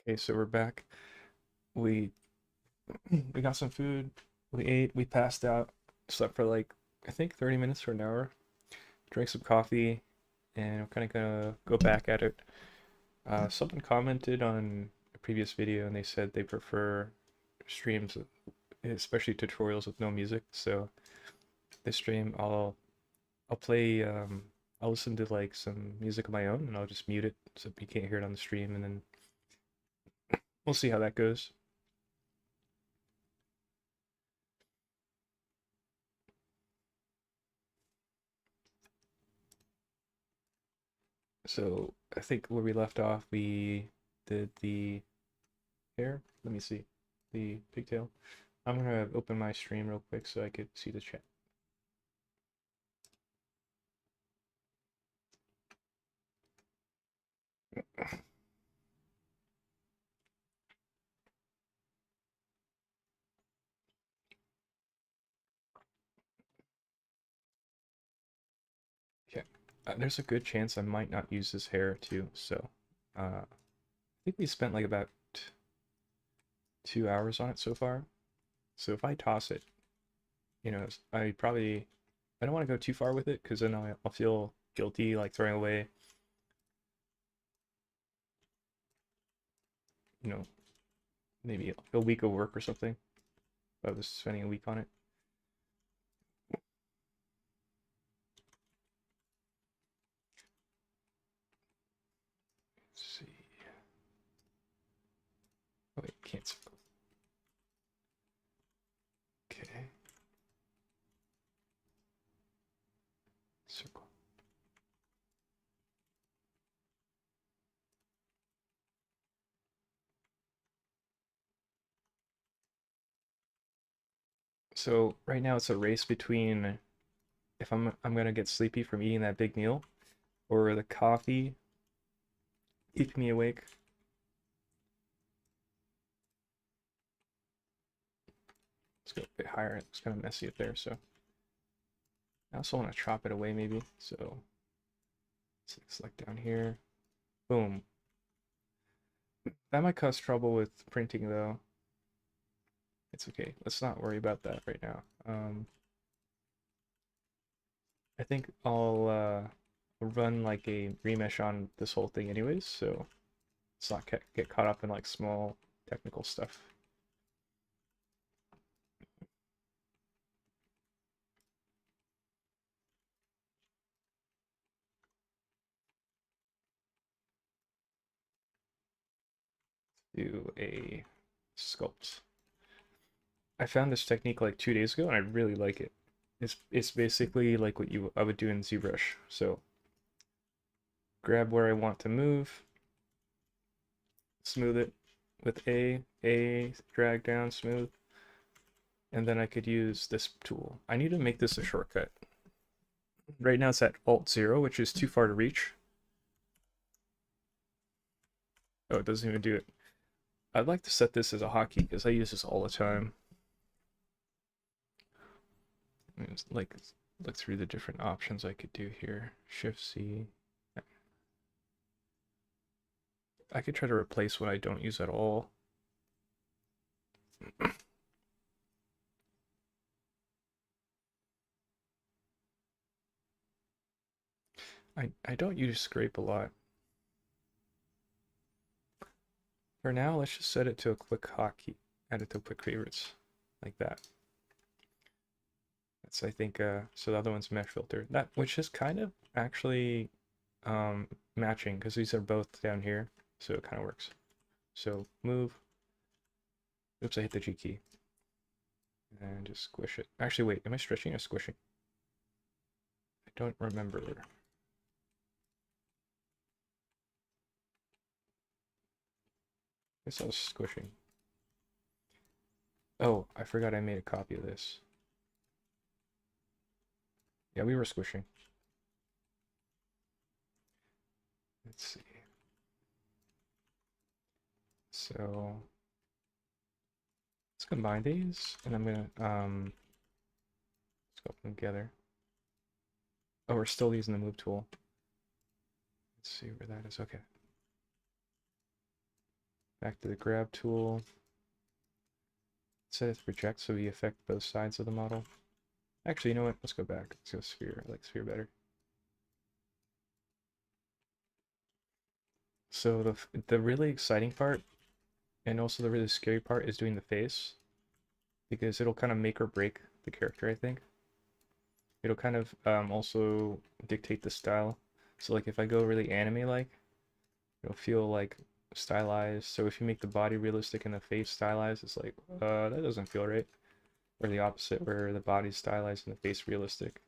Okay, so we're back. We we got some food. We ate. We passed out. Slept for like I think 30 minutes or an hour. Drank some coffee, and we're kind of gonna go back at it. Someone commented on a previous video, and they said they prefer streams, especially tutorials with no music. So this stream, I'll play. I'll listen to like some music of my own, and I'll just mute it so you can't hear it on the stream, and then we'll see how that goes. So I think where we left off, we did the hair. Let me see. The pigtail. I'm gonna open my stream real quick so I could see the chat. Okay. There's a good chance I might not use this hair too. So I think we spent like about 2 hours on it so far. So if I toss it, I don't want to go too far with it because then I'll feel guilty like throwing away, you know, maybe a week of work or something. I was spending a week on it. Let's see. Oh, wait, cancel. Okay. Circle. So right now it's a race between if I'm gonna get sleepy from eating that big meal or the coffee keeping me awake. Let's go a bit higher. It's kind of messy up there, so I also want to chop it away maybe. So select down here. Boom. That might cause trouble with printing though. It's okay. Let's not worry about that right now. I think I'll run like a remesh on this whole thing anyways, so let's not get caught up in like small technical stuff. Do a sculpt. I found this technique like 2 days ago and I really like it. It's basically like what I would do in ZBrush. So grab where I want to move, smooth it with A, drag down, smooth, and then I could use this tool. I need to make this a shortcut. Right now it's at Alt-0, which is too far to reach. Oh, it doesn't even do it. I'd like to set this as a hotkey because I use this all the time. Like look through the different options I could do here. Shift C. I could try to replace what I don't use at all. I don't use scrape a lot. For now, let's just set it to a quick hotkey. Add it to quick favorites, like that. That's I think so the other one's mesh filter. That which is kind of actually matching because these are both down here, so it kind of works. So move. Oops, I hit the G key. And just squish it. Actually, wait, am I stretching or squishing? I don't remember. I guess I was squishing. Oh, I forgot I made a copy of this. Yeah, we were squishing. Let's see. So let's combine these, and I'm gonna sculpt them together. Oh, we're still using the move tool. Let's see where that is. Okay. Back to the grab tool. Set it to project so we affect both sides of the model. Actually, you know what? Let's go back. Let's go sphere. I like sphere better. So the really exciting part and also the really scary part is doing the face, because it'll kind of make or break the character, I think. It'll kind of also dictate the style. So like if I go really anime-like, it'll feel like stylized. So if you make the body realistic and the face stylized, it's like, that doesn't feel right. Or the opposite, where the body's stylized and the face realistic.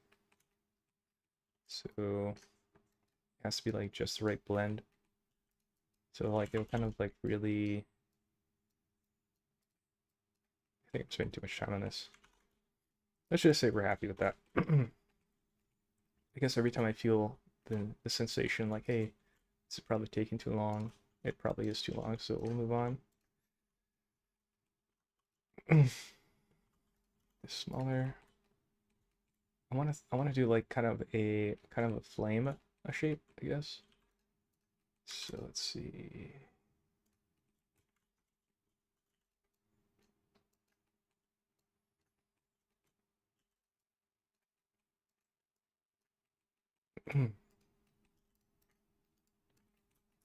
So it has to be like just the right blend. So like it'll kind of like really, I think I'm spending too much time on this. Let's just say we're happy with that. I guess every time I feel the sensation like, hey, this is probably taking too long, it probably is too long, so we'll move on. Smaller. I wanna do like kind of a flame a shape, I guess. So let's see.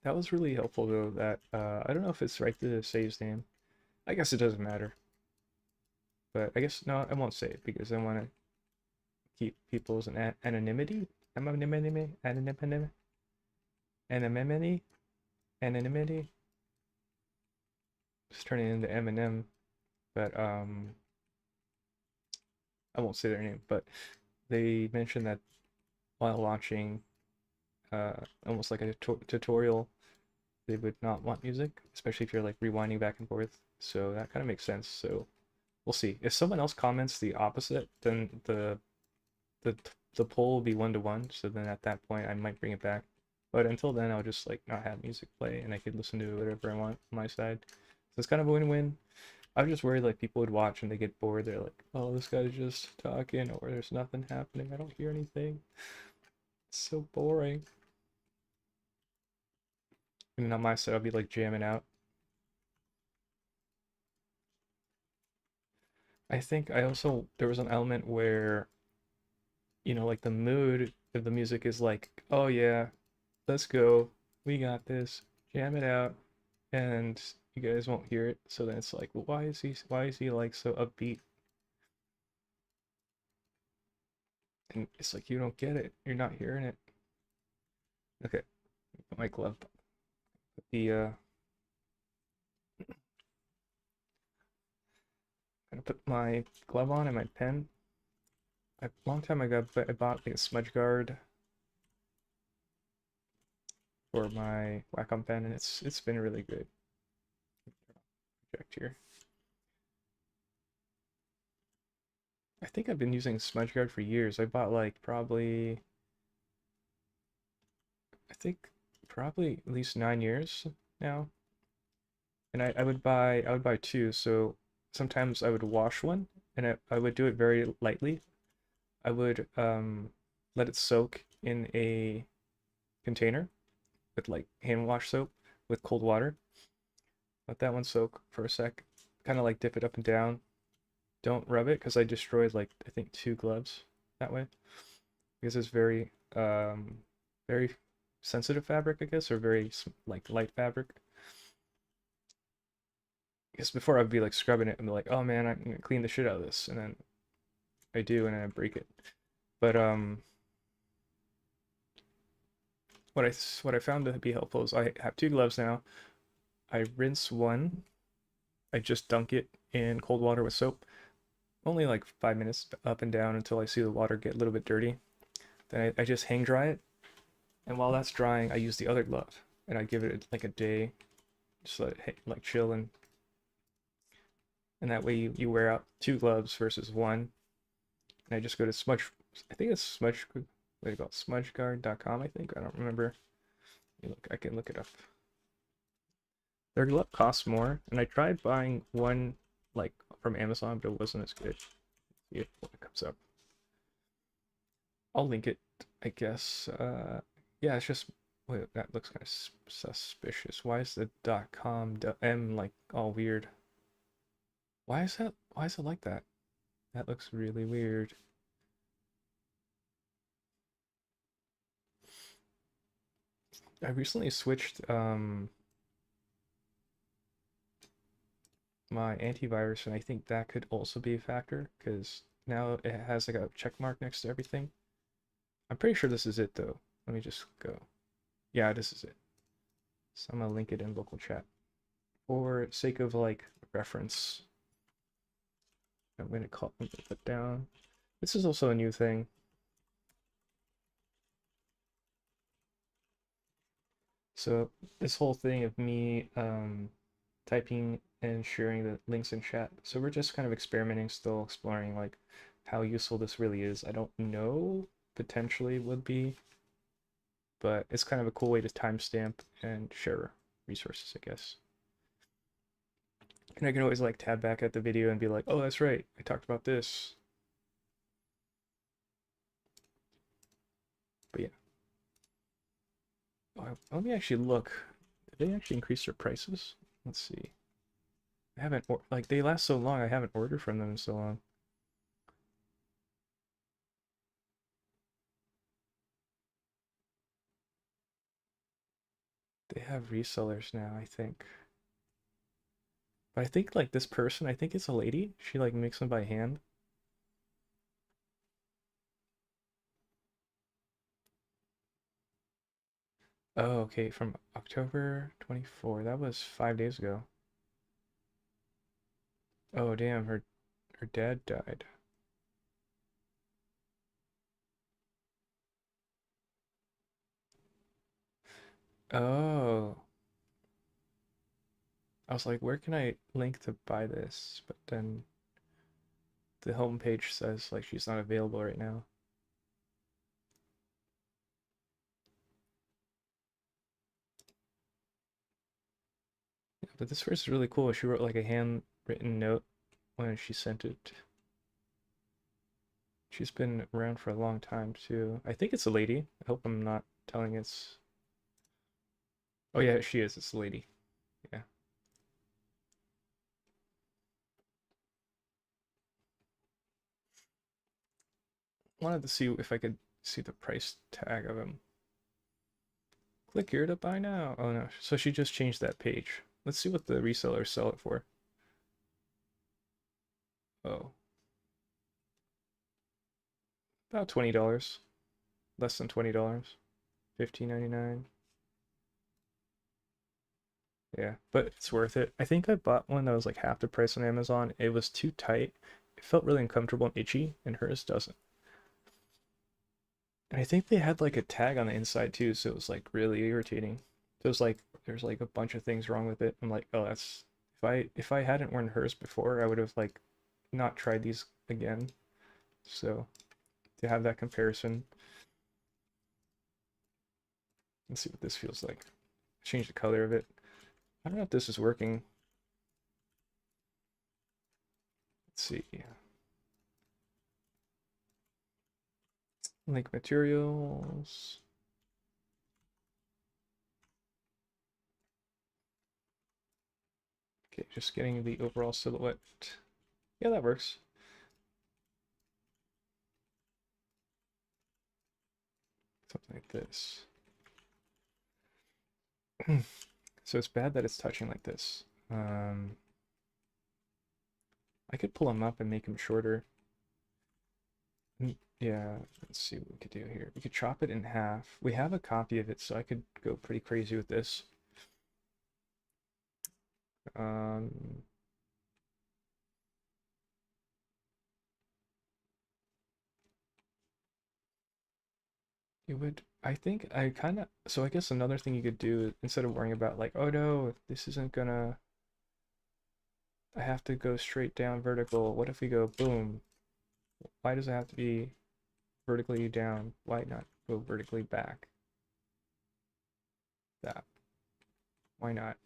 That was really helpful though. That I don't know if it's right to say his name. I guess it doesn't matter. But I guess no, I won't say it because I want to keep people's anonymity. Anonymity. Just turning into Eminem, but I won't say their name. But they mentioned that while launching, almost like a tutorial, they would not want music, especially if you're like rewinding back and forth. So that kind of makes sense. So we'll see. If someone else comments the opposite, then the the poll will be 1-to-1. So then at that point, I might bring it back. But until then, I'll just like not have music play, and I could listen to whatever I want on my side. So it's kind of a win-win. I was just worried like people would watch and they get bored. They're like, oh, this guy's just talking, or there's nothing happening. I don't hear anything. It's so boring. And on my side, I'll be like jamming out. I think I also there was an element where, like the mood of the music is like, oh yeah, let's go, we got this, jam it out, and you guys won't hear it. So then it's like, well, why is he like so upbeat? And it's like you don't get it, you're not hearing it. Okay, put my glove. Put the gonna put my glove on and my pen. A long time ago, I bought like a smudge guard for my Wacom pen, and it's been really good. Project here. I think I've been using smudge guard for years. I bought like probably, I think probably at least 9 years now. And I would buy two. So sometimes I would wash one, and I would do it very lightly. I would let it soak in a container with like hand wash soap with cold water. Let that one soak for a sec. Kind of like dip it up and down. Don't rub it because I destroyed like I think 2 gloves that way, because it's very sensitive fabric, I guess, or very like light fabric. Because before I'd be like scrubbing it and be like, oh man, I'm gonna clean the shit out of this, and then I do, and then I break it. But what I found to be helpful is I have 2 gloves now. I rinse one. I just dunk it in cold water with soap. Only like 5 minutes up and down until I see the water get a little bit dirty. Then I just hang dry it. And while that's drying, I use the other glove. And I give it like a day. Just let it like chill, and that way you wear out 2 gloves versus one. And I just go to I think it's smudge, what do you call it? Smudgeguard.com, I think. I don't remember. Look, I can look it up. Their glove costs more, and I tried buying one like from Amazon, but it wasn't as good. See if it comes up. I'll link it, I guess. Yeah, it's just Wait, that looks kind of suspicious. Why is the .com .m like all weird? Why is that? Why is it like that? That looks really weird. I recently switched my antivirus, and I think that could also be a factor because now it has like a check mark next to everything. I'm pretty sure this is it though. Let me just go. Yeah, this is it. So I'm gonna link it in local chat. For sake of like reference, I'm gonna put that down. This is also a new thing. So this whole thing of me typing and sharing the links in chat. So we're just kind of experimenting, still exploring like how useful this really is. I don't know, potentially would be, but it's kind of a cool way to timestamp and share resources, I guess. And I can always like tab back at the video and be like, oh, that's right, I talked about this. But yeah. Oh, let me actually look. Did they actually increase their prices? Let's see. I haven't, like, they last so long, I haven't ordered from them in so long. They have resellers now, I think. But I think, like, this person, I think it's a lady. She, like, makes them by hand. Oh, okay, from October 24. That was 5 days ago. Oh, damn, her dad died. Oh. I was like, where can I link to buy this? But then the homepage says, like, she's not available right now. Yeah, but this first is really cool. She wrote, like, a handwritten note when she sent it. She's been around for a long time, too. I think it's a lady. I hope I'm not telling it's... Oh, yeah, she is. It's a lady. Yeah. Wanted to see if I could see the price tag of him. Click here to buy now. Oh, no. So she just changed that page. Let's see what the resellers sell it for. Oh. About $20. Less than $20. $15.99. Yeah, but it's worth it. I think I bought one that was like half the price on Amazon. It was too tight. It felt really uncomfortable and itchy, and hers doesn't. And I think they had like a tag on the inside too, so it was like really irritating. It was like there's like a bunch of things wrong with it. I'm like, oh, that's if I hadn't worn hers before, I would have like not tried these again. So to have that comparison, let's see what this feels like. Change the color of it. I don't know if this is working. Let's see. Link materials. Okay, just getting the overall silhouette. Yeah, that works. Something like this. So it's bad that it's touching like this. I could pull them up and make them shorter. Yeah, let's see what we could do here. We could chop it in half. We have a copy of it, so I could go pretty crazy with this. Um, it would, I think I kind of, so I guess another thing you could do instead of worrying about like, oh no, this isn't gonna, I have to go straight down vertical. What if we go boom? Why does it have to be vertically down? Why not go vertically back? That. Why not?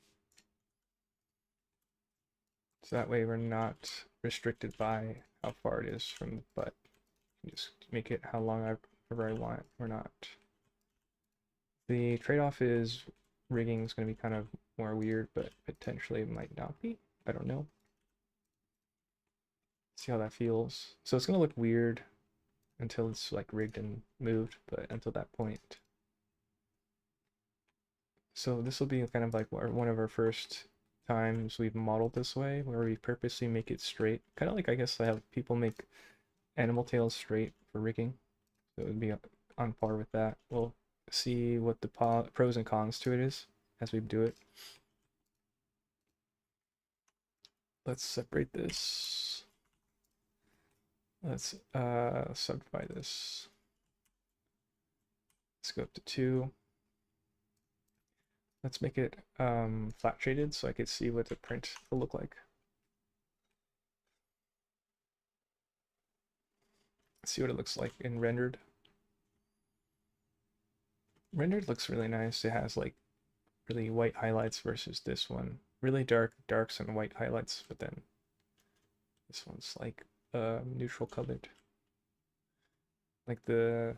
So that way we're not restricted by how far it is from the butt. Just make it how long ever I want or not. The trade-off is rigging is going to be kind of more weird, but potentially might not be. I don't know. See how that feels. So it's going to look weird until it's like rigged and moved, but until that point. So this will be kind of like one of our first times we've modeled this way, where we purposely make it straight. Kind of like, I guess I have people make animal tails straight for rigging. So it would be on par with that. We'll see what the pros and cons to it is as we do it. Let's separate this. Let's subdivide this. Let's go up to 2. Let's make it flat shaded so I could see what the print will look like. See what it looks like in rendered. Rendered looks really nice. It has like really white highlights versus this one. Really darks and white highlights, but then this one's like neutral colored. Like this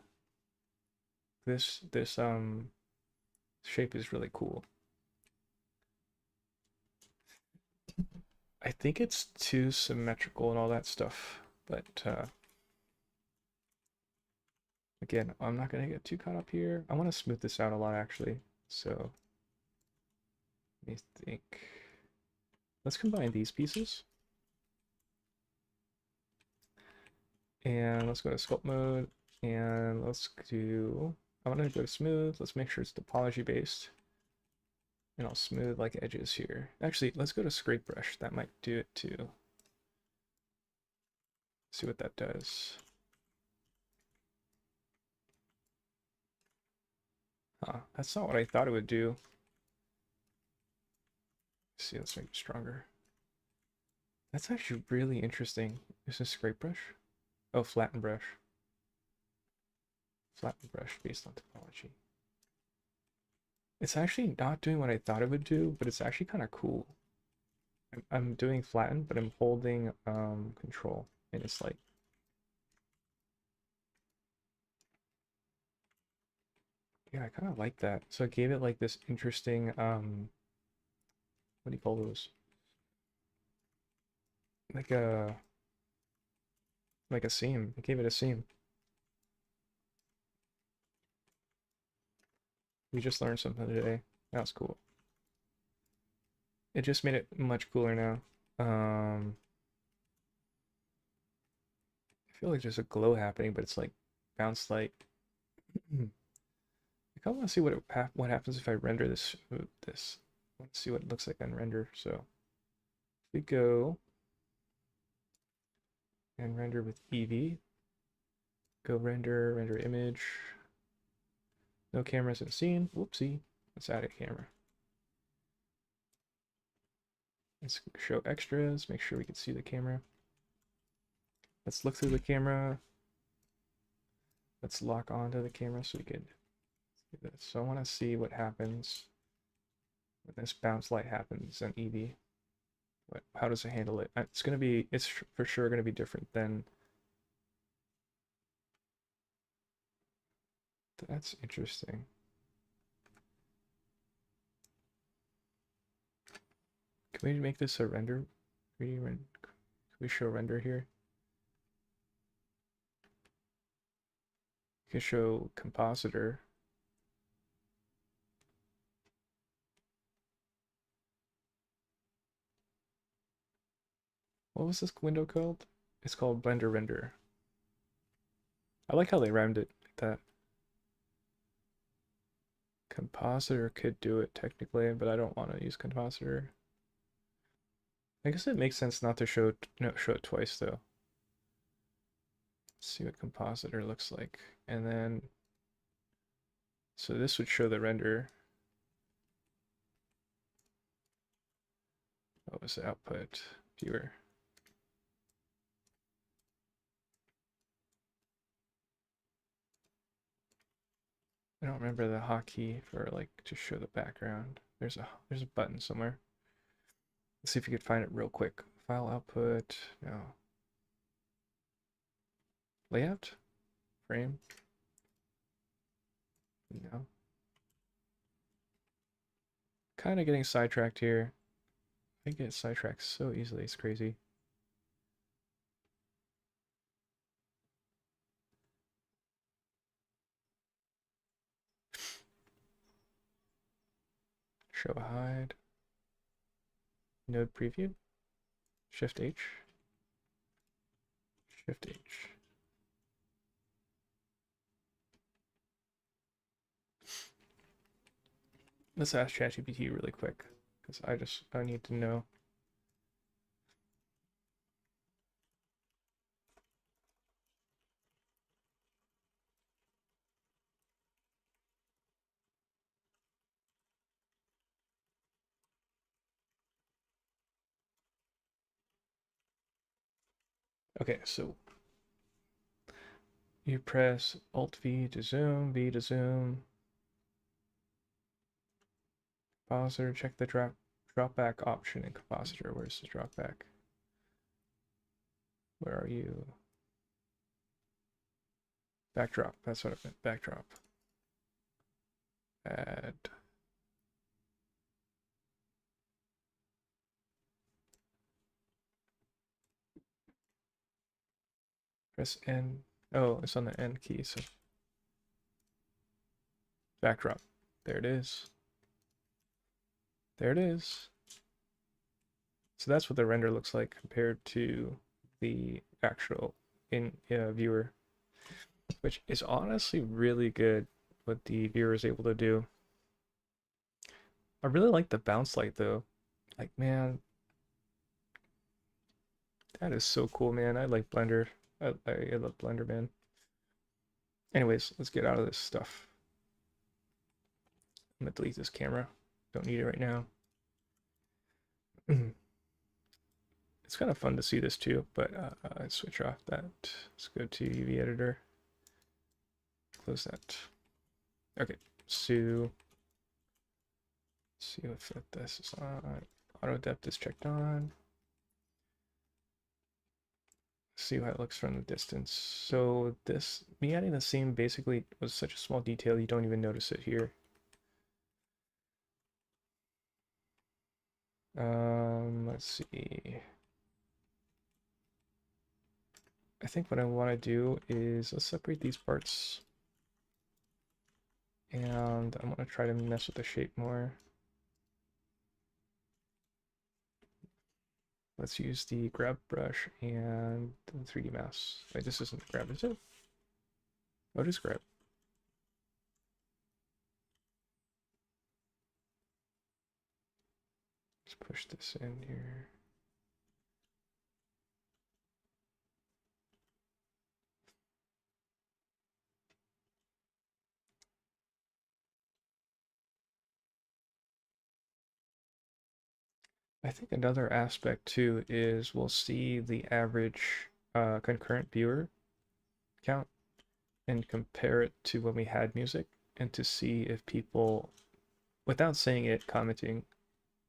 shape is really cool. I think it's too symmetrical and all that stuff, but again, I'm not gonna get too caught up here. I want to smooth this out a lot actually, so let me think. Let's combine these pieces. And let's go to sculpt mode, and let's do, I want to go to smooth. Let's make sure it's topology based. And I'll smooth like edges here. Actually, let's go to scrape brush. That might do it too. See what that does. That's not what I thought it would do. Let's see, let's make it stronger. That's actually really interesting. Is this scrape brush? Oh, flatten brush. Flatten brush based on topology. It's actually not doing what I thought it would do, but it's actually kind of cool. I'm doing flatten, but I'm holding control, and it's like, yeah, I kind of like that. So I gave it like this interesting what do you call those? Like a seam. I gave it a seam. We just learned something today. That was cool. It just made it much cooler now. I feel like there's a glow happening, but it's like bounce light. I kind of want to see what happens if I render this. Let's see what it looks like on render. So we go and render with Eevee. Go render image. No cameras in scene. Whoopsie. Let's add a camera. Let's show extras. Make sure we can see the camera. Let's look through the camera. Let's lock onto the camera so we can see this. So I want to see what happens when this bounce light happens on Eevee. How does it handle it? It's for sure gonna be different than. That's interesting. Can we make this a render? Can we show render here? You can show compositor. What was this window called? It's called Blender Render. I like how they rhymed it like that. Compositor could do it technically, but I don't want to use compositor. I guess it makes sense not to show it twice though. Let's see what compositor looks like, and then so this would show the render. What was the output? Viewer. I don't remember the hotkey for like to show the background. There's a button somewhere. Let's see if you could find it real quick. File output. No. Layout? Frame? No. kind of getting sidetracked here. I get sidetracked so easily, it's crazy. Show hide. Node preview. Shift H. Shift H. Let's ask ChatGPT really quick, because I need to know. Okay, so you press Alt V to zoom, V to zoom. Compositor, check the drop back option in compositor. Where's the drop back? Where are you? Backdrop, that's what I meant. Backdrop. Add. Press N. Oh, it's on the N key, so backdrop. There it is. There it is. So that's what the render looks like compared to the actual in viewer, which is honestly really good what the viewer is able to do. I really like the bounce light though. Like, man, that is so cool, man. I like Blender. I love Blender, man. Anyways, let's get out of this stuff. I'm gonna delete this camera. Don't need it right now. It's kind of fun to see this too, but I switch off that. Let's go to UV editor. Close that. Okay, so see if this is on. Auto depth is checked on. See how it looks from the distance. So this, me adding the seam basically was such a small detail you don't even notice it here. Let's see. I think what I want to do is let's separate these parts. And I want to try to mess with the shape more. Let's use the grab brush and the 3D mouse. Wait, this isn't grab, is it? Oh, it is grab. Let's push this in here. I think another aspect too is we'll see the average concurrent viewer count and compare it to when we had music and to see if people, without saying it, commenting,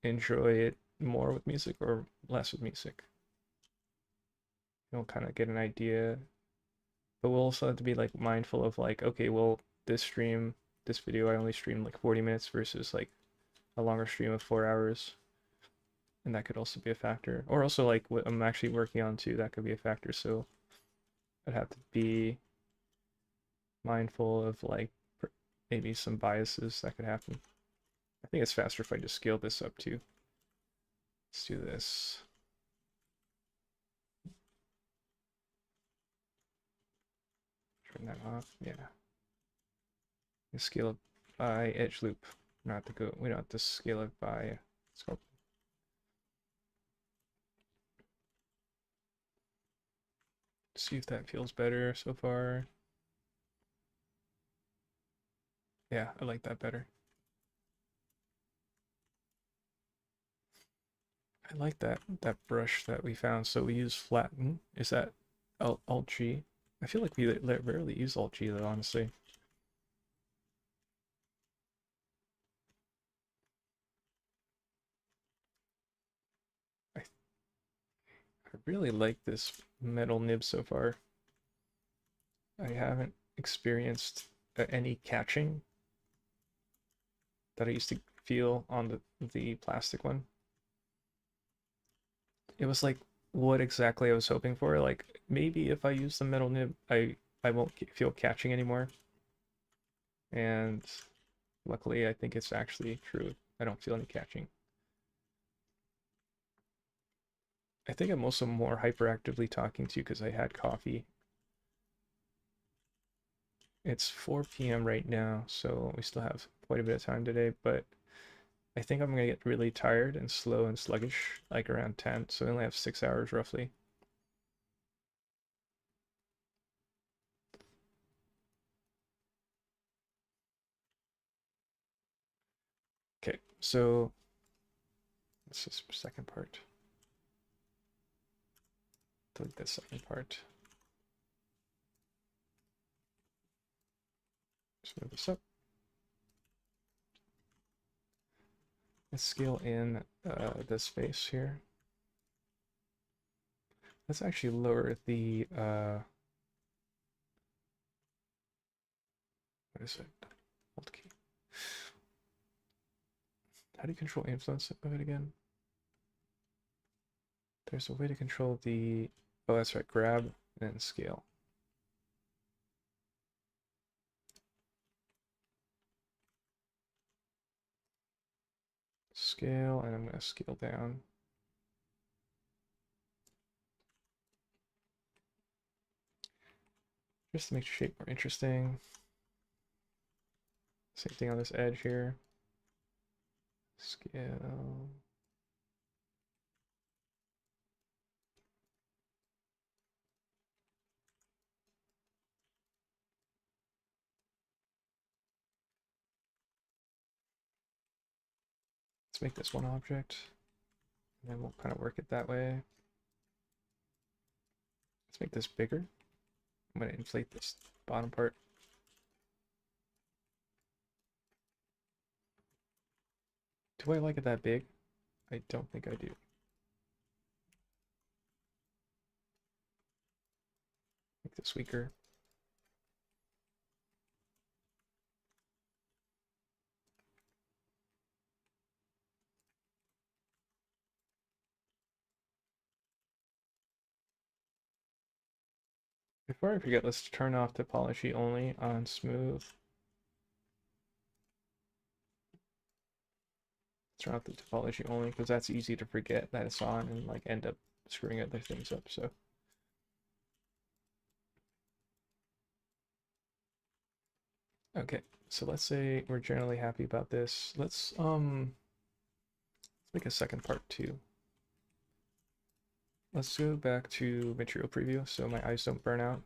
enjoy it more with music or less with music. You'll kind of get an idea, but we'll also have to be like mindful of like, okay, well, this video, I only streamed like 40 minutes versus like a longer stream of 4 hours. And that could also be a factor. Or also like what I'm actually working on too, that could be a factor. So I'd have to be mindful of like maybe some biases that could happen. I think it's faster if I just scale this up too. Let's do this. Turn that off. Yeah. You scale it by edge loop. Not to go. We don't have to scale it by sculpt. See if that feels better so far. Yeah, I like that better. I like that brush that we found. So we use flatten. Is that Alt G? I feel like we rarely use Alt G though, honestly. I really like this metal nib so far. I haven't experienced any catching that I used to feel on the plastic one. It was like what exactly I was hoping for. Like maybe if I use the metal nib, I won't feel catching anymore. And luckily, I think it's actually true. I don't feel any catching. I think I'm also more hyperactively talking to you because I had coffee. It's 4 p.m. right now, so we still have quite a bit of time today, but I think I'm gonna get really tired and slow and sluggish like around 10, so I only have 6 hours roughly. Okay, so this is the second part. Delete the second part. Let's move this up. Let's scale in this face here. Let's actually lower the what is it? Alt key. How do you control influence of it again? There's a way to control the, oh, that's right, grab and scale. Scale, and I'm going to scale down. Just to make the shape more interesting. Same thing on this edge here. Scale. Let's make this one object. And then we'll kind of work it that way. Let's make this bigger. I'm going to inflate this bottom part. Do I like it that big? I don't think I do. Make this weaker. Before I forget, let's turn off topology only on smooth. Turn off the topology only because that's easy to forget that it's on and like end up screwing other things up. So okay, so let's say we're generally happy about this. Let's make a second part too. Let's go back to material preview so my eyes don't burn out.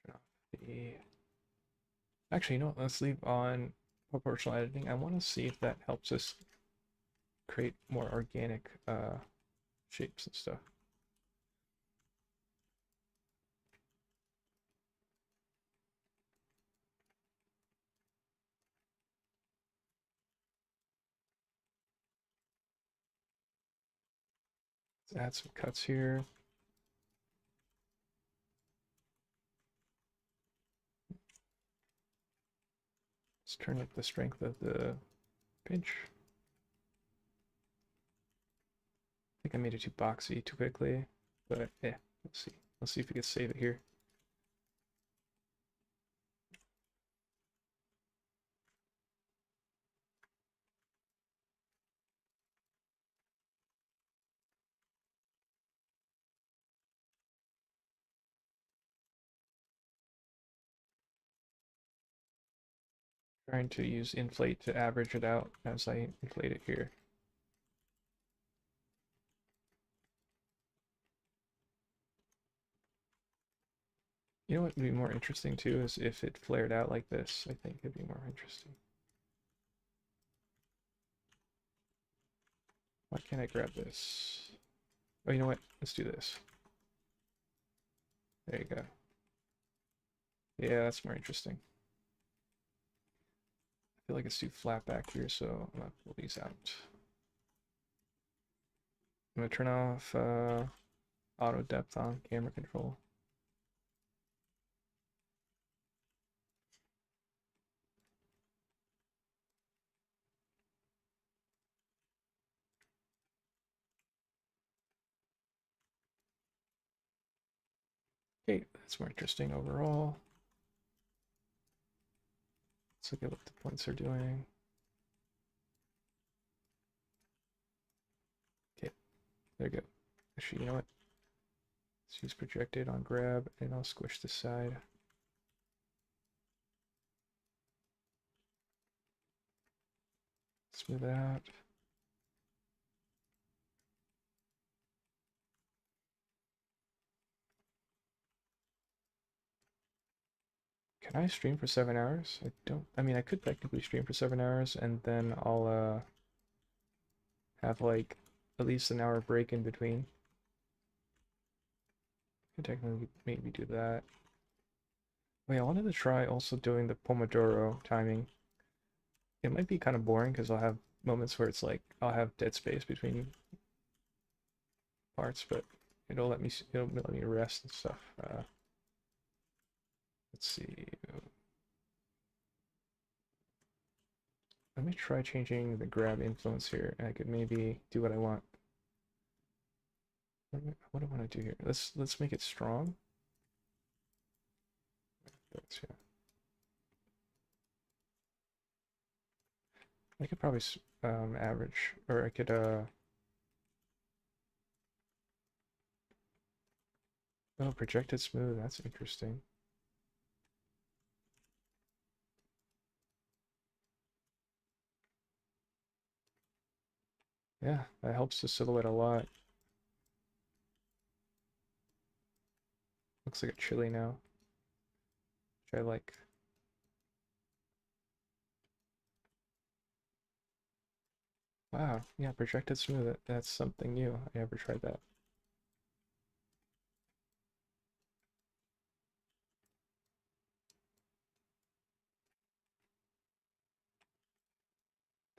Turn off the... Actually, you know what? Let's leave on proportional editing. I want to see if that helps us create more organic shapes and stuff. Let's add some cuts here. Let's turn up the strength of the pinch. I think I made it too boxy too quickly, but yeah, let's see. Let's see if we can save it here. Trying to use inflate to average it out as I inflate it here. You know what would be more interesting too is if it flared out like this. I think it'd be more interesting. Why can't I grab this? Oh, you know what? Let's do this. There you go. Yeah, that's more interesting. feel like it's too flat back here, so I'm gonna pull these out. I'm gonna turn off auto depth on camera control. Okay, that's more interesting overall. Let's look at what the points are doing. Okay, there you go. Actually, you know what? Let's use projected on grab, and I'll squish this side. Smooth it out. Can I stream for 7 hours? I mean, I could technically stream for 7 hours, and then I'll have like at least an hour break in between. I could technically maybe do that. Wait, I wanted to try also doing the Pomodoro timing. It might be kind of boring because I'll have moments where it's like I'll have dead space between parts, but it'll let me rest and stuff. Let's see. Let me try changing the grab influence here, and I could maybe do what I want. What do I want to do here? Let's make it strong. That's, yeah. I could probably average, or I could oh, projected smooth. That's interesting. Yeah, that helps the silhouette a lot. Looks like a chili now, which I like. Wow, yeah, projected smooth. That's something new. I never tried that.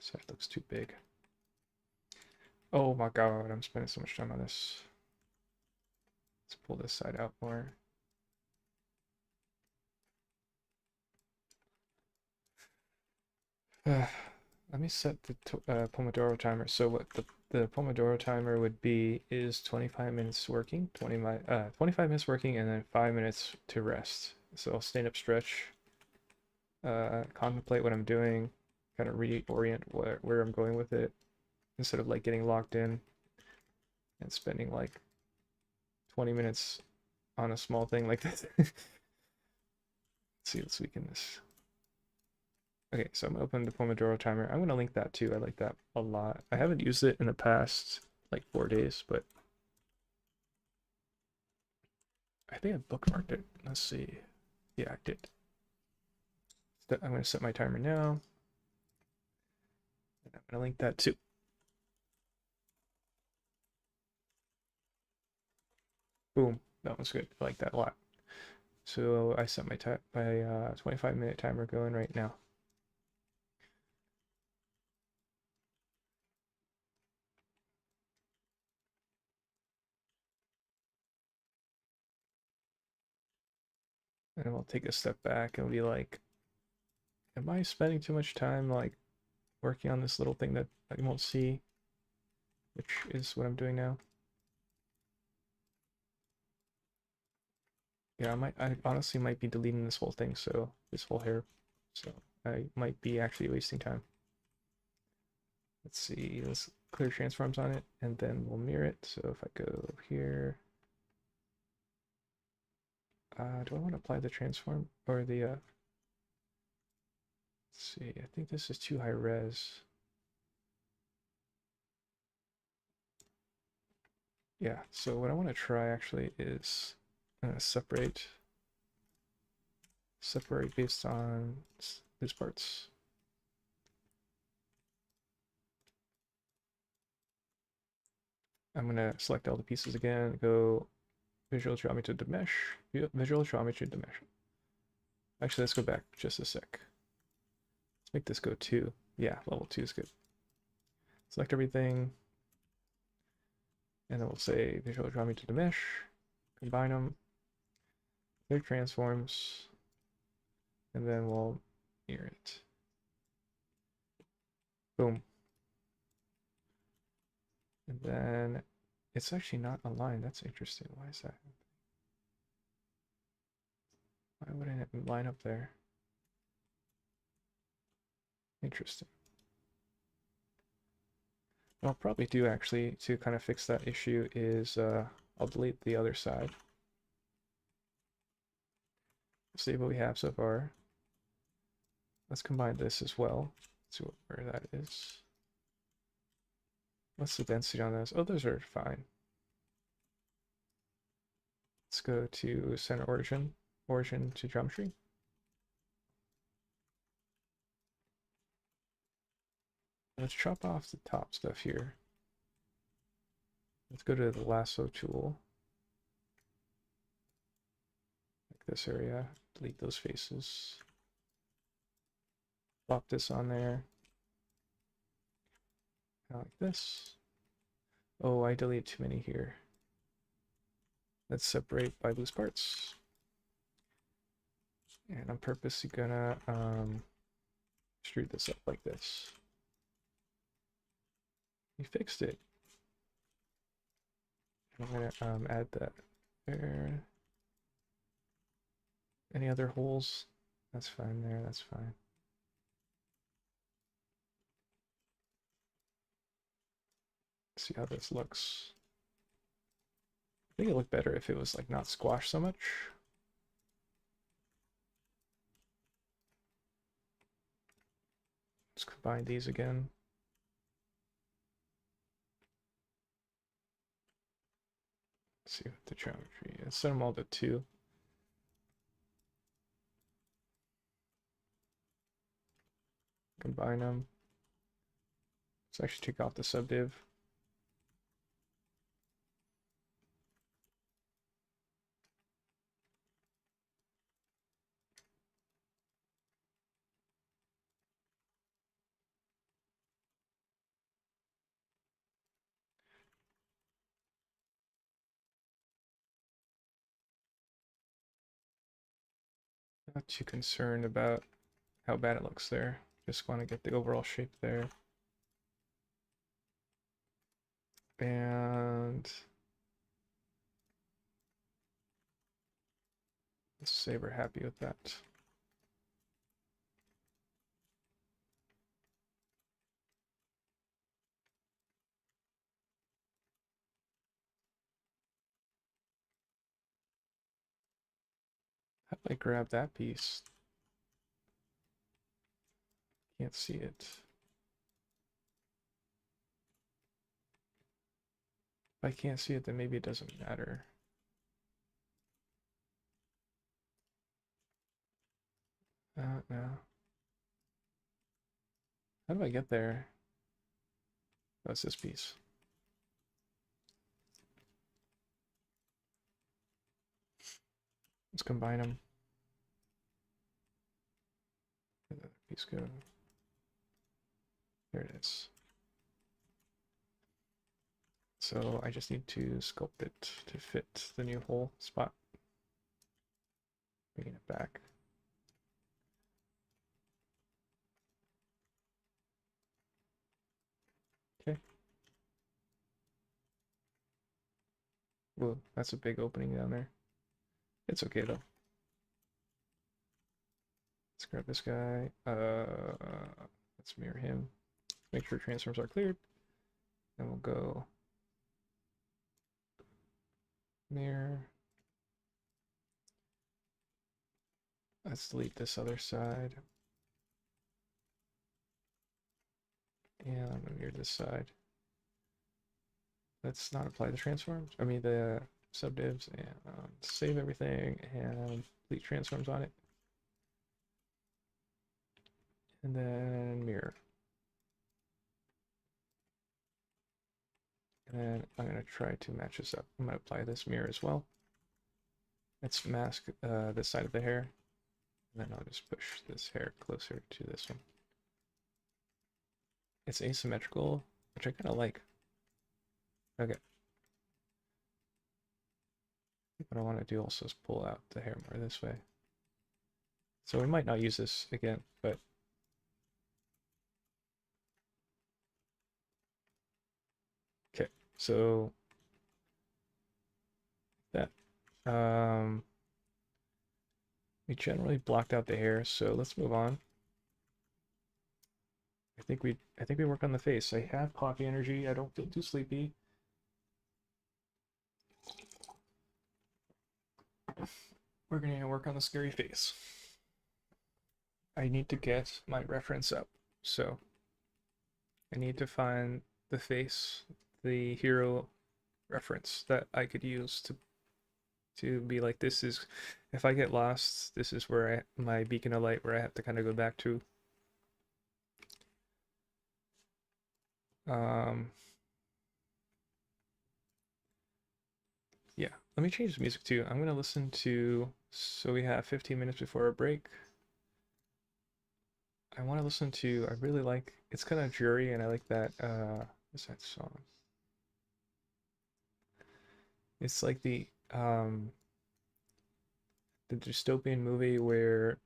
Side looks too big. Oh my god, I'm spending so much time on this. Let's pull this side out more. Let me set the Pomodoro timer. So what the Pomodoro timer would be is 25 minutes working, 25 minutes working, and then 5 minutes to rest. So I'll stand up, stretch, contemplate what I'm doing, kind of reorient where I'm going with it, instead of like getting locked in and spending like 20 minutes on a small thing like this. Let's see, let's weaken this. Okay, so I'm gonna open the Pomodoro timer. I'm gonna link that too. I like that a lot. I haven't used it in the past like 4 days, but I think I bookmarked it. Let's see. Yeah, I did. I'm gonna set my timer now. And I'm gonna link that too. Boom. That was good. I like that a lot. So I set my 25-minute timer going right now. And we'll take a step back and be like, am I spending too much time like working on this little thing that I won't see, which is what I'm doing now? Yeah, I honestly might be deleting this whole thing, so this whole hair. So I might be actually wasting time. Let's see, let's clear transforms on it, and then we'll mirror it. So if I go over here, do I want to apply the transform or the, let's see, I think this is too high res. Yeah, so what I want to try actually is separate based on these parts. I'm gonna select all the pieces again, go visual geometry to mesh, visual geometry to mesh. Actually, let's go back just a sec. Let's make this go 2. Yeah, level 2 is good. Select everything. And then we'll say visual draw me to the mesh. Combine them. Clear transforms. And then we'll mirror it. Boom. And then it's actually not aligned. That's interesting. Why is that? Why wouldn't it line up there? Interesting. What I'll probably do actually to kind of fix that issue is I'll delete the other side. See what we have so far. Let's combine this as well. See where that is. What's the density on those? Oh, those are fine. Let's go to center origin, origin to geometry. Let's chop off the top stuff here. Let's go to the lasso tool. Like this area, delete those faces. Plop this on there. Kind of like this. Oh, I deleted too many here. Let's separate by loose parts. And I'm purposely gonna extrude this up like this. We fixed it. I'm gonna add that there. Any other holes? That's fine there, that's fine. Let's see how this looks. I think it looked better if it was like not squashed so much. Let's combine these again. Let's see what the geometry is. Set them all to 2. Combine them. Let's actually take off the subdiv. Not too concerned about how bad it looks there. Just want to get the overall shape there. And let's say we're happy with that. How do I grab that piece? Can't see it. If I can't see it, then maybe it doesn't matter. No. How do I get there? That's this piece. Let's combine them. Where'd that piece go? There it is. So I just need to sculpt it to fit the new hole spot. Bringing it back. Okay. Whoa, that's a big opening down there. It's okay though. Let's grab this guy. Let's mirror him. Make sure transforms are cleared. Then we'll go mirror. Let's delete this other side. And I'm gonna mirror this side. Let's not apply the transforms. I mean the subdivs, and save everything and delete transforms on it. And then mirror. And then I'm going to try to match this up. I'm going to apply this mirror as well. Let's mask this side of the hair. And then I'll just push this hair closer to this one. it's asymmetrical, which I kind of like. Okay. What I want to do also is pull out the hair more this way. So we might not use this again, but okay. So that we generally blocked out the hair, so let's move on. I think we work on the face. I have coffee energy. I don't feel too sleepy. We're gonna work on the scary face. I need to get my reference up. So I need to find the face, the hero reference that I could use to be like, this is, if I get lost, this is where my beacon of light where I have to kind of go back to. Yeah, let me change the music too. I'm gonna listen to, so we have 15 minutes before our break. I want to listen to, I really like, it's kind of dreary and I like that, what's that song? It's like the dystopian movie where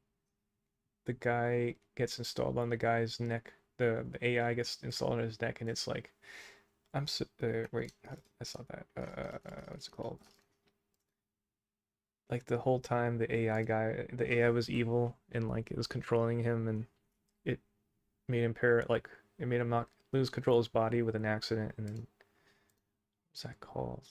the guy gets installed on the guy's neck, the AI gets installed on his neck, and it's like, wait, that's not that, what's it called? Like the whole time the AI was evil and like it was controlling him and it made him it made him not lose control of his body with an accident, and then what's that called?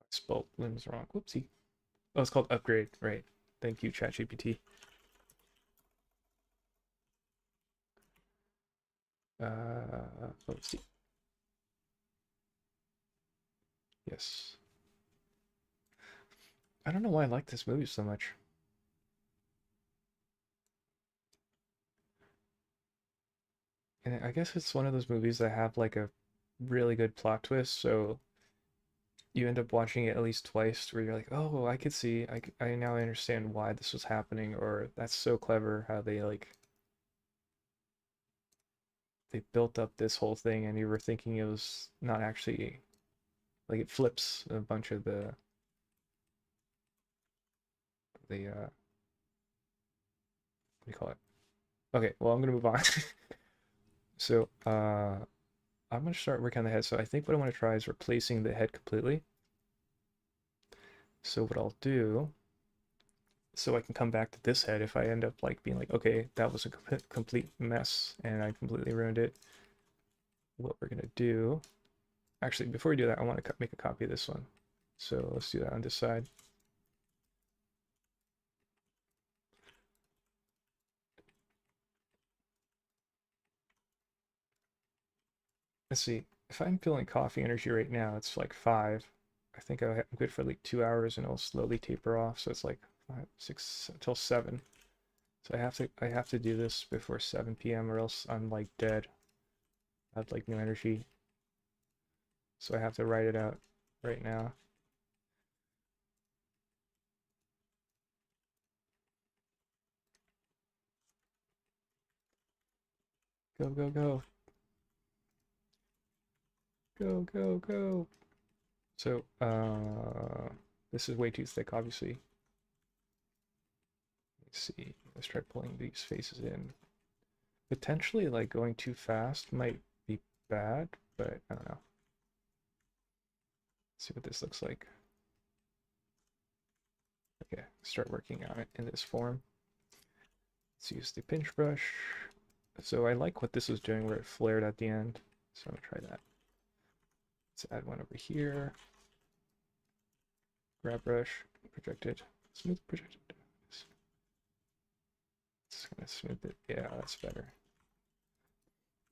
I spelled limbs wrong. Whoopsie. Oh, it's called Upgrade, right? Thank you, ChatGPT. Let's see. Yes. I don't know why I like this movie so much. And I guess it's one of those movies that have like a really good plot twist, so you end up watching it at least twice where you're like, oh, I could see, I now understand why this was happening, or that's so clever how they built up this whole thing and you were thinking it was not actually, like it flips a bunch of the what do you call it? Okay, well, I'm gonna move on. So, I'm gonna start working on the head. So I think what I want to try is replacing the head completely. So what I'll do, so I can come back to this head if I end up like being like, okay, that was a complete mess and I completely ruined it. What we're gonna do, actually, before we do that, I want to make a copy of this one. So let's do that on this side. Let's see, if I'm feeling coffee energy right now, it's like 5. I think I'm good for like 2 hours and it'll slowly taper off. So it's like 5, 6 until 7. So I have to do this before 7 p.m. or else I'm like dead. I have like no energy. So I have to write it out right now. Go, go, go. Go, go, go. So, this is way too thick, obviously. Let's see. Let's try pulling these faces in. Potentially, like, going too fast might be bad, but I don't know. Let's see what this looks like. Okay, start working on it in this form. Let's use the pinch brush. So I like what this was doing where it flared at the end. So I'm gonna try that. Let's add one over here. Grab brush, projected, smooth projected. It's gonna smooth it. Yeah, that's better.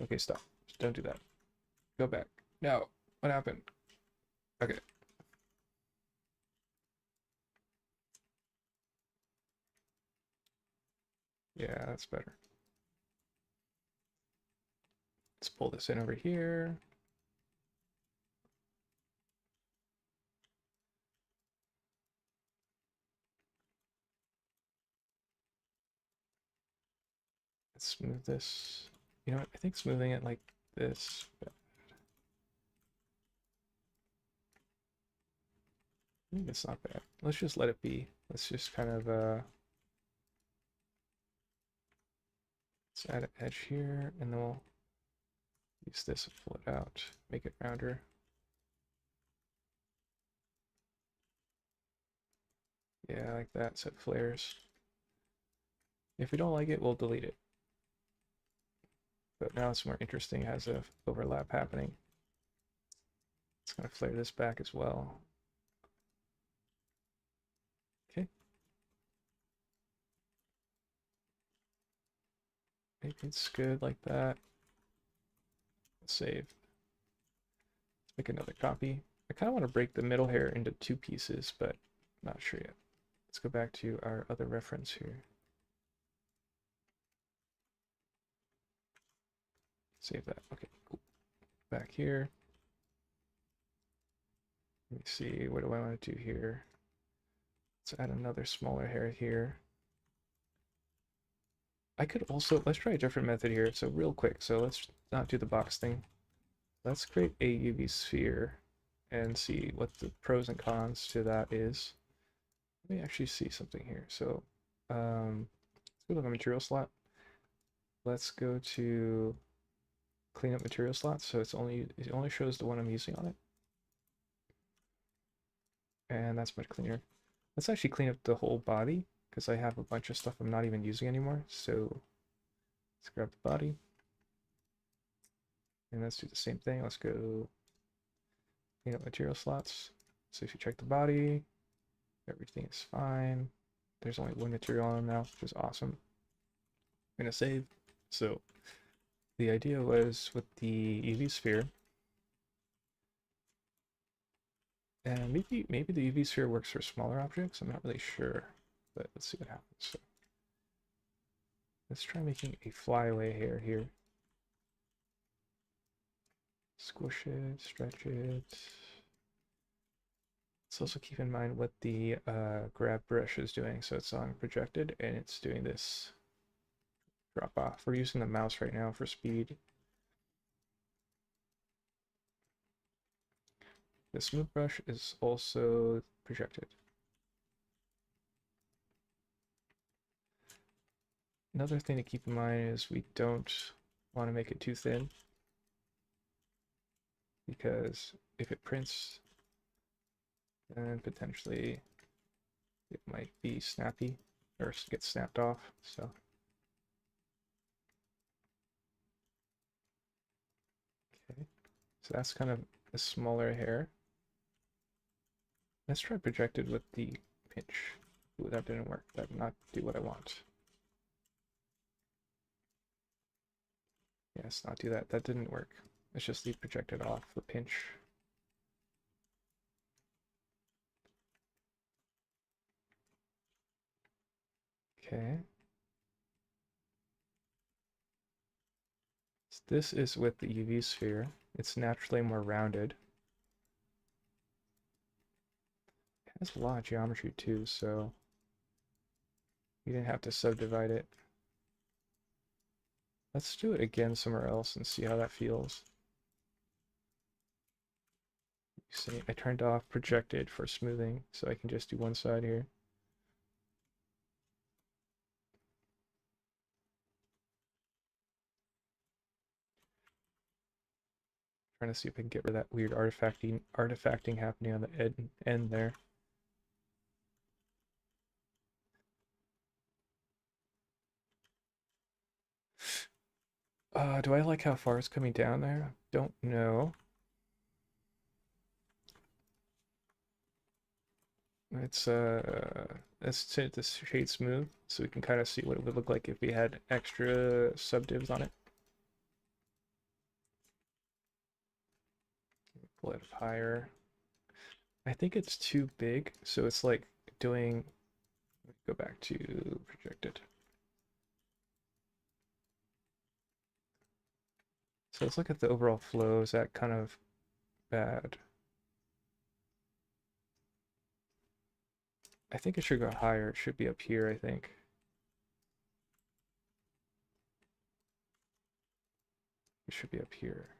Okay, stop. Don't do that. Go back. No. What happened? Okay. Yeah, that's better. Let's pull this in over here. Let's smooth this. You know what? I think smoothing it like this. I think it's not bad. Let's just let it be. Let's just kind of let's add an edge here, and then we'll use this to pull it out, make it rounder. Yeah, like that, so it flares. If we don't like it, we'll delete it. But now it's more interesting, it has a overlap happening. It's gonna flare this back as well. Okay. Maybe it's good like that. Save. Let's make another copy. I kind of want to break the middle hair into two pieces, but not sure yet. Let's go back to our other reference here. Save that. Okay, cool. Back here. Let me see, what do I want to do here? Let's add another smaller hair here. I could also, let's try a different method here. So real quick, so let's not do the box thing. Let's create a UV sphere and see what the pros and cons to that is. Let me actually see something here. So let's go to the material slot. Let's go to clean up material slots. So it only shows the one I'm using on it. And that's much cleaner. Let's actually clean up the whole body because I have a bunch of stuff I'm not even using anymore. So let's grab the body. And let's do the same thing. Let's go clean up material slots. So if you check the body, everything is fine. There's only one material on now, which is awesome. I'm gonna save. So the idea was with the UV sphere, and maybe the UV sphere works for smaller objects. I'm not really sure, but let's see what happens. So let's try making a flyaway hair here. Squish it, stretch it. Let's also keep in mind what the grab brush is doing. So it's on projected and it's doing this drop off. We're using the mouse right now for speed. The smooth brush is also projected. Another thing to keep in mind is we don't want to make it too thin because if it prints, then potentially it might be snappy or get snapped off. So okay, so that's kind of a smaller hair. Let's try projected with the pinch. Ooh, that didn't work. That did not do what I want. Yes, not do that. That didn't work. Let's just leave projected off the pinch. Okay. So this is with the UV sphere. It's naturally more rounded. It has a lot of geometry too, so you didn't have to subdivide it. Let's do it again somewhere else and see how that feels. You see, I turned off projected for smoothing, so I can just do one side here. Trying to see if I can get rid of that weird artifacting happening on the end there. Do I like how far it's coming down there? Don't know. Let's set this shade smooth so we can kind of see what it would look like if we had extra subdivs on it. Pull it up higher. I think it's too big, so it's like doing, go back to projected. So let's look at the overall flow. Is that kind of bad? I think it should go higher. It should be up here, I think. It should be up here.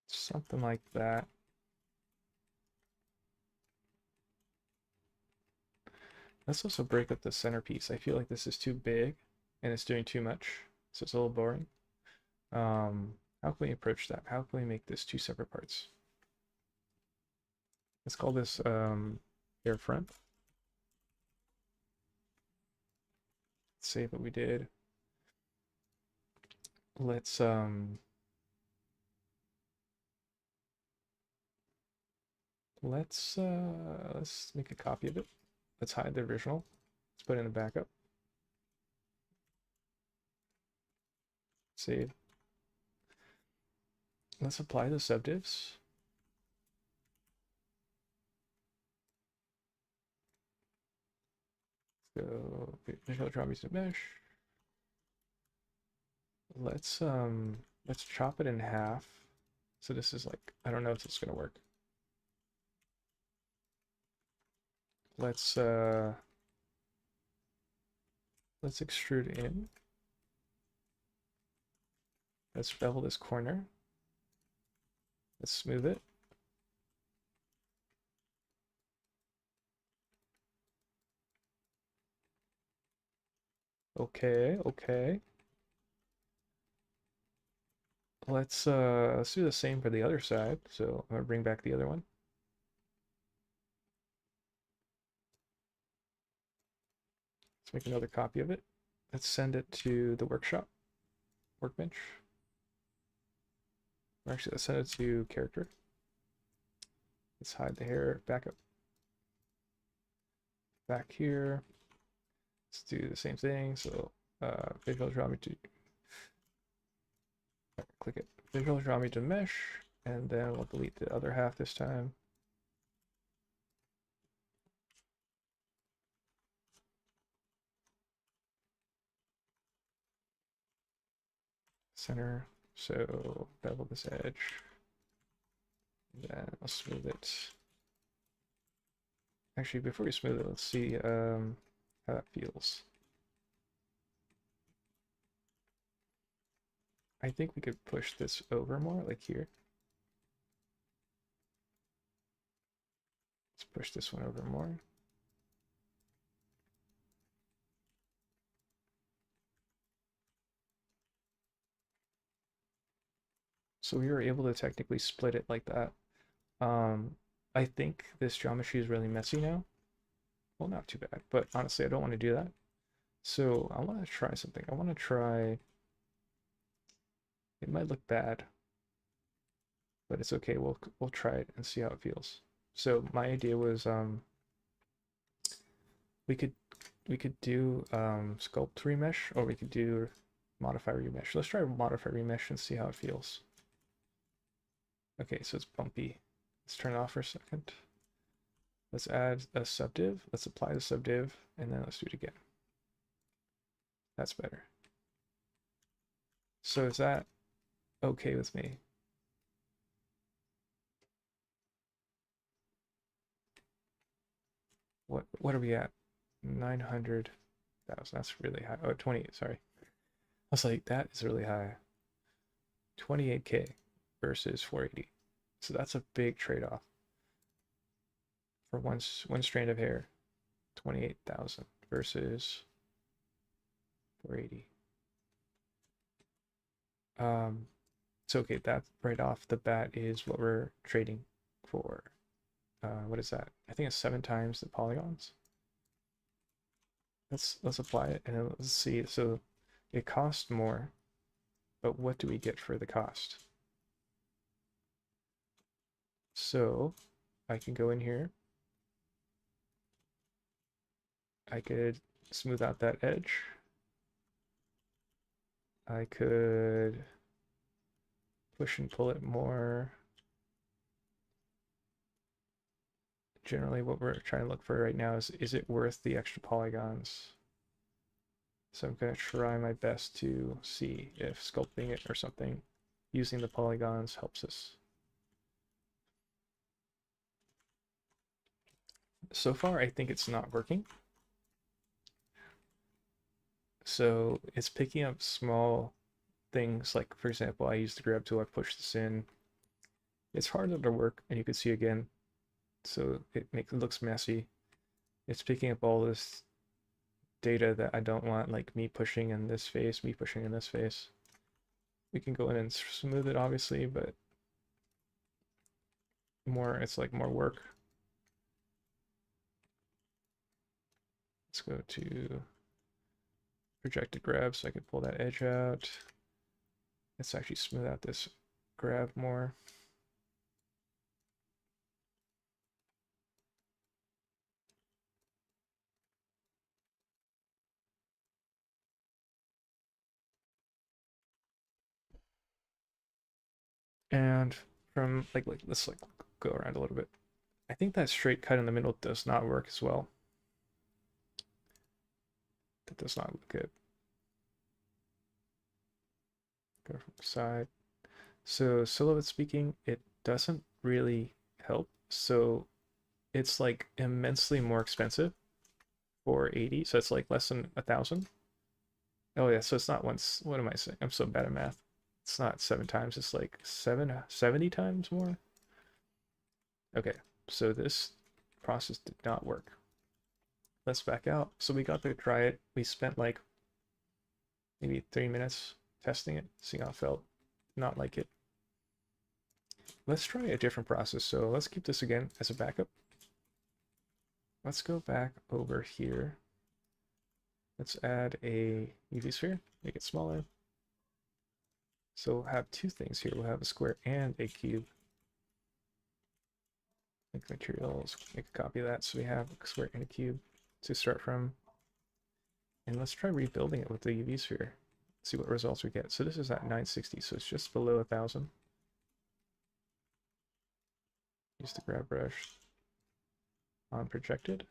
Something like that. Let's also break up the centerpiece. I feel like this is too big and it's doing too much, so it's a little boring. How can we approach that? How can we make this two separate parts? Let's call this hair front. Save what we did. Let's let's make a copy of it. Let's hide the original. Let's put it in the backup. Save. Let's apply the subdivs. So visual drawings to mesh. Let's chop it in half. So this is like, I don't know if it's gonna work. Let's extrude in. Let's bevel this corner. Let's smooth it. Okay, okay. Let's do the same for the other side. So I'm gonna bring back the other one. Let's make another copy of it. Let's send it to the workbench. Or actually, let's send it to character. Let's hide the hair back up. Back here. Let's do the same thing. So visual geometry. Click it. Visual geometry to mesh, and then we'll delete the other half this time. Center. So bevel this edge. Then I'll smooth it. Actually, before we smooth it, let's see how that feels. I think we could push this over more, like here. Let's push this one over more. So we were able to technically split it like that. I think this geometry is really messy now. Well, not too bad, but honestly, I don't want to do that. So I want to try something. I want to try, it might look bad, but it's okay. We'll try it and see how it feels. So my idea was we could do sculpt remesh, or we could do modify remesh. Let's try modify remesh and see how it feels. Okay, so it's bumpy. Let's turn it off for a second. Let's add a subdiv. Let's apply the subdiv, and then let's do it again. That's better. So is that okay with me? What are we at? 900,000. That's really high. Oh, 28, sorry. I was like, that is really high. 28K versus 480. So that's a big trade-off for one strand of hair. 28,000 versus 480. So okay, that right off the bat is what we're trading for. What is that? I think it's 7 times the polygons. Let's apply it and let's see. So it costs more, but what do we get for the cost? So I can go in here. I could smooth out that edge. I could push and pull it more. generally what we're trying to look for right now is it worth the extra polygons? So I'm going to try my best to see if sculpting it or something using the polygons helps us. So far, I think it's not working. So it's picking up small things, like for example, I used the grab tool, I push this in. It's harder to work, and you can see again, so it looks messy. It's picking up all this data that I don't want, like me pushing in this face, me pushing in this face. We can go in and smooth it, obviously, but it's like more work. Let's go to projected grab so I can pull that edge out. Let's actually smooth out this grab more. And from let's go around a little bit. I think that straight cut in the middle does not work as well. That does not look good. Go from the side. So silhouette speaking, it doesn't really help. So it's like immensely more expensive for 80. So it's like less than 1,000. Oh yeah, so it's not once. What am I saying? I'm so bad at math. It's not 7 times. It's like 70 times more. Okay, so this process did not work. Let's back out. So we got to try it. We spent like maybe 3 minutes testing it, seeing how it felt. Not like it. Let's try a different process. So let's keep this again as a backup. Let's go back over here. Let's add a UV sphere, make it smaller. So we'll have 2 things here. We'll have a square and a cube. Make materials, make a copy of that so we have a square and a cube to start from. And let's try rebuilding it with the UV sphere. See what results we get. So this is at 960, so it's just below 1,000. Use the grab brush on projected.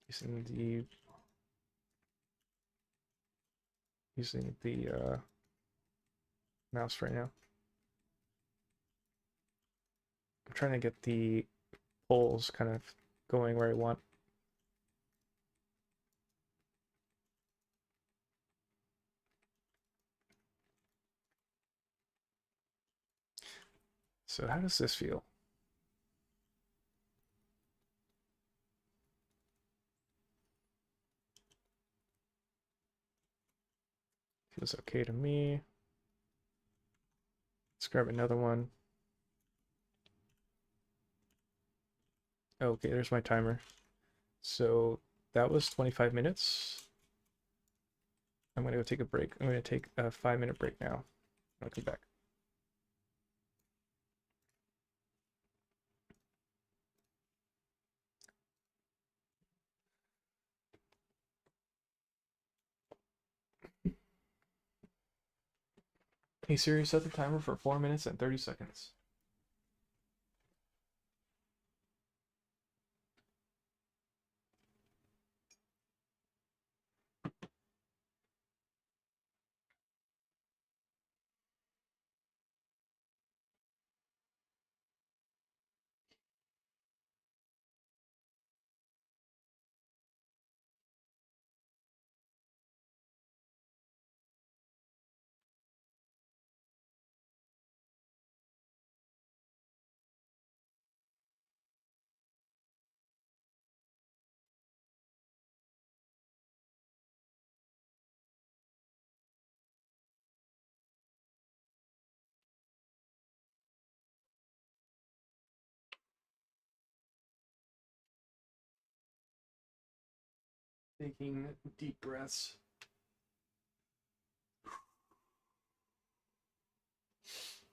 Using the mouse right now. I'm trying to get the poles kind of going where I want. So how does this feel? Feels okay to me. Let's grab another one. Okay, there's my timer. So that was 25 minutes. I'm going to go take a break. I'm going to take a 5-minute break now. I'll come back. Hey Siri, set the timer for 4 minutes and 30 seconds. Taking deep breaths.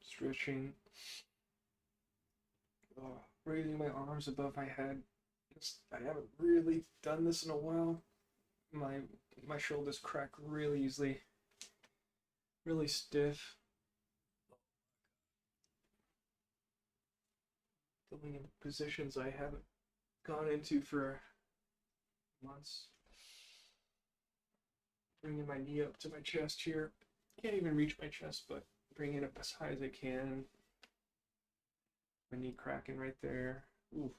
Stretching. Raising my arms above my head. I haven't really done this in a while. My shoulders crack really easily. Really stiff. Going in positions I haven't gone into for months. Bringing my knee up to my chest here. Can't even reach my chest, but bring it up as high as I can. My knee cracking right there. Ooh.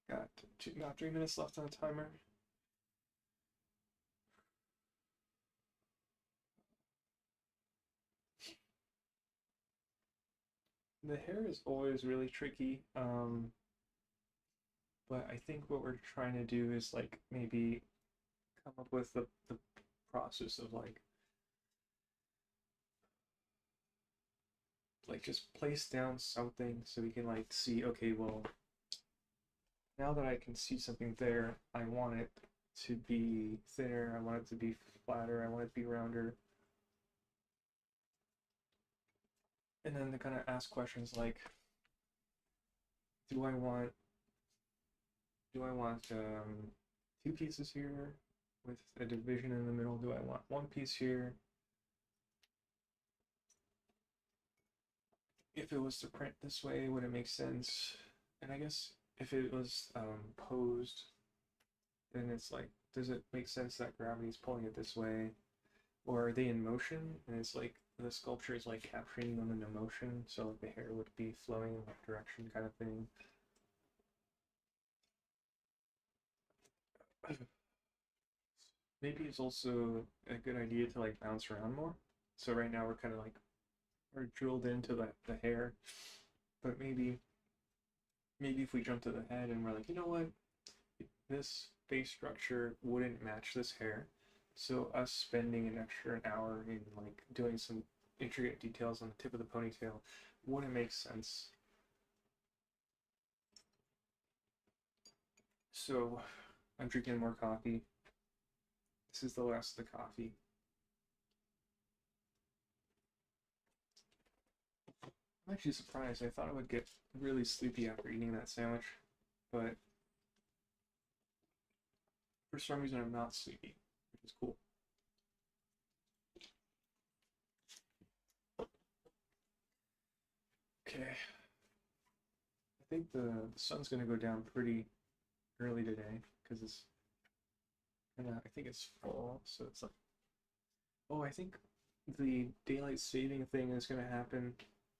Got about 3 minutes left on the timer. The hair is always really tricky, but I think what we're trying to do is like maybe come up with the process of like just place down something so we can like see, okay, well, now that I can see something there, I want it to be thinner, I want it to be flatter, I want it to be rounder. And then to kind of ask questions like, do I want 2 pieces here with a division in the middle? Do I want 1 piece here? If it was to print this way, would it make sense? And I guess if it was posed, then it's like, does it make sense that gravity is pulling it this way? Or are they in motion? And it's like the sculpture is like capturing them in motion, so like the hair would be flowing in that direction kind of thing. Maybe it's also a good idea to like bounce around more. So right now we're kind of like we're drilled into the hair, but maybe if we jump to the head and we're like, you know what, this face structure wouldn't match this hair, so us spending an extra hour in like doing some intricate details on the tip of the ponytail wouldn't make sense. So I'm drinking more coffee. This is the last of the coffee. I'm actually surprised. I thought I would get really sleepy after eating that sandwich, but for some reason I'm not sleepy, which is cool. Okay. I think the sun's gonna go down pretty early today because it's I think it's fall, so it's like, oh, I think the daylight saving thing is gonna happen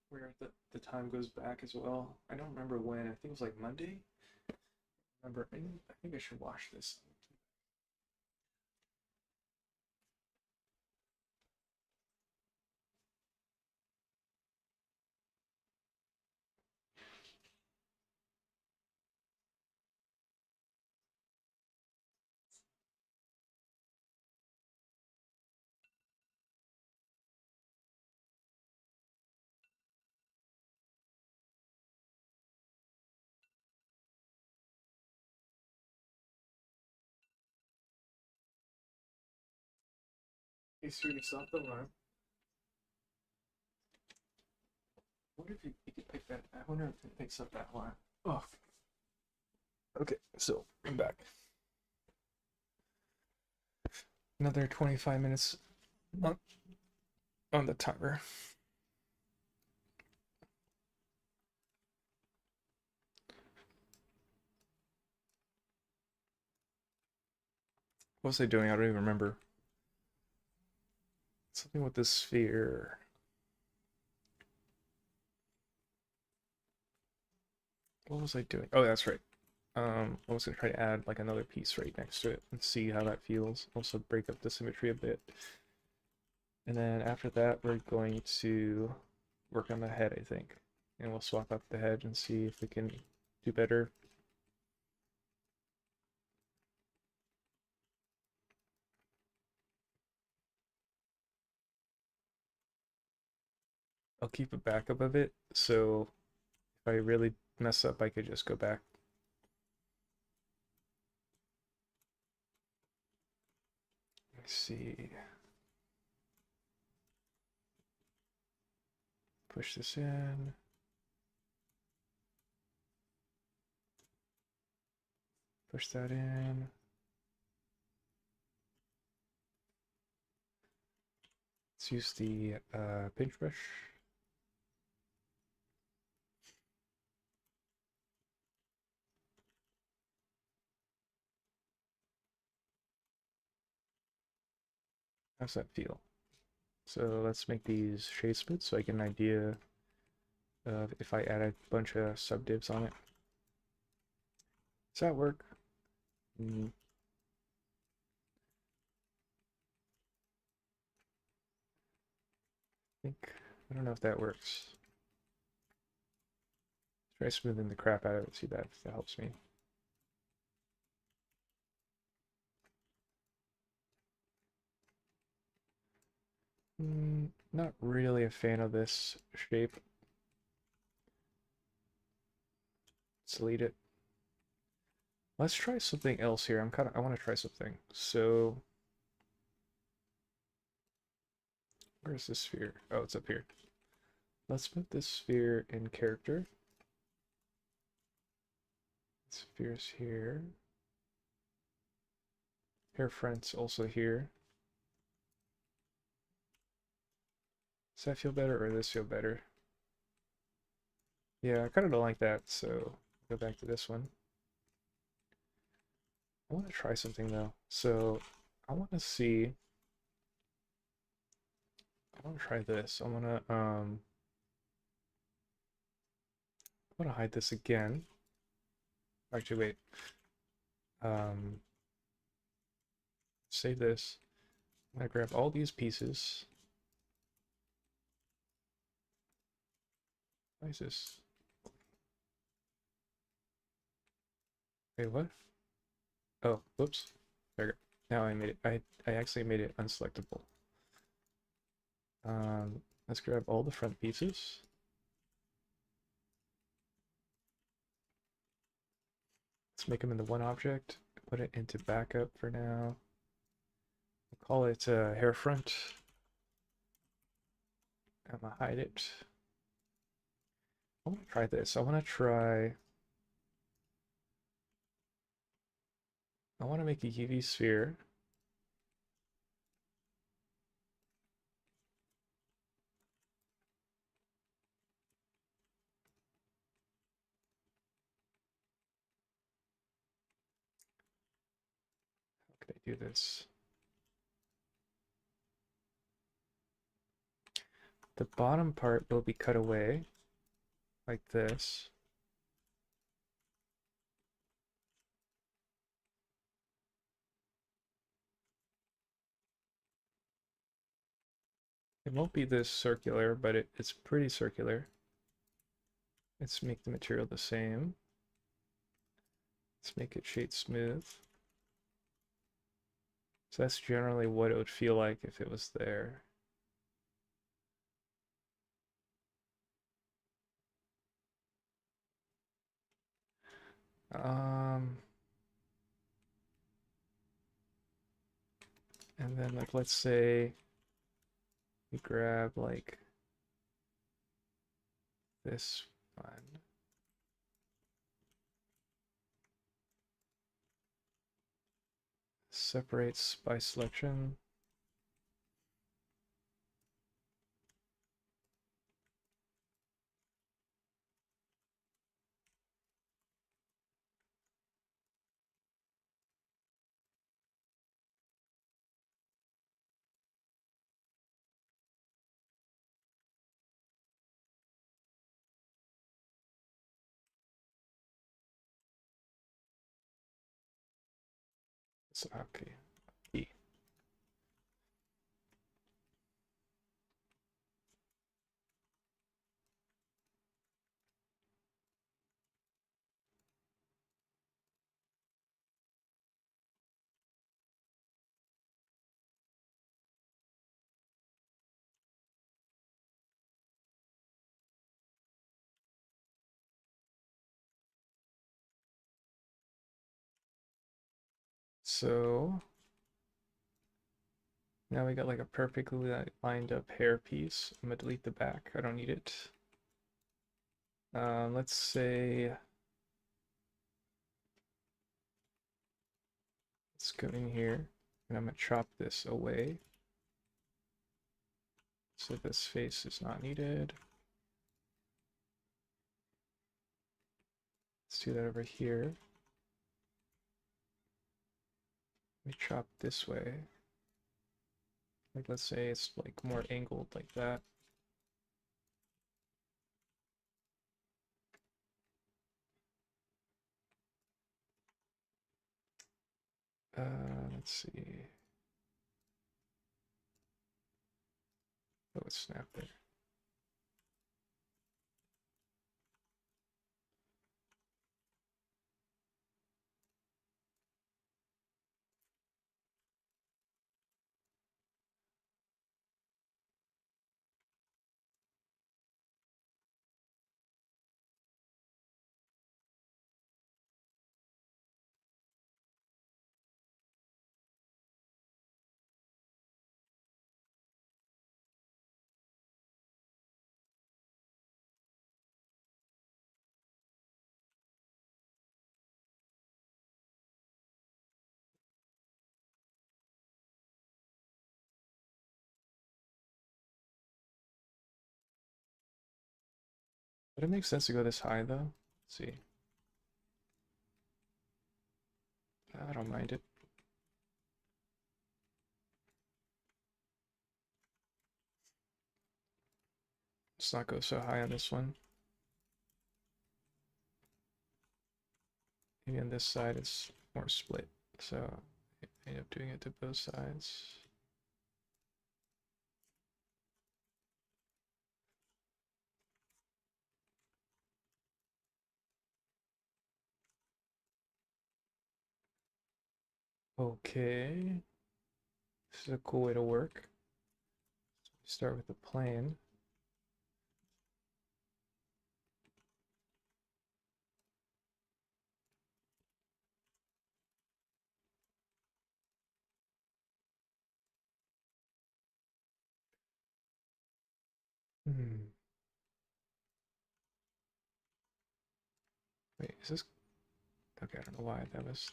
where the time goes back as well. I don't remember when. I think it was like Monday. Remember, I think I should wash this. Hey Siri, stop the alarm. What if you could pick that? I wonder if it picks up that alarm. Oh. Okay, so I'm back. Another 25 minutes on the timer. What was I doing? I don't even remember. Something with this sphere. What was I doing? Oh, that's right. I was gonna try to add like another piece right next to it and see how that feels. Also break up the symmetry a bit. And then after that, we're going to work on the head, I think. And we'll swap out the head and see if we can do better. I'll keep a backup of it, so if I really mess up, I could just go back. Let's see. Push this in. Push that in. Let's use the paintbrush. How's that feel? So let's make these shade smooth so I get an idea of if I add a bunch of subdivs on it. Does that work? I don't know if that works. Try smoothing the crap out of it, see that if that helps me. Not really a fan of this shape. Let's delete it. Let's try something else here. I want to try something. So where's this sphere? Oh, it's up here. Let's move this sphere in character. Sphere's here. Hair front's also here. Does that feel better or does this feel better? Yeah, I kind of don't like that, so go back to this one. I want to try something though. So I want to see. I want to try this. I want to hide this again. Actually, wait. Save this. I'm gonna grab all these pieces. Why is this? Wait, what? Oh, whoops. There we go. Now I made it. I actually made it unselectable. Let's grab all the front pieces. Let's make them into one object. Put it into backup for now. We'll call it hair front. I'm gonna hide it. I want to try this. I want to make a UV sphere. How could I do this? The bottom part will be cut away like this. It won't be this circular, but it's pretty circular. Let's make the material the same. Let's make it shade smooth. So that's generally what it would feel like if it was there. And then like let's say we grab like this one. Separates by selection. So, okay. E. So now we got like a perfectly lined up hair piece. I'm gonna delete the back. I don't need it. Let's say let's go in here and I'm gonna chop this away. So this face is not needed. Let's do that over here. Let me chop this way. Like, let's say it's like more angled like that. Let's see. Oh, it's snap there. Would it make sense to go this high though? Let's see. I don't mind it. Let's not go so high on this one. Maybe on this side it's more split. So I end up doing it to both sides. Okay. This is a cool way to work. Start with the plane. Wait, is this okay? I don't know why that was.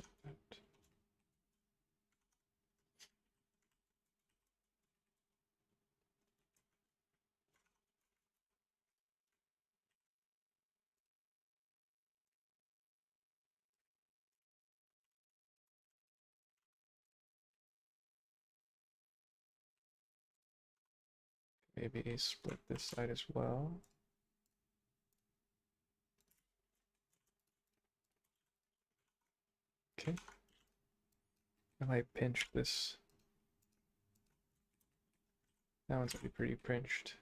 Maybe split this side as well. Okay. I might pinch this. That one's already pretty pinched.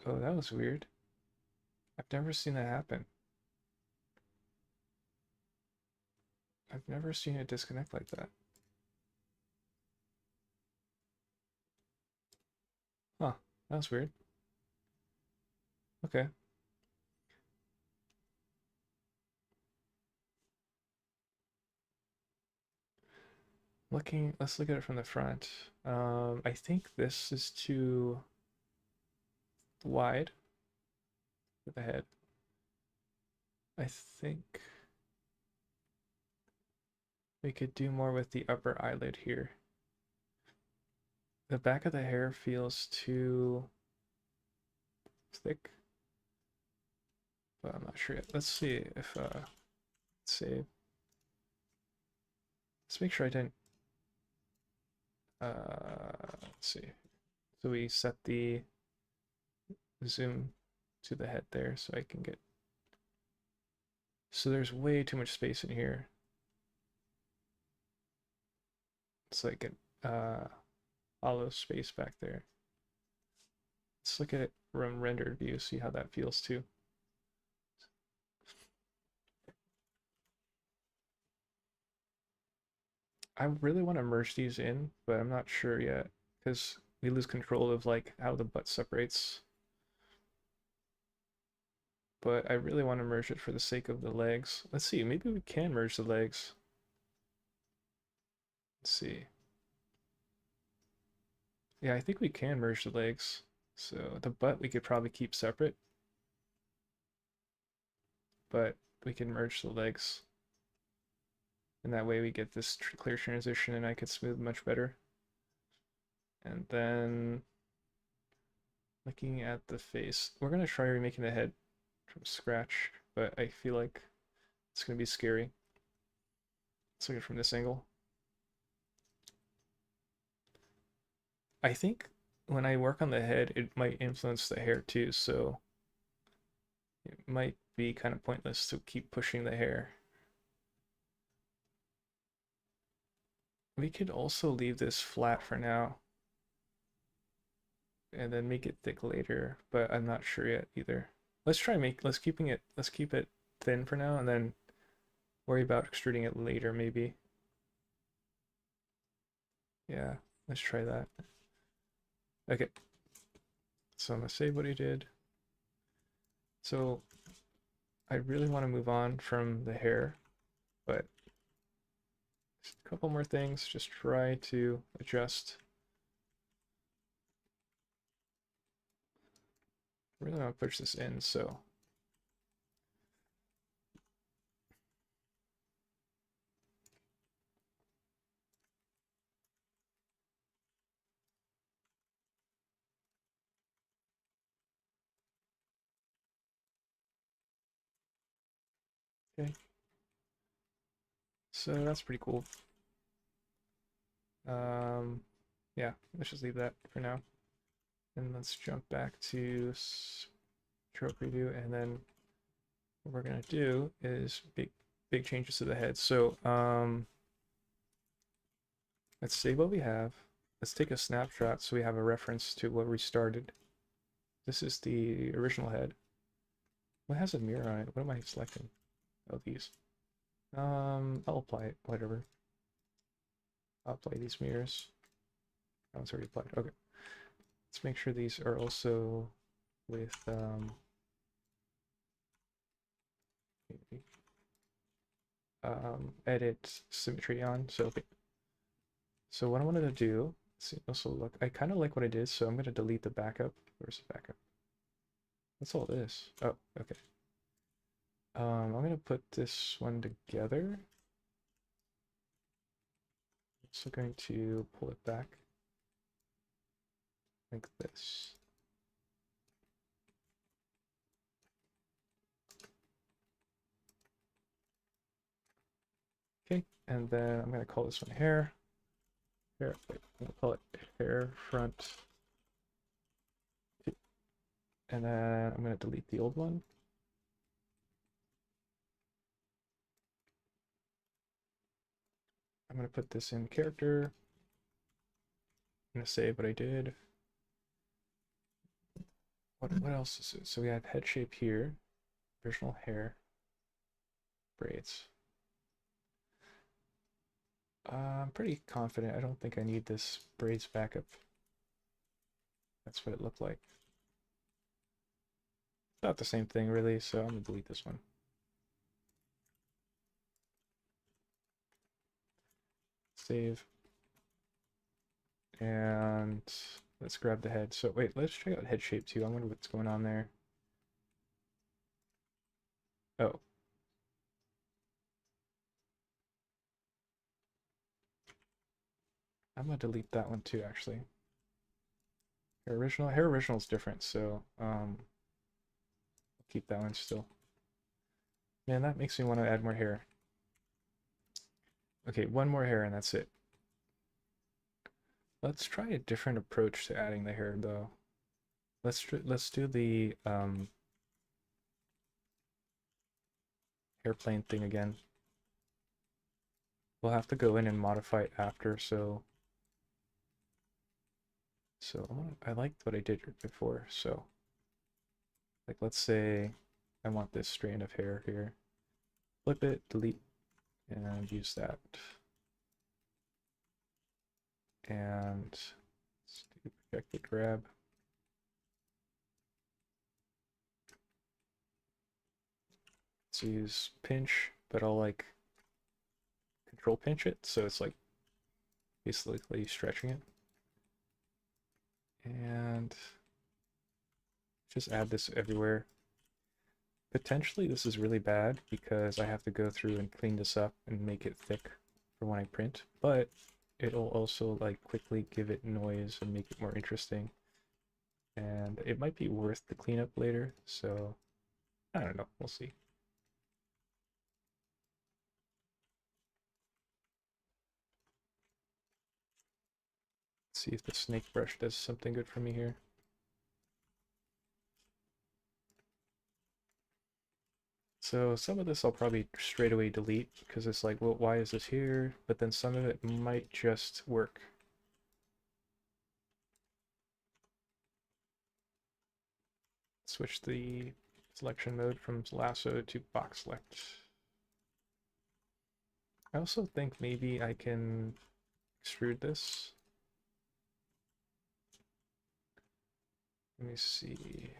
Oh, that was weird. I've never seen that happen. I've never seen it disconnect like that. Huh, that was weird. Okay. Let's look at it from the front. I think this is too wide for the head. I think we could do more with the upper eyelid here. The back of the hair feels too thick, but I'm not sure yet. Let's see if save. Let's make sure I didn't let's see. So we set the zoom to the head there so I can get, so there's way too much space in here. It's like an hollow space back there. Let's look at it from rendered view, see how that feels too. I really want to merge these in, but I'm not sure yet because we lose control of like how the butt separates. But I really want to merge it for the sake of the legs. Let's see, maybe we can merge the legs. Let's see. Yeah, I think we can merge the legs. So the butt we could probably keep separate, but we can merge the legs. And that way we get this clear transition and I could smooth much better. And then looking at the face, we're gonna try remaking the head from scratch, but I feel like it's gonna be scary. Let's look at it from this angle. I think when I work on the head, it might influence the hair too, so it might be kind of pointless to keep pushing the hair. We could also leave this flat for now and then make it thick later, but I'm not sure yet either. Let's keep it thin for now and then worry about extruding it later maybe. Yeah, let's try that. Okay. So I'm gonna save what I did. So I really want to move on from the hair, but just a couple more things. Just try to adjust. I really want to push this in, so okay. So that's pretty cool. Yeah, let's just leave that for now. And let's jump back to stroke preview, and then what we're gonna do is big changes to the head. So let's see what we have. Let's take a snapshot so we have a reference to what we started. This is the original head. What has a mirror on it? What am I selecting? Oh, these. I'll apply it, whatever. I'll apply these mirrors. Oh, it's already applied. Okay. Let's make sure these are also with edit symmetry on. So okay. So what I wanted to do, let's see, also look, I kind of like what I did, so I'm gonna delete the backup. Where's the backup? What's all this? Oh, okay. I'm gonna put this one together. Also going to pull it back like this. Okay, and then I'm gonna call this one hair. Hair. Wait, I'm gonna call it hair front. And then I'm gonna delete the old one. I'm gonna put this in character. I'm gonna save what I did. What else is it? So we have head shape here, original hair, braids. I'm pretty confident. I don't think I need this braids backup. That's what it looked like. Not the same thing really, so I'm gonna delete this one. Save. And let's grab the head. So wait, let's check out head shape too. I wonder what's going on there. Oh. I'm gonna delete that one too, actually. Hair original is different, so I'll keep that one still. Man, that makes me want to add more hair. Okay, one more hair and that's it. Let's try a different approach to adding the hair though. Let's do the airplane thing again. We'll have to go in and modify it after, so I liked what I did before, so like let's say I want this strand of hair here. Flip it, delete, and use that. And let's do projected grab. Let's use pinch, but I'll like control pinch it, so it's like basically stretching it. And just add this everywhere. Potentially this is really bad because I have to go through and clean this up and make it thick for when I print, but it'll also like quickly give it noise and make it more interesting. And it might be worth the cleanup later, so I don't know, we'll see. See if the snake brush does something good for me here. So some of this I'll probably straight away delete because it's like, well, why is this here? But then some of it might just work. Switch the selection mode from lasso to box select. I also think maybe I can extrude this. Let me see.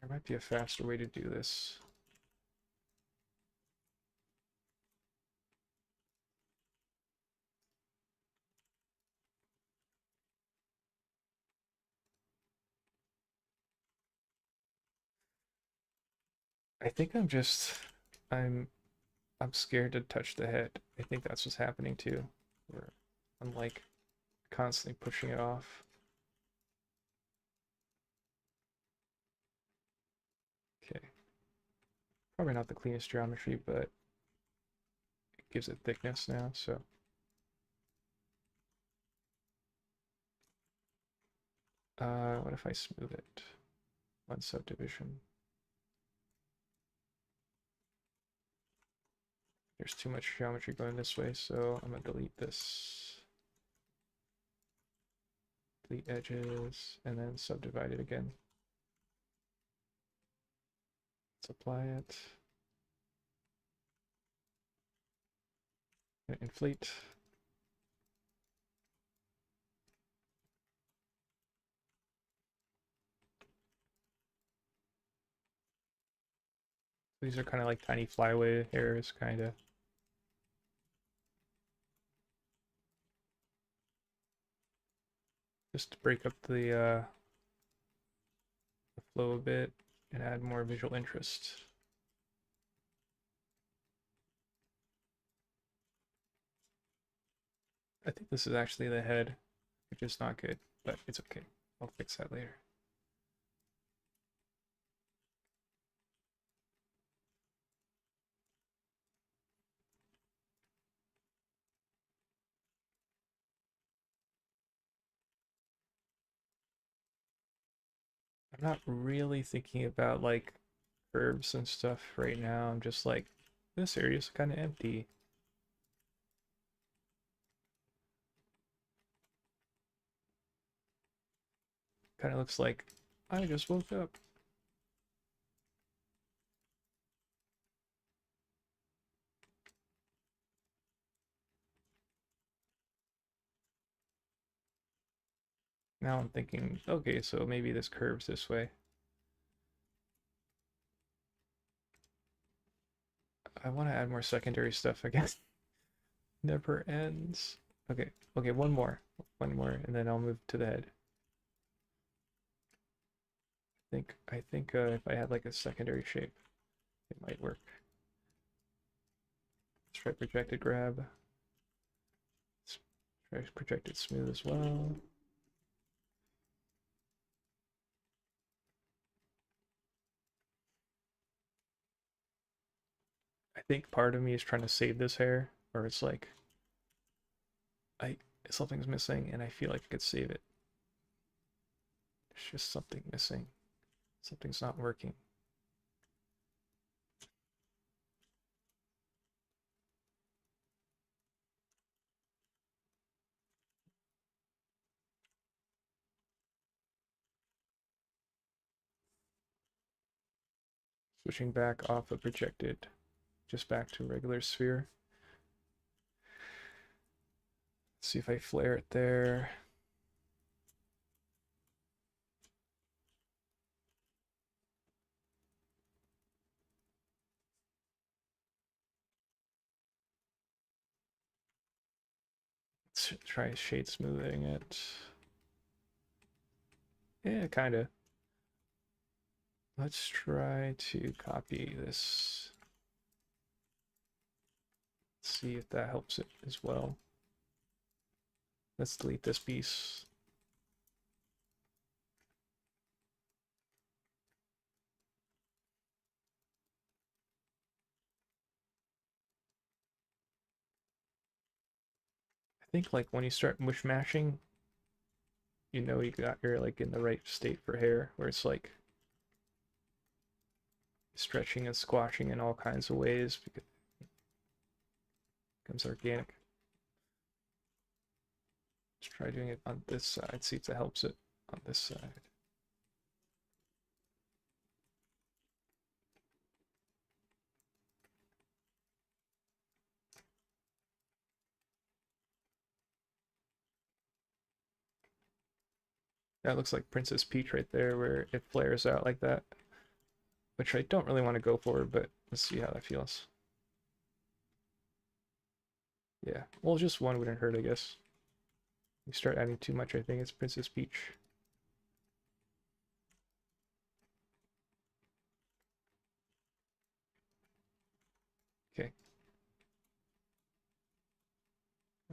There might be a faster way to do this. I think I'm I'm scared to touch the head. I think that's what's happening too. Where I'm like constantly pushing it off. Okay. Probably not the cleanest geometry, but it gives it thickness now, so. What if I smooth it? One subdivision. There's too much geometry going this way, so I'm gonna delete this. Delete edges, and then subdivide it again. Let's apply it. And inflate. These are kind of like tiny flyaway hairs, kind of. Just to break up the flow a bit and add more visual interest. I think this is actually the head, which is not good, but it's okay. I'll fix that later. I'm not really thinking about like curves and stuff right now. I'm just like, this area is kind of empty. Kind of looks like I just woke up. Now I'm thinking, okay, so maybe this curves this way. I want to add more secondary stuff, I guess. Never ends. Okay, okay, one more, and then I'll move to the head. I think if I had like a secondary shape, it might work. Let's try projected grab. Let's try projected smooth as well. I think part of me is trying to save this hair, or it's like I something's missing and I feel like I could save it. There's just something missing. Something's not working. Switching back off of projected, just back to regular sphere. Let's see if I flare it there. Let's try shade smoothing it. Yeah, kind of. Let's try to copy this. See if that helps it as well. Let's delete this piece. I think like when you start mashing, you know you're like in the right state for hair, where it's like stretching and squashing in all kinds of ways because it becomes organic. Let's try doing it on this side, see if that helps it on this side. That looks like Princess Peach right there, where it flares out like that, which I don't really want to go for, but let's see how that feels. Yeah, well, just one wouldn't hurt, I guess. You start adding too much, I think it's Princess Peach. Okay.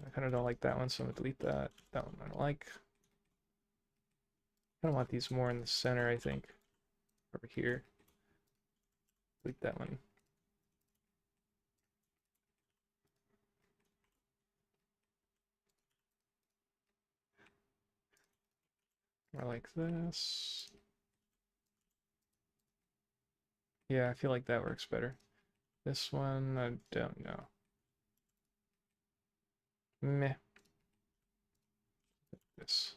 I kind of don't like that one, so I'm gonna delete that. That one I don't like. I don't want these more in the center, I think. Over here. Delete that one. More like this. Yeah, I feel like that works better. This one, I don't know. Meh. This.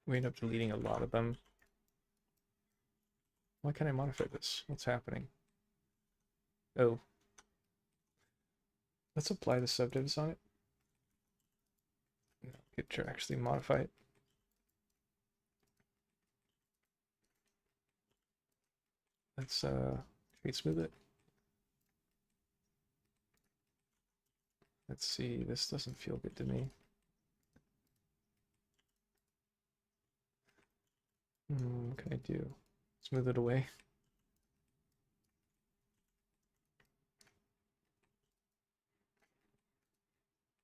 We end up deleting a lot of them. Why can't I modify this? What's happening? Oh. Let's apply the subdivs on it. Get to actually modify it. Let's shade smooth it. Let's see, this doesn't feel good to me. What can I do? Smooth it away.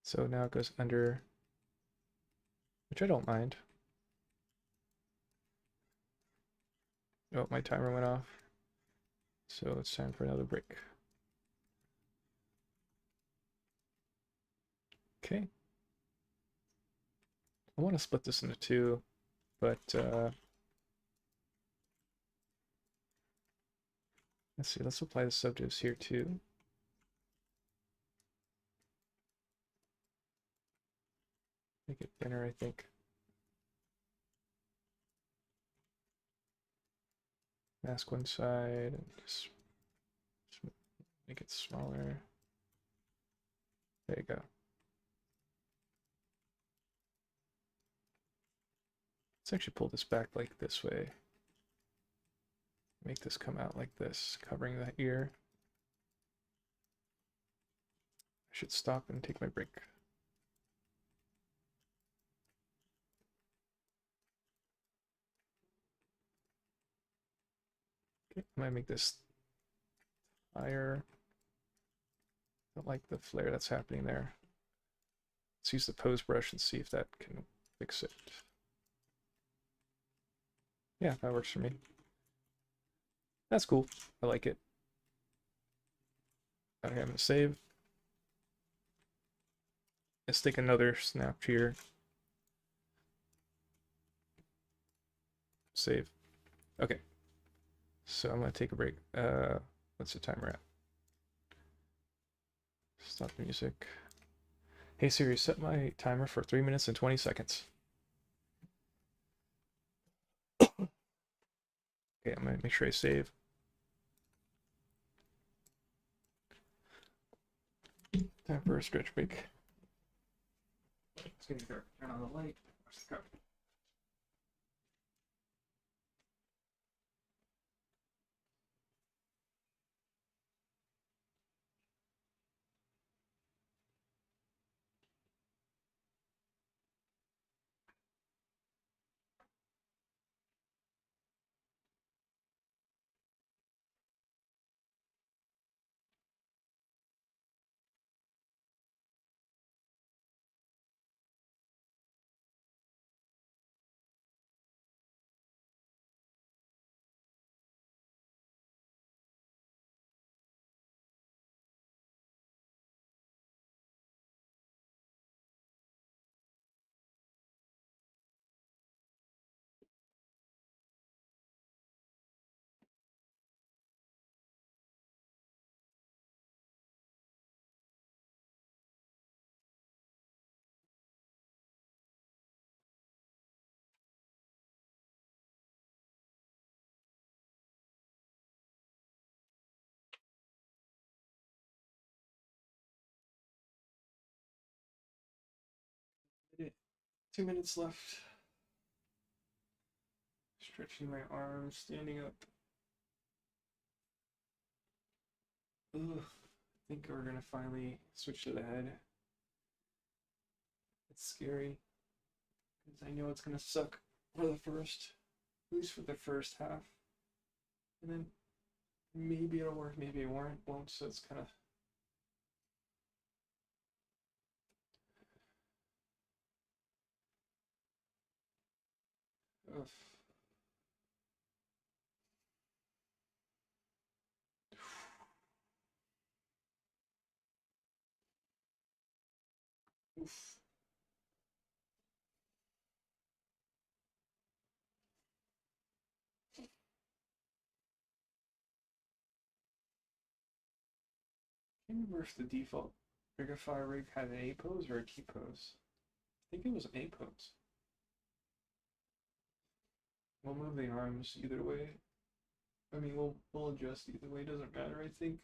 So now it goes under, which I don't mind. Oh, my timer went off. So it's time for another break. Okay. I want to split this into two, but let's see, let's apply the subdivs here too. Make it thinner, I think. Mask one side and just make it smaller. There you go. Let's actually pull this back like this way. Make this come out like this, covering the ear. I should stop and take my break. Okay, I might make this higher. Don't like the flare that's happening there. Let's use the pose brush and see if that can fix it. Yeah, that works for me. That's cool. I like it. Okay, I'm gonna save. Let's take another snap here. Save. Okay. So I'm gonna take a break. What's the timer at? Stop the music. Hey Siri, set my timer for 3 minutes and 20 seconds. Okay, I'm gonna make sure I save. Time for a stretch break. It's getting dark. Turn on the light. Watch the cover. 2 minutes left. Stretching my arms, standing up. Ugh. I think we're gonna finally switch to the head. It's scary because I know it's gonna suck for the first, at least for the first half, and then maybe it'll work, maybe it won't. So it's kind of. Ugh. Oof. I can't remember if the default Rigify rig had an A pose or a T pose. I think it was an A pose. We'll move the arms either way. I mean, we'll adjust either way. Doesn't matter. I think.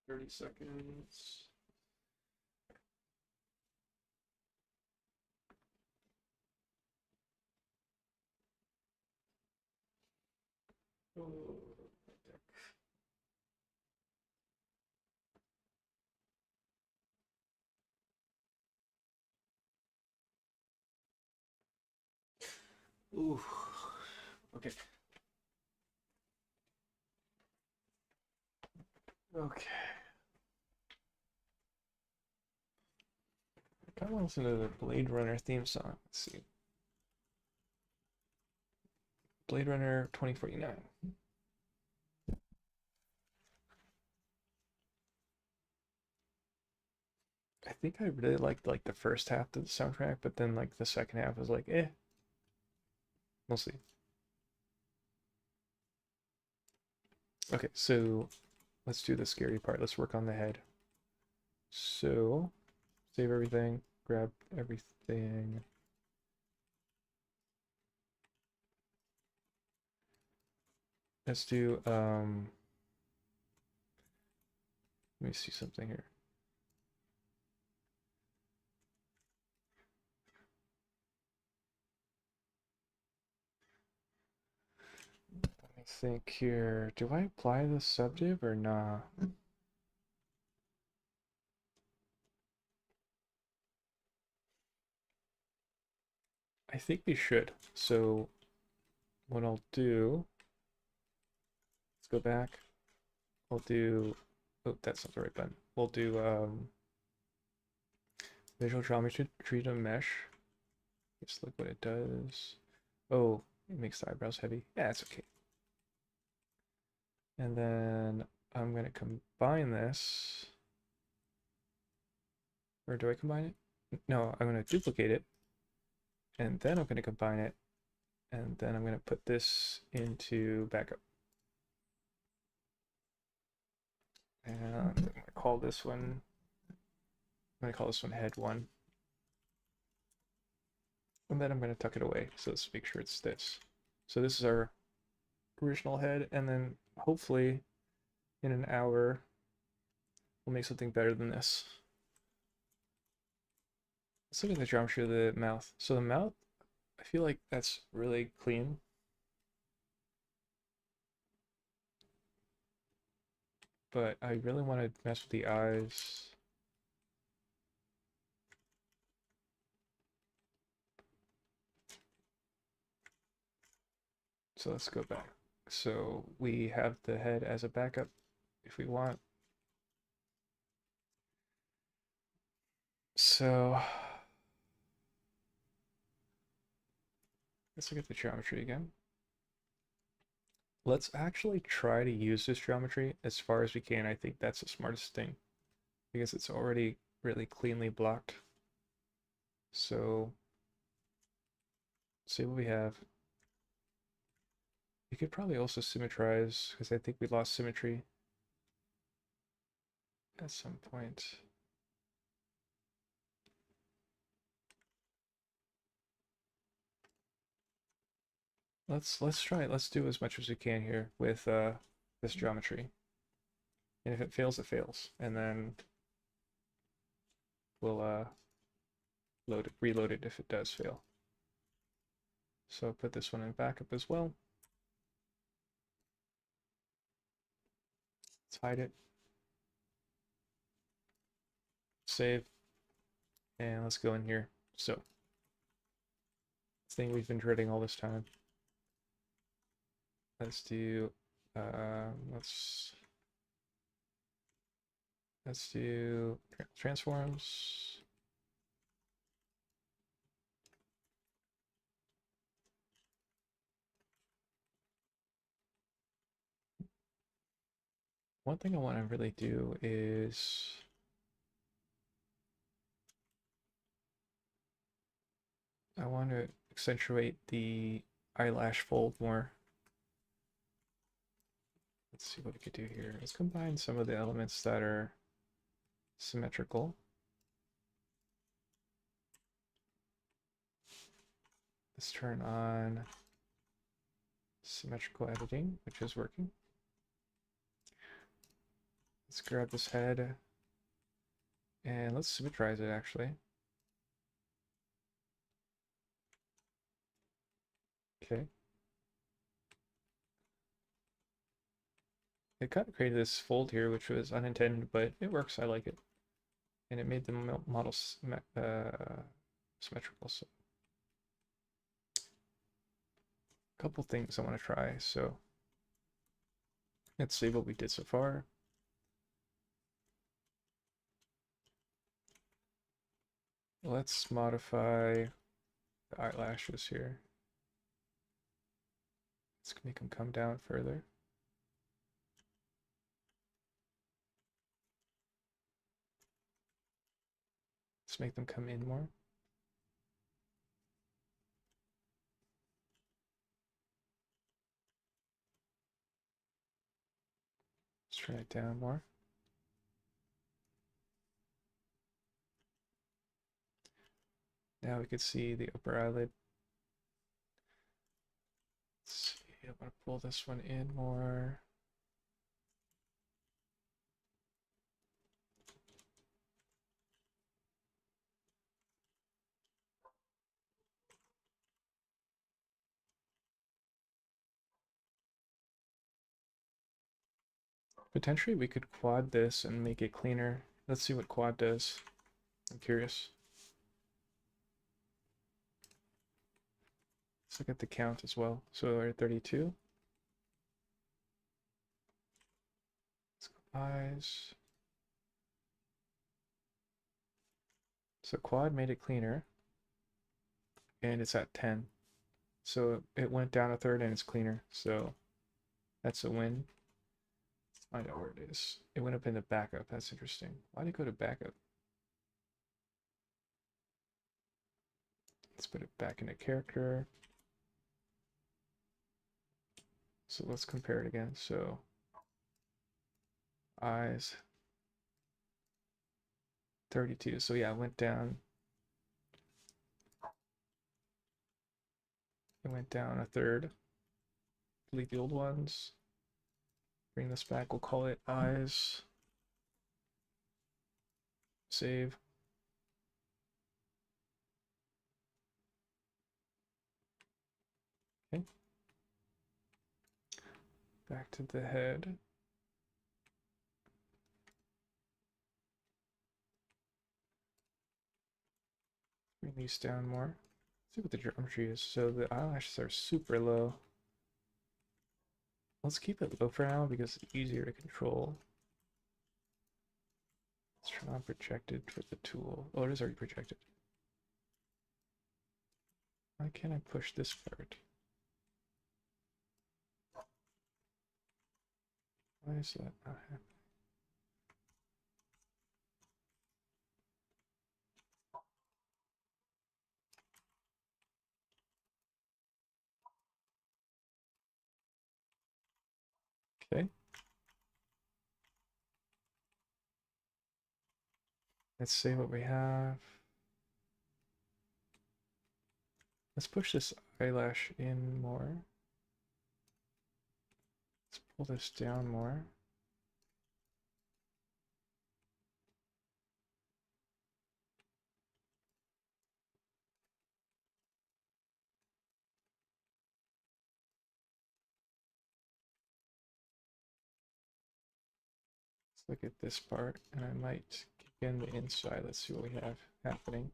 30 seconds. Oh, ooh. Okay. Okay. I kind of want to listen to the Blade Runner theme song. Let's see. Blade Runner 2049. I think I really liked like the first half of the soundtrack, but then like the second half was like, eh. We'll see. Okay, so let's do the scary part. Let's work on the head. So, save everything, grab everything. Let's do, let me see something here. Let me think here. Do I apply the subdiv or nah? I think we should. So what I'll do, let's go back. We'll do, oh, that's not the right button. We'll do visual geometry to mesh. Just look what it does. Oh, it makes the eyebrows heavy. Yeah, it's okay. And then I'm going to combine this. Or do I combine it? No, I'm going to duplicate it. And then I'm going to combine it. And then I'm going to put this into backup. And I'm going to call this one, head 1. And then I'm going to tuck it away. So let's make sure it's this. So this is our original head. And then hopefully in an hour, we'll make something better than this. Let's look at the geometry of the mouth. So the mouth, I feel like that's really clean. But I really want to mess with the eyes. So let's go back. So we have the head as a backup if we want. So let's look at the geometry again. Let's actually try to use this geometry as far as we can. I think that's the smartest thing because it's already really cleanly blocked. So see what we have. We could probably also symmetrize because I think we lost symmetry at some point. Let's try it. Let's do as much as we can here with this geometry. And if it fails, it fails. And then we'll reload it if it does fail. So put this one in backup as well. Let's hide it. Save. And let's go in here. So, thing we've been dreading all this time. Let's do, let's do transforms. One thing I want to really do is I want to accentuate the eyelash fold more. Let's see what we could do here. Let's combine some of the elements that are symmetrical. Let's turn on symmetrical editing, which is working. Let's grab this head and let's symmetrize it actually. Okay. It kind of created this fold here, which was unintended, but it works. I like it. And it made the model symmetrical. So, a couple things I want to try. So, let's see what we did so far. Let's modify the eyelashes here. Let's make them come down further. Let's make them come in more. Let's turn it down more. Now we can see the upper eyelid. Let's see, I'm going to pull this one in more. Potentially we could quad this and make it cleaner. Let's see what quad does. I'm curious. Let's look at the count as well. So we're at 32. Let's go eyes. So quad made it cleaner. And it's at 10. So it went down a third and it's cleaner. So that's a win. Let's find out where it is. It went up in the backup. That's interesting. Why did it go to backup? Let's put it back into character. So let's compare it again. So eyes 32. So yeah, it went down. It went down a third. Delete the old ones. Bring this back. We'll call it eyes. Save. Okay. Back to the head. Bring these down more. Let's see what the geometry is. So the eyelashes are super low. Let's keep it low for now because it's easier to control. Let's turn on projected for the tool. Oh, it is already projected. Why can't I push this part? Why is that not happening? Okay. Let's see what we have. Let's push this eyelash in more. Let's pull this down more. Let's look at this part, and I might kick in the inside. Let's see what we have happening.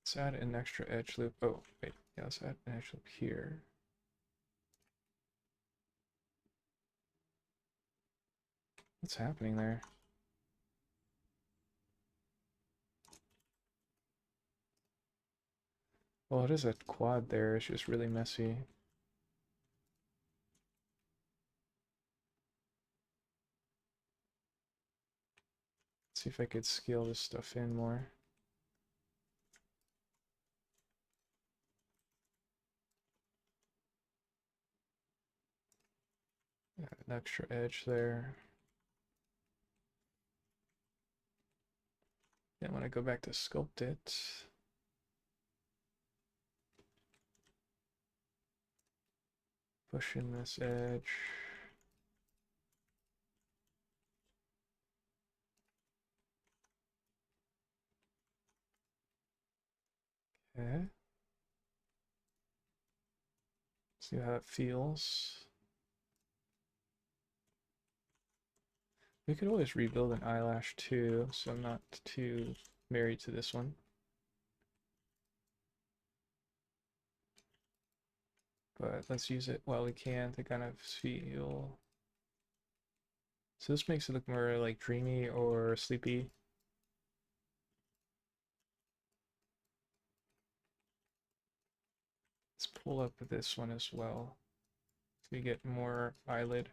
Let's add an extra edge loop. Oh, wait. Yeah, let's add an edge loop here. What's happening there? Well, it is a quad there. It's just really messy. Let's see if I could scale this stuff in more. Add an extra edge there. Then when I go back to sculpt it, push in this edge. Okay. See how it feels. We could always rebuild an eyelash too, so I'm not too married to this one. But let's use it while we can to kind of feel. So this makes it look more like dreamy or sleepy. Let's pull up this one as well, so we get more eyelid.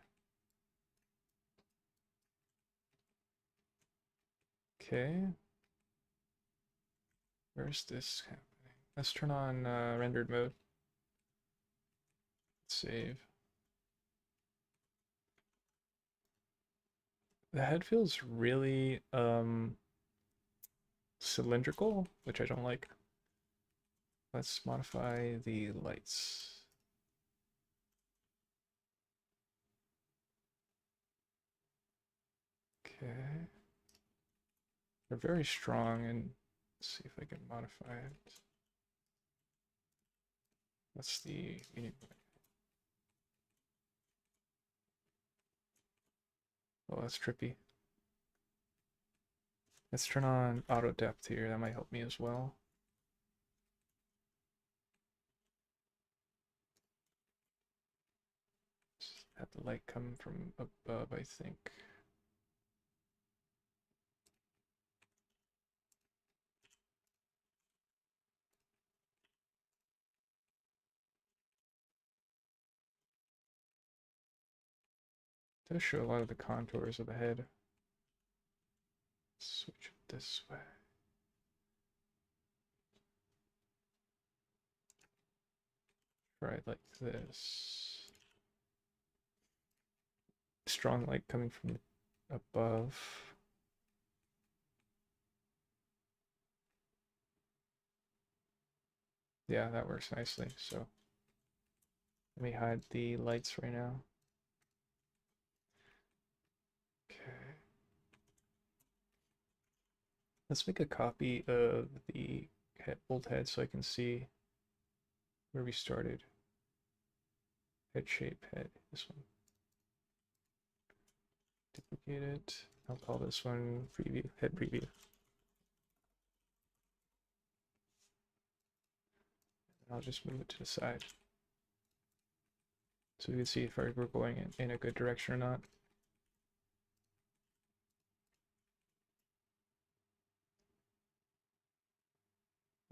Okay. Where's this happening? Let's turn on rendered mode. Save. The head feels really cylindrical, which I don't like. Let's modify the lights. Okay. They're very strong, and let's see if I can modify it. That's the medium. Oh, that's trippy. Let's turn on auto depth here. That might help me as well. Just have the light come from above, I think. It does show a lot of the contours of the head. Switch it this way. Try it like this. Strong light coming from above. Yeah, that works nicely. So let me hide the lights right now. Okay. Let's make a copy of the old head so I can see where we started. Head shape, head, this one. Duplicate it. I'll call this one preview, head preview. And I'll just move it to the side, so we can see if we're going in a good direction or not.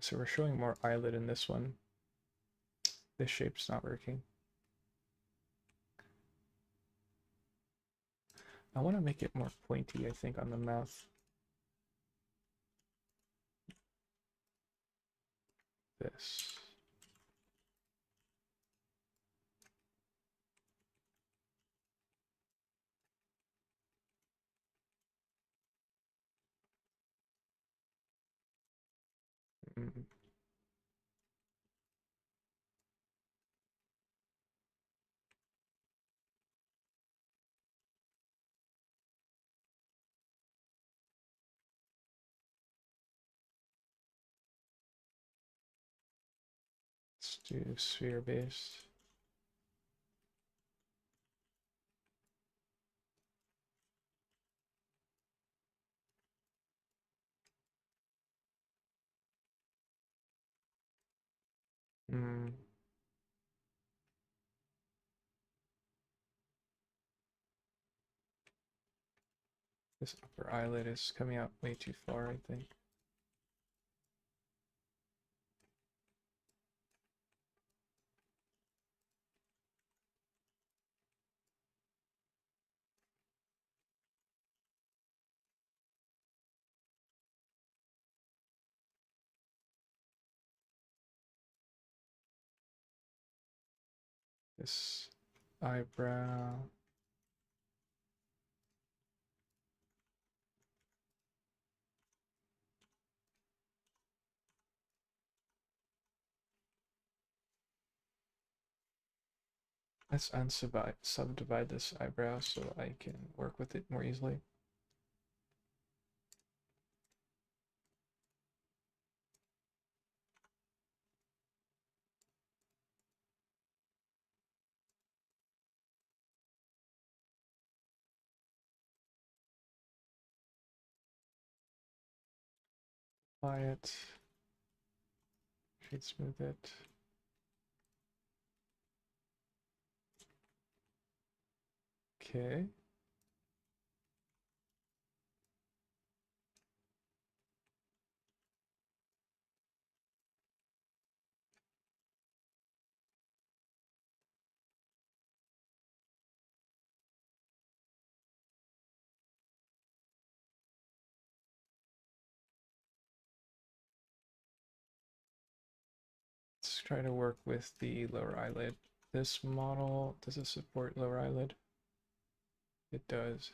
So we're showing more eyelid in this one. This shape's not working. I want to make it more pointy, I think, on the mouth. This. Mm. Do sphere base. Hmm. This upper eyelid is coming out way too far, I think. This eyebrow. Let's subdivide this eyebrow so I can work with it more easily. Apply it. Shade smooth it. Okay. Let's try to work with the lower eyelid. This model, does it support lower eyelid? It does.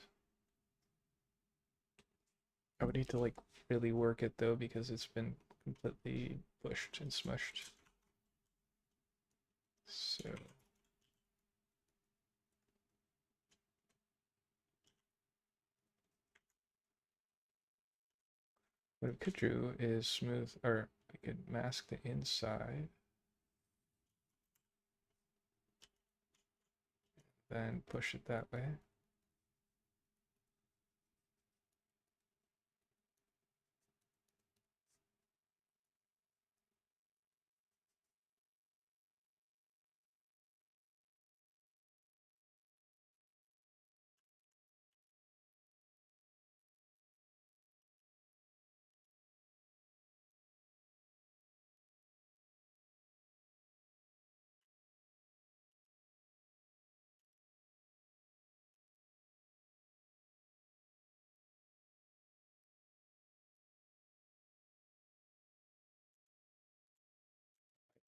I would need to like really work it though because it's been completely pushed and smushed. So what I could do is smooth, or I could mask the inside, then push it that way.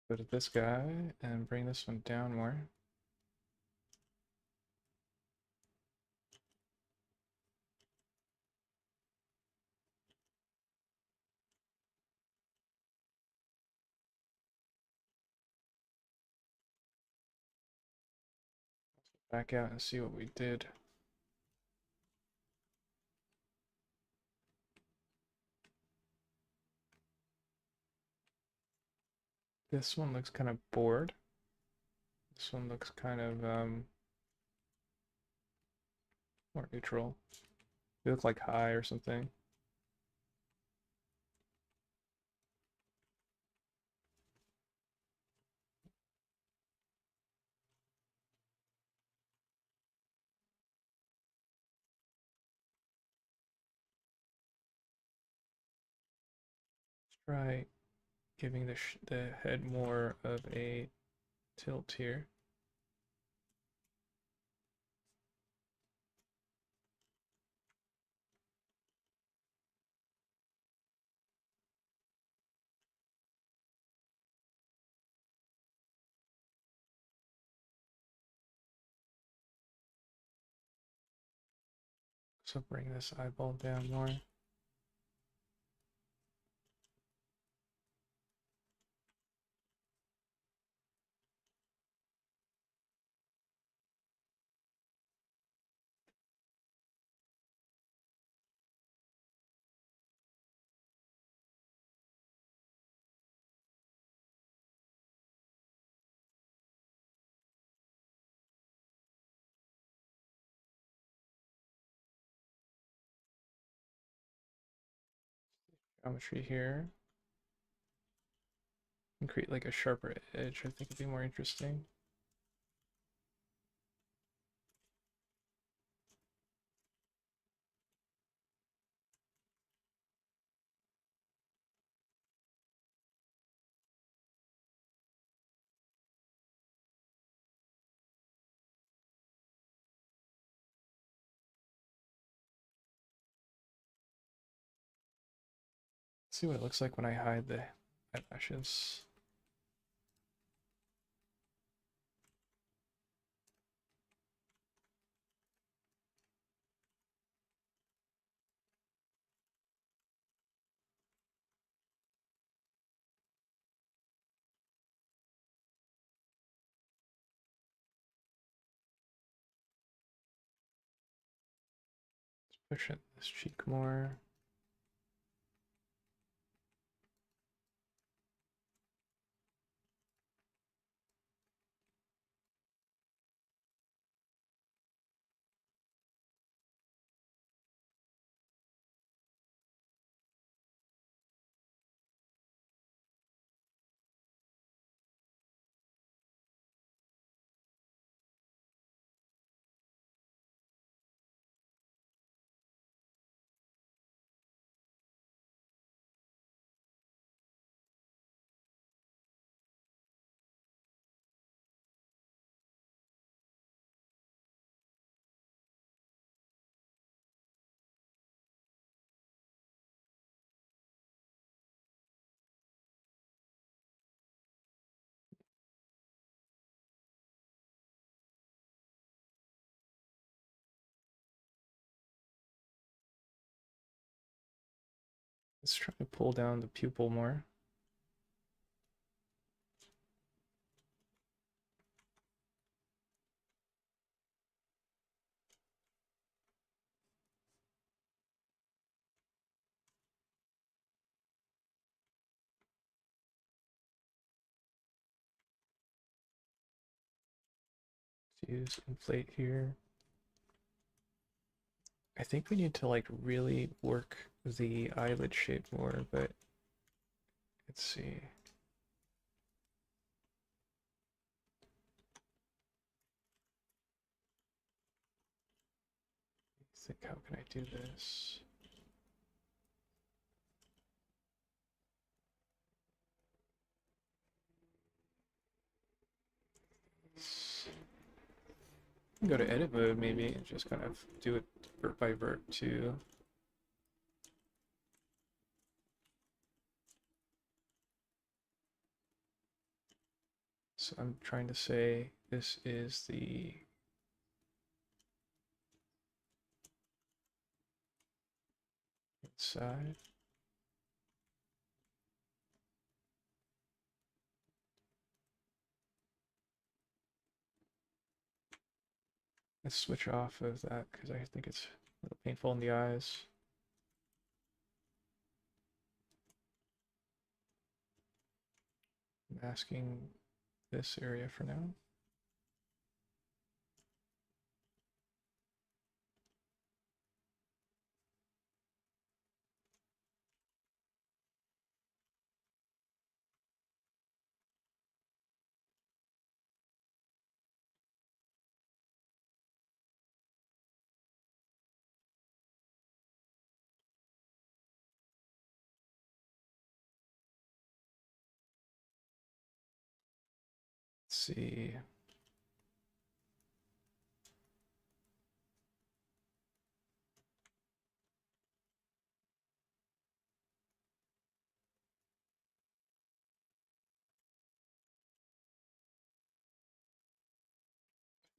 Go to this guy and bring this one down more. Back out and see what we did. This one looks kind of bored. This one looks kind of more neutral. They look like high or something. Try giving the head more of a tilt here. So bring this eyeball down more. geometry here and create like a sharper edge. I think it'd be more interesting. Let's see what it looks like when I hide the eyelashes. Push it this cheek more. Let's try to pull down the pupil more. Let's use inflate here. I think we need to like really work the eyelid shape more, but let's see. Think, how can I do this? Go to edit mode maybe and just kind of do it vert by vert too. So I'm trying to say this is the inside. Let's switch off of that because I think it's a little painful in the eyes. Masking this area for now. Let's see.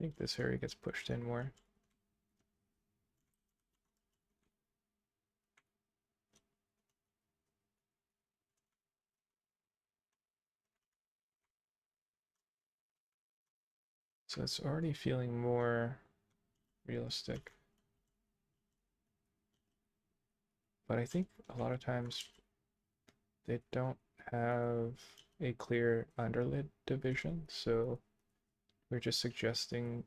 I think this area gets pushed in more. So it's already feeling more realistic. But I think a lot of times they don't have a clear underlid division, so we're just suggesting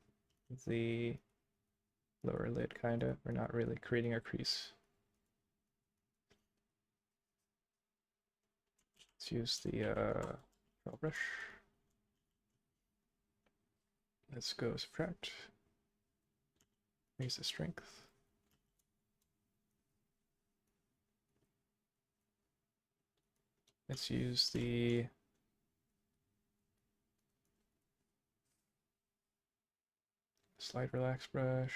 the lower lid kind of. We're not really creating a crease. Let's use the draw brush. Let's go subtract. Raise the strength. Let's use the slide relax brush.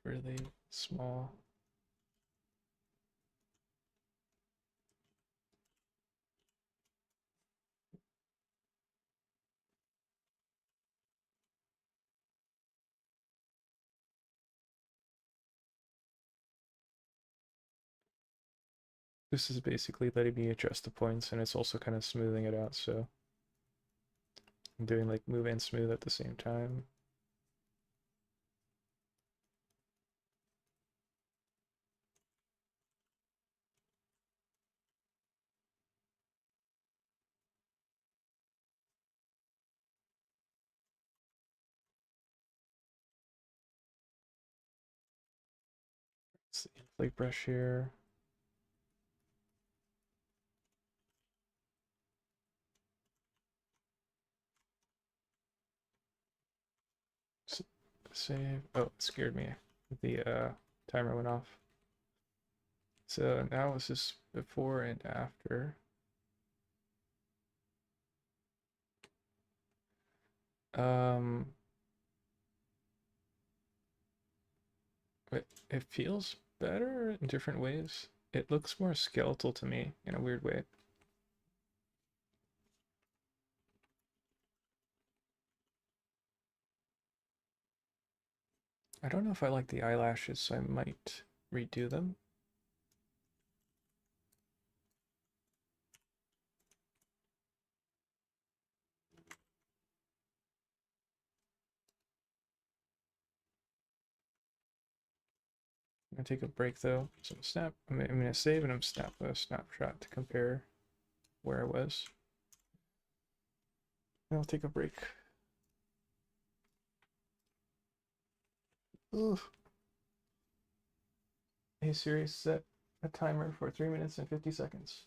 Really small. This is basically letting me adjust the points, and it's also kind of smoothing it out, so I'm doing like move and smooth at the same time. It's the inflate brush here. Save. Oh, it scared me. The timer went off. So now this is before and after. Um, it feels better in different ways. It looks more skeletal to me in a weird way. I don't know if I like the eyelashes, so I might redo them. I'm gonna take a break though. So I'm gonna save and I'm snap a snapshot to compare where I was. And I'll take a break. Oof. Hey Siri, set a timer for 3 minutes and 50 seconds.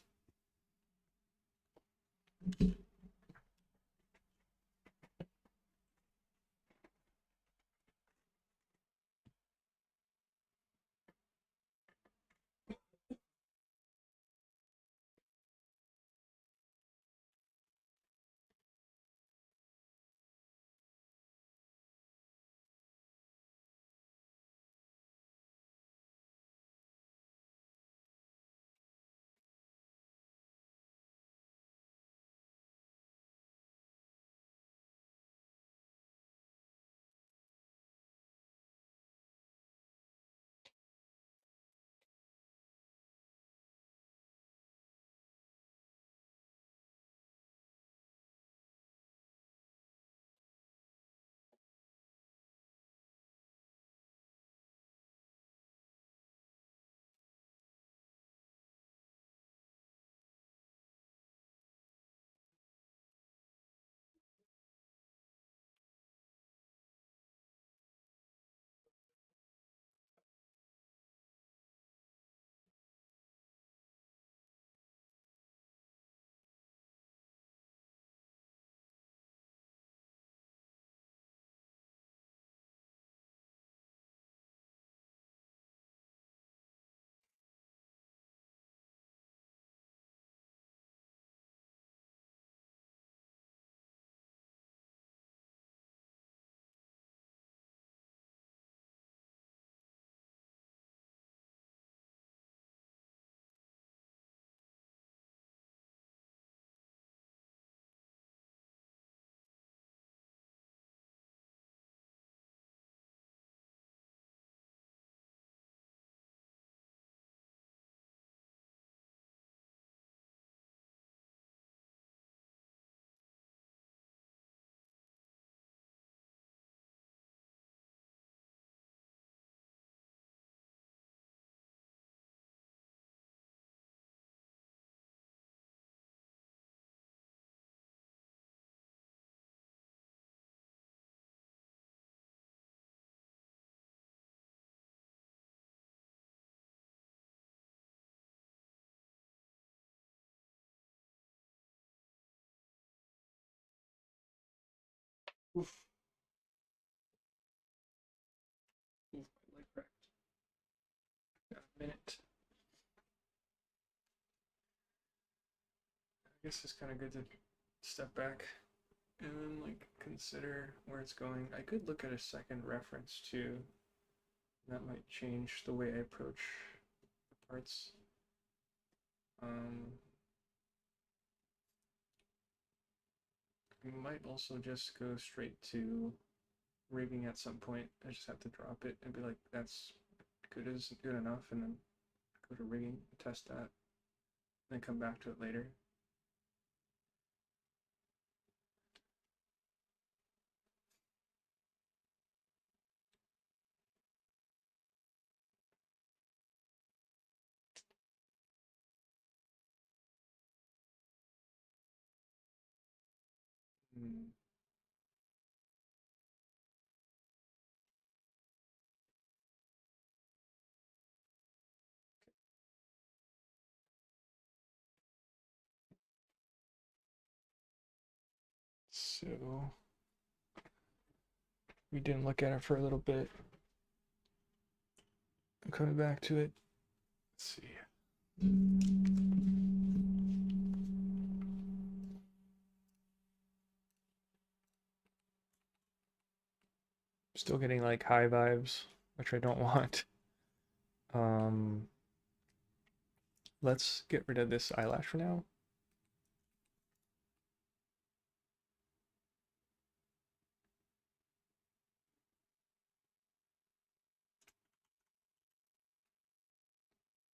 Oof. Oof, my leg cracked. Got a minute. I guess it's kind of good to step back and then like consider where it's going. I could look at a second reference too. That might change the way I approach the parts. We might also just go straight to rigging at some point. I just have to drop it and be like, that's good enough, and then go to rigging, test that, then come back to it later. Hmm. So we didn't look at it for a little bit. I'm coming back to it. Let's see. Still getting like high vibes, which I don't want. Um, let's get rid of this eyelash for now.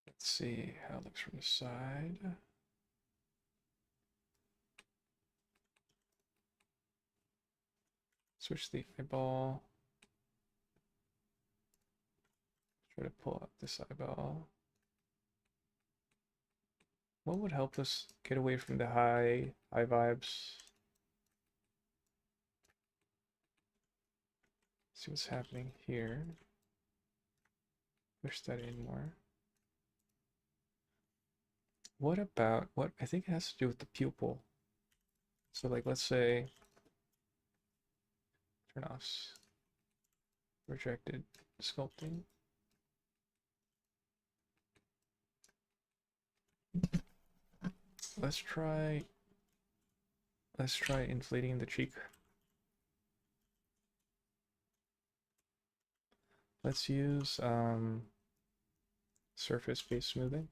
Let's see how it looks from the side. Switch the eyeball. Try to pull out this eyeball. What would help us get away from the high vibes? See what's happening here. Push that in more. What about, what I think it has to do with the pupil. So like, let's say, turn off rejected sculpting. Let's try inflating the cheek. Let's use surface-based smoothing.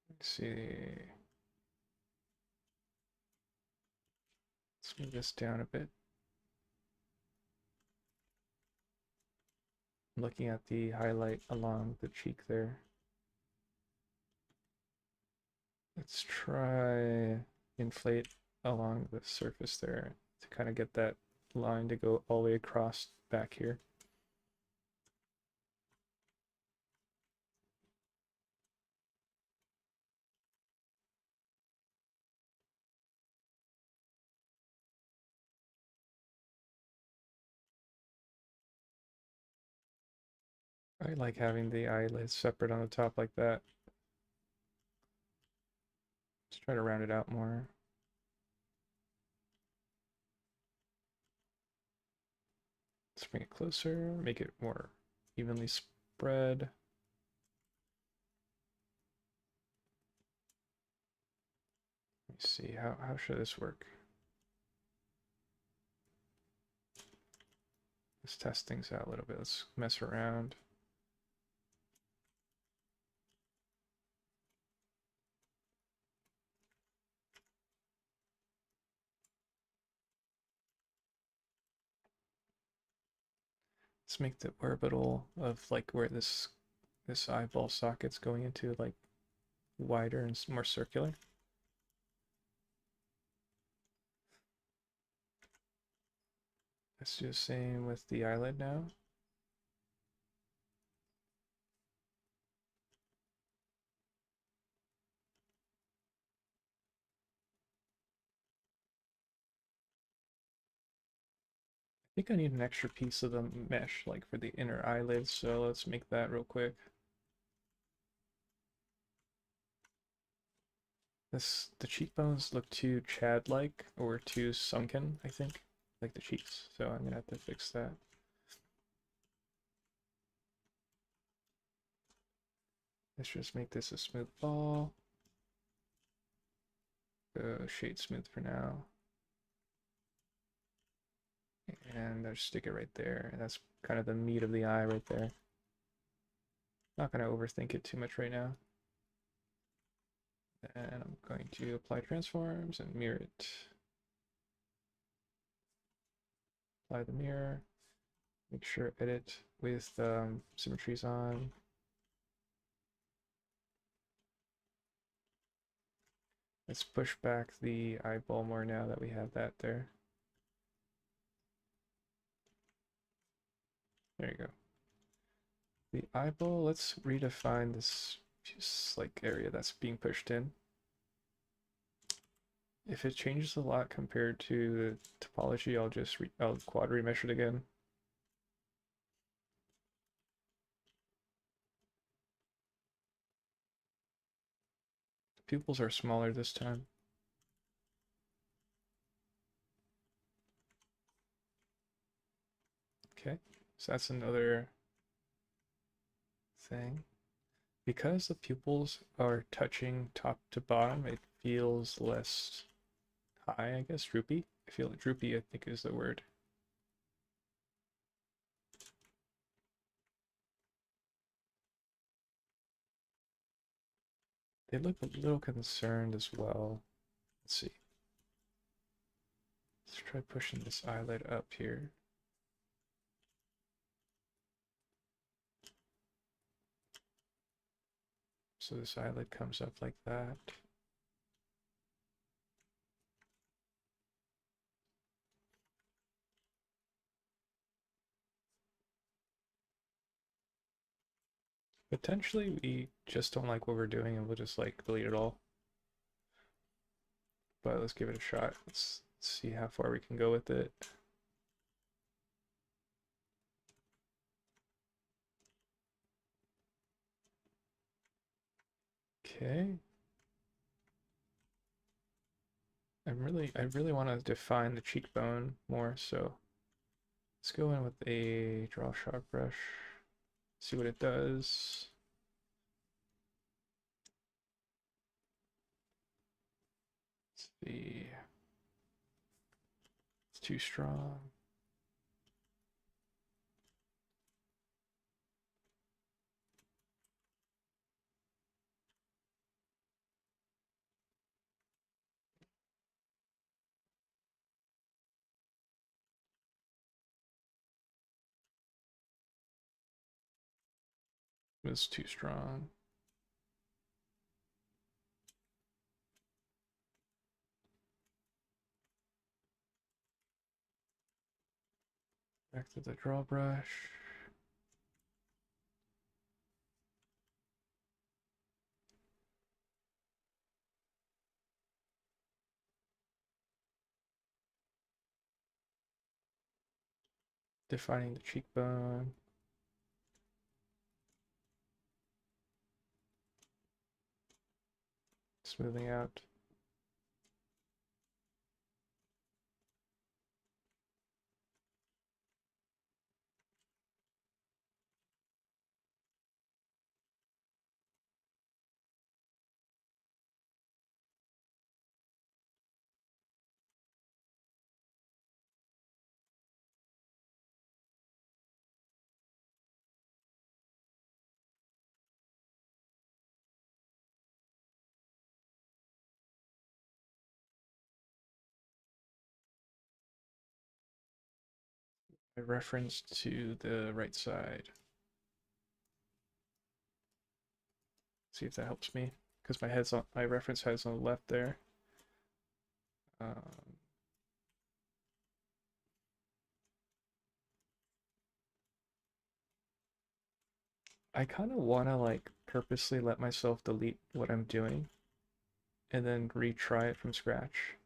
Let's see. Let's move this down a bit. Looking at the highlight along the cheek there. Let's try inflate along the surface there to kind of get that line to go all the way across back here. I like having the eyelids separate on the top like that. Let's try to round it out more. Let's bring it closer, make it more evenly spread. Let me see, how should this work? Let's test things out a little bit. Let's mess around. Let's make the orbital of like where this eyeball socket's going into like wider and more circular. Let's do the same with the eyelid now. I think I need an extra piece of the mesh like for the inner eyelid, so let's make that real quick. The cheekbones look too Chad-like or too sunken, I think, like the cheeks. So I'm gonna have to fix that. Let's just make this a smooth ball. Shade smooth for now. And I'll just stick it right there. And that's kind of the meat of the eye right there. Not gonna overthink it too much right now. And I'm going to apply transforms and mirror it. Apply the mirror. Make sure edit with symmetries on. Let's push back the eyeball more now that we have that there. There you go. The eyeball, let's redefine this just like area that's being pushed in. If it changes a lot compared to the topology, I'll quad remesh it again. The pupils are smaller this time. Okay, so that's another thing. Because the pupils are touching top to bottom, it feels less high, I guess, droopy. I feel droopy, I think is the word. They look a little concerned as well. Let's see. Let's try pushing this eyelid up here. So this eyelid comes up like that. Potentially we just don't like what we're doing and we'll just like delete it all. But let's give it a shot. Let's see how far we can go with it. Okay. I really want to define the cheekbone more, so let's go in with a draw sharp brush, see what it does. Let's see. It's too strong. It's too strong. Back to the draw brush. Defining the cheekbone. Smoothing out. A reference to the right side. See if that helps me, because my reference head's on the left there. Um, I kind of want to like purposely let myself delete what I'm doing and then retry it from scratch.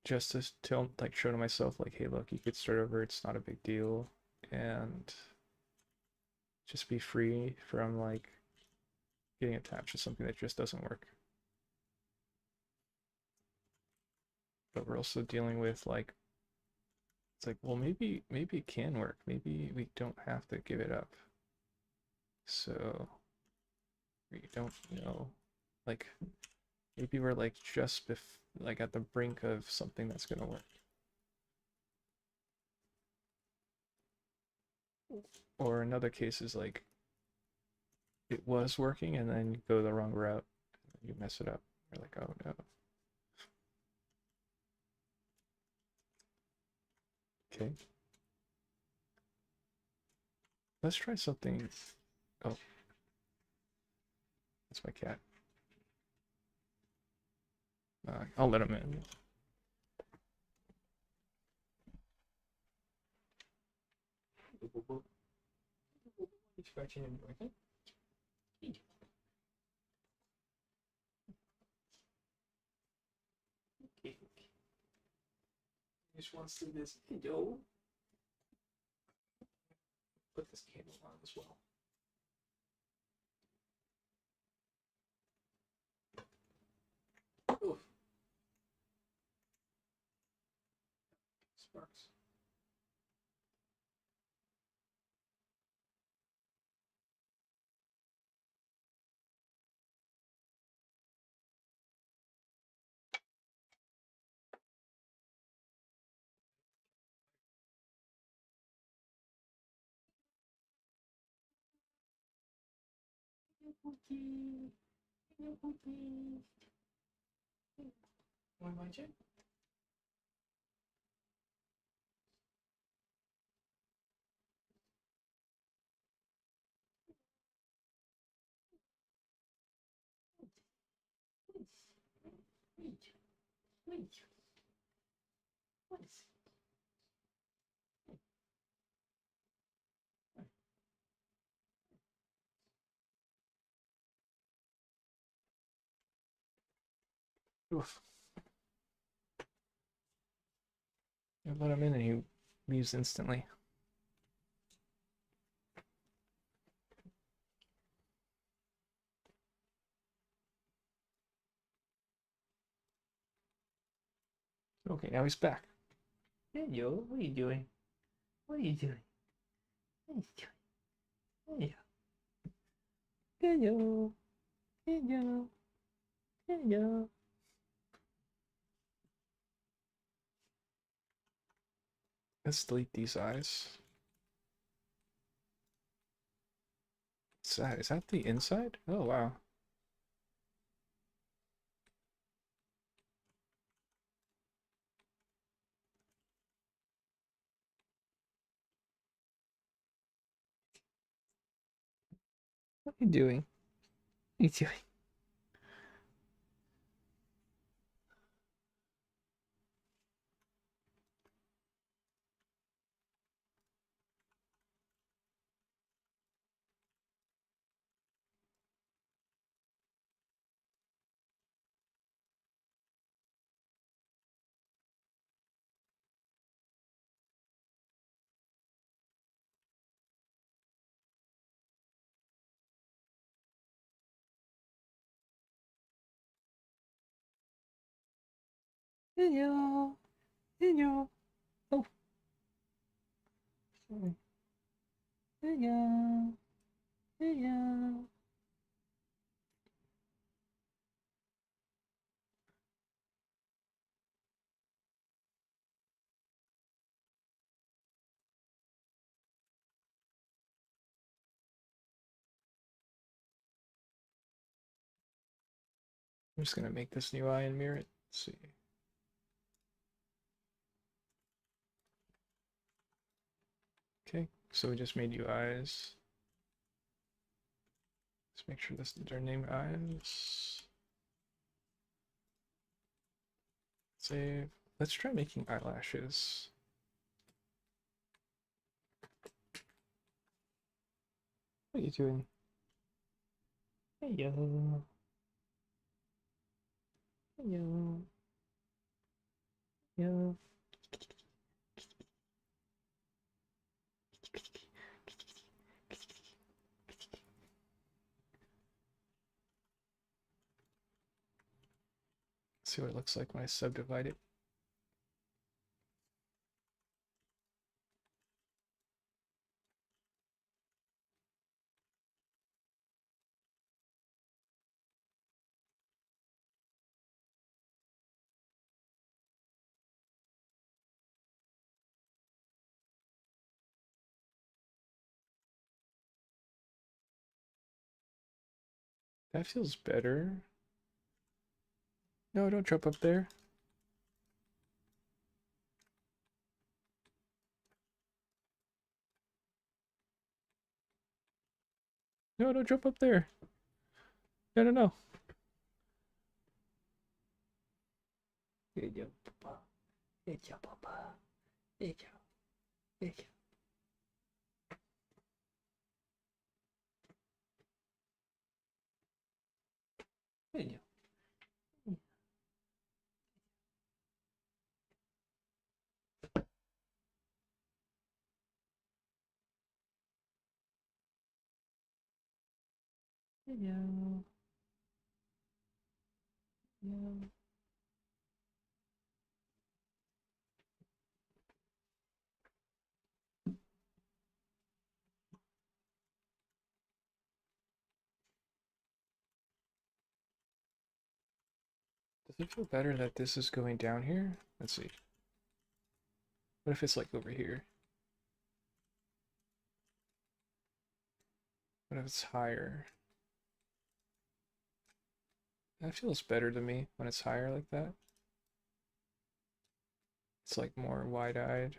Just to tell, like, show to myself, like, hey, look, you could start over, it's not a big deal, and just be free from like getting attached to something that just doesn't work. but we're also dealing with like, it's like, well, maybe it can work. Maybe we don't have to give it up. So we don't know. Like maybe we're like just like at the brink of something that's gonna work. Or another case is like it was working and then you go the wrong route, and you mess it up. You're like, oh no. Okay. Let's try something. Oh, that's my cat. I'll let him in. He's scratching and barking. He just wants to visit. Hello. Put this candle on as well. Oof. Sparks. Cookie. Cookie. Want my chip? Oof. I let him in and he leaves instantly. Okay, now he's back. Hey, yo, what are you doing? What are you doing? What are you doing? Hey, yo. Hey, yo. Hey, yo. Hey, yo. Let's delete these eyes. What's that? Is that the inside? Oh, wow. What are you doing? What are you doing? Hey, yo. Hey, yo. Oh, sorry. Hey, yo. Hey, yo. I'm just gonna make this new eye and mirror it. Let's see. Okay, so we just made new eyes. Let's make sure this is our name eyes. Save. Let's try making eyelashes. What are you doing? Hey, yo. Hey, yo. Yo. See what it looks like when I subdivide it. That feels better. No, don't jump up there. No, don't jump up there. No, no, no. Ella, papá. Ella, papá. Ella, ella. Ella. Ella. Ella. Does it feel better that this is going down here? Let's see. What if it's like over here? What if it's higher? That feels better to me when it's higher like that. It's like more wide-eyed.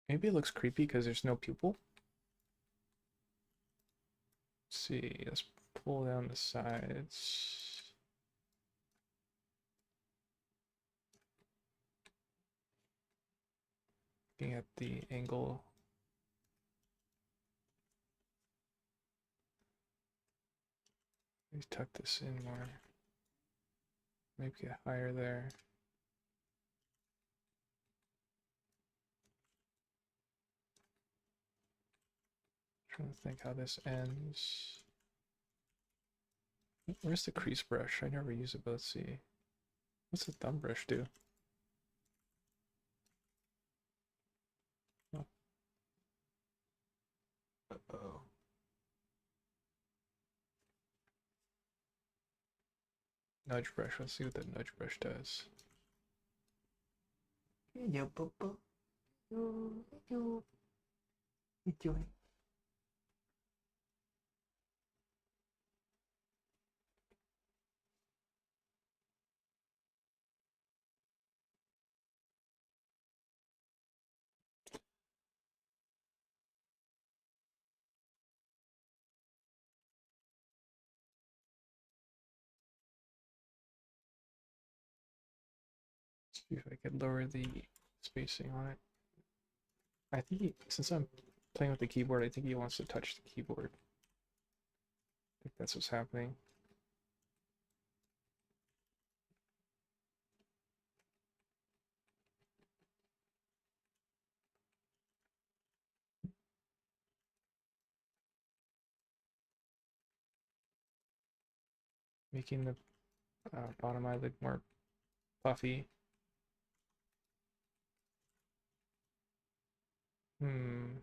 Maybe it looks creepy because there's no pupil. Let's see, let's pull down the sides. Looking at the angle. Maybe tuck this in more. Maybe get higher there. Trying to think how this ends. Where's the crease brush? I never use it, but let's see. What's the thumb brush do? Oh. Uh-oh. Nudge brush. Let's see what the nudge brush does. Yo, Papa. Yo, yo. What you doing? See if I could lower the spacing on it. I think since I'm playing with the keyboard, I think he wants to touch the keyboard. I think that's what's happening. Making the bottom eyelid more puffy. Hmm.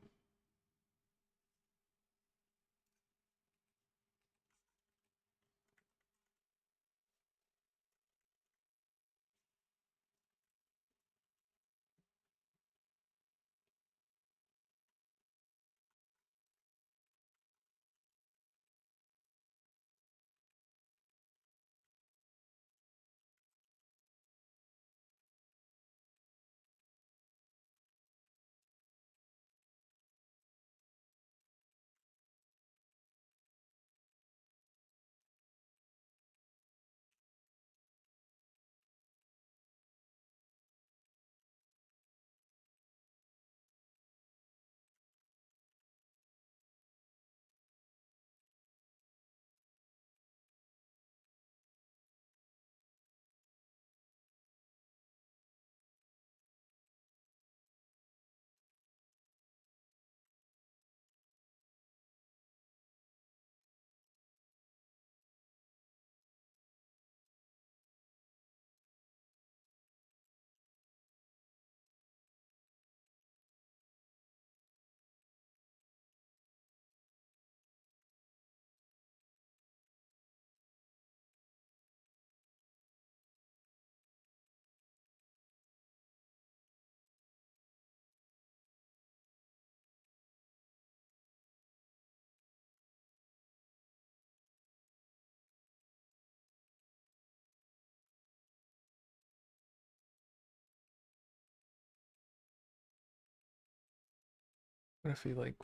What if we like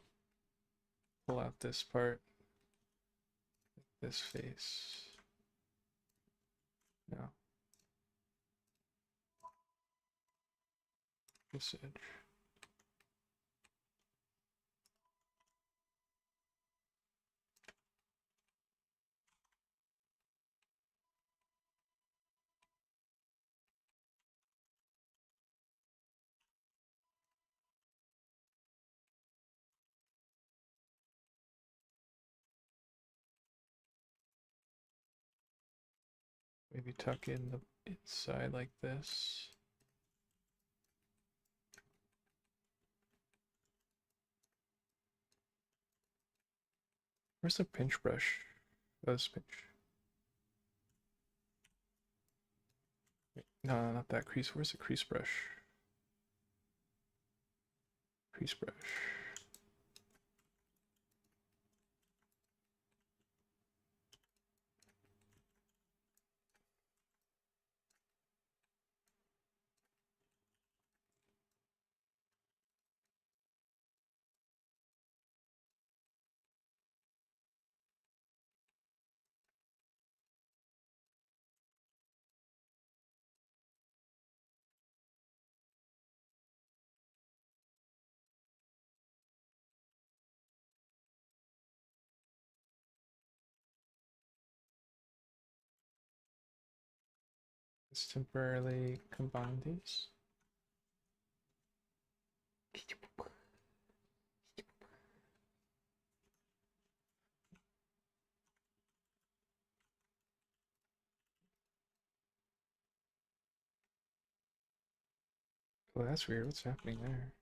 pull out this part, this face? No. This edge. Maybe tuck in the inside like this. Where's the pinch brush? Oh, this pinch. No, not that crease. Where's the crease brush? Crease brush. Let's temporarily combine these. Oh, that's weird. What's happening there? Are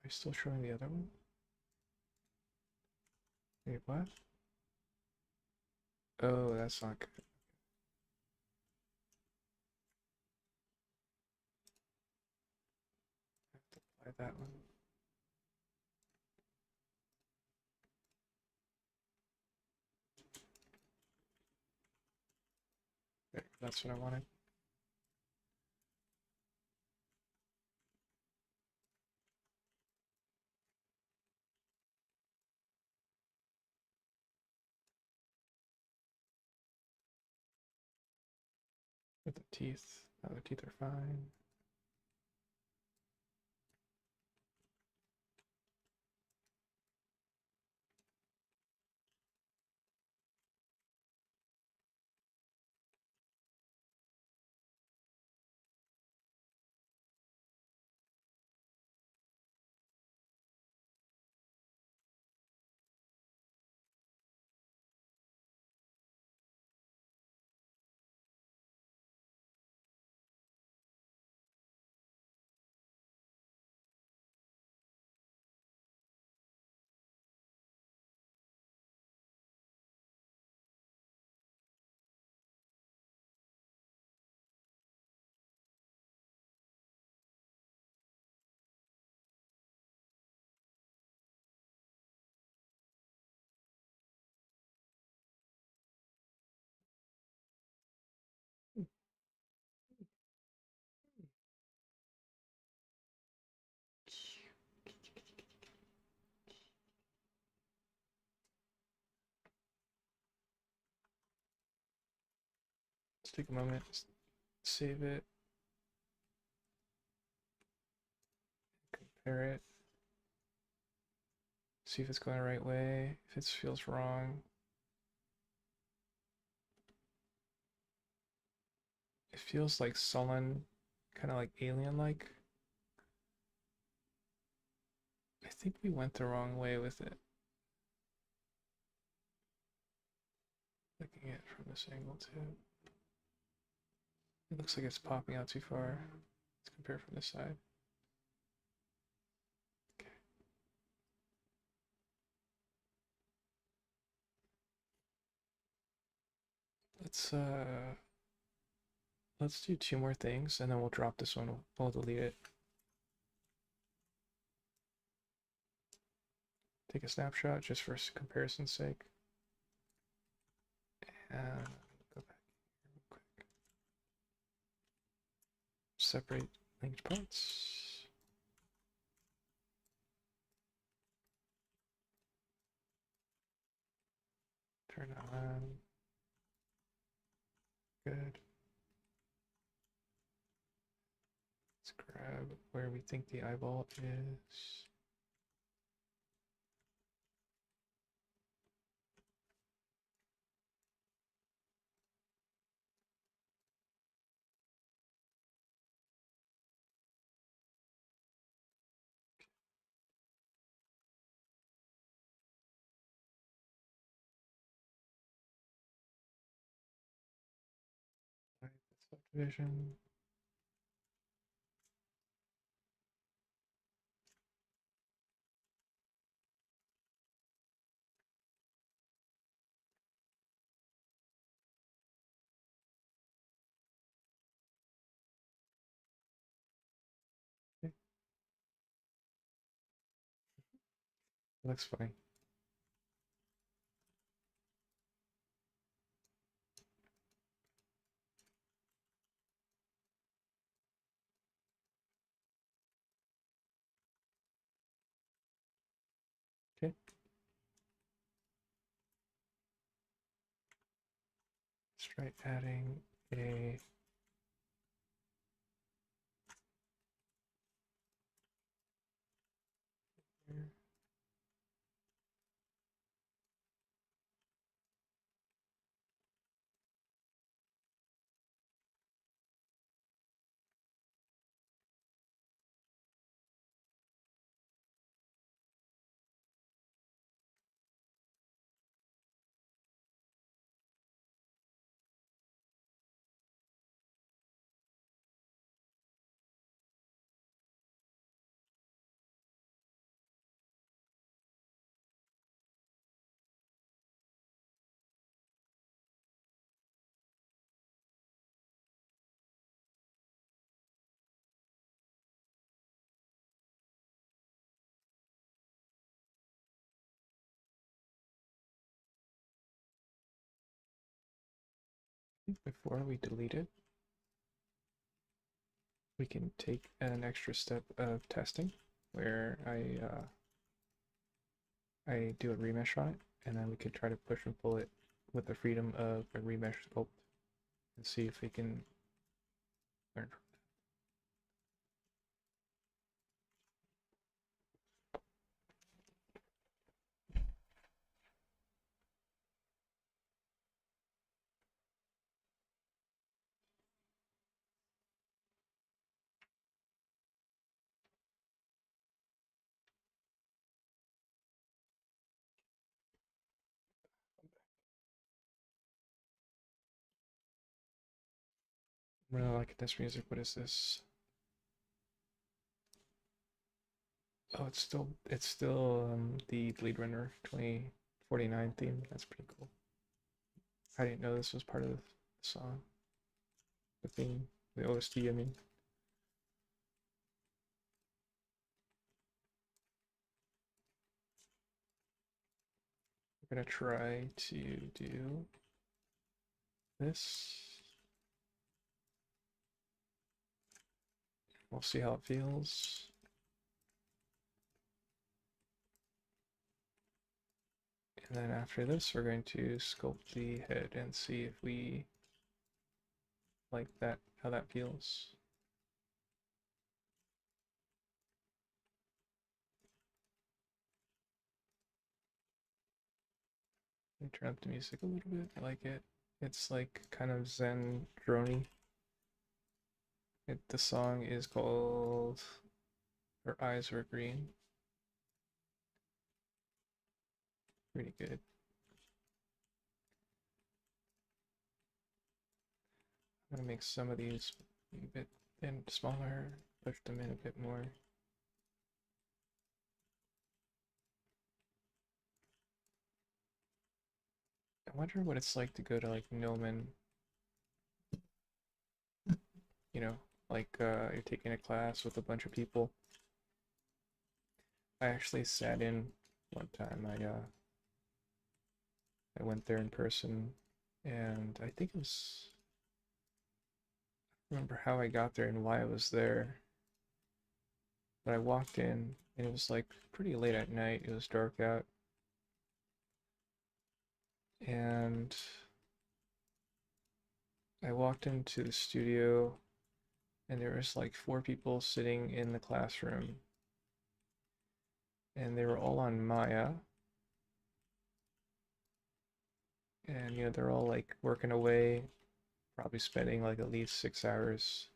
you still showing the other one? Wait, what? Oh, that's not good. I have to apply that one. There, that's what I wanted. With the teeth. Oh, the teeth are fine. Let's take a moment, save it, compare it, see if it's going the right way, if it feels wrong. It feels like sullen, kind of like alien-like. I think we went the wrong way with it. Looking at it from this angle too. It looks like it's popping out too far. Let's compare from this side. Okay. Let's do two more things and then we'll drop this one. We'll delete it. Take a snapshot just for comparison's sake. And go back here real quick. Separate linked parts. Turn on. Good. Let's grab where we think the eyeball is. Subdivision. Okay. Looks funny. Okay. Let's try adding a before we delete it, we can take an extra step of testing where I do a remesh on it, and then we could try to push and pull it with the freedom of a remesh sculpt and see if we can learn from that. I'm really liking this music. What is this? Oh, it's still the Blade Runner 2049 theme. That's pretty cool. I didn't know this was part of the song, the theme, the OST. I mean, we're gonna try to do this. We'll see how it feels. And then after this, we're going to sculpt the head and see if we like that, how that feels. Let me turn up the music a little bit. I like it. It's like kind of zen drony. The song is called Her Eyes Were Green. Pretty good. I'm gonna make some of these a bit thin, smaller, push them in a bit more. I wonder what it's like to go to like Nilman, you know, like you're taking a class with a bunch of people. I actually sat in one time. I went there in person, and I think it was, I don't remember how I got there and why I was there, but I walked in and it was like pretty late at night. It was dark out, And I walked into the studio and there was like 4 people sitting in the classroom and they were all on Maya. And they're all like working away, probably spending like at least 6 hours,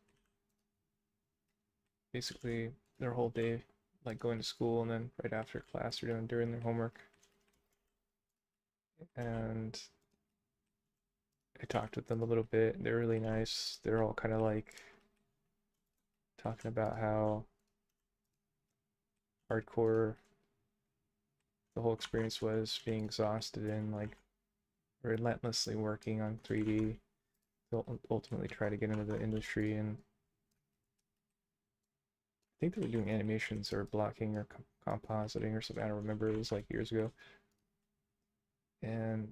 basically their whole day, like going to school, and then right after class they're doing their homework. And I talked with them a little bit. They're really nice. They're all kind of like talking about how hardcore the whole experience was, being exhausted and like relentlessly working on 3D to ultimately try to get into the industry. And I think they were doing animations or blocking or compositing or something. I don't remember. It was like years ago. And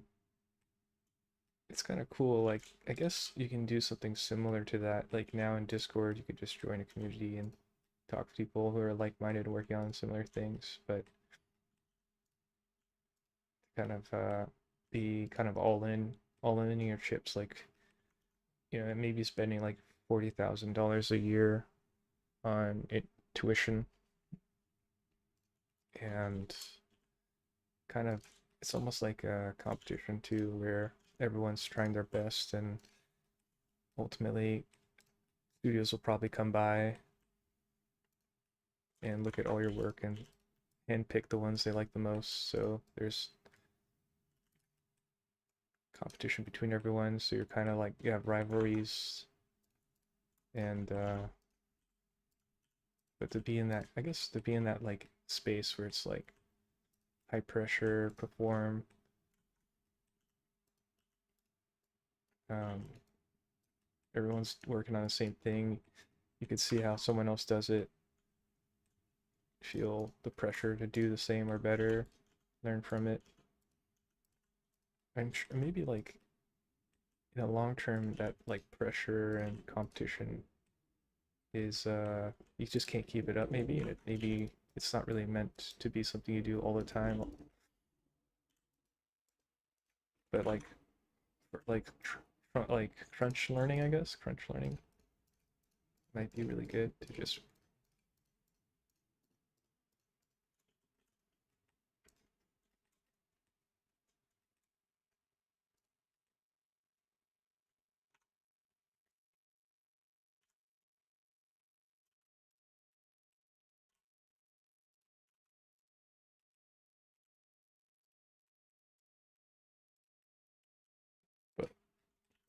it's kind of cool. Like, I guess you can do something similar to that. Like now in Discord, you could just join a community and talk to people who are like-minded and working on similar things, but kind of be kind of all in your chips. Like, maybe spending like $40,000 a year on tuition, and kind of it's almost like a competition too, where everyone's trying their best, and ultimately studios will probably come by and look at all your work and pick the ones they like the most. So there's competition between everyone. So you're kind of like you have rivalries, and but to be in that, I guess to be in that like space where it's like high pressure, perform, um, everyone's working on the same thing. You could see how someone else does it, feel the pressure to do the same or better, learn from it. I'm sure maybe like in the long term that like pressure and competition is you just can't keep it up maybe, and maybe it's not really meant to be something you do all the time. But like for like like crunch learning, I guess crunch learning might be really good to just. But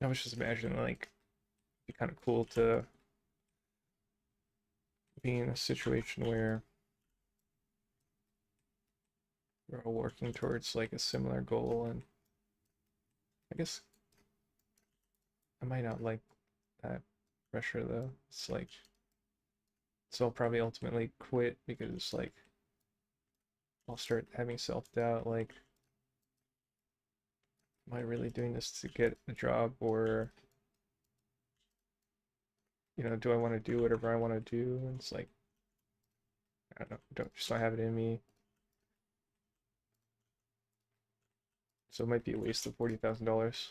I was just imagining like it'd be kind of cool to be in a situation where we're all working towards like a similar goal. And I guess I might not like that pressure though. It's like, so I'll probably ultimately quit because like I'll start having self-doubt, like, am I really doing this to get a job, or do I want to do whatever I want to do? And it's like, I don't know, don't have it in me. So it might be a waste of $40,000.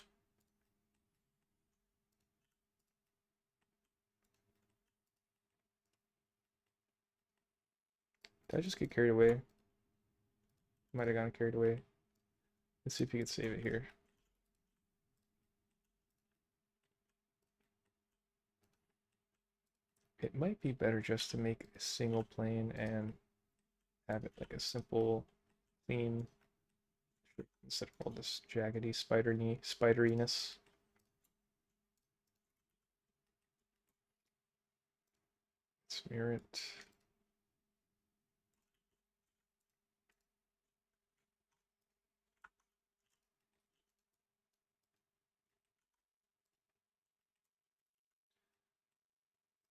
Did I just get carried away? Might have gotten carried away. Let's see if you can save it here. It might be better just to make a single plane and have it like a simple, clean, instead of all this jaggedy, spideriness. Let's mirror it.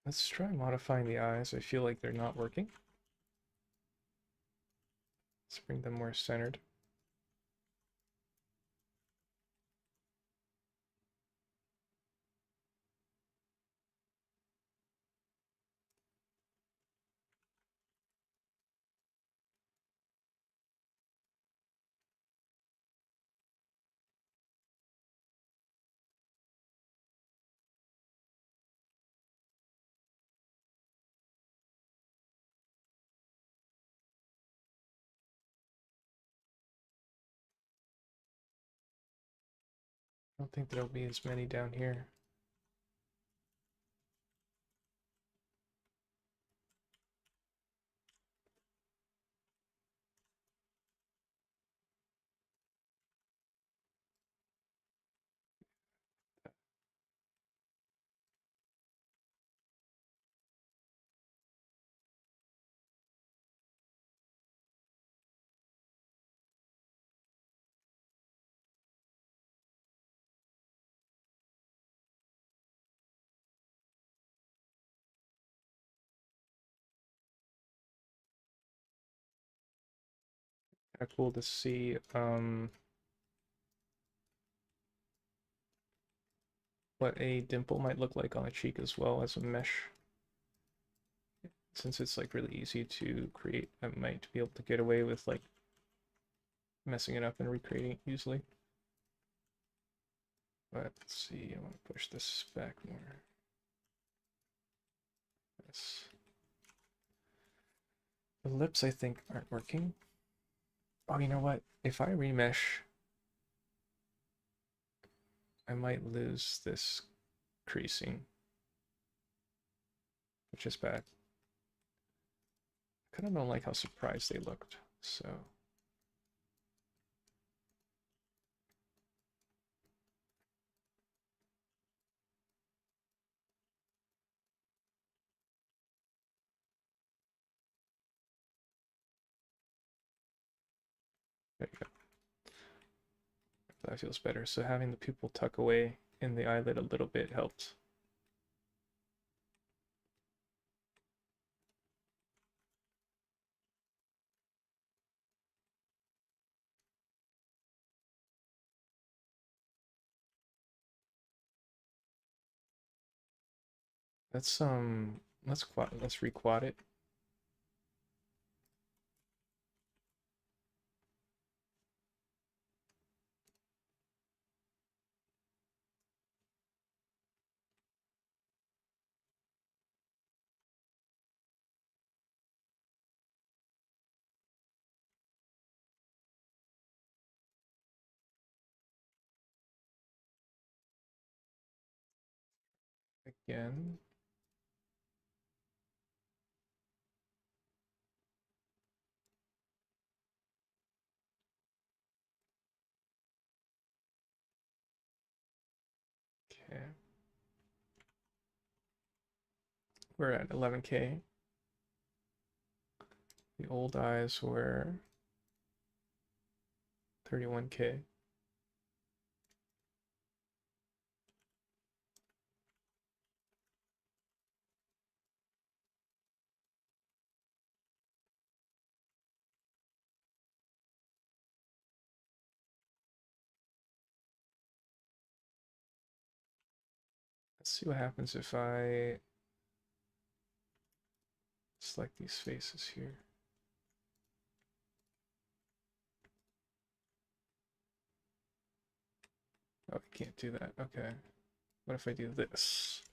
Let's try modifying the eyes. I feel like they're not working. Let's bring them more centered. don't think there'll be as many down here. Kind of cool to see what a dimple might look like on a cheek as well as a mesh. Since it's like really easy to create, I might be able to get away with like messing it up and recreating it easily. But let's see, I want to push this back more. Yes. The lips, I think, aren't working. Oh, you know what? If I remesh, I might lose this creasing, which is bad. I kind of don't like how surprised they looked, so. There you go. That feels better. So having the pupil tuck away in the eyelid a little bit helps. Let's requad it. Again. Okay. We're at 11K. The old eyes were 31K. Let's see what happens if I select these faces here. Oh, I can't do that. Okay. What if I do this?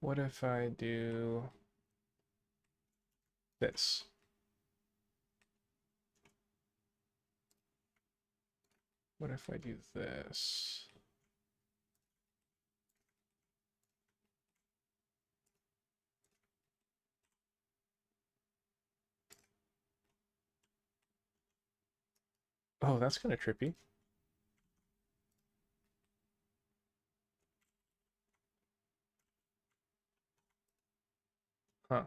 What if I do this? What if I do this? Oh, that's kind of trippy. Huh.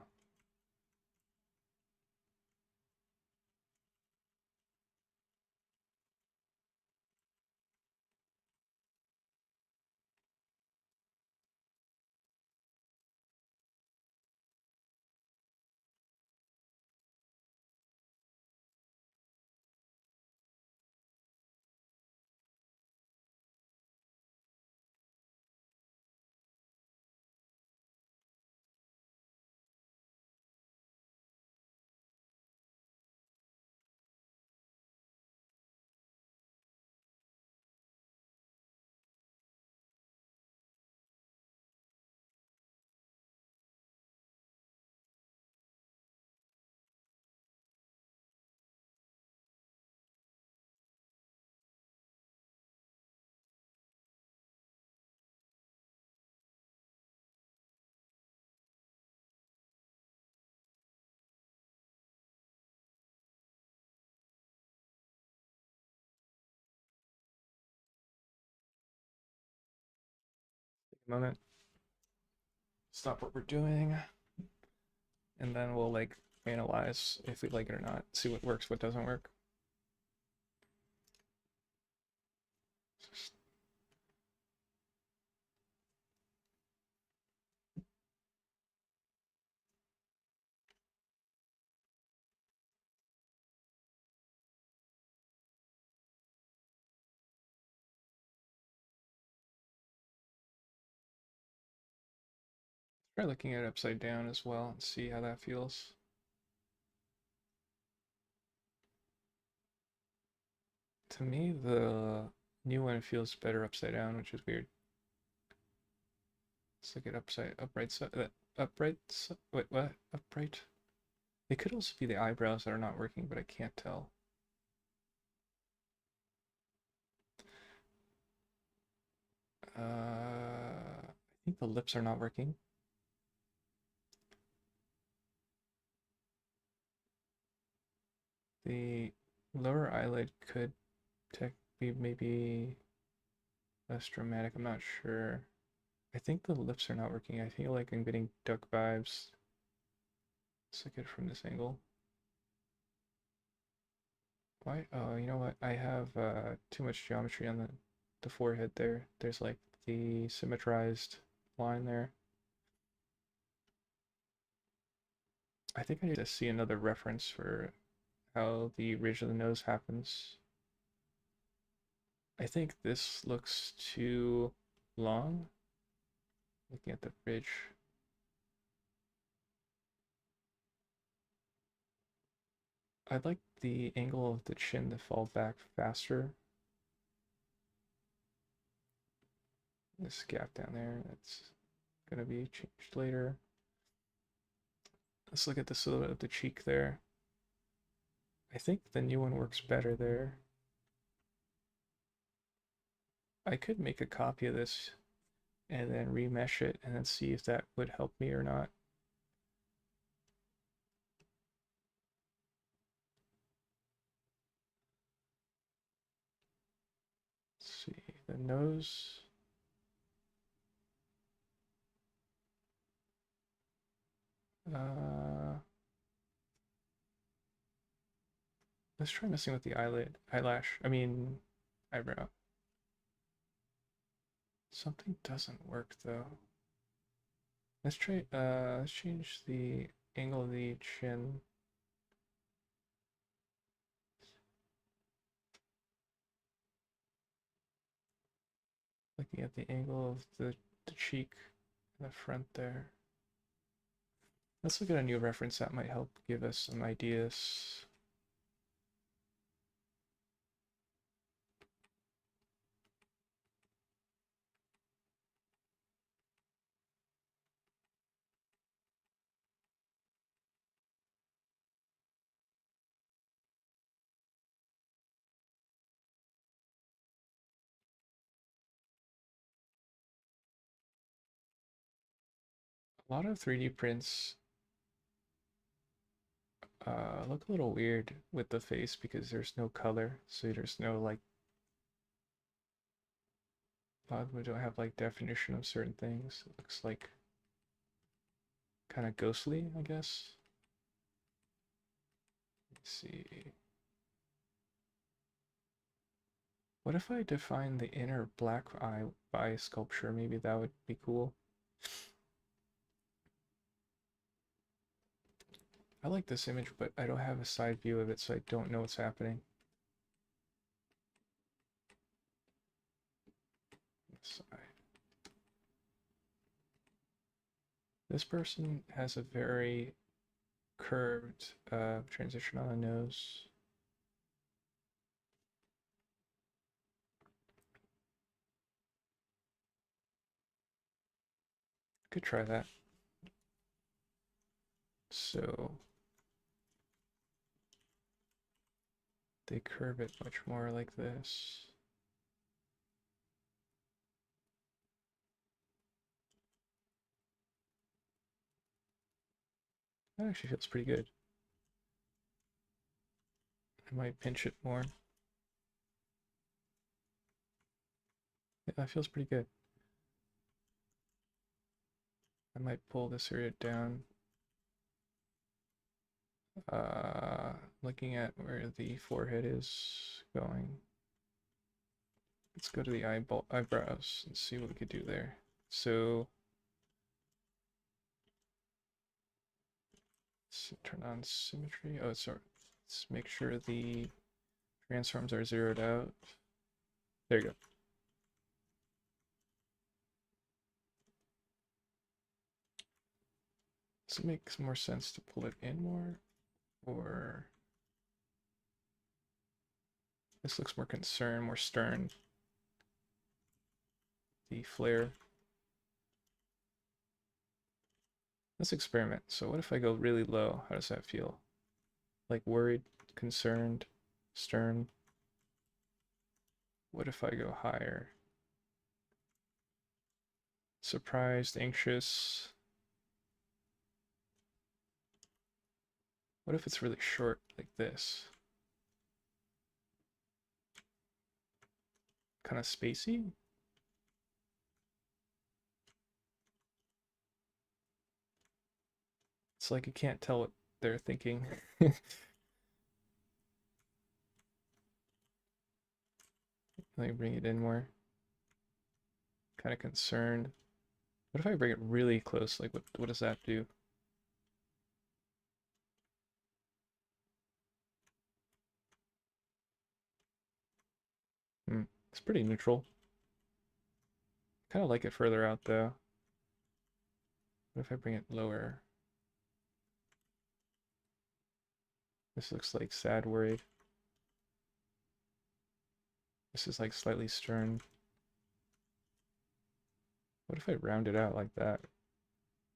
a moment. Stop what we're doing, and then we'll like analyze if we like it or not, see what works, what doesn't work. Try looking at it upside down as well and see how that feels. To me, the new one feels better upside down, which is weird. Let's look at upright side, upright, wait, what? Upright? It could also be the eyebrows that are not working, but I can't tell. I think the lips are not working. The lower eyelid could be maybe less dramatic. I'm not sure. I think the lips are not working. I feel like I'm getting duck vibes. Let's look at it from this angle. Why? Oh, you know what? I have too much geometry on the forehead there. There's like the symmetrized line there. I think I need to see another reference for how the ridge of the nose happens. I think this looks too long. Looking at the ridge. I'd like the angle of the chin to fall back faster. This gap down there, that's gonna be changed later. Let's look at the silhouette of the cheek there. I think the new one works better there. I could make a copy of this and then remesh it and then see if that would help me or not. Let's see, the nose. Let's try messing with the eyelash. I mean, eyebrow. Something doesn't work though. Let's try, let's change the angle of the chin. Looking at the angle of the cheek in the front there. Let's look at a new reference that might help give us some ideas. A lot of 3D prints look a little weird with the face because there's no color, so there's no like, a lot of them don't have like definition of certain things. It looks like kind of ghostly, I guess. Let's see. What if I define the inner black eye by sculpture? Maybe that would be cool. I like this image, but I don't have a side view of it, so I don't know what's happening. This person has a very curved transition on the nose. Could try that. So they curve it much more like this. That actually feels pretty good. I might pinch it more. Yeah, that feels pretty good. might pull this area down. Looking at where the forehead is going. Let's go to the eyebrows and see what we could do there. So let's turn on symmetry. Oh, sorry. Let's make sure the transforms are zeroed out. There you go. Does it make more sense to pull it in more? Or this looks more concerned, more stern. The flare. Let's experiment. So what if I go really low? How does that feel? Like worried, concerned, stern. What if I go higher? Surprised, anxious. What if it's really short, like this? Kind of spacey? It's like you can't tell what they're thinking. Let me bring it in more. Kind of concerned. What if I bring it really close? Like, what does that do? It's pretty neutral. Kind of like it further out, though. What if I bring it lower? This looks like sad, worried. This is like slightly stern. What if I round it out like that?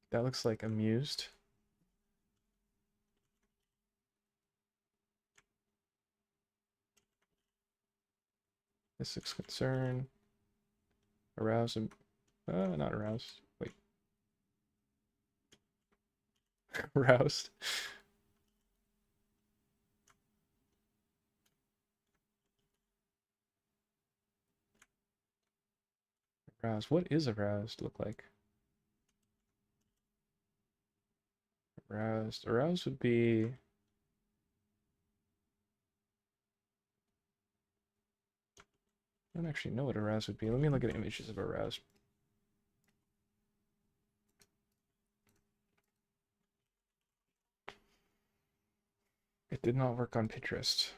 That looks like amused. This looks concerned. Aroused. Not aroused. Wait. Aroused. Aroused. What is aroused look like? Aroused. Aroused would be... I don't actually know what aroused would be. Let me look at images of aroused. It did not work on Pinterest.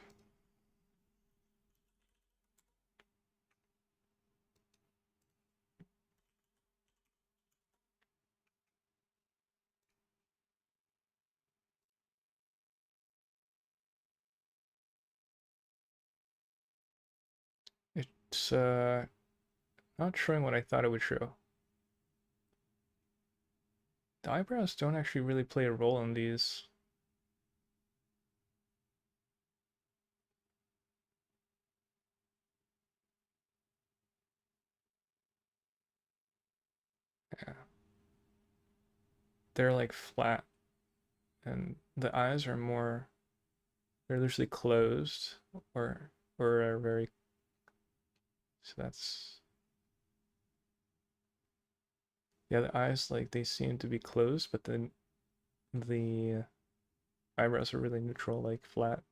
It's not showing what I thought it would show. The eyebrows don't actually really play a role in these. Yeah. They're like flat, and the eyes are more, they're usually closed or are very, so that's, yeah, the eyes, like, they seem to be closed, but then the eyebrows are really neutral, like flat.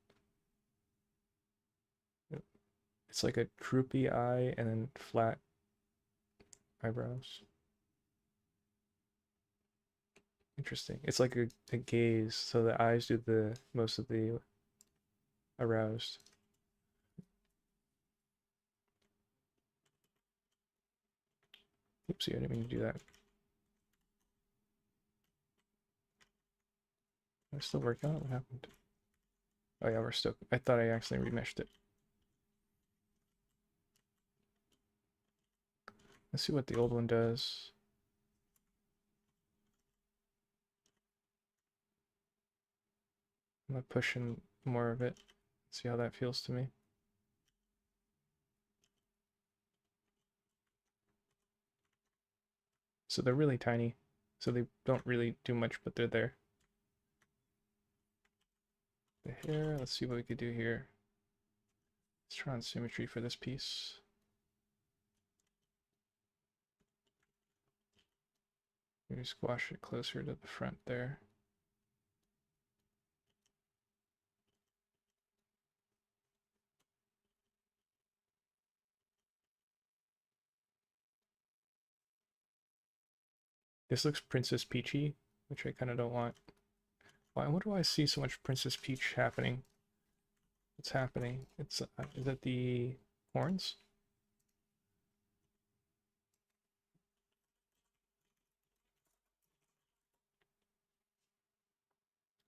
It's like a droopy eye and then flat eyebrows. Interesting. It's like a gaze, so the eyes do the most of the aroused. Oopsie, I didn't mean to do that. Am I still working on it? What happened? Oh yeah, we're still, I thought I accidentally remeshed it. Let's see what the old one does. I'm gonna push in more of it. See how that feels to me. So they're really tiny. So they don't really do much, but they're there. The hair, let's see what we could do here. Let's try on symmetry for this piece. Maybe squash it closer to the front there. This looks Princess Peachy, which I kind of don't want. Why do I see so much Princess Peach happening? What's happening? It's is that the horns?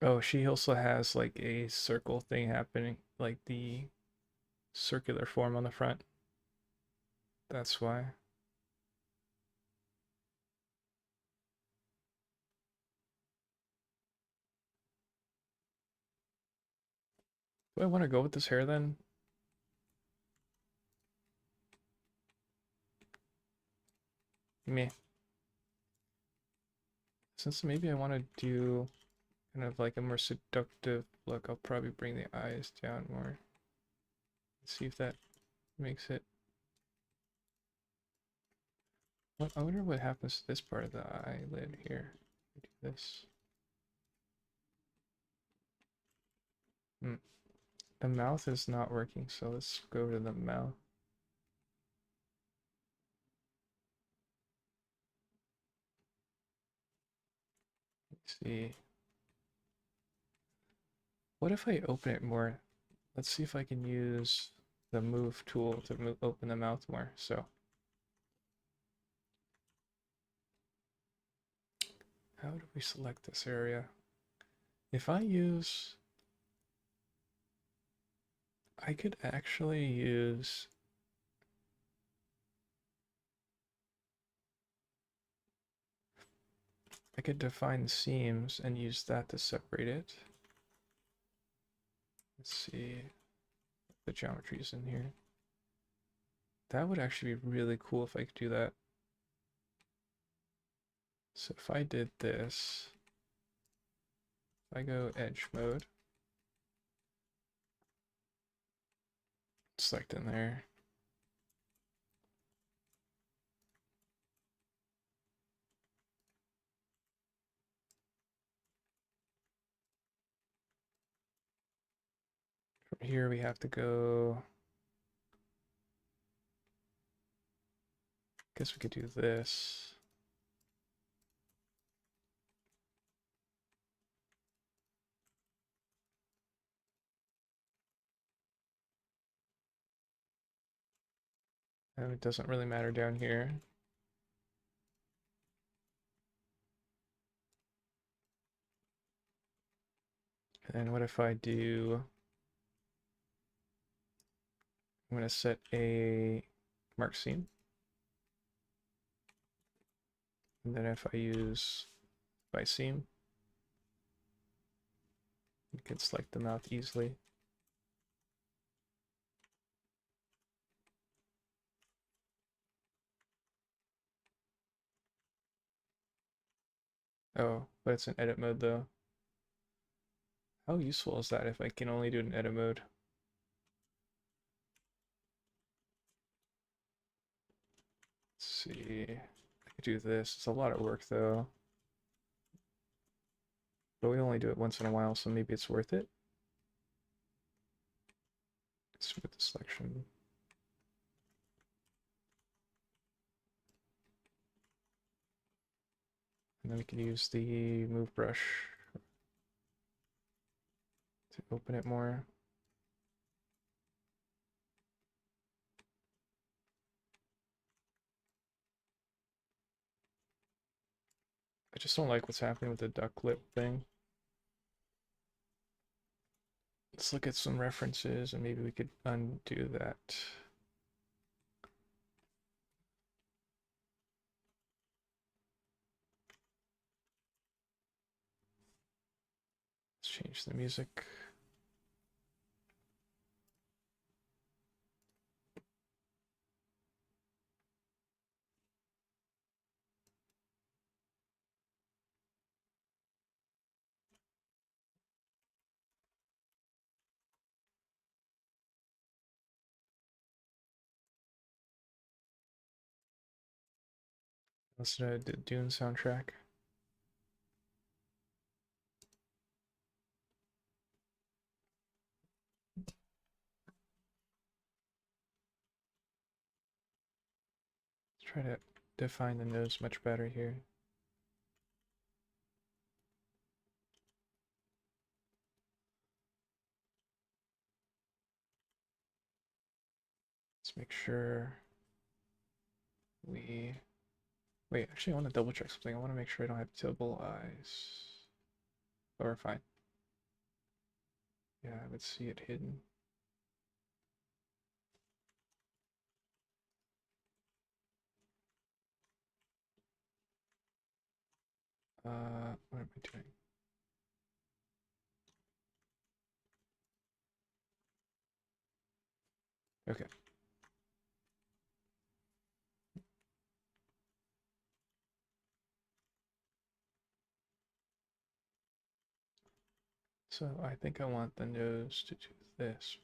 Oh, she also has like a circle thing happening, like the circular form on the front. That's why. Do I want to go with this hair then? Me. Since maybe I want to do kind of like a more seductive look, I'll probably bring the eyes down more. See if that makes it. I wonder what happens to this part of the eyelid here. Do this. The mouth is not working, so let's go to the mouth. Let's see. What if I open it more? Let's see if I can use the move tool to open the mouth more. So, how do we select this area? If I use, I could actually use, I could define seams and use that to separate it. Let's see, the geometry is in here. That would actually be really cool if I could do that. So if I did this, if I go edge mode, select in there. From here we have to go, guess we could do this. And it doesn't really matter down here. And what if I do, I'm going to set a mark seam. And then if I use by seam, you can select the mouth easily. Oh, but it's in edit mode though. How useful is that if I can only do it in edit mode? Let's see. I could do this. It's a lot of work though. But we only do it once in a while, so maybe it's worth it. Let's put the selection. And then we can use the move brush to open it more. I just don't like what's happening with the duck lip thing. Let's look at some references and maybe we could undo that. Let's change the music. Listen to the Dune soundtrack. Try to define the nose much better here. Let's make sure we... Wait, actually I want to double check something. I want to make sure I don't have double eyes. Oh, we're fine. Yeah, I would see it hidden. What am I doing? Okay. So I think I want the nose to do this.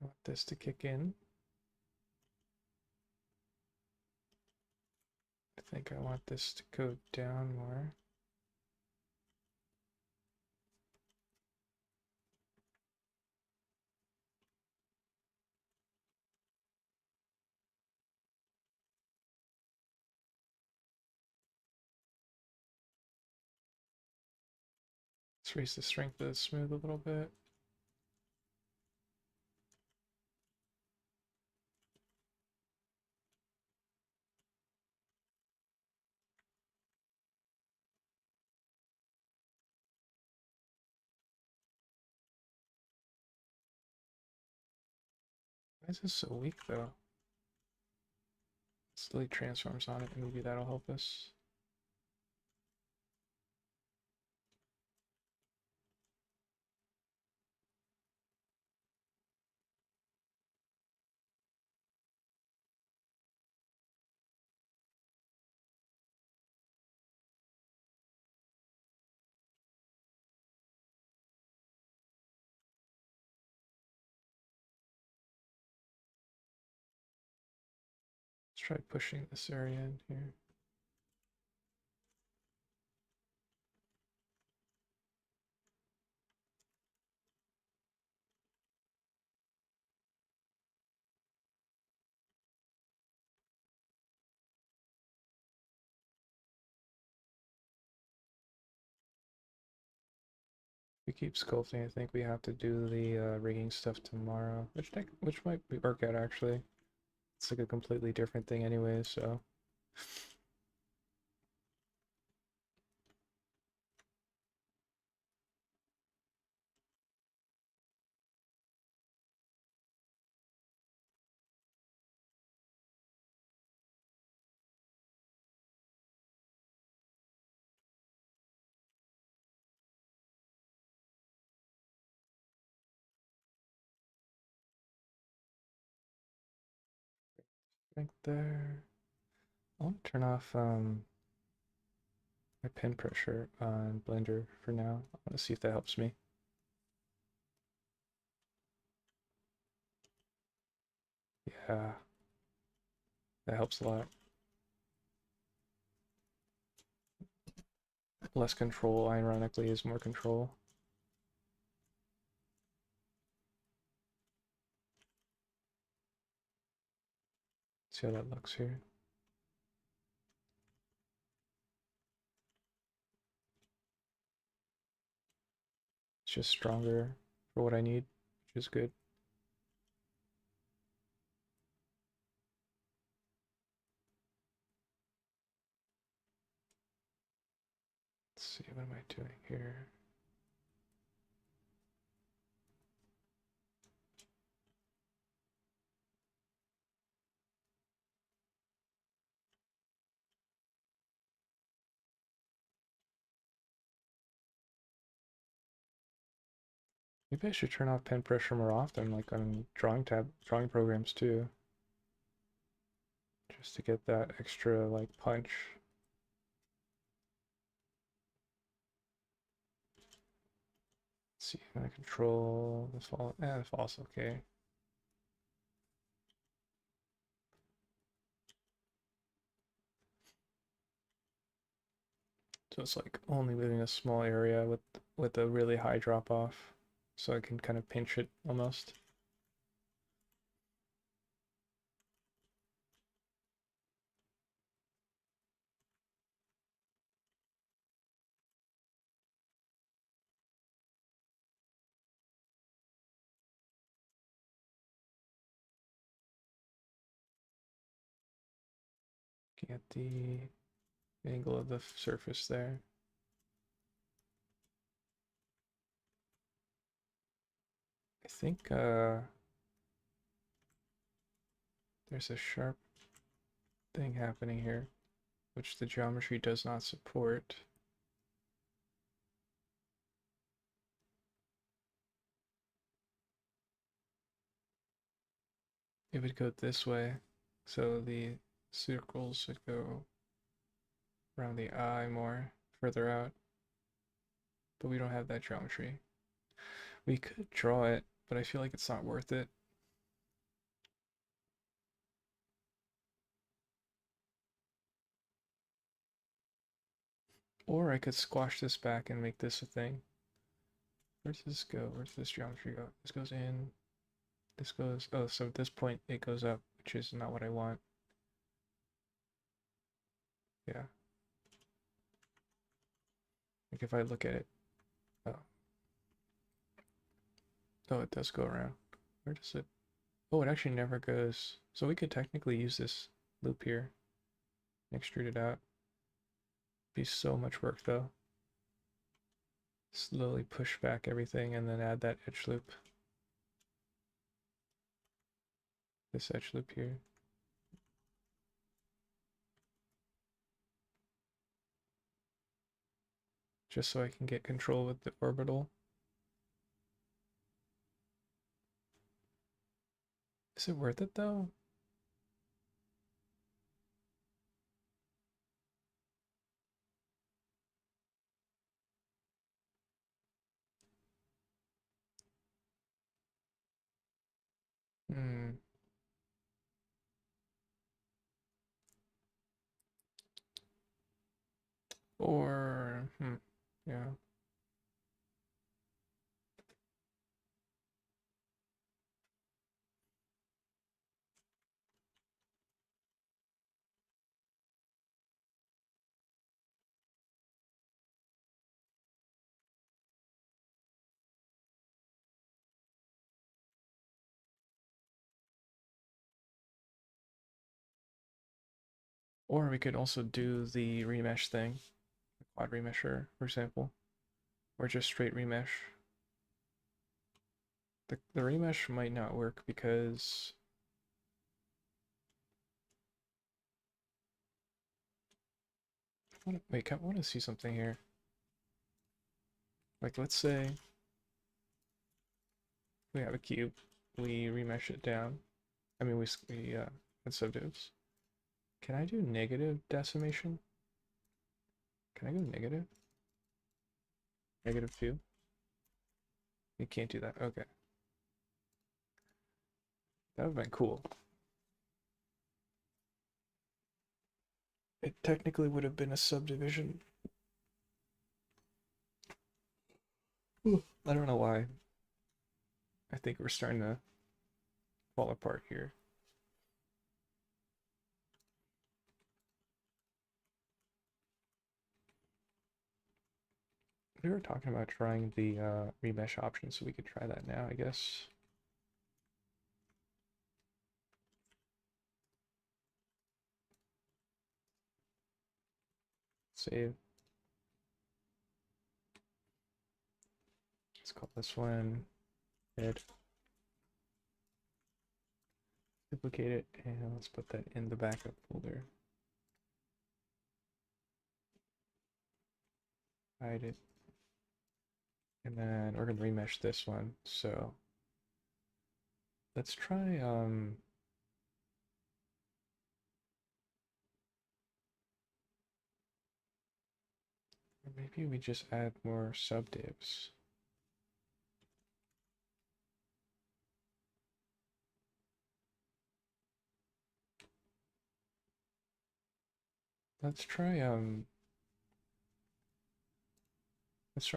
I want this to kick in. I think I want this to go down more. Let's raise the strength of the smooth a little bit. Why is this so weak though? Let's delete transforms on it, and maybe that'll help us. Let's try pushing this area in here. We keep sculpting. I think we have to do the rigging stuff tomorrow, which might work out actually. It's like a completely different thing anyway, so. Right there. I want to turn off my pen pressure on Blender for now. I want to see if that helps me. Yeah, that helps a lot. Less control, ironically, is more control. See how that looks here. It's just stronger for what I need, which is good. Let's see, what am I doing here? Maybe I should turn off pen pressure more often, like on drawing programs too. Just to get that extra like punch. Let's see, I'm gonna control the fall. The fall's okay. So it's like only moving a small area with a really high drop off. so I can kind of pinch it almost. Get the angle of the surface there. I think there's a sharp thing happening here, which the geometry does not support. It would go this way, so the circles would go around the eye more, further out, but we don't have that geometry. We could draw it, but I feel like it's not worth it. Or I could squash this back and make this a thing. Where does this go? Where does this geometry go? This goes in. This goes... Oh, so at this point it goes up, which is not what I want. Yeah. Like if I look at it... Oh. Oh, it does go around. Where does it... Oh, it actually never goes... So we could technically use this loop here. Extrude it out. Be so much work though. Slowly push back everything and then add that edge loop. This edge loop here. Just so I can get control with the orbital. Is it worth it though? Hmm. Or, yeah. Or we could also do the remesh thing, the quad remesher, for example, or just straight remesh. The remesh might not work because wait, I want to see something here. Like let's say we have a cube, we remesh it down. I mean we add subdivs. Can I do negative decimation? Can I go negative? -2? You can't do that. Okay. That would have been cool. It technically would have been a subdivision. I don't know why. I think we're starting to fall apart here. We were talking about trying the remesh option, so we could try that now, I guess. Save. Let's call this one head. Duplicate it, and let's put that in the backup folder. Hide it. And then we're gonna remesh this one. So let's try maybe we just add more subdivs. Let's try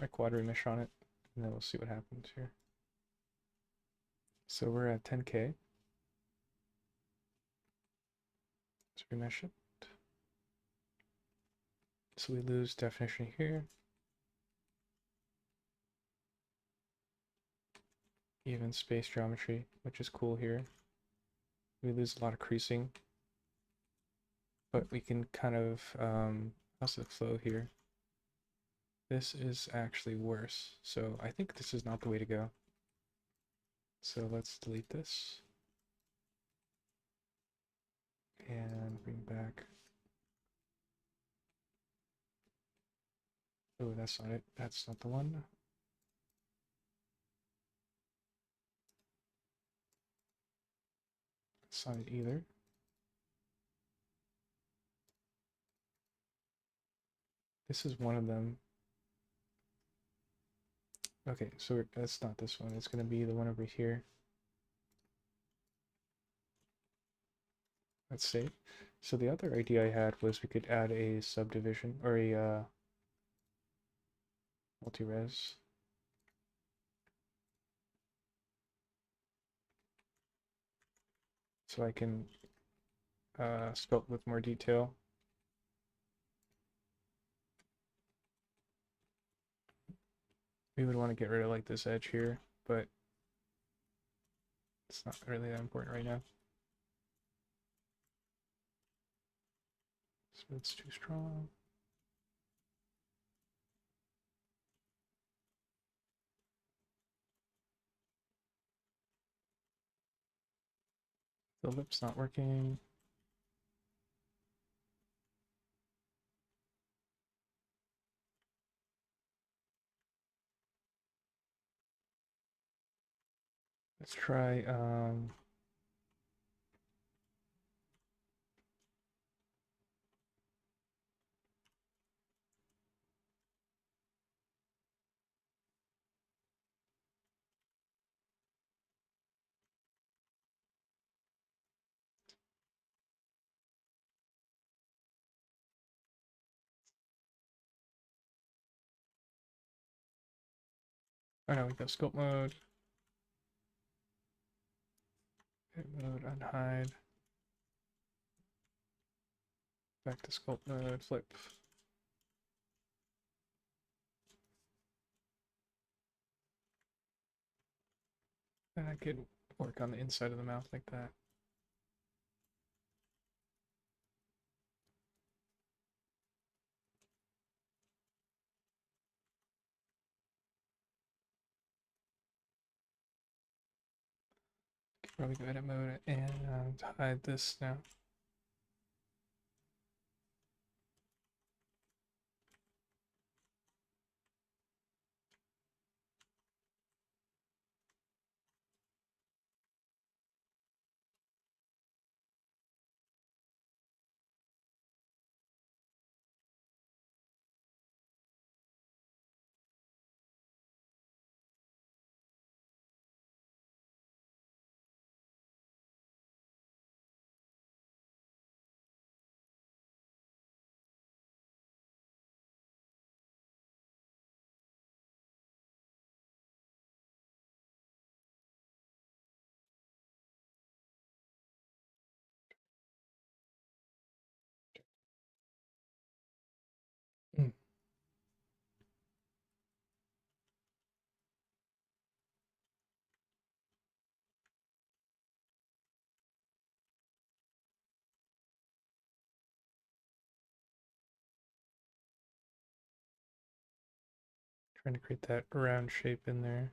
quad remesh on it, and then we'll see what happens here. So we're at 10K. Let's remesh it. So we lose definition here. Even space geometry, which is cool here. We lose a lot of creasing, but we can kind of, how's the flow here? This is actually worse. So I think this is not the way to go. So let's delete this. And bring back. Oh, that's not it. That's not the one. That's not it either. This is one of them. Okay, so that's not this one. It's going to be the one over here. Let's see. So the other idea I had was we could add a subdivision or a multi-res. So I can sculpt with more detail. We would want to get rid of like this edge here, but it's not really that important right now. So it's too strong. The lip's not working. Let's try oh no, we go sculpt mode. Hit mode, unhide. Back to sculpt mode, flip. And I could work on the inside of the mouth like that. Could probably go edit mode and hide this now. Mm. Trying to create that round shape in there.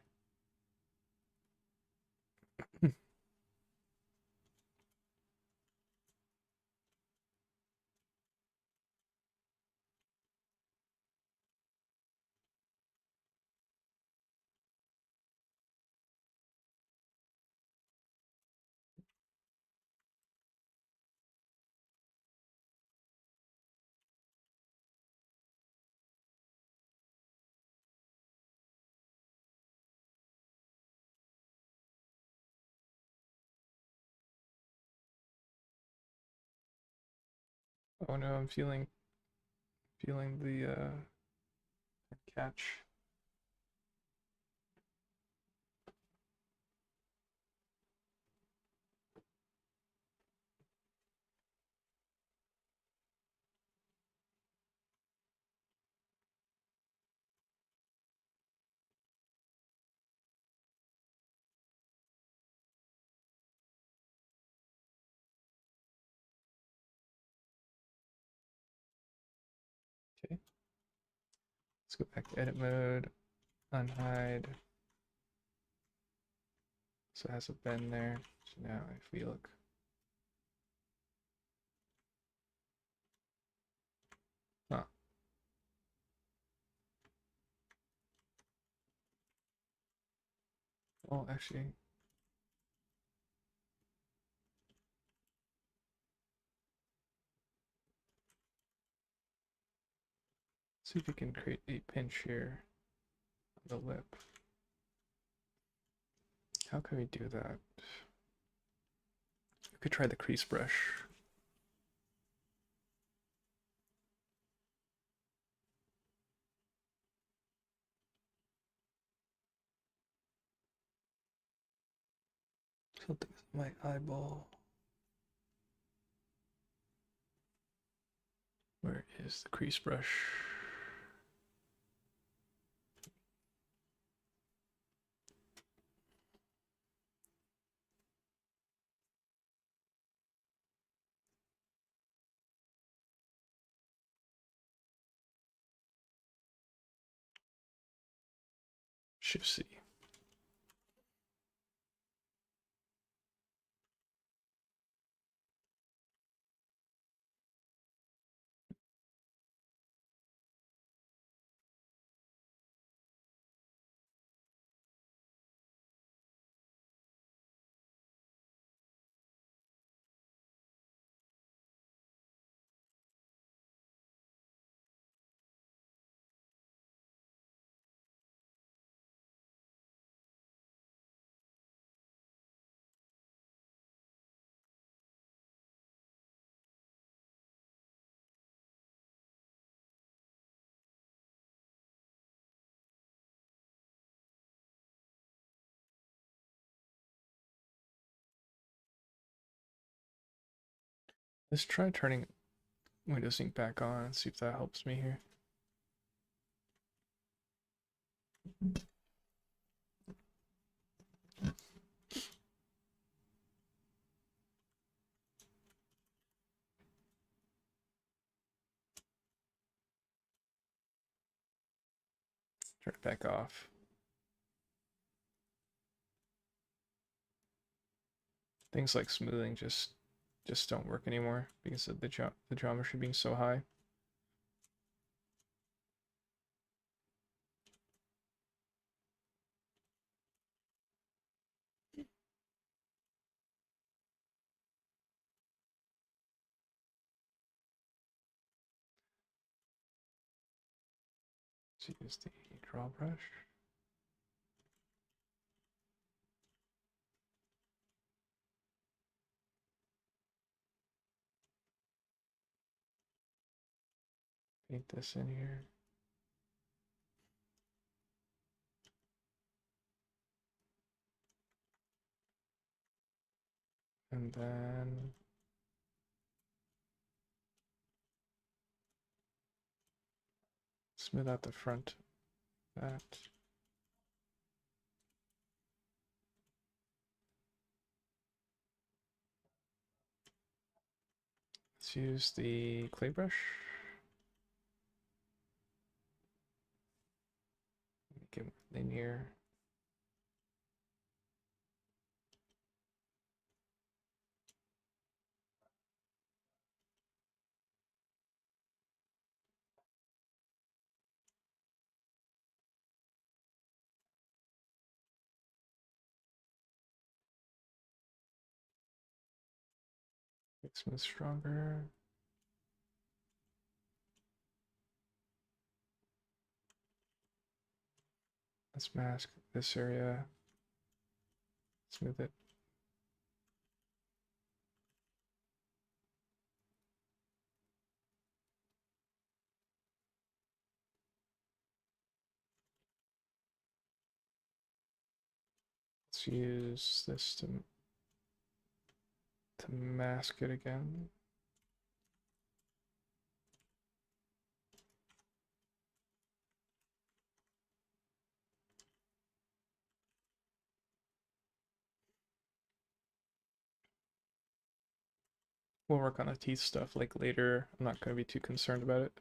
Oh no, I'm feeling the catch. Let's go back to edit mode, unhide. So it has a bend there. So now if we look, huh. Well, actually, see if we can create a pinch here on the lip. How can we do that? We could try the crease brush. Something's in my eyeball. Where is the crease brush? Shift C. Let's try turning Windows Sync back on and see if that helps me here. Turn it back off. Things like smoothing just don't work anymore because of the geometry being so high. Let's use the draw brush. Paint this in here. And then smooth out the front of that. Let's use the clay brush. Make it linear. Make smooth stronger. Let's mask this area. Smooth it. Let's use this to mask it again. We'll work on the teeth stuff like later. I'm not going to be too concerned about it.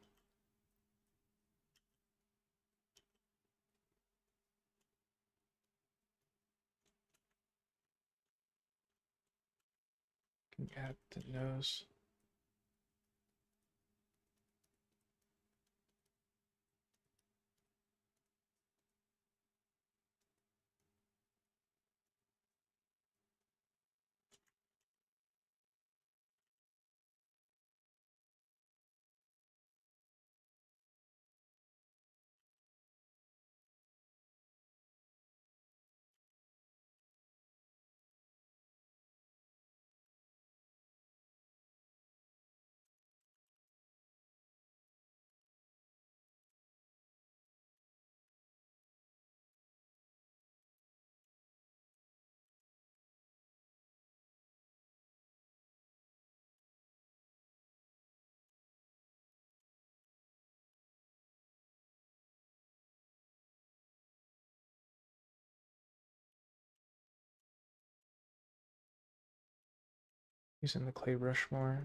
Add the nose. Using the clay brush more.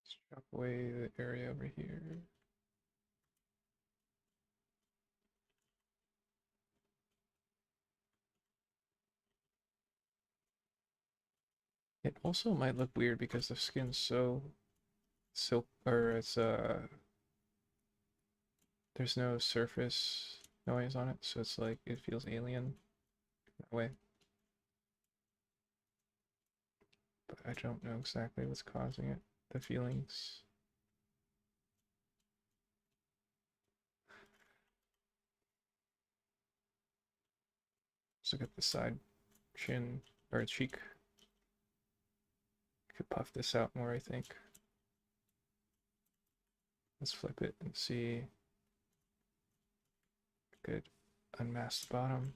Let's chop away the area over here. It also might look weird because the skin's so silk, or it's there's no surface noise on it, so it's like it feels alien that way. But I don't know exactly what's causing it. The feelings. Let's look at the side chin or cheek. Could puff this out more, I think. Let's flip it and see. Good. Unmask the bottom.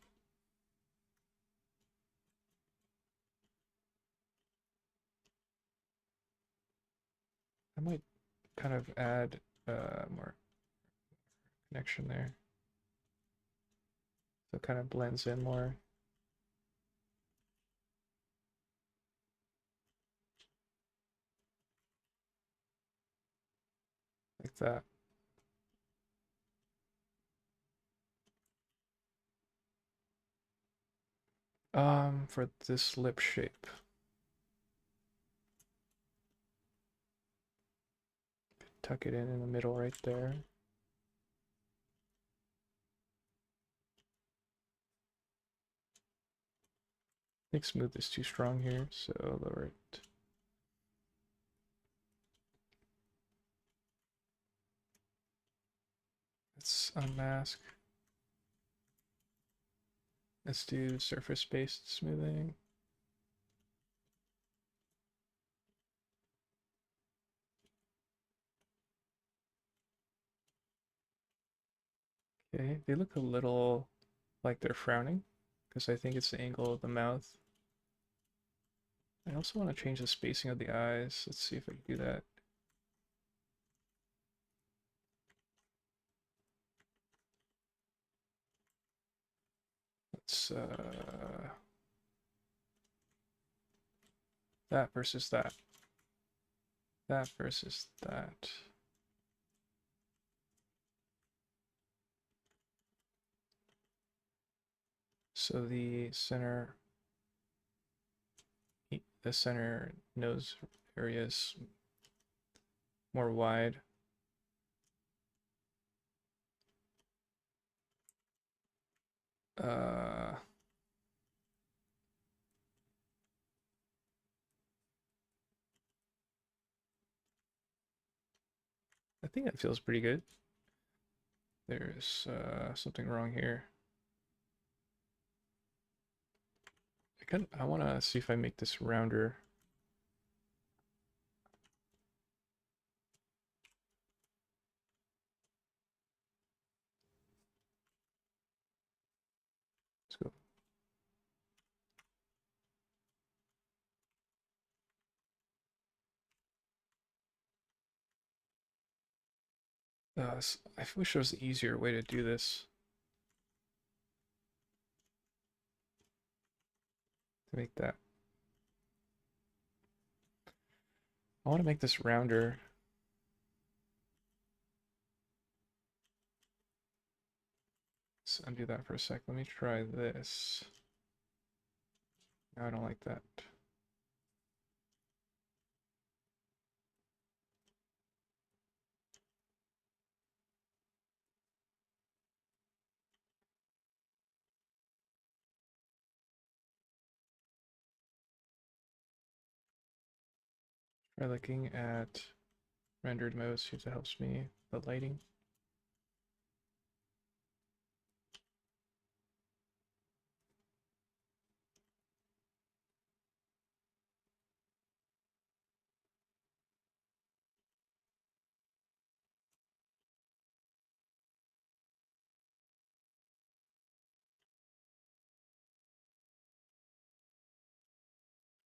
I might kind of add more connection there. So it kind of blends in more. Like that. For this lip shape. Tuck it in the middle right there. I think smooth is too strong here, so lower it. Let's unmask. Let's do surface-based smoothing. Okay, they look a little like they're frowning because I think it's the angle of the mouth. I also want to change the spacing of the eyes. Let's see if I can do that. Let's that versus that. That versus that. So the center nose area is more wide. I think that feels pretty good. There's something wrong here. I want to see if I make this rounder. Let's go. I wish there was an easier way to do this. To make that. I want to make this rounder. undo that for a sec. Let me try this. No, I don't like that. Try looking at rendered mode, see if that helps me. The lighting.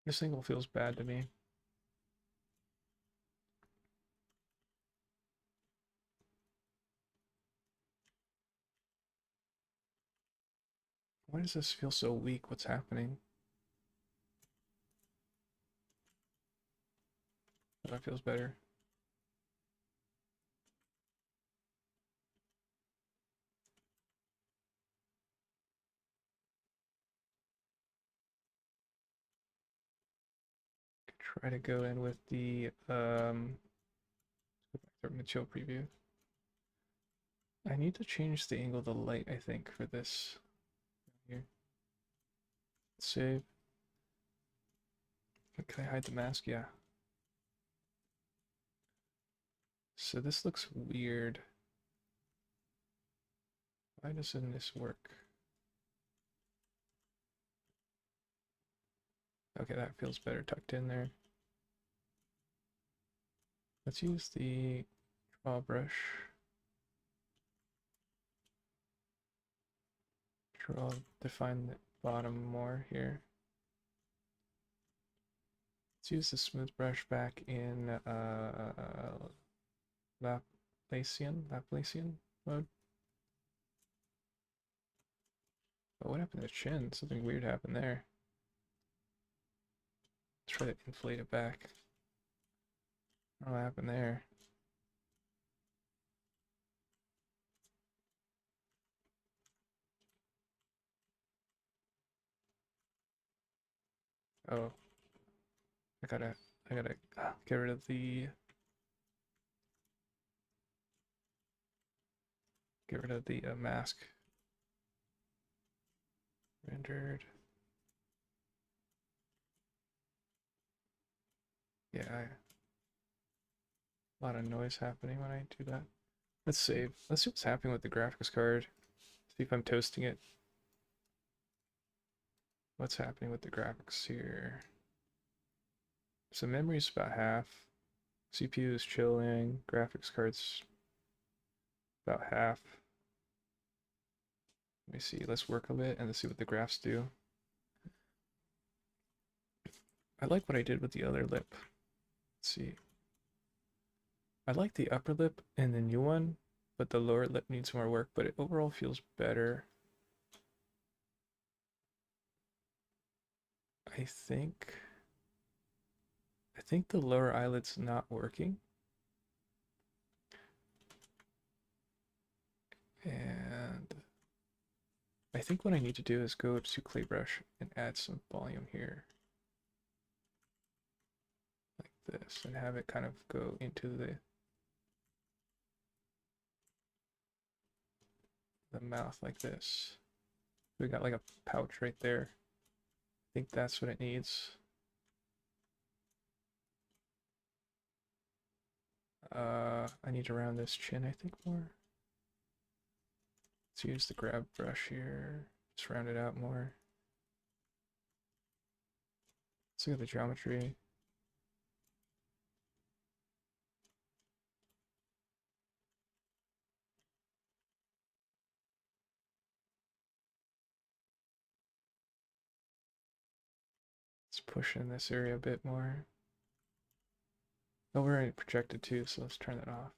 This angle feels bad to me. Why does this feel so weak? What's happening? Oh, that feels better. Try to go in with the material preview. I need to change the angle of the light, I think, for this here. Save. Can I hide the mask? Yeah. So this looks weird. Why doesn't this work? Okay, that feels better tucked in there. Let's use the draw brush. Define the bottom more here. Let's use the smooth brush back in Laplacian mode. But what happened to the chin? Something weird happened there. Let's try to inflate it back. I don't know what happened there. Oh, I gotta get rid of the mask. Rendered. Yeah, a lot of noise happening when I do that. Let's save. Let's see what's happening with the graphics card. See if I'm toasting it. What's happening with the graphics here? So memory is about half. CPU is chilling. Graphics card's about half. Let me see. Let's work a bit and let's see what the graphs do. I like what I did with the other lip. Let's see. I like the upper lip in the new one, but the lower lip needs more work, but it overall feels better. I think the lower eyelid's not working. And I think what I need to do is go to clay brush and add some volume here. Like this, and have it kind of go into the mouth like this. We got like a pouch right there. I think that's what it needs. I need to round this chin, I think, more. Let's use the grab brush here. Just round it out more. Let's look at the geometry. Let's push in this area a bit more. Oh, we're already projected too, so let's turn that off.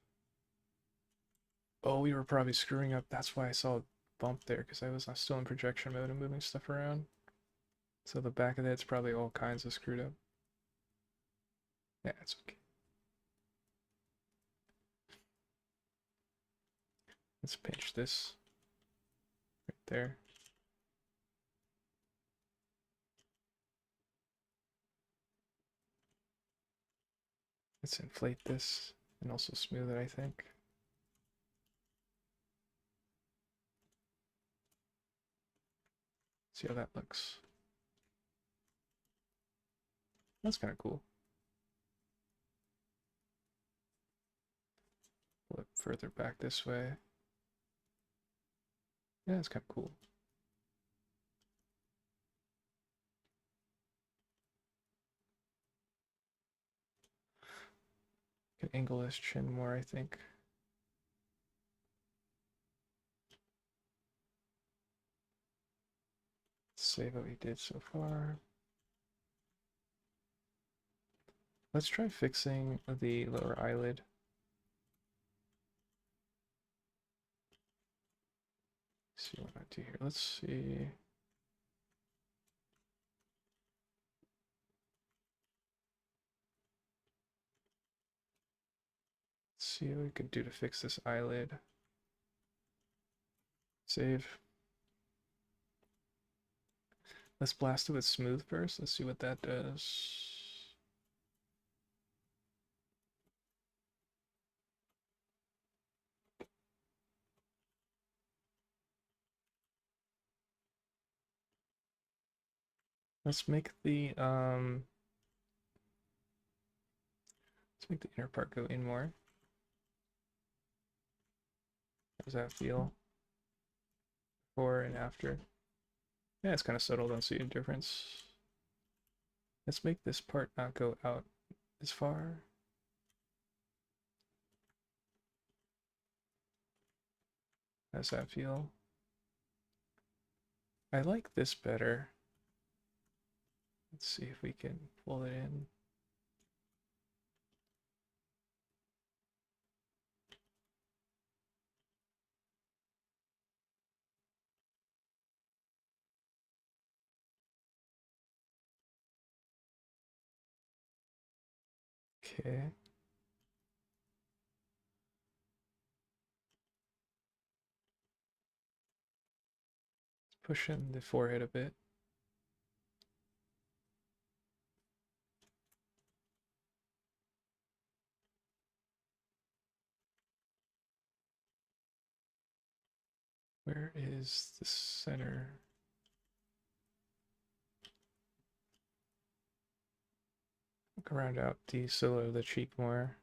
Oh, we were probably screwing up. That's why I saw a bump there, because I was still in projection mode and moving stuff around. So the back of that's probably all kinds of screwed up. Yeah, it's okay. Let's pinch this right there. Let's inflate this and also smooth it, I think. See how that looks. That's kind of cool. Pull it further back this way. Yeah, it's kind of cool. Can angle his chin more, I think. Save what we did so far. Let's try fixing the lower eyelid. Let's see what I do here. Let's see. Let's see what we could do to fix this eyelid. Save. Let's blast it with smooth first. Let's see what that does. Let's make the inner part go in more. How does that feel? Before and after. Yeah, it's kind of subtle, don't see a difference. Let's make this part not go out as far. How does that feel? I like this better. Let's see if we can pull it in. Okay. Let's push in the forehead a bit. Where is the center? Look around out the silhouette of the cheek more.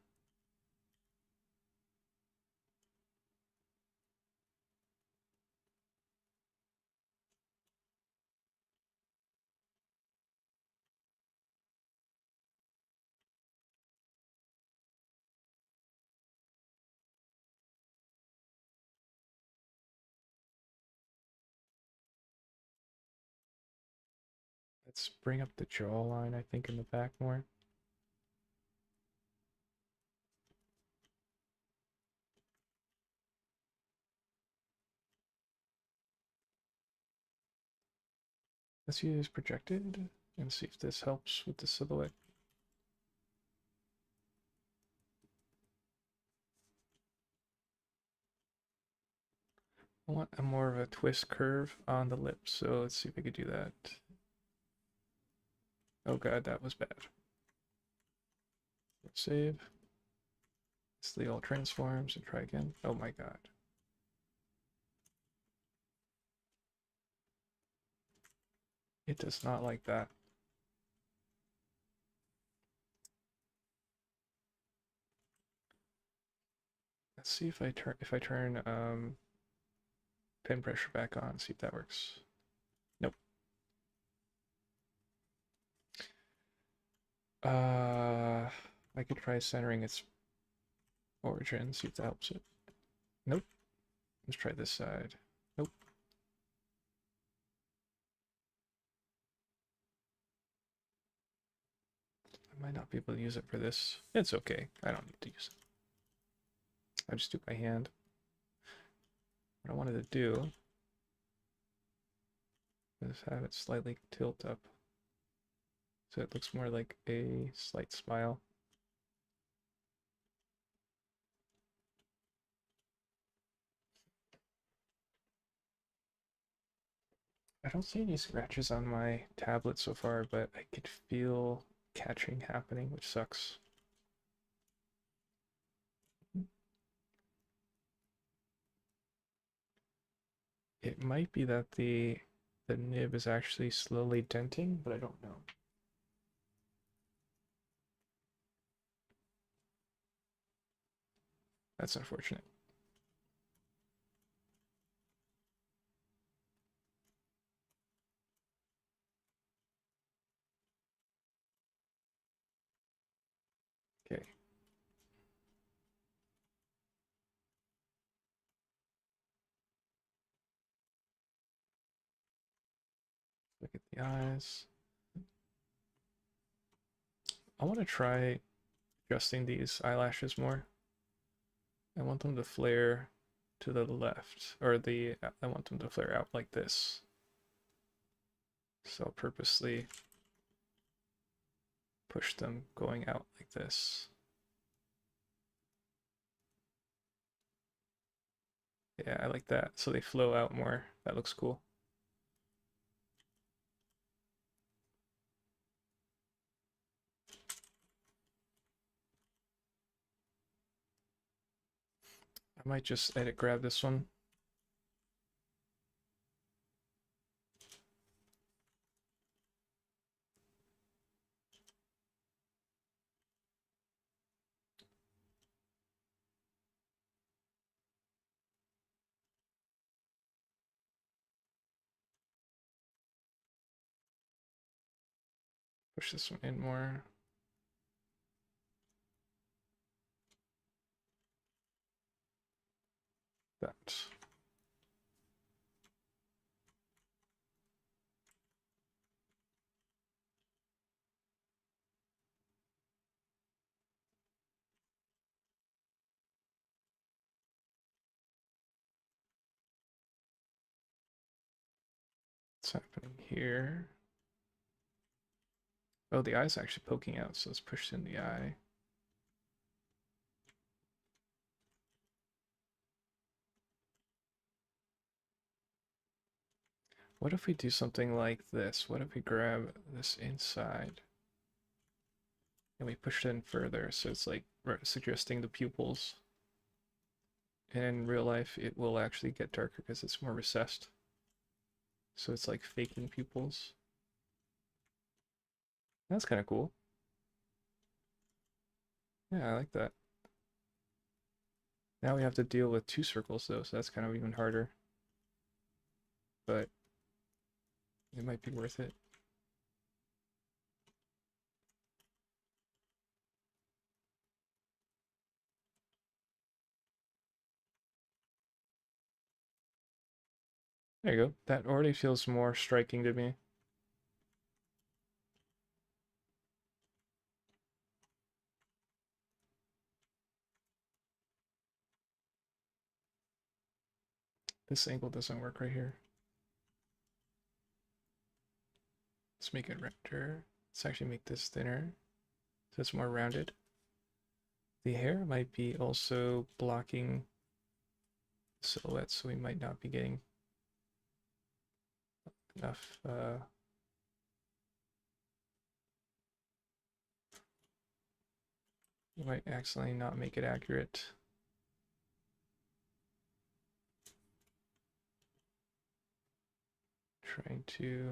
Let's bring up the jawline, I think, in the back more. Let's use projected and see if this helps with the silhouette. I want a more of a twist curve on the lips, so let's see if we could do that. Oh god, that was bad. Save. Delete all transforms and try again. Oh my god. It does not like that. Let's see if I turn pen pressure back on, see if that works. Nope. I could try centering its origin, see if that helps it. Nope. Let's try this side. Nope. I might not be able to use it for this. It's okay. I don't need to use it. I just do it by hand. What I wanted to do is have it slightly tilt up so it looks more like a slight smile. I don't see any scratches on my tablet so far, but I could feel catching happening, which sucks. It might be that the nib is actually slowly denting, but I don't know. That's unfortunate. Okay. Look at the eyes. I want to try adjusting these eyelashes more. I want them to flare to the left, or I want them to flare out like this. So I'll purposely push them going out like this. Yeah, I like that. So they flow out more. That looks cool. I might just edit grab this one. Push this one in more. That. What's happening here? Oh, the eye's actually poking out, so let's push in the eye. What if we do something like this? What if we grab this inside and we push it in further so it's like suggesting the pupils? And in real life, it will actually get darker because it's more recessed. So it's like faking pupils. That's kind of cool. Yeah, I like that. Now we have to deal with two circles though, so that's kind of even harder. But it might be worth it. There you go. That already feels more striking to me. This angle doesn't work right here. Let's make it rounder. Let's actually make this thinner so it's more rounded. The hair might be also blocking the silhouette, so we might not be getting enough we might accidentally not make it accurate. Trying to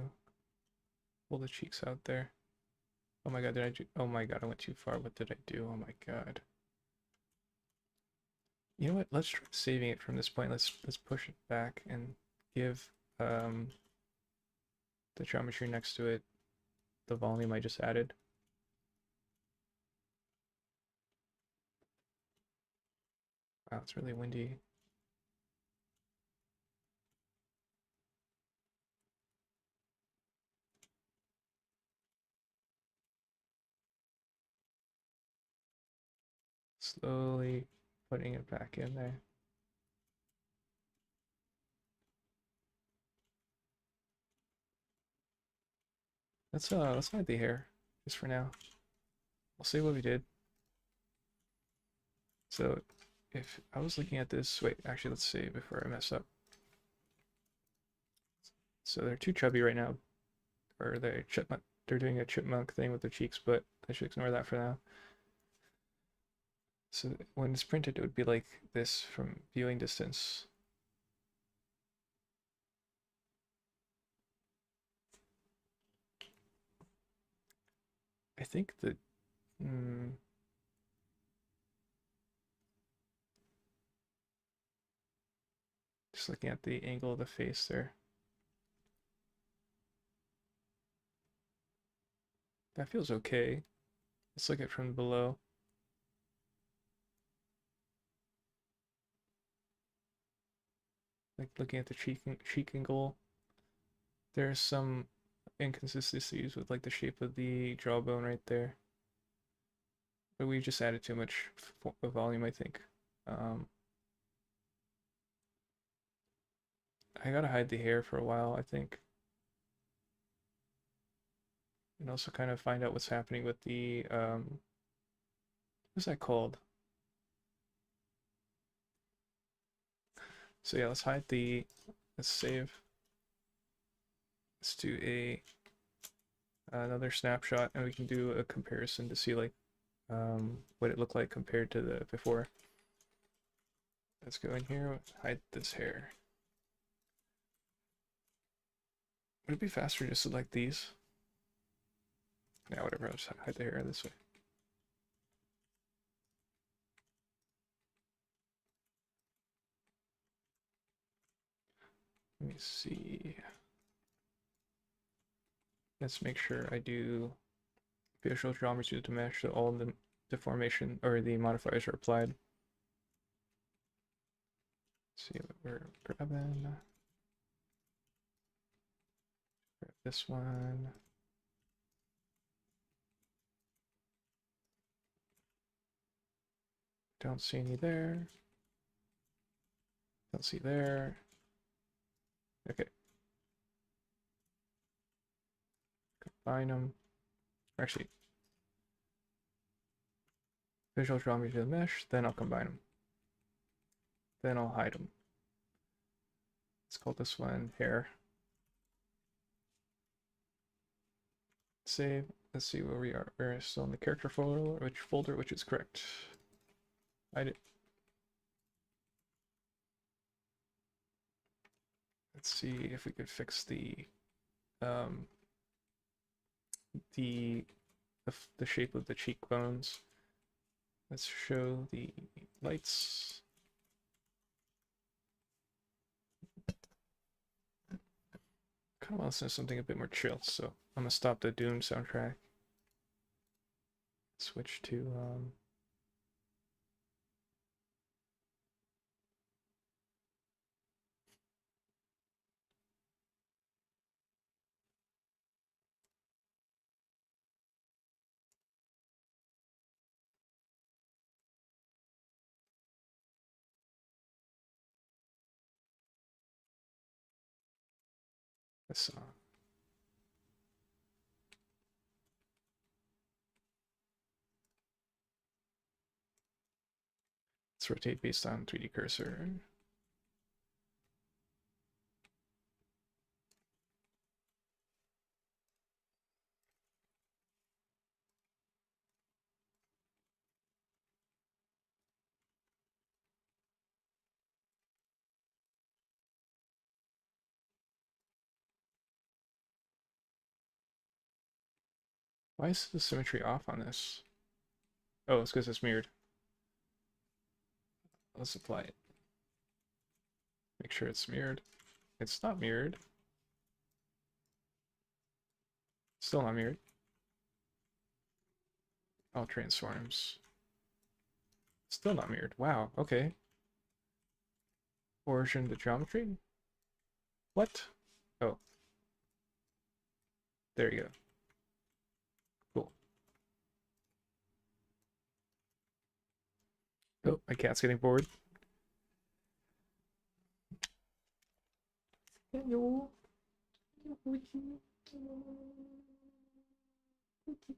pull the cheeks out there. Oh my god, did I do? Oh my god, I went too far. What did I do? Oh my god. You know what? Let's try saving it from this point. Let's push it back and give the geometry next to it the volume I just added. Wow, it's really windy. Slowly putting it back in there. Let's hide the hair just for now. We'll see what we did. So if I was looking at this, wait, actually let's see before I mess up. So they're too chubby right now, or they're doing a chipmunk thing with their cheeks, but I should ignore that for now. So when it's printed, it would be like this from viewing distance. I think that, just looking at the angle of the face there. That feels okay. Let's look at it from below. Like looking at the cheek angle. There's some inconsistencies with like the shape of the jawbone right there. But we just added too much volume, I think. I gotta hide the hair for a while, I think. And also kind of find out what's happening with the, what's that called? So yeah, let's save. Let's do another snapshot, and we can do a comparison to see like what it looked like compared to the before. Let's go in here, hide this hair. Would it be faster to select these? Yeah, whatever, I'll just hide the hair this way. Let me see. Let's make sure I do facial geometry to mesh so all the deformation or the modifiers are applied. Let's see what we're grabbing. Grab this one. Don't see any there. Don't see there. Okay. Combine them. Actually, visual geometry to the mesh, then I'll combine them. Then I'll hide them. Let's call this one hair. Save. Let's see where we are. We're still in the character folder, which is correct. Hide it. Let's see if we could fix um, the the shape of the cheekbones. Let's show the lights. Kind of want to listen to something a bit more chill, so I'm gonna stop the Doom soundtrack. Switch to this song. Let's rotate based on 3D cursor. Why is the symmetry off on this? Oh, it's because it's mirrored. Let's apply it. Make sure it's mirrored. It's not mirrored. Still not mirrored. All transforms. Still not mirrored. Wow, okay. Origin to geometry? What? Oh. There you go. Cool. Oh, my cat's getting bored. Hello. Cookie.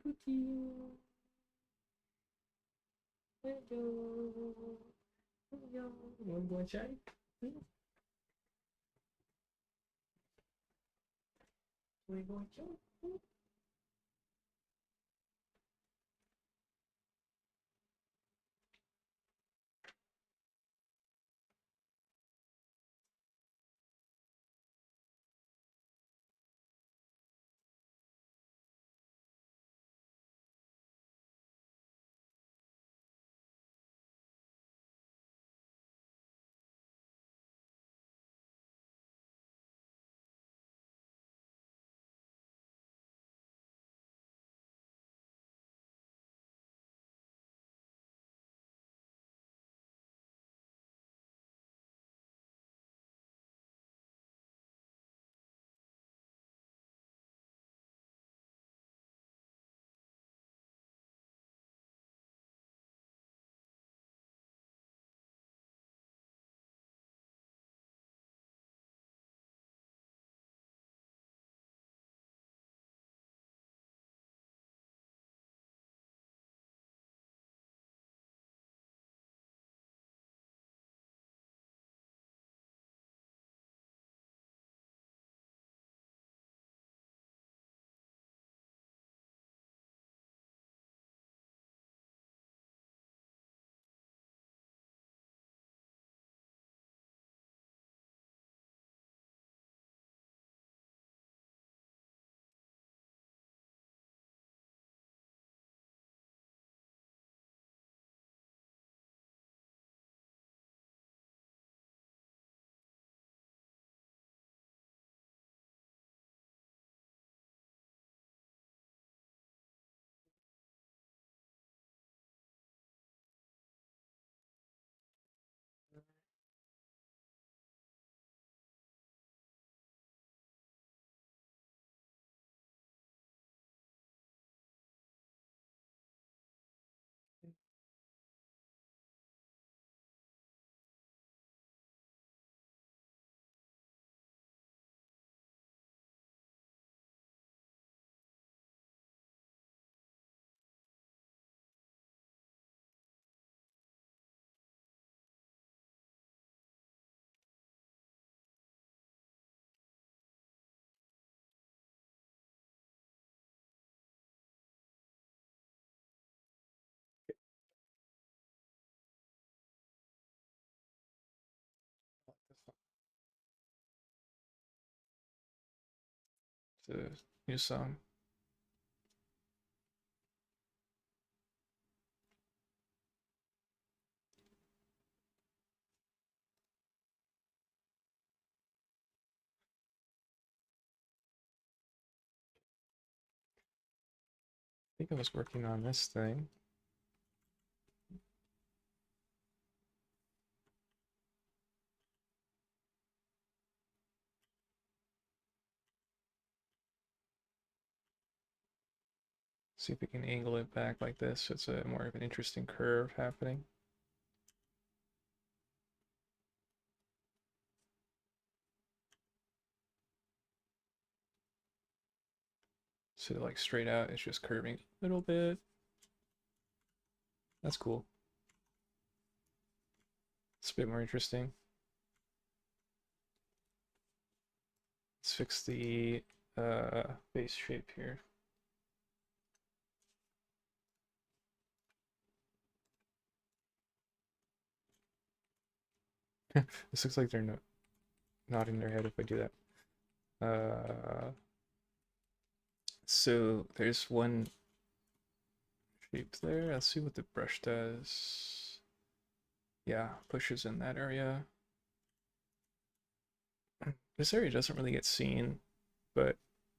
Cookie. Hello. Hello. You want to go outside? To use some. I think I was working on this thing. See if we can angle it back like this. So it's a more of an interesting curve happening. So like straight out, it's just curving a little bit. That's cool. It's a bit more interesting. Let's fix the base shape here. This looks like they're nodding their head if I do that. So there's one shape there. Let's see what the brush does. Yeah, pushes in that area. This area doesn't really get seen, but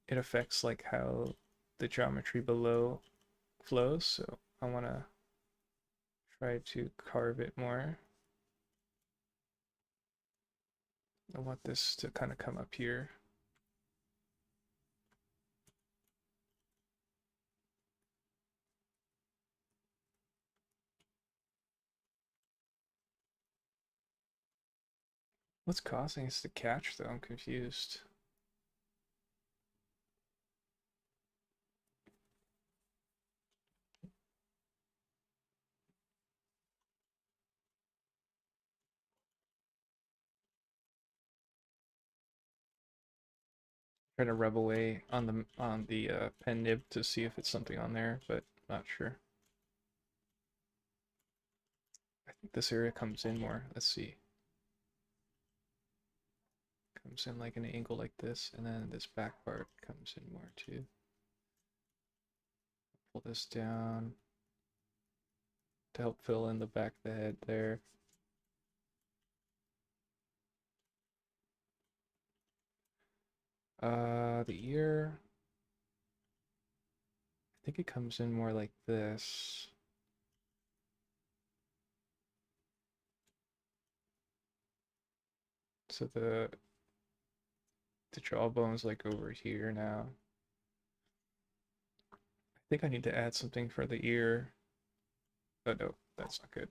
it affects like how the geometry below flows. So I want to try to carve it more. I want this to kind of come up here. What's causing us to catch though? I'm confused. Try to rub away on the pen nib to see if it's something on there, but not sure. I think this area comes in more. Let's see. Comes in like an angle like this, and then this back part comes in more too. Pull this down to help fill in the back of the head there. The ear, I think it comes in more like this. So the jawbone's like over here now. I think I need to add something for the ear. But no, that's not good.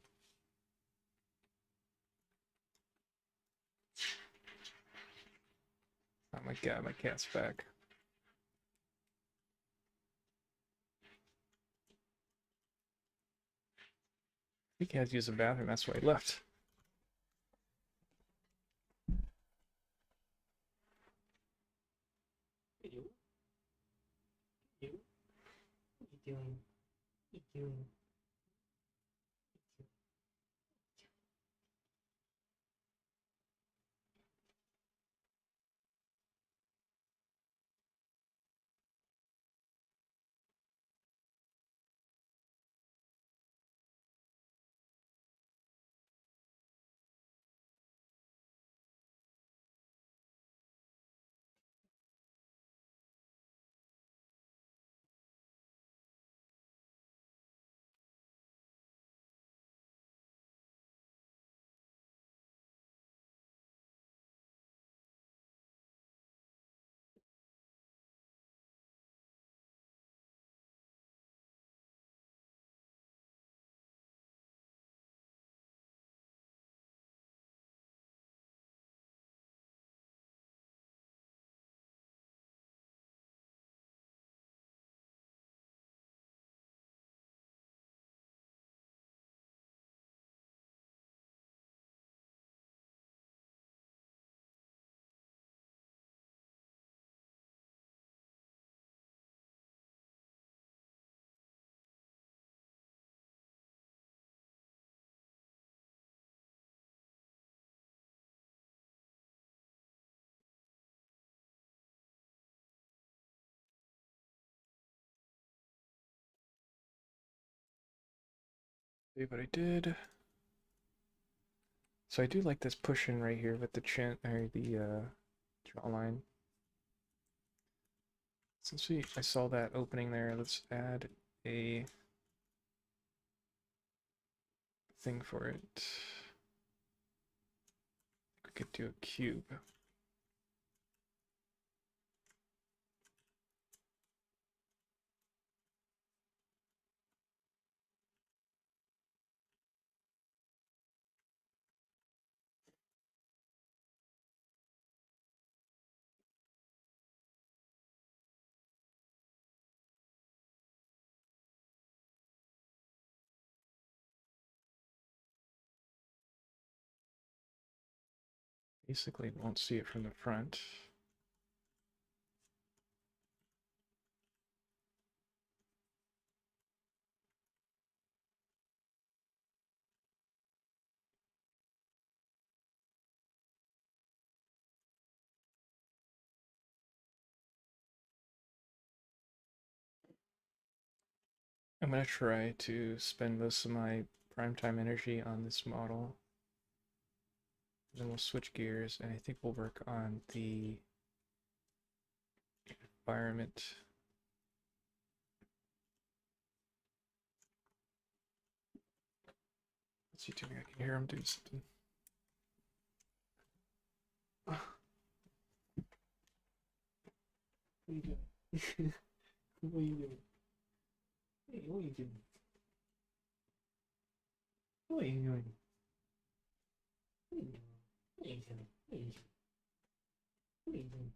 Oh my god, my cat's back. I think he had to use the bathroom, that's why he left. You? You? What are you doing? What are you doing? See what I did. So I do like this push-in right here with the chin or the jawline. Since I saw that opening there, let's add a thing for it. We could do a cube. Basically, won't see it from the front. I'm going to try to spend most of my primetime energy on this model. Then we'll switch gears, and I think we'll work on the environment. What's he doing? I can hear him doing something. What are you doing? What are you doing? Hey, what are you doing? What are you doing? What are you doing? What are you doing? What are you doing?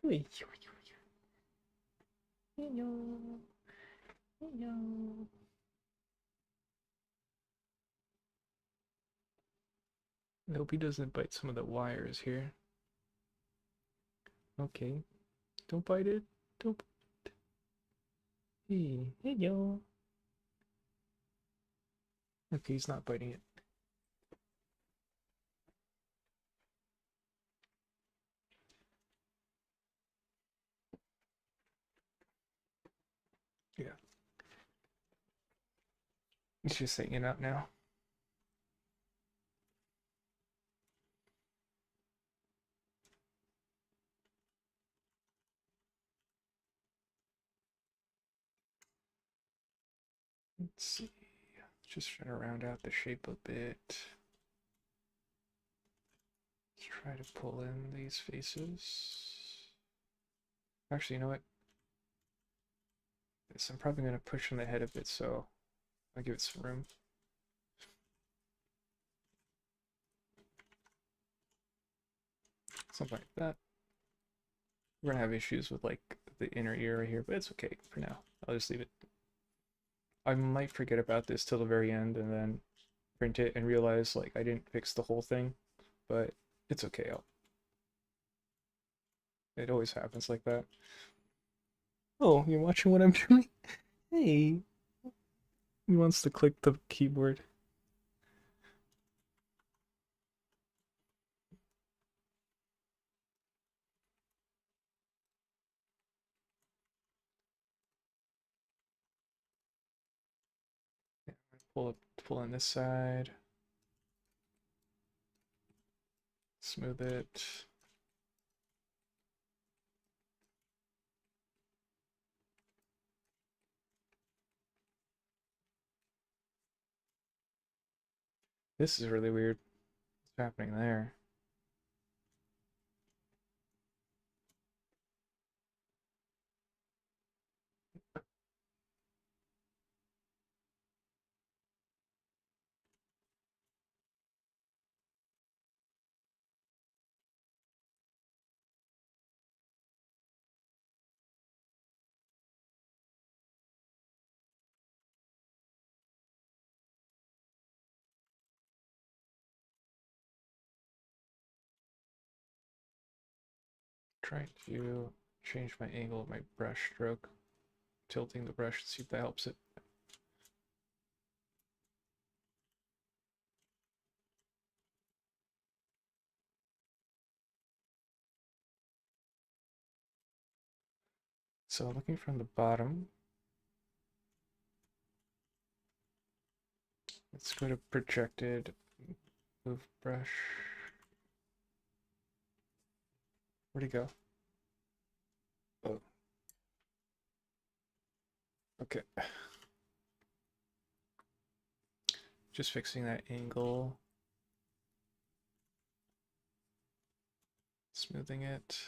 What are you doing? What are you doing? Hello. I hope he doesn't bite some of the wires here. Okay. Don't bite it. Don't. Hey, hello. Okay, he's not biting it. Yeah. He's just hanging out now. Let's see. Just trying to round out the shape a bit. Let's try to pull in these faces. Actually, you know what? This I'm probably going to push on the head a bit, so I'll give it some room. Something like that. We're gonna have issues with like the inner ear right here, but it's okay for now. I'll just leave it. I might forget about this till the very end and then print it and realize like I didn't fix the whole thing, but it's okay. It always happens like that. Oh, you're watching what I'm doing? Hey, he wants to click the keyboard. Yeah, pull in this side, smooth it. This is really weird. What's happening there? Trying to change my angle of my brush stroke, tilting the brush to see if that helps it. So looking from the bottom, let's go to projected, move brush. Where'd he go? Oh, okay. Just fixing that angle, smoothing it.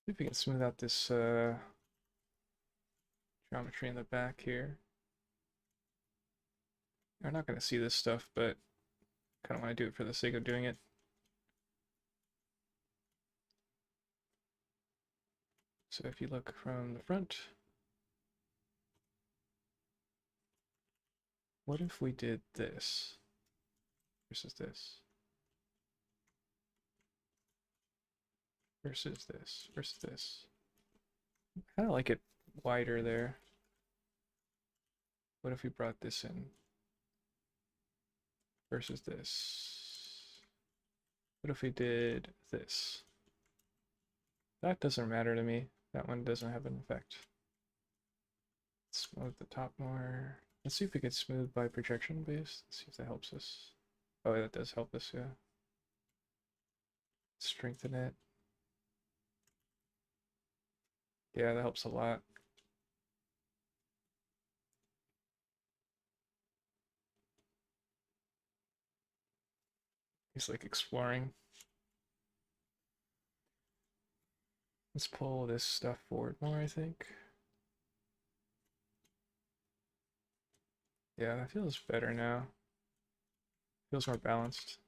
See if we can smooth out this geometry in the back here. We're not going to see this stuff, but kind of want to do it for the sake of doing it. So if you look from the front, what if we did this versus this versus this versus this? I kind of like it wider there. What if we brought this in versus this? What if we did this? That doesn't matter to me. That one doesn't have an effect. Smooth the top more. Let's see if we can smooth by projection base. Let's see if that helps us. Oh, that does help us, yeah. Strengthen it. Yeah, that helps a lot. He's like exploring. Let's pull this stuff forward more, I think. Yeah, that feels better now. Feels more balanced.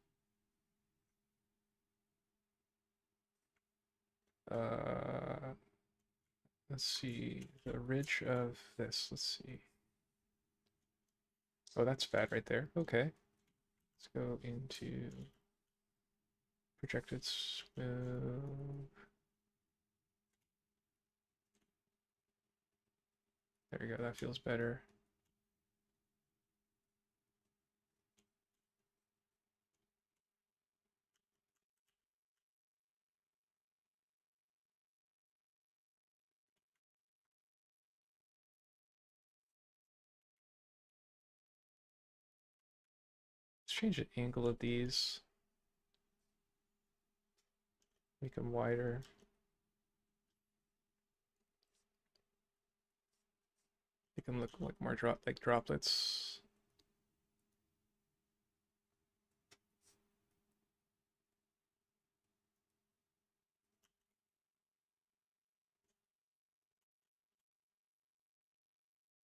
Uh, let's see, the ridge of this, let's see. Oh, that's bad right there. Okay. Let's go into projected smooth. There we go, that feels better. Let's change the angle of these. Make them wider. Make them look like more like droplets.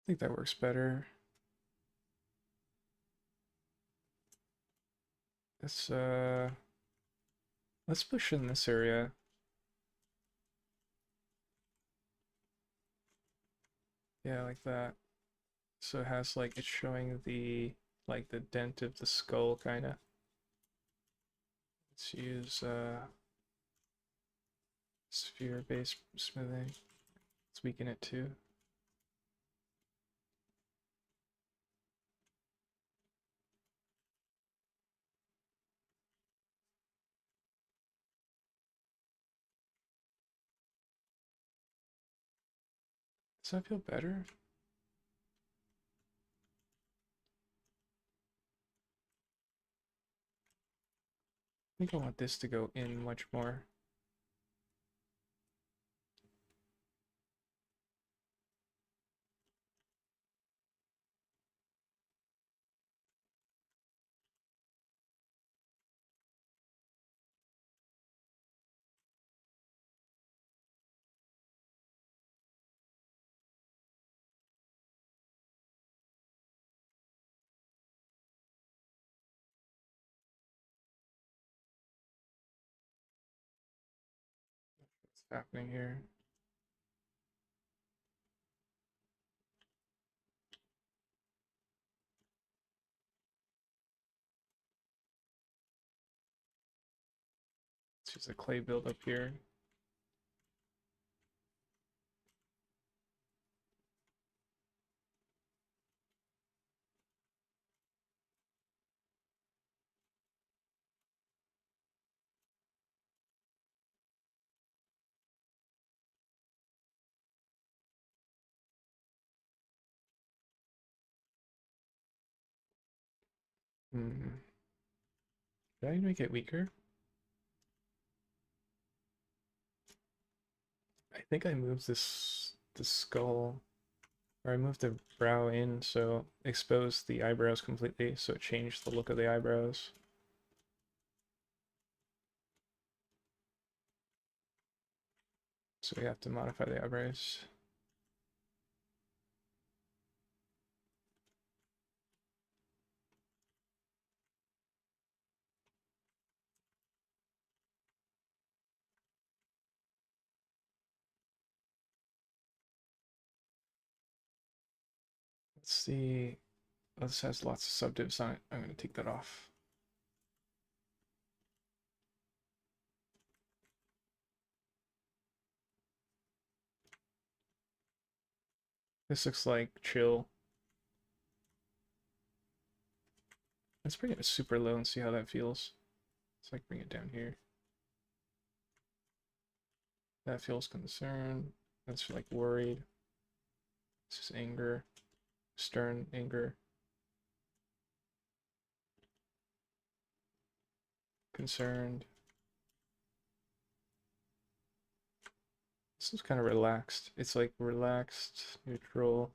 I think that works better. Let's push in this area. Yeah, like that. So it has like it's showing the like the dent of the skull kind of. Let's use sphere based smoothing. Let's weaken it too. Does that feel better? I think I want this to go in much more. What's happening here? Let's use the clay build up here. Hmm. Did I make it weaker? I think I moved the skull, or I moved the brow in, so exposed the eyebrows completely, so it changed the look of the eyebrows. So we have to modify the eyebrows. Let's see. Oh, this has lots of subdivs on it. I'm going to take that off. This looks like chill. Let's bring it super low and see how that feels. Let's like bring it down here. That feels concerned. That's like worried. This is anger. Stern anger. Concerned. This is kind of relaxed. It's like relaxed, neutral.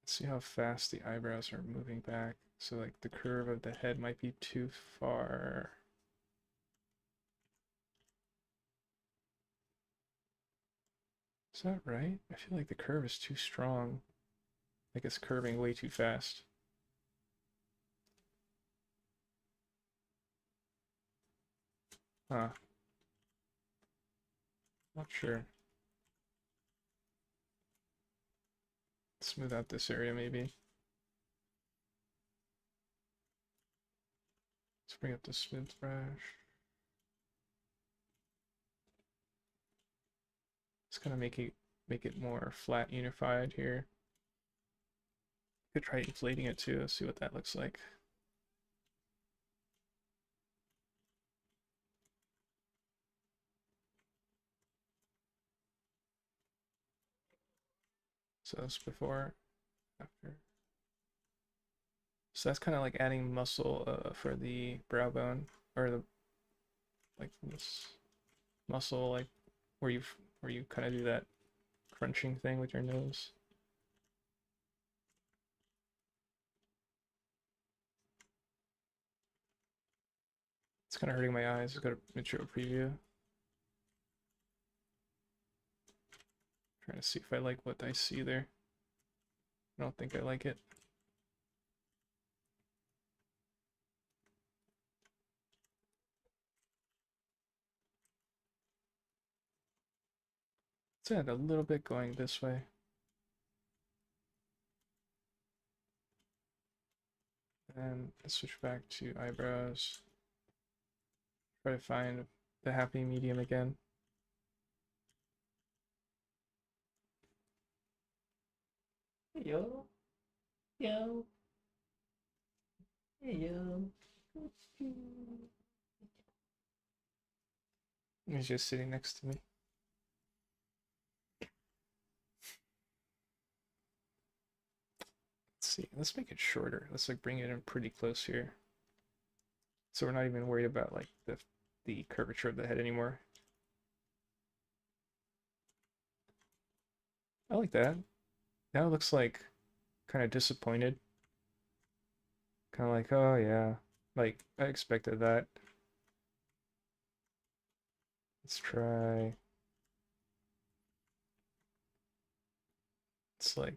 Let's see how fast the eyebrows are moving back. So like the curve of the head might be too far. Is that right? I feel like the curve is too strong. Like it's curving way too fast. Huh. Not sure. Smooth out this area maybe. Let's bring up the smooth brush. Just kind of make it more flat, unified here. Could try inflating it too. See what that looks like. So that's before, after. So that's kind of like adding muscle for the brow bone, or the like this muscle like where you kind of do that crunching thing with your nose. It's kind of hurting my eyes. Go to material preview. Trying to see if I like what I see there. I don't think I like it. Let's add a little bit going this way. And let's switch back to eyebrows. Try to find the happy medium again. Hey yo. Yo. Hey yo. He's just sitting next to me. Let's see. Let's make it shorter. Let's like bring it in pretty close here. So we're not even worried about like the curvature of the head anymore. I like that. Now it looks like kind of disappointed. Kind of like, oh yeah, like I expected that. Let's try. It's like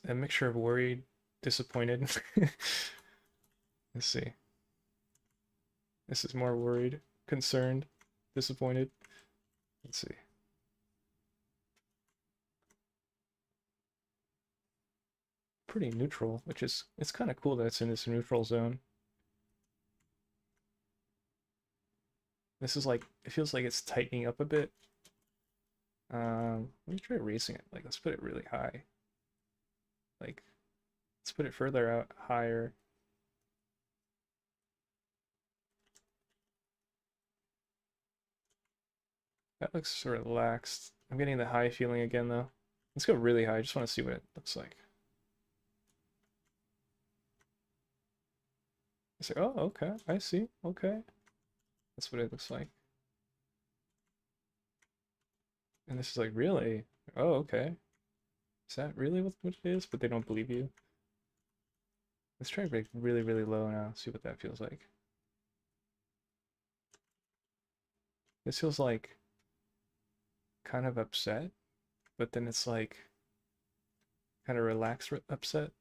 a mixture of worried, disappointed. Let's see. This is more worried, concerned, disappointed. Let's see. Pretty neutral, which is, it's kind of cool that it's in this neutral zone. This is like, it feels like it's tightening up a bit. Let me try raising it. Like, let's put it really high. Like, let's put it further out, higher. That looks sort of relaxed. I'm getting the high feeling again, though. Let's go really high. I just want to see what it looks like. I say, oh, okay, I see. Okay. That's what it looks like. And this is like, really? Oh, okay. Is that really what it is? But they don't believe you. Let's try to break really, really low now. See what that feels like. This feels like kind of upset, but then it's like kind of relaxed upset.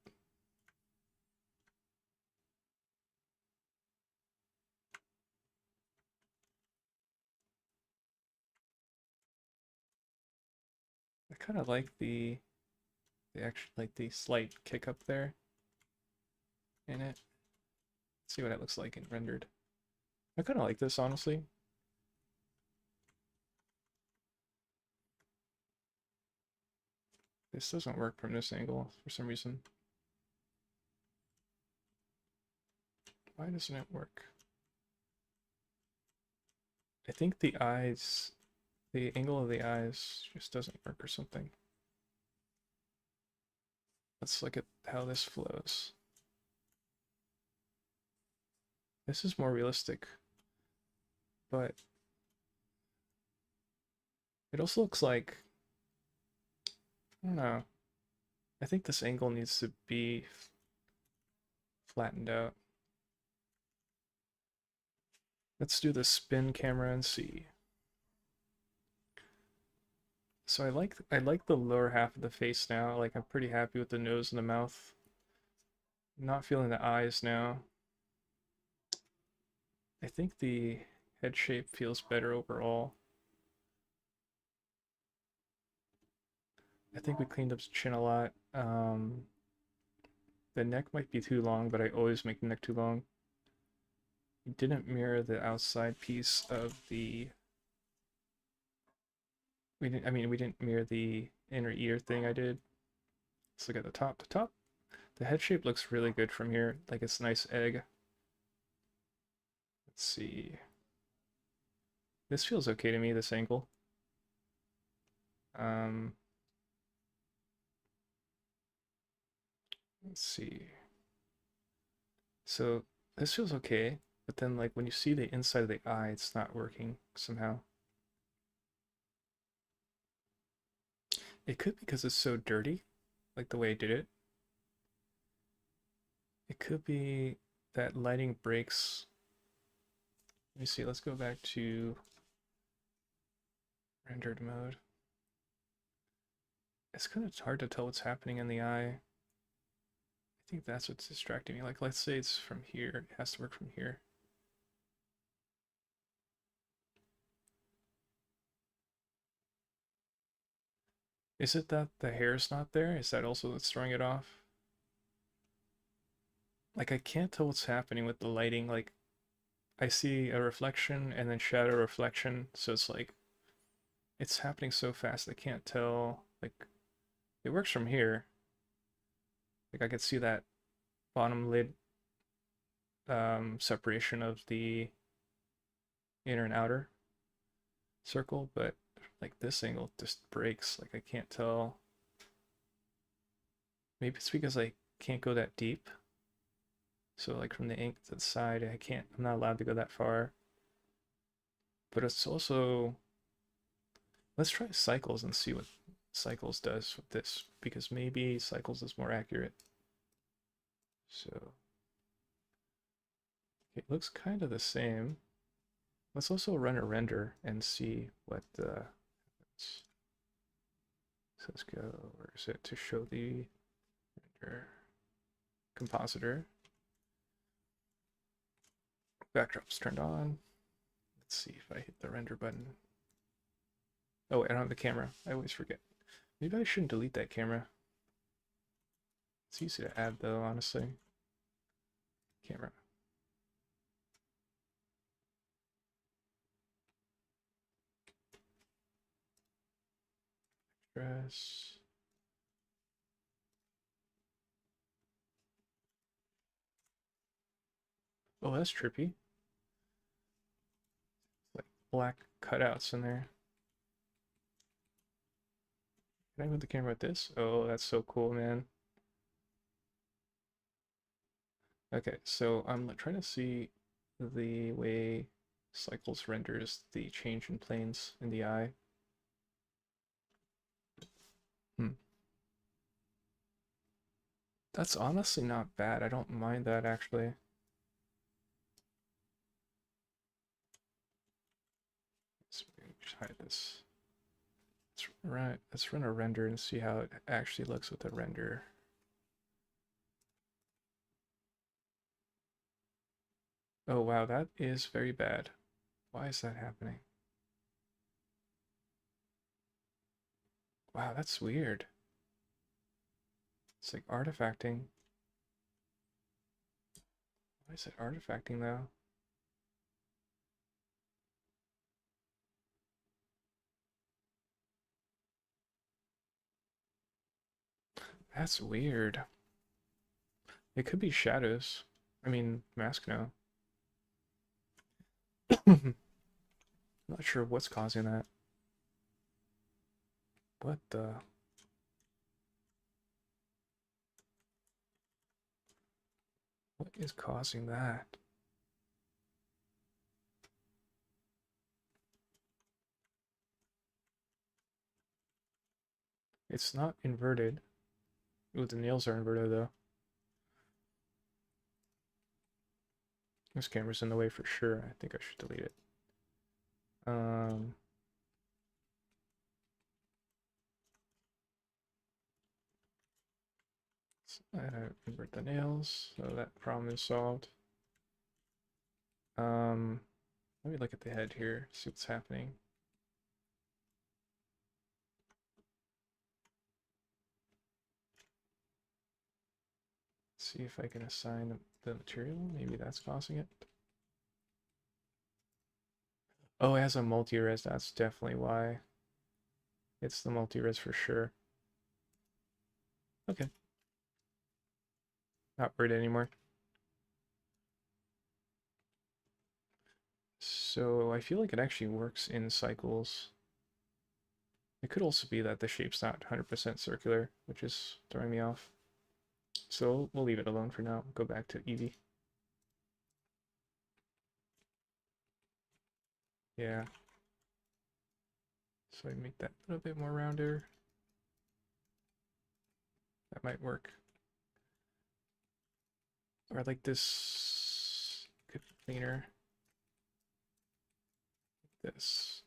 I kind of like the actual like the slight kick up there in it. Let's see what it looks like in rendered. I kind of like this, honestly. This doesn't work from this angle for some reason. Why doesn't it work? I think the eyes, the angle of the eyes just doesn't work or something. Let's look at how this flows. This is more realistic, but it also looks like, I don't know. I think this angle needs to be flattened out. Let's do the spin camera and see. So I like the lower half of the face now. Like I'm pretty happy with the nose and the mouth. Not feeling the eyes now. I think the head shape feels better overall. I think we cleaned up the chin a lot. The neck might be too long, but I always make the neck too long. We didn't mirror the outside piece of the. We didn't mirror the inner ear thing I did. Let's look at the top. The top, the head shape looks really good from here. Like it's a nice egg. Let's see. This feels okay to me, this angle. Um, let's see. So this feels okay, but then like when you see the inside of the eye, it's not working somehow. It could be because it's so dirty, like the way I did it. It could be that lighting breaks. Let me see, let's go back to rendered mode. It's kind of hard to tell what's happening in the eye. I think that's what's distracting me. Like, let's say it's from here. It has to work from here. Is it that the hair's not there? Is that also what's throwing it off? Like, I can't tell what's happening with the lighting. Like, I see a reflection and then shadow reflection. So it's like, it's happening so fast. I can't tell. Like, it works from here. Like, I could see that bottom lid separation of the inner and outer circle, but like this angle just breaks. Like I can't tell. Maybe it's because I can't go that deep. So like from the ink to the side, I'm not allowed to go that far. But it's also, let's try cycles and see what cycles does with this, because maybe cycles is more accurate. So it looks kind of the same. Let's also run a render and see what happens. So let's go, where is it, to show the render compositor. Backdrop's turned on. Let's see if I hit the render button. Oh, I don't have the camera. I always forget. Maybe I shouldn't delete that camera. It's easy to add though, honestly. Camera. Dress. Oh, that's trippy. Like black cutouts in there. Can I move the camera with this? Oh, that's so cool, man. Okay, so I'm trying to see the way Cycles renders the change in planes in the eye. That's honestly not bad. I don't mind that actually. Let's hide this. Let's run a render and see how it actually looks with a render. Oh wow, that is very bad. Why is that happening? Wow, that's weird. It's like artifacting. Why is it artifacting though? That's weird. It could be shadows. I mean, mask now. Not sure what's causing that. What the? What is causing that? It's not inverted. Ooh, the nails are inverted though. This camera's in the way for sure. I think I should delete it. Invert the nails, so that problem is solved. Let me look at the head here, see what's happening. See if I can assign the material. Maybe that's causing it. Oh, it has a multi-res. That's definitely why. It's the multi-res for sure. Okay. Not worried anymore. So I feel like it actually works in cycles. It could also be that the shape's not 100% circular, which is throwing me off. So we'll leave it alone for now. Go back to Eevee. Yeah. So I make that a little bit more rounder. That might work. Or like this could be cleaner. This.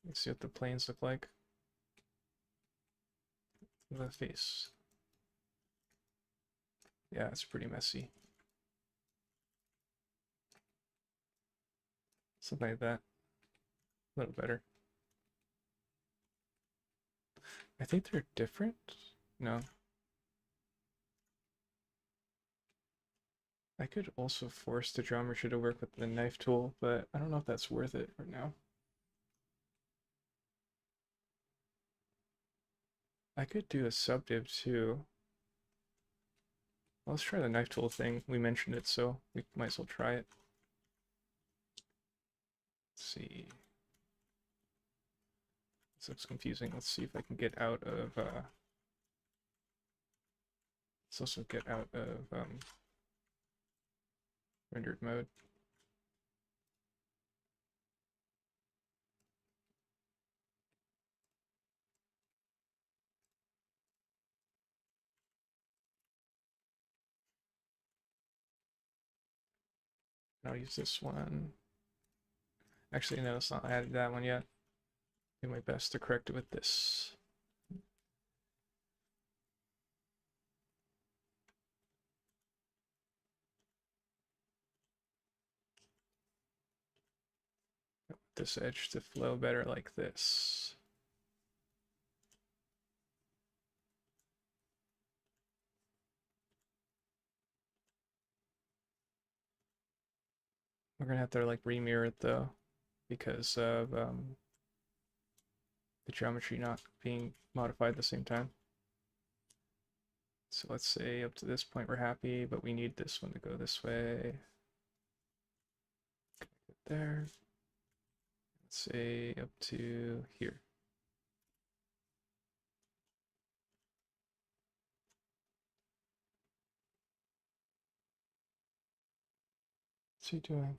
Let's see what the planes look like. The face. Yeah, it's pretty messy. Something like that. A little better. I think they're different. No. I could also force the geometry to work with the knife tool, but I don't know if that's worth it right now. I could do a subdiv too. Let's try the knife tool thing. We mentioned it, so we might as well try it. Let's see. This looks confusing. Let's see if I can get out of let's also get out of rendered mode. I'll use this one. Actually, no, it's not added that one yet. Do my best to correct it with this. This edge to flow better like this. We're gonna have to like remirror it though, because of the geometry not being modified at the same time. So let's say up to this point we're happy, but we need this one to go this way. There. Let's say up to here. What's he doing?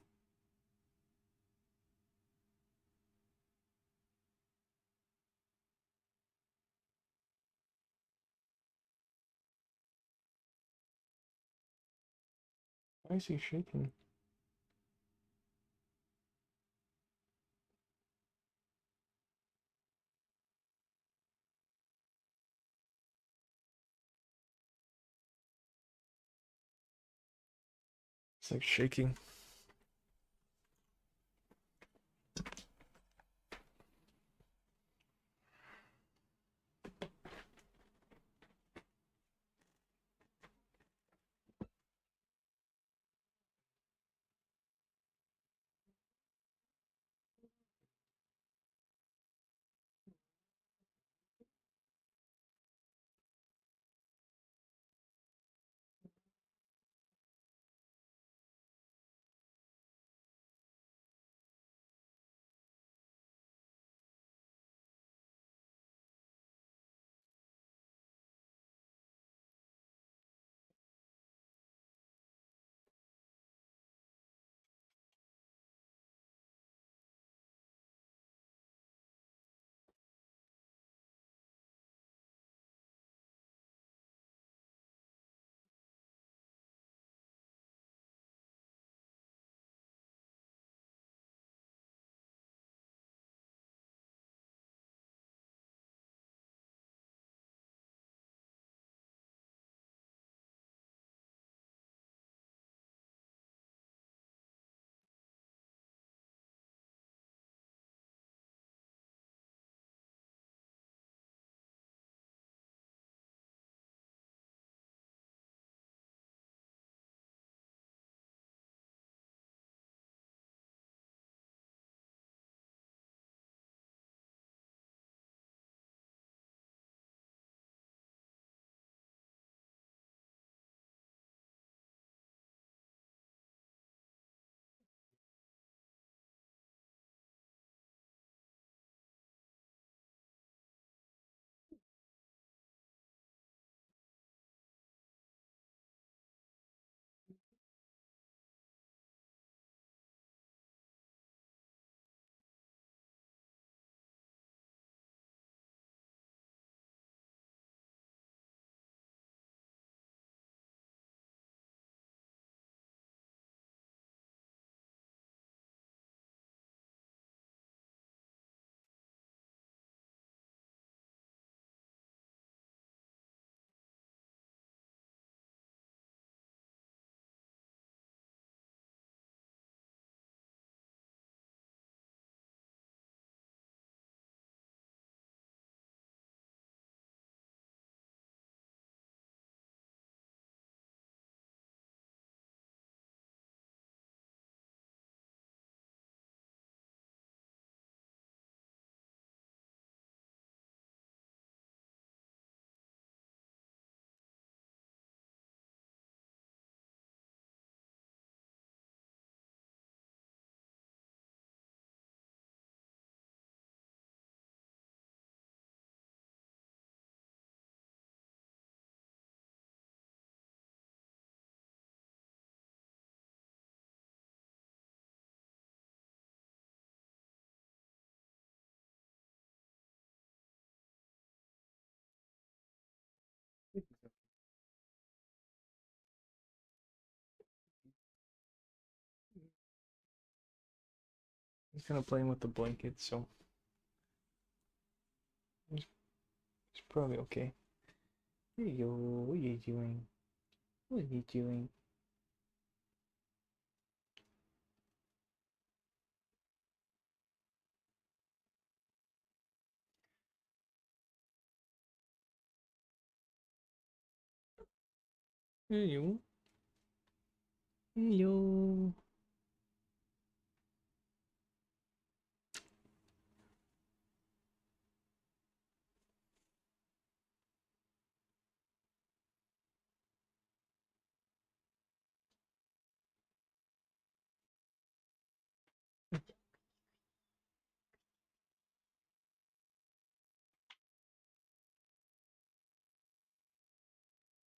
Why is he shaking? It's like shaking. kind of playing with the blanket, so it's probably okay. Hey yo, what are you doing? What are you doing? Hey yo. Hey yo.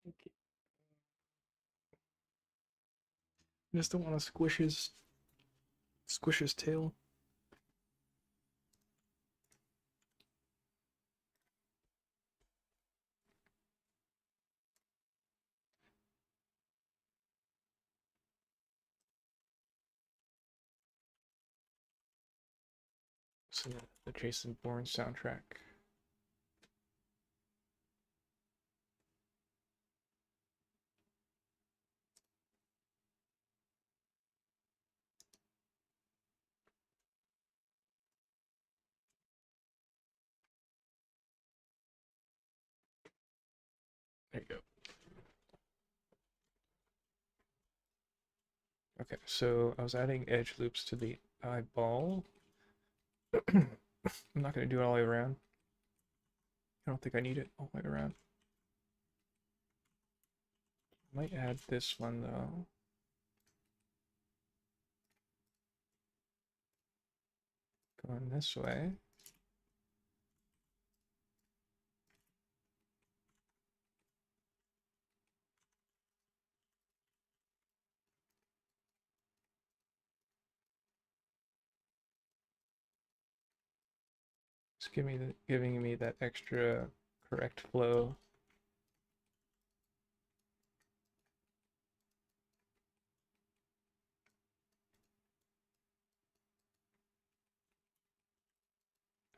Okay. I just don't want to squish his tail. So the Jason Bourne soundtrack. There you go. Okay, so I was adding edge loops to the eyeball. I'm not going to do it all the way around. I don't think I need it all the way around. Might add this one though. Going this way. It's giving me that extra correct flow.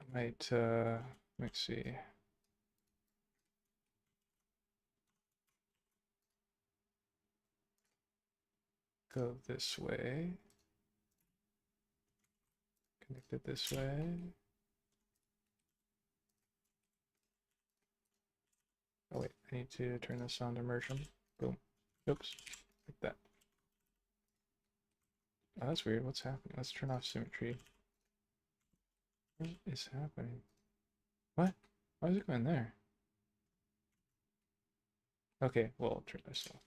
I might let's see. Go this way. Connect it this way. Oh wait, I need to turn this on to immersion. Boom. Oops. Like that. Oh, that's weird. What's happening? Let's turn off symmetry. What is happening? What? Why is it going there? Okay, well, I'll turn this off.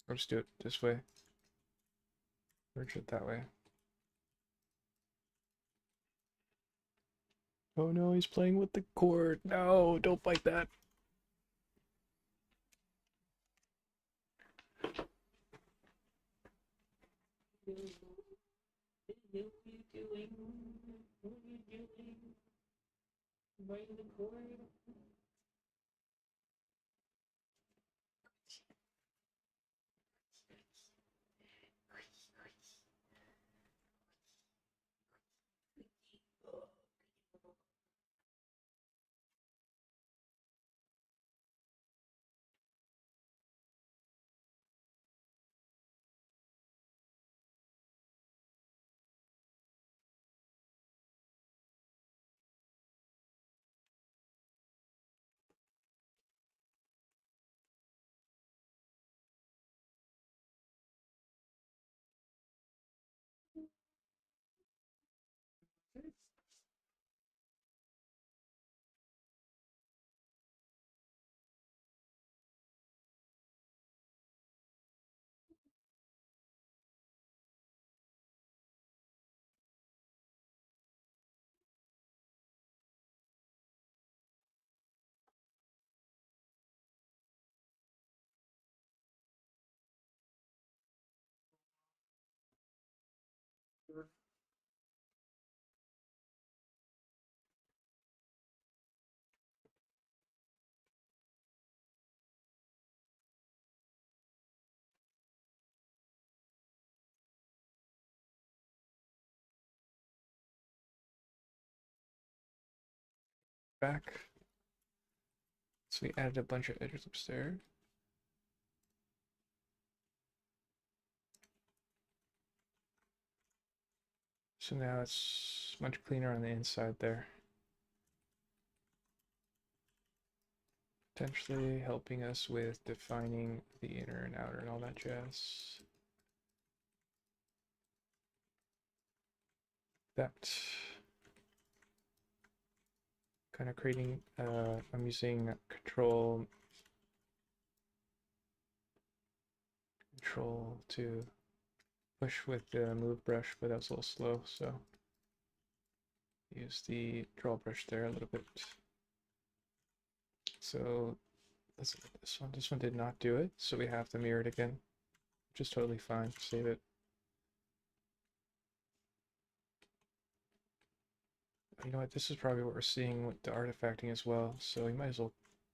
Or just do it this way. Merge it that way. Oh no, he's playing with the cord. No, don't bite that. What are you doing? What are you doing? Biting the cord? back. So we added a bunch of edges upstairs. So now it's much cleaner on the inside there. Potentially helping us with defining the inner and outer and all that jazz. That kind of creating, I'm using control to push with the move brush, but that was a little slow, so use the draw brush there a little bit. So let's look at this one. This one did not do it, so we have to mirror it again, which is totally fine. Save it. You know what, this is probably what we're seeing with the artifacting as well, so we might as well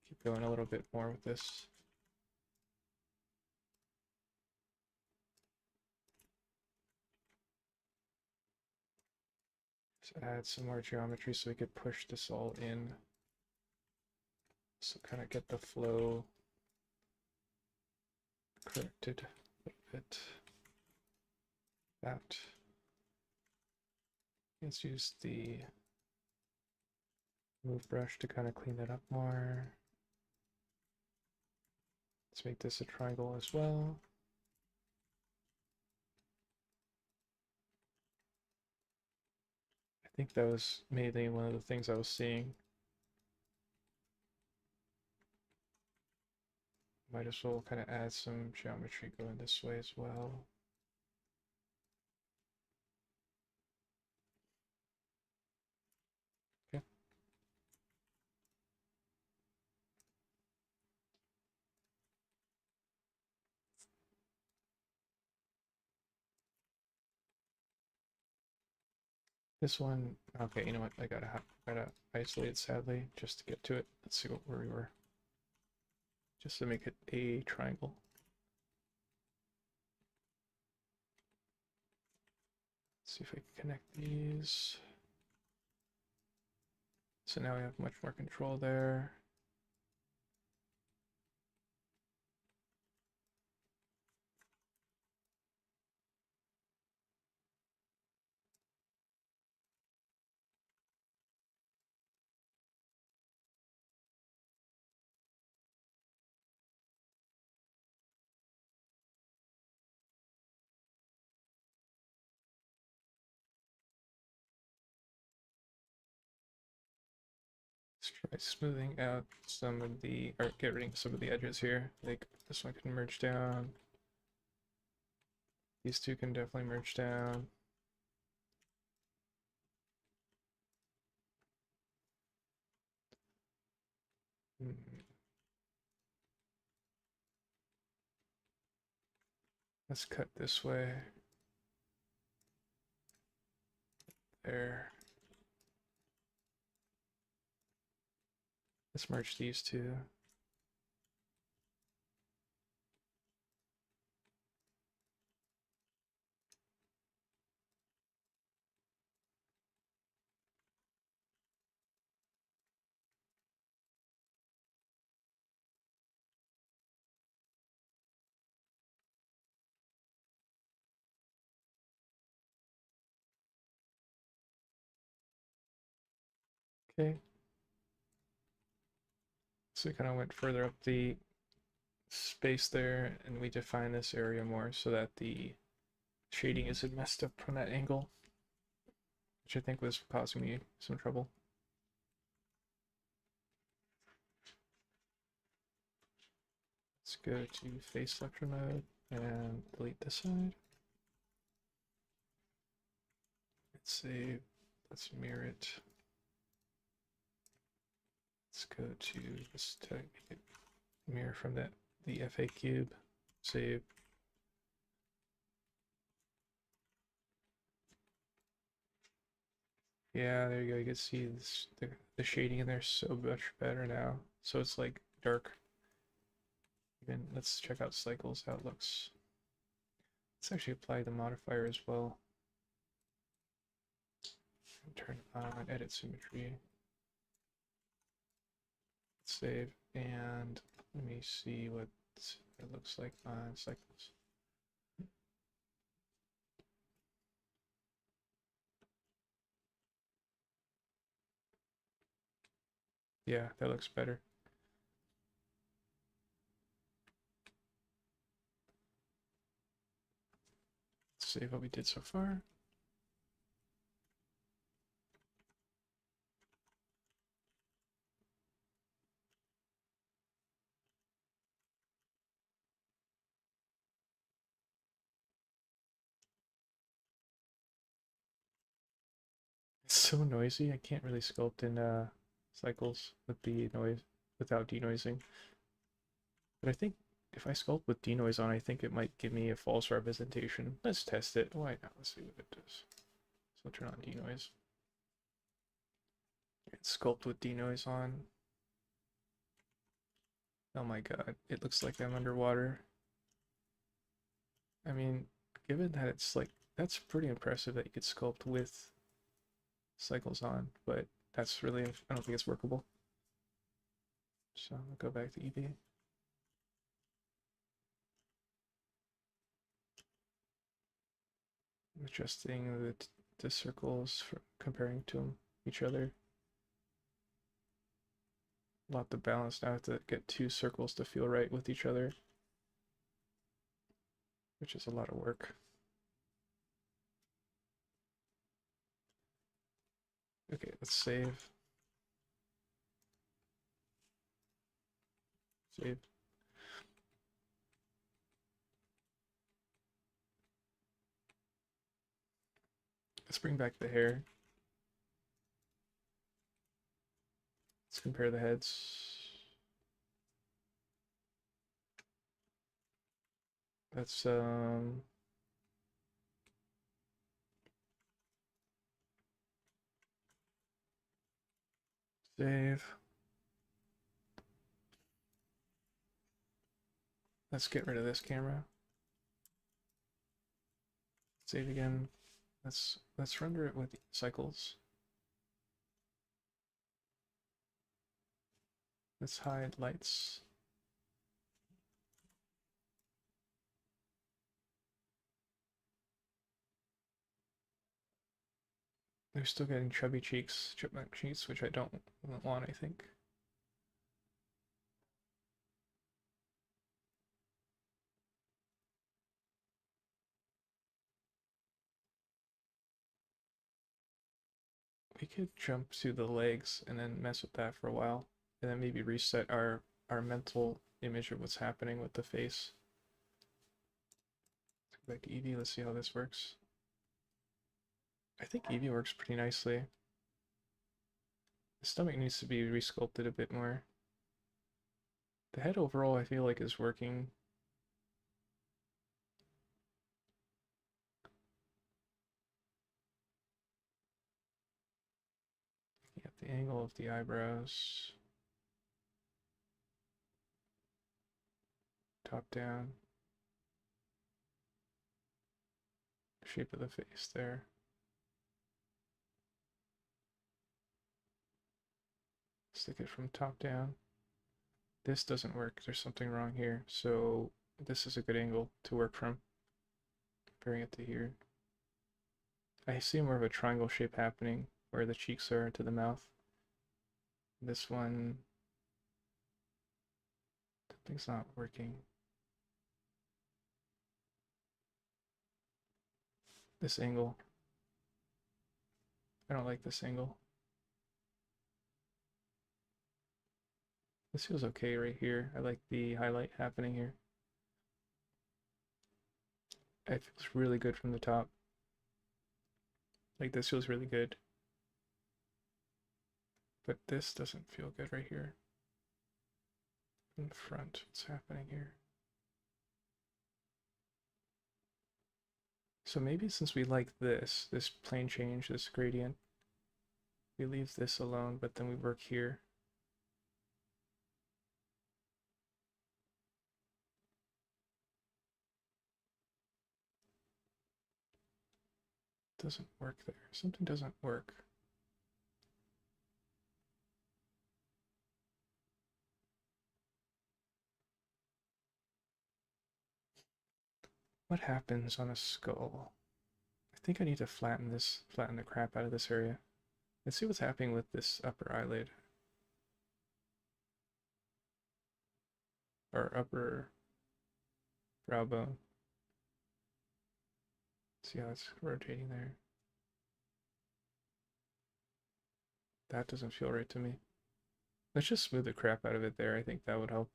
keep going a little bit more with this. Let's add some more geometry so we could push this all in. So kind of get the flow corrected a little bit. That. Let's use the move brush to kind of clean that up more. Let's make this a triangle as well. I think that was mainly one of the things I was seeing. Might as well kind of add some geometry going this way as well. Okay. This one, okay, you know what? I gotta isolate it sadly just to get to it. Let's see where we were. Just to make it a triangle. Let's see if I can connect these. So now we have much more control there. Let's try smoothing out some of the, or get rid of some of the edges here. Like this one can merge down. These two can definitely merge down. Let's cut this way. There. Let's merge these two. Okay. So we kind of went further up the space there, and we define this area more so that the shading isn't messed up from that angle, which I think was causing me some trouble. Let's go to face selection mode and delete this side. Let's save. Let's mirror it. Let's go to this tag, mirror from the FA cube. Save. Yeah, there you go. You can see this, the shading in there is so much better now. So it's like dark. Even let's check out cycles, how it looks. Let's actually apply the modifier as well. Turn on edit symmetry. Save, and let me see what it looks like on cycles. Yeah, that looks better. Let's save what we did so far. It's so noisy. I can't really sculpt in cycles with the noise without denoising. But I think if I sculpt with denoise on, I think it might give me a false representation. Let's test it. Why not? Let's see what it does. So I'll turn on denoise. Sculpt with denoise on. Oh my god, it looks like I'm underwater. I mean, given that it's like, that's pretty impressive that you could sculpt with cycles on, but that's really, I don't think it's workable. So I'll go back to EV. Adjusting the circles for comparing to each other. A lot to balance now. I have to get two circles to feel right with each other, which is a lot of work. Okay, let's save. Save. Let's bring back the hair. Let's compare the heads. Let's save. Let's get rid of this camera. Save again. Let's render it with cycles. Let's hide lights. They're still getting chubby cheeks, chipmunk cheeks, which I don't want, I think. We could jump to the legs and then mess with that for a while, and then maybe reset our mental image of what's happening with the face. Let's go back to Eevee, let's see how this works. I think Eevee works pretty nicely. The stomach needs to be resculpted a bit more. The head overall I feel like is working. Get the angle of the eyebrows. Top down. Shape of the face there. Stick it from top down. This doesn't work. There's something wrong here. So this is a good angle to work from. Comparing it to here. I see more of a triangle shape happening where the cheeks are to the mouth. This one, something's not working. This angle. I don't like this angle. This feels okay right here. I like the highlight happening here. It feels really good from the top. Like this feels really good. But this doesn't feel good right here. In the front, what's happening here? So maybe since we like this plane change, this gradient, we leave this alone, but then we work here. Doesn't work there. Something doesn't work. What happens on a skull? I think I need to flatten the crap out of this area. Let's see what's happening with this upper eyelid. Or upper brow bone. See how it's rotating there. That doesn't feel right to me. Let's just smooth the crap out of it there. I think that would help.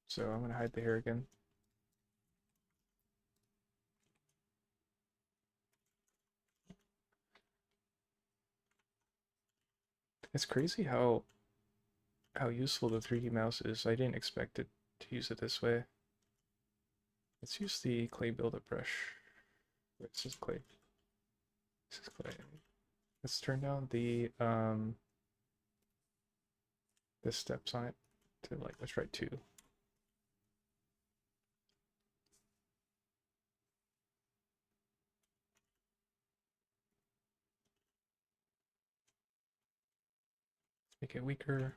So I'm gonna hide the hair again. It's crazy how useful the 3D mouse is. I didn't expect it to use it this way. Let's use the clay buildup brush. Wait, this is clay. This is clay. Let's turn down the steps on it to like, let's try 2. Make it weaker.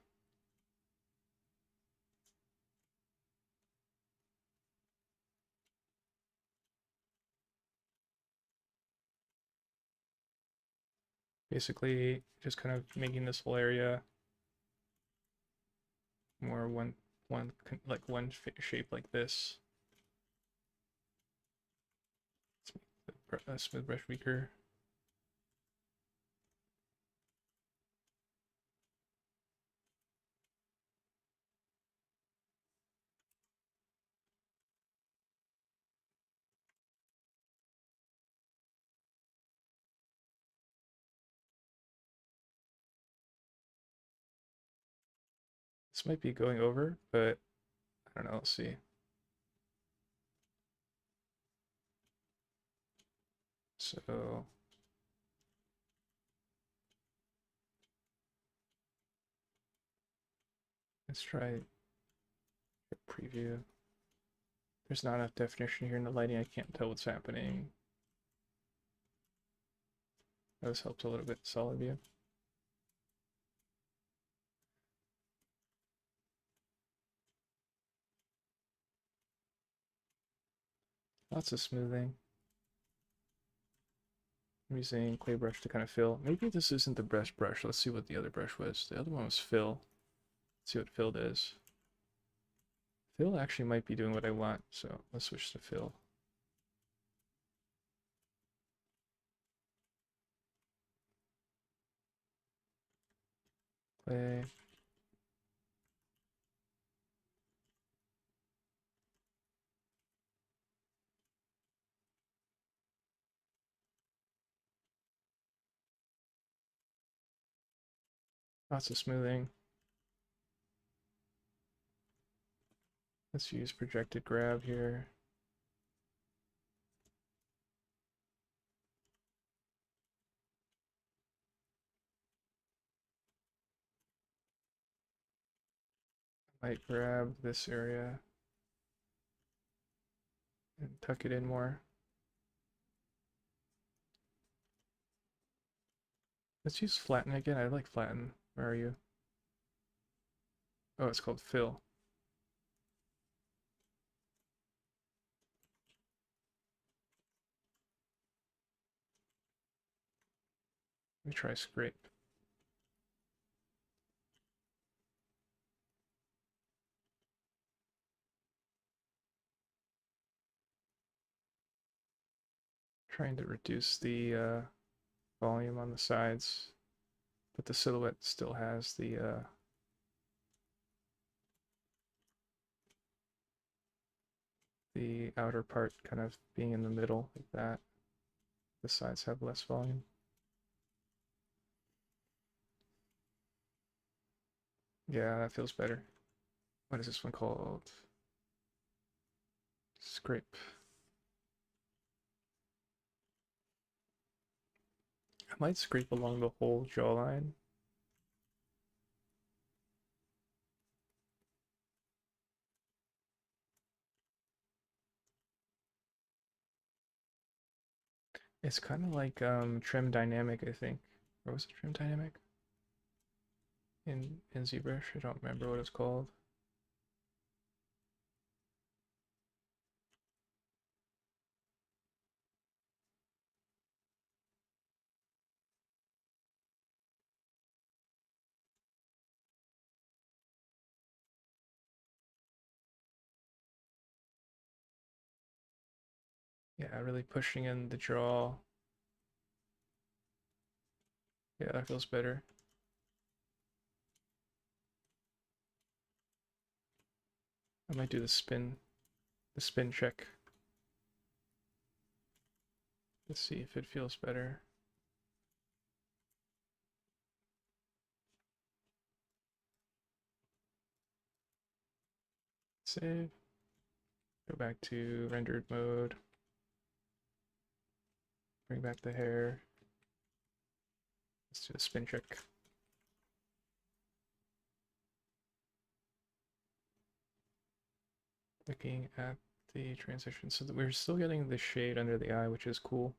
Basically, just kind of making this whole area more one shape like this. Let's make the smooth brush weaker. This might be going over, but I don't know. Let's see. So let's try a preview. There's not enough definition here in the lighting. I can't tell what's happening. This helps a little bit. Solid view. Lots of smoothing. I'm using clay brush to kind of fill. Maybe this isn't the best brush. Let's see what the other brush was. The other one was fill. Let's see what fill does. Fill actually might be doing what I want, so let's switch to fill. Clay. Lots of smoothing. Let's use projected grab here. Might grab this area and tuck it in more. Let's use flatten again. I like flatten. Where are you? Oh, it's called fill. Let me try scrape. Trying to reduce the volume on the sides, but the silhouette still has the outer part kind of being in the middle like that. The sides have less volume. Yeah, that feels better. What is this one called? Scrape. I might scrape along the whole jawline. It's kind of like trim dynamic, I think. Or was it trim dynamic? In ZBrush, I don't remember what it's called. Yeah, really pushing in the jaw. Yeah, that feels better. I might do the spin check. Let's see if it feels better. Save. Go back to rendered mode. Bring back the hair. Let's do the spin check. Looking at the transition. So that we're still getting the shade under the eye, which is cool.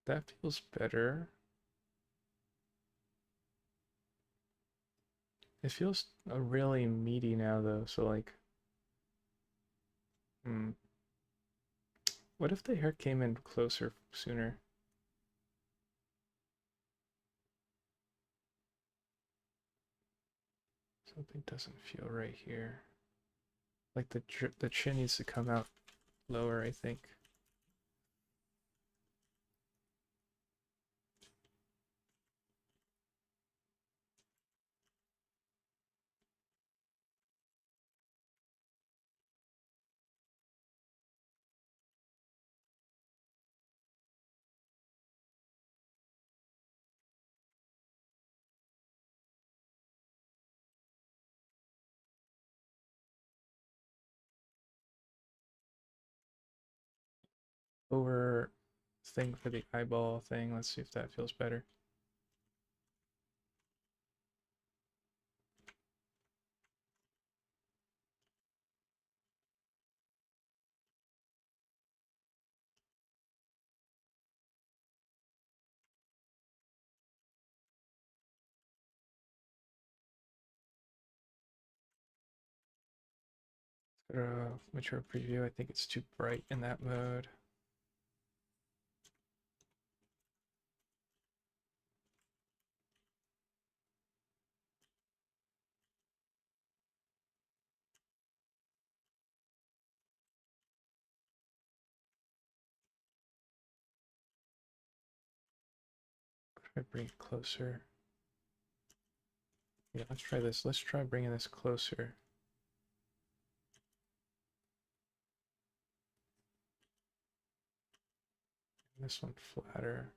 That feels better. It feels really meaty now though, so like what if the hair came in closer sooner? Something doesn't feel right here. Like the chin needs to come out lower, I think. Over thing for the eyeball thing. Let's see if that feels better. Mature preview. I think it's too bright in that mode. Try to bring it closer. Yeah, let's try this. Let's try bringing this closer. This one flatter.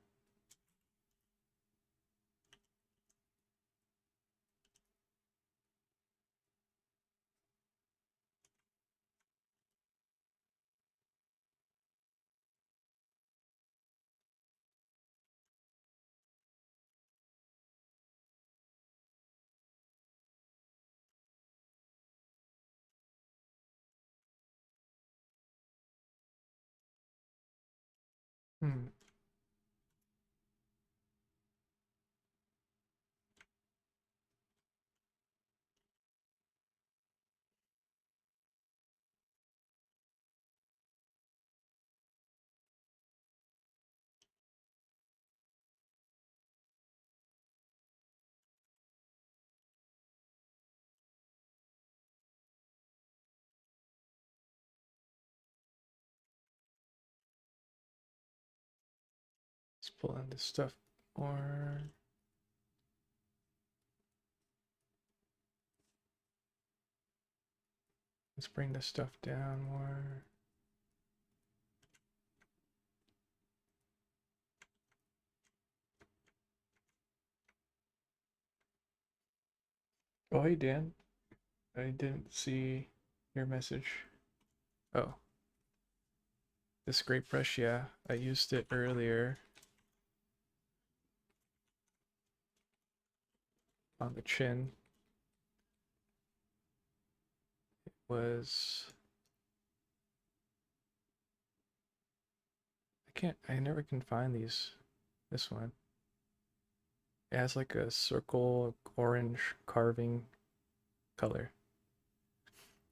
Hmm. Let's pull in this stuff more. Let's bring this stuff down more. Oh, hey, Dan. I didn't see your message. Oh, this great brush, yeah. I used it earlier on the chin. It was... I never can find these. This one. It has like a circle orange carving color.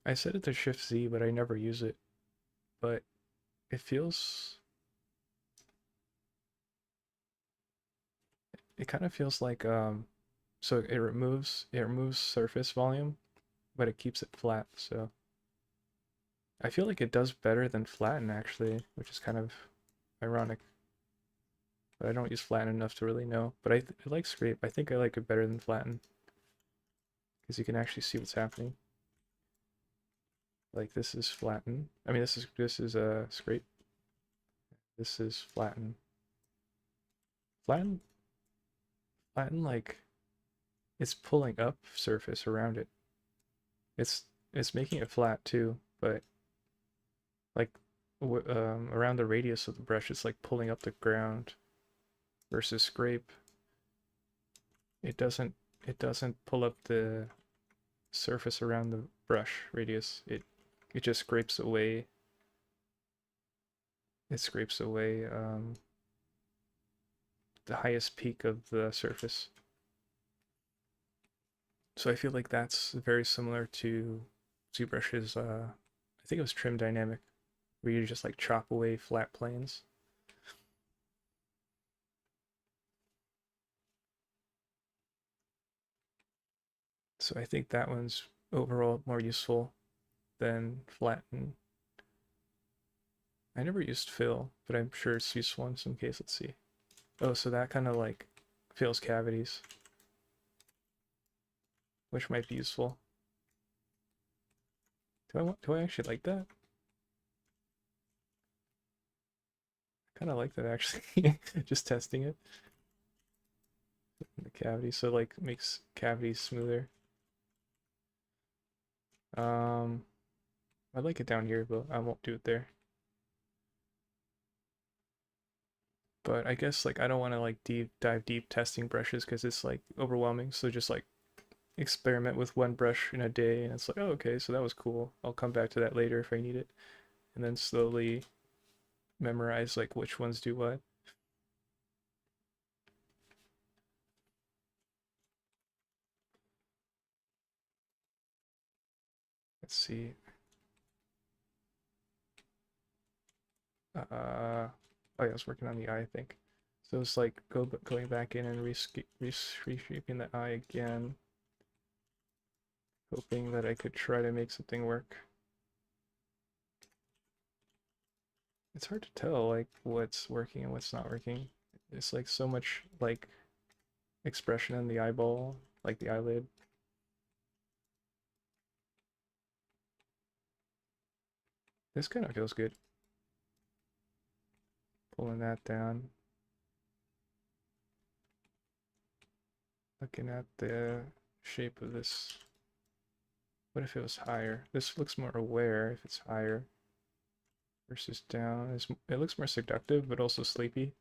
I set it to Shift Z, but I never use it. But it feels... It kind of feels like So it removes surface volume, but it keeps it flat. So I feel like it does better than flatten actually, which is kind of ironic. But I don't use flatten enough to really know. But I like scrape. I think I like it better than flatten because you can actually see what's happening. Like this is flatten. I mean this is a scrape. This is flatten. Flatten flatten like it's pulling up surface around it. It's it's making it flat too, but like around the radius of the brush, it's like pulling up the ground. Versus scrape, it doesn't pull up the surface around the brush radius. It just scrapes away. It scrapes away the highest peak of the surface. So I feel like that's very similar to ZBrush's, I think it was trim dynamic, where you just like chop away flat planes. So I think that one's overall more useful than flatten. I never used fill, but I'm sure it's useful in some case. Let's see. Oh, so that kind of like fills cavities, which might be useful. Do I actually like that? I kind of like that actually. Just testing it in the cavity, so like makes cavities smoother. Um, I like it down here, but I won't do it there. But I guess like I don't want to like dive deep testing brushes because it's like overwhelming. So just like experiment with one brush in a day, and it's like, oh, okay, so that was cool. I'll come back to that later if I need it, and then slowly memorize like which ones do what. Let's see. Oh yeah, I was working on the eye, I think. So it's like going back in and reshaping the eye again, hoping that I could try to make something work. It's hard to tell like what's working and what's not working. It's like so much like expression in the eyeball, like the eyelid. This kind of feels good. Pulling that down. Looking at the shape of this. What if it was higher? This looks more aware if it's higher versus down. It looks more seductive, but also sleepy.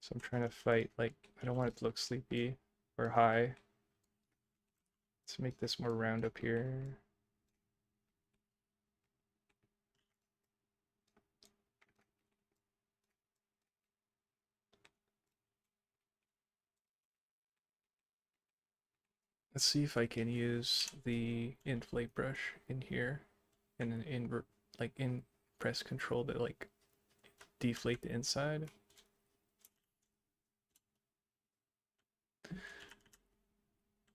So I'm trying to fight, like, I don't want it to look sleepy or high. Let's make this more round up here. Let's see if I can use the inflate brush in here and then in press control to like deflate the inside.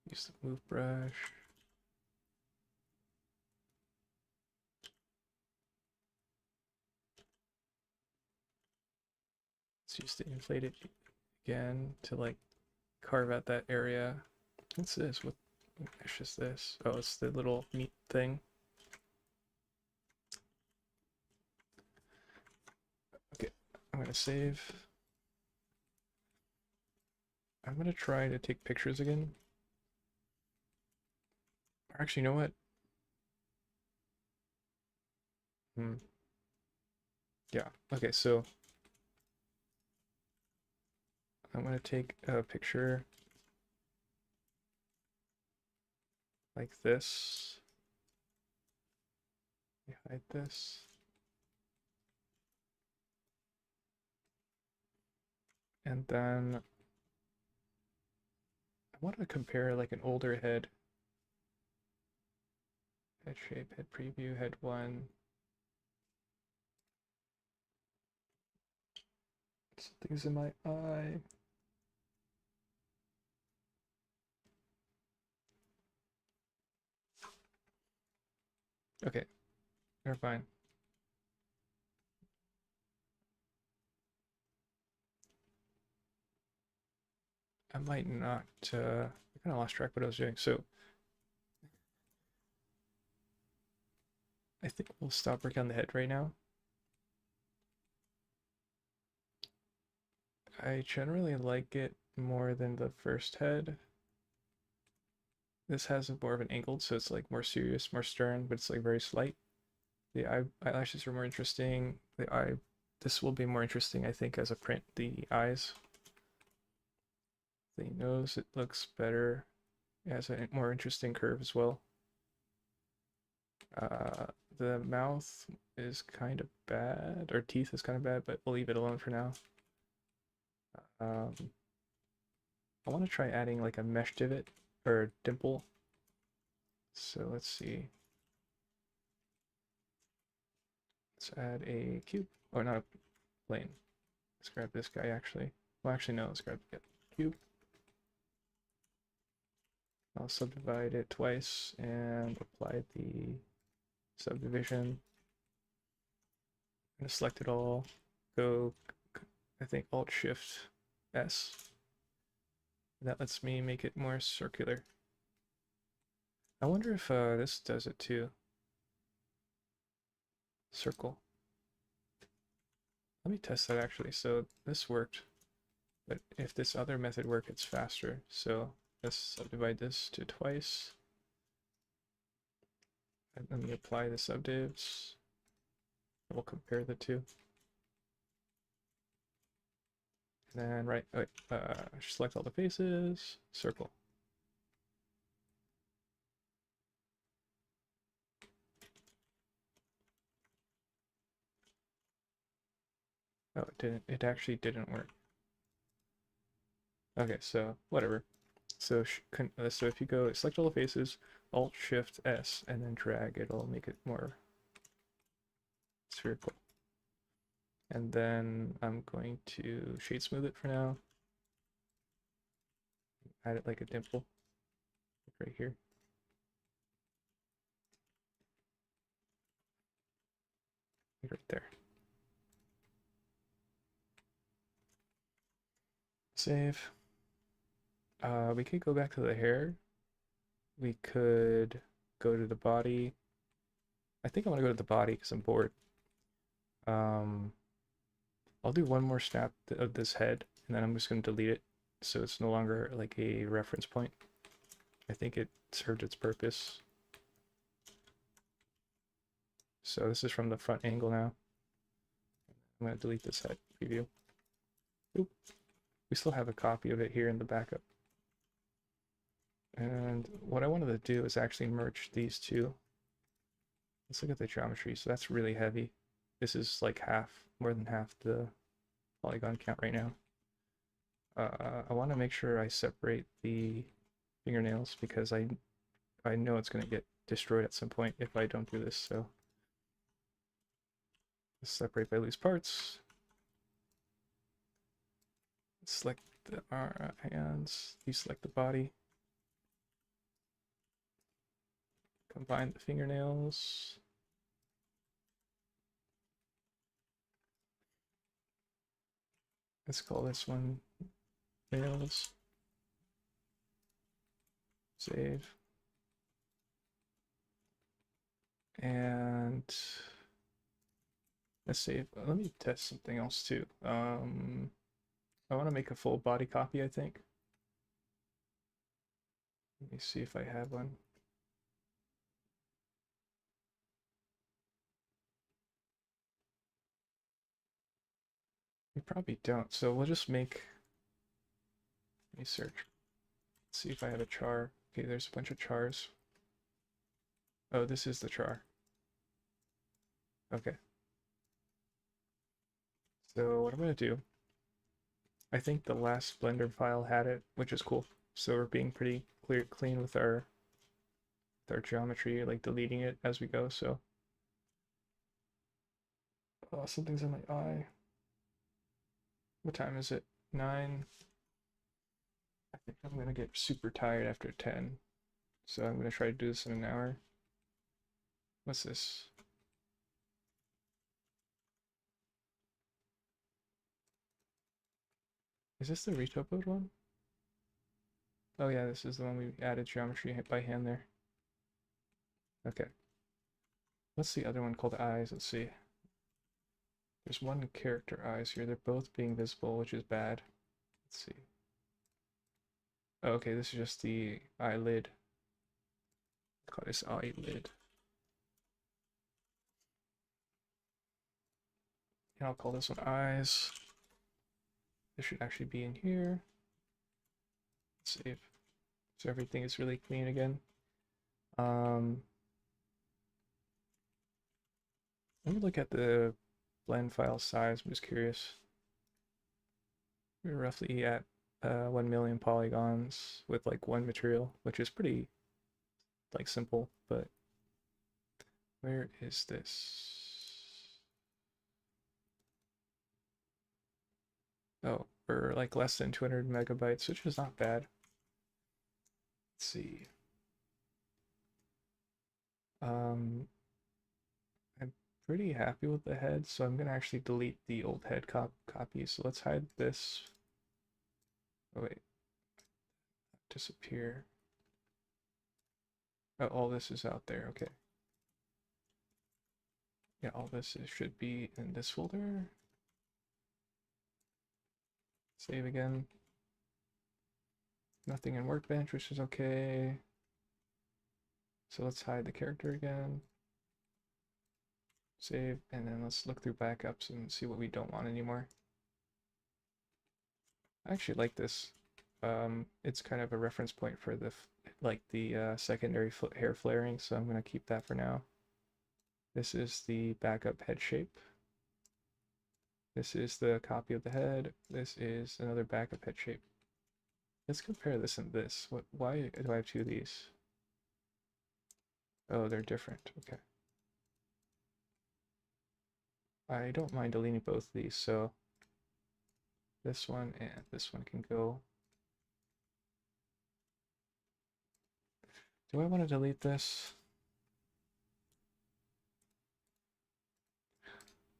Use the move brush. Let's use the inflate it again to like carve out that area. What's this? What mesh is this? Oh, it's the little meat thing. Okay, I'm gonna save. I'm gonna try to take pictures again. Or actually, you know what? Hmm. Yeah. Okay, so I'm gonna take a picture like this. Hide this. And then I want to compare like an older head. Head shape, head preview, head one. Something's in my eye. Okay, they're fine. I might not, I kind of lost track what I was doing. So I think we'll stop working on the head right now. I generally like it more than the first head. This has more of an angled, so it's like more serious, more stern, but it's like very slight. The eyelashes are more interesting. This will be more interesting, I think, as a print. The eyes, the nose, it looks better. It has a more interesting curve as well. Uh, the mouth is kind of bad, or teeth is kind of bad, but we'll leave it alone for now. Um, I want to try adding like a mesh divot or dimple. So let's see. Let's add a cube, or not a plane. Let's grab this guy actually. Well, actually no, let's grab the cube. I'll subdivide it twice and apply the subdivision. I'm gonna select it all. Go, I think Alt Shift S. That lets me make it more circular. I wonder if this does it too. Circle. Let me test that actually. So this worked, but if this other method worked, it's faster. So let's subdivide this to twice. And let me apply the subdivs. We'll compare the two. And then select all the faces, circle. Oh, it didn't. It actually didn't work. Okay, so whatever. So so if you go select all the faces, Alt Shift S, and then drag, it'll make it more spherical. And then I'm going to shade smooth it for now. Add it like a dimple right here. Right there. Save. We could go back to the hair. We could go to the body. I think I want to go to the body because I'm bored. I'll do one more snap of this head, and then I'm just going to delete it so it's no longer like a reference point. I think it served its purpose. So this is from the front angle now. I'm going to delete this head preview. Oop. We still have a copy of it here in the backup. And what I wanted to do is actually merge these two. Let's look at the geometry. So that's really heavy. This is like more than half the polygon count right now. I want to make sure I separate the fingernails because I know it's going to get destroyed at some point if I don't do this. So let's separate by loose parts. Select the hands. Deselect the body. Combine the fingernails. Let's call this one nails. Save. And let's save. Let me test something else too. I want to make a full body copy, I think. Let me see if I have one. We probably don't, so we'll just make, let me search. Let's see if I have a char. Okay, there's a bunch of chars. Oh, this is the char. Okay. So what I'm gonna do, I think the last Blender file had it, which is cool. So we're being pretty clean with our geometry, like deleting it as we go. So something's in my eye. What time is it? 9. I think I'm gonna get super tired after 10. So I'm gonna try to do this in an hour. What's this? Is this the retopoed one? Oh yeah, this is the one we added geometry by hand there. Okay. What's the other one called eyes? Let's see. There's one character eyes here. They're both being visible, which is bad. Let's see. Oh, okay, this is just the eyelid. Call this eyelid. And I'll call this one eyes. This should actually be in here. Save. So everything is really clean again. Let me look at the blend file size. I'm just curious. We're roughly at 1 million polygons with like one material, which is pretty like simple, but where is this? Oh, we're like less than 200 megabytes, which is not bad. Let's see. I'm pretty happy with the head, so I'm gonna actually delete the old head copy. So let's hide this. Oh wait, disappear. Oh, all this is out there. Okay. Yeah, all this should be in this folder. Save again. Nothing in Workbench, which is okay. So let's hide the character again. Save, and then let's look through backups and see what we don't want anymore. I actually like this. It's kind of a reference point for the secondary hair flaring, so I'm gonna keep that for now. This is the backup head shape. This is the copy of the head. This is another backup head shape. Let's compare this and this. Why do I have two of these? Oh, they're different. Okay. I don't mind deleting both of these, so this one and this one can go. Do I want to delete this?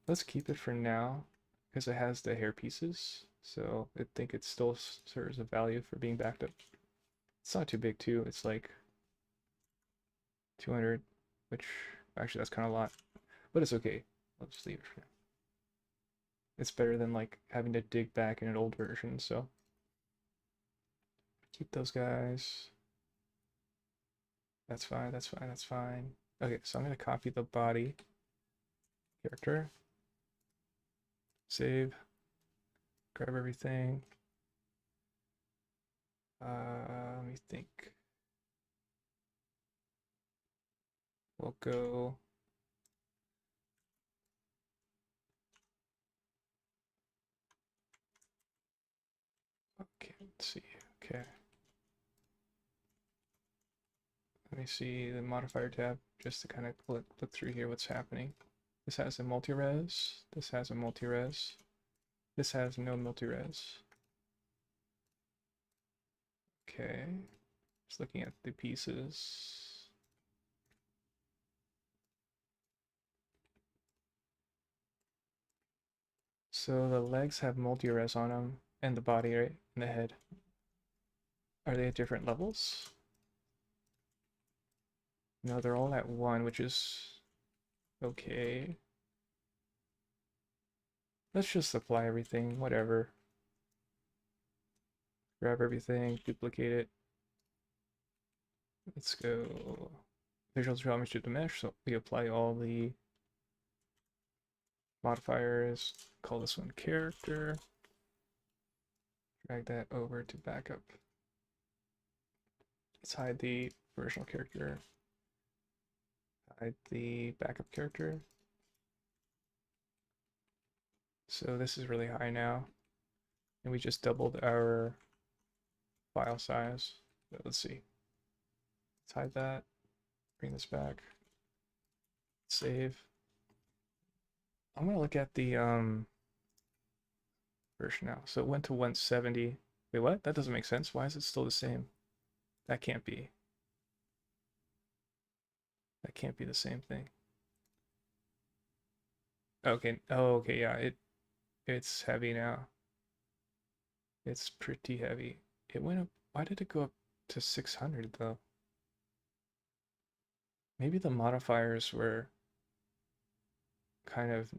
Let's keep it for now because it has the hair pieces, so I think it still serves a value for being backed up. It's not too big too. It's like 200, which actually that's kind of a lot, but it's okay. I'll just leave it for now. It's better than like having to dig back in an old version, so keep those guys. That's fine, that's fine, that's fine. Okay, so I'm gonna copy the body character. Save. Grab everything. Let me think. We'll go. Okay, let's see. Okay. Let me see the modifier tab just to kind of look through here what's happening. This has a multi-res. This has a multi-res. This has no multi-res. Okay. Just looking at the pieces. So the legs have multi-res on them, and the body, right? And the head. Are they at different levels? No, they're all at 1, which is okay. Let's just apply everything, whatever. Grab everything, duplicate it. Let's go visual geometry to mesh, so we apply all the modifiers. Call this one character. Drag that over to backup. Let's hide the original character. Hide the backup character. So this is really high now. And we just doubled our file size. But let's see. Let's hide that. Bring this back. Save. I'm gonna look at the version now. So it went to 170. Wait, what? That doesn't make sense. Why is it still the same? That can't be. That can't be the same thing. Okay. Oh, okay. Yeah. It's heavy now. It's pretty heavy. It went up. Why did it go up to 600 though? Maybe the modifiers were kind of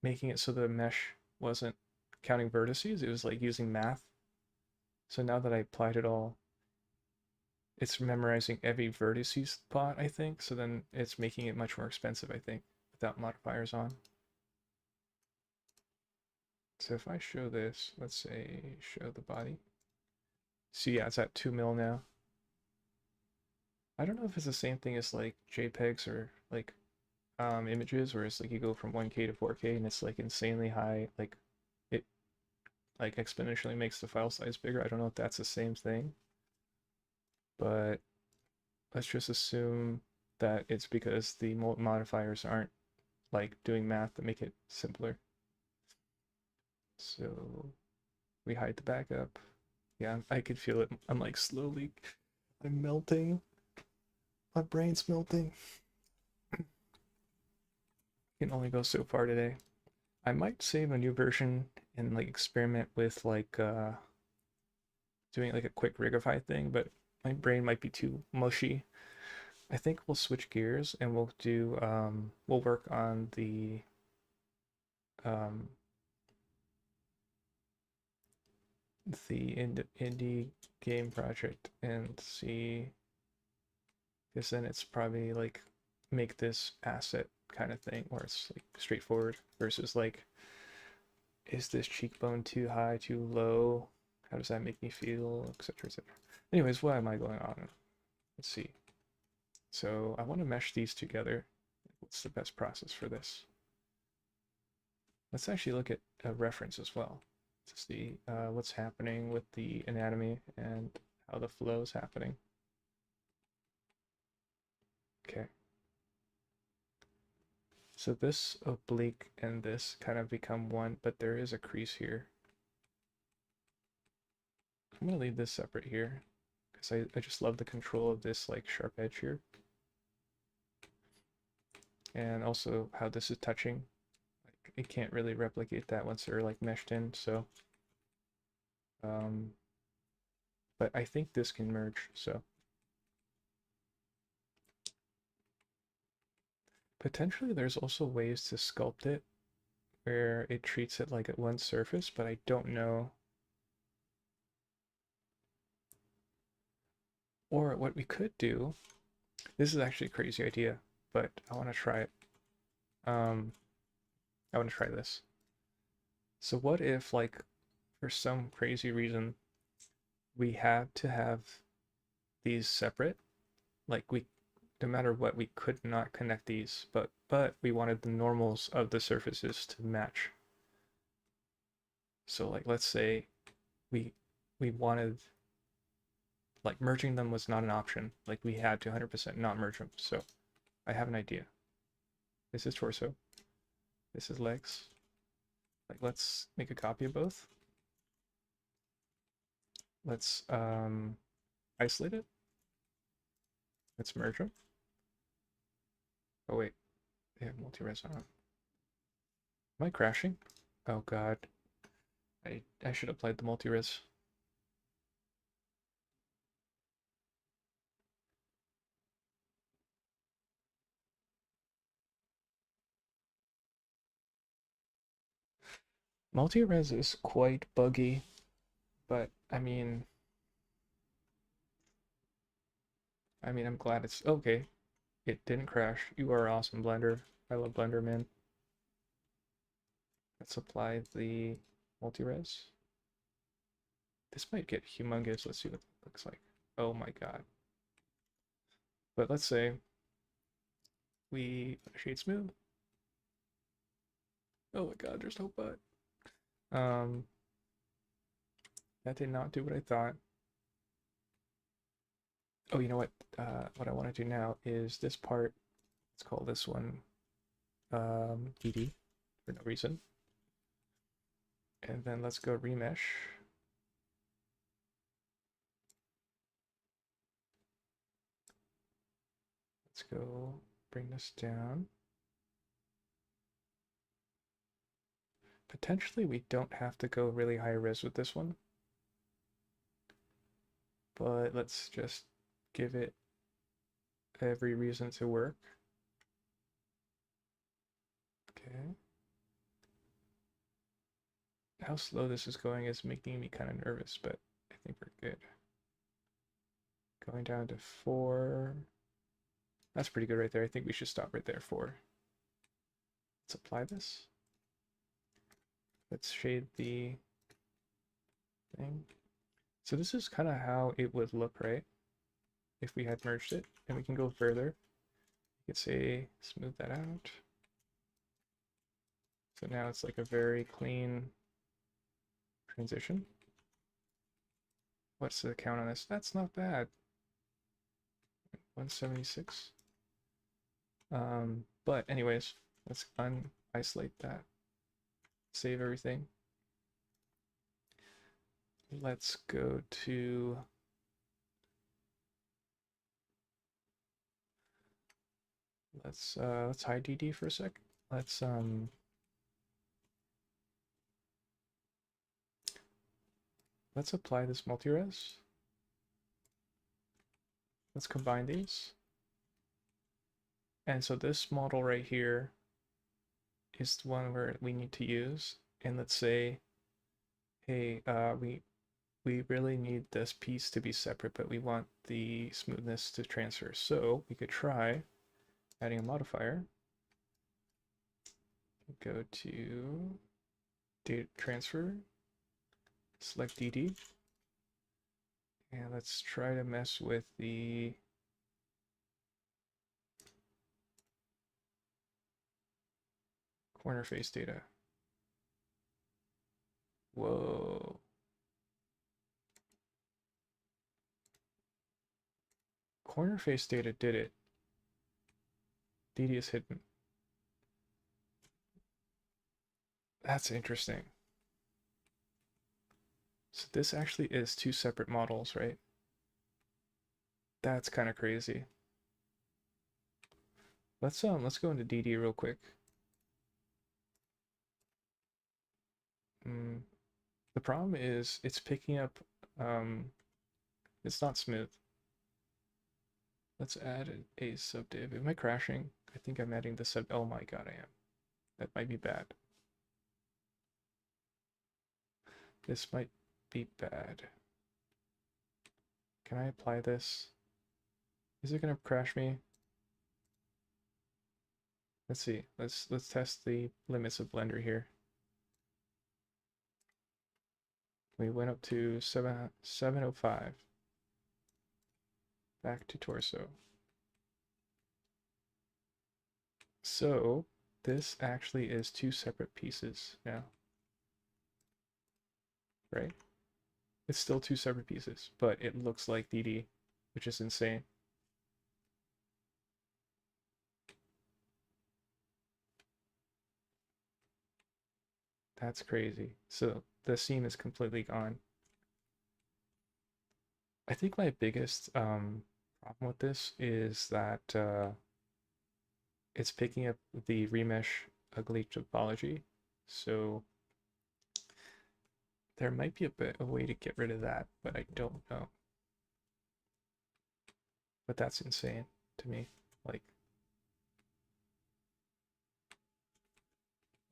making it so the mesh wasn't counting vertices. It was like using math. So now that I applied it all, it's memorizing every vertices spot, I think. So then it's making it much more expensive, I think, without modifiers on. So if I show this, let's say show the body. See, yeah, it's at 2 mil now. I don't know if it's the same thing as like JPEGs or like images, where it's like you go from 1K to 4K and it's like insanely high, like it like exponentially makes the file size bigger. I don't know if that's the same thing, but let's just assume that it's because the modifiers aren't like doing math that make it simpler. So we hide the backup. Yeah, I could feel it. I'm like slowly, I'm melting. My brain's melting. Can only go so far today. I might save a new version and like experiment with like doing like a quick rigify thing, but my brain might be too mushy. I think we'll switch gears and we'll do we'll work on um the indie game project and see, because then it's probably like make this asset kind of thing where it's like straightforward versus like, is this cheekbone too high, too low? How does that make me feel, etc., etc. Anyways, why am I going on? Let's see. So I want to mesh these together. What's the best process for this? Let's actually look at a reference as well to see what's happening with the anatomy and how the flow is happening. Okay. So this oblique and this kind of become one, but there is a crease here. I'm gonna leave this separate here because I just love the control of this like sharp edge here. And also how this is touching. Like, it can't really replicate that once they're like meshed in, so um, but I think this can merge, so potentially there's also ways to sculpt it where it treats it like at one surface, but I don't know. Or what we could do, this is actually a crazy idea, but I want to try it. I want to try this. So what if like for some crazy reason we had to have these separate, like we, no matter what, we could not connect these, but we wanted the normals of the surfaces to match. So like let's say we we wanted, like merging them was not an option. Like we had to 100% not merge them. So I have an idea. This is torso. This is legs. Like let's make a copy of both. Let's isolate it. Let's merge them. Oh wait, they have multi-res on. Am I crashing? Oh god. I should have played the multi-res. Multi-res is quite buggy, but I mean I'm glad it's okay. It didn't crash. You are awesome, Blender. I love Blender, man. Let's apply the multi-res. This might get humongous. Let's see what it looks like. Oh my god. But let's say we shade smooth. Oh my god, there's no but. Um, that did not do what I thought. Oh, you know what? What I want to do now is this part. Let's call this one DD for no reason. And then let's go remesh. Let's go bring this down. Potentially we don't have to go really high res with this one, but let's just give it every reason to work. Okay. How slow this is going is making me kind of nervous, but I think we're good. Going down to 4. That's pretty good right there. I think we should stop right there. 4. Let's apply this. Let's shade the thing. So this is kind of how it would look, right? If we had merged it, and we can go further. You could say smooth that out. So now it's like a very clean transition. What's the count on this? That's not bad. 176. But anyways, let's isolate that. Save everything. Let's go to let's hide DD for a sec. Let's apply this multi-res. Let's combine these. And so this model right here is the one where we need to use. And let's say, hey, we really need this piece to be separate, but we want the smoothness to transfer. So we could try adding a modifier. Go to data transfer, select DD, and let's try to mess with the corner face data. Whoa. Corner face data did it. DD is hidden. That's interesting. So this actually is 2 separate models, right? That's kind of crazy. Let's go into DD real quick. The problem is it's picking up it's not smooth. Let's add a subdiv. Am I crashing? I think I'm adding the sub. Oh my god, I am. That might be bad. This might be bad. Can I apply this? Is it gonna crash me? Let's see. Let's test the limits of Blender here. We went up to 705. Back to torso. So this actually is 2 separate pieces now. Right? It's still 2 separate pieces, but it looks like DD, which is insane. That's crazy. So the seam is completely gone. I think my biggest problem with this is that it's picking up the remesh ugly topology. So there might be a way to get rid of that, but I don't know. But that's insane to me. Like,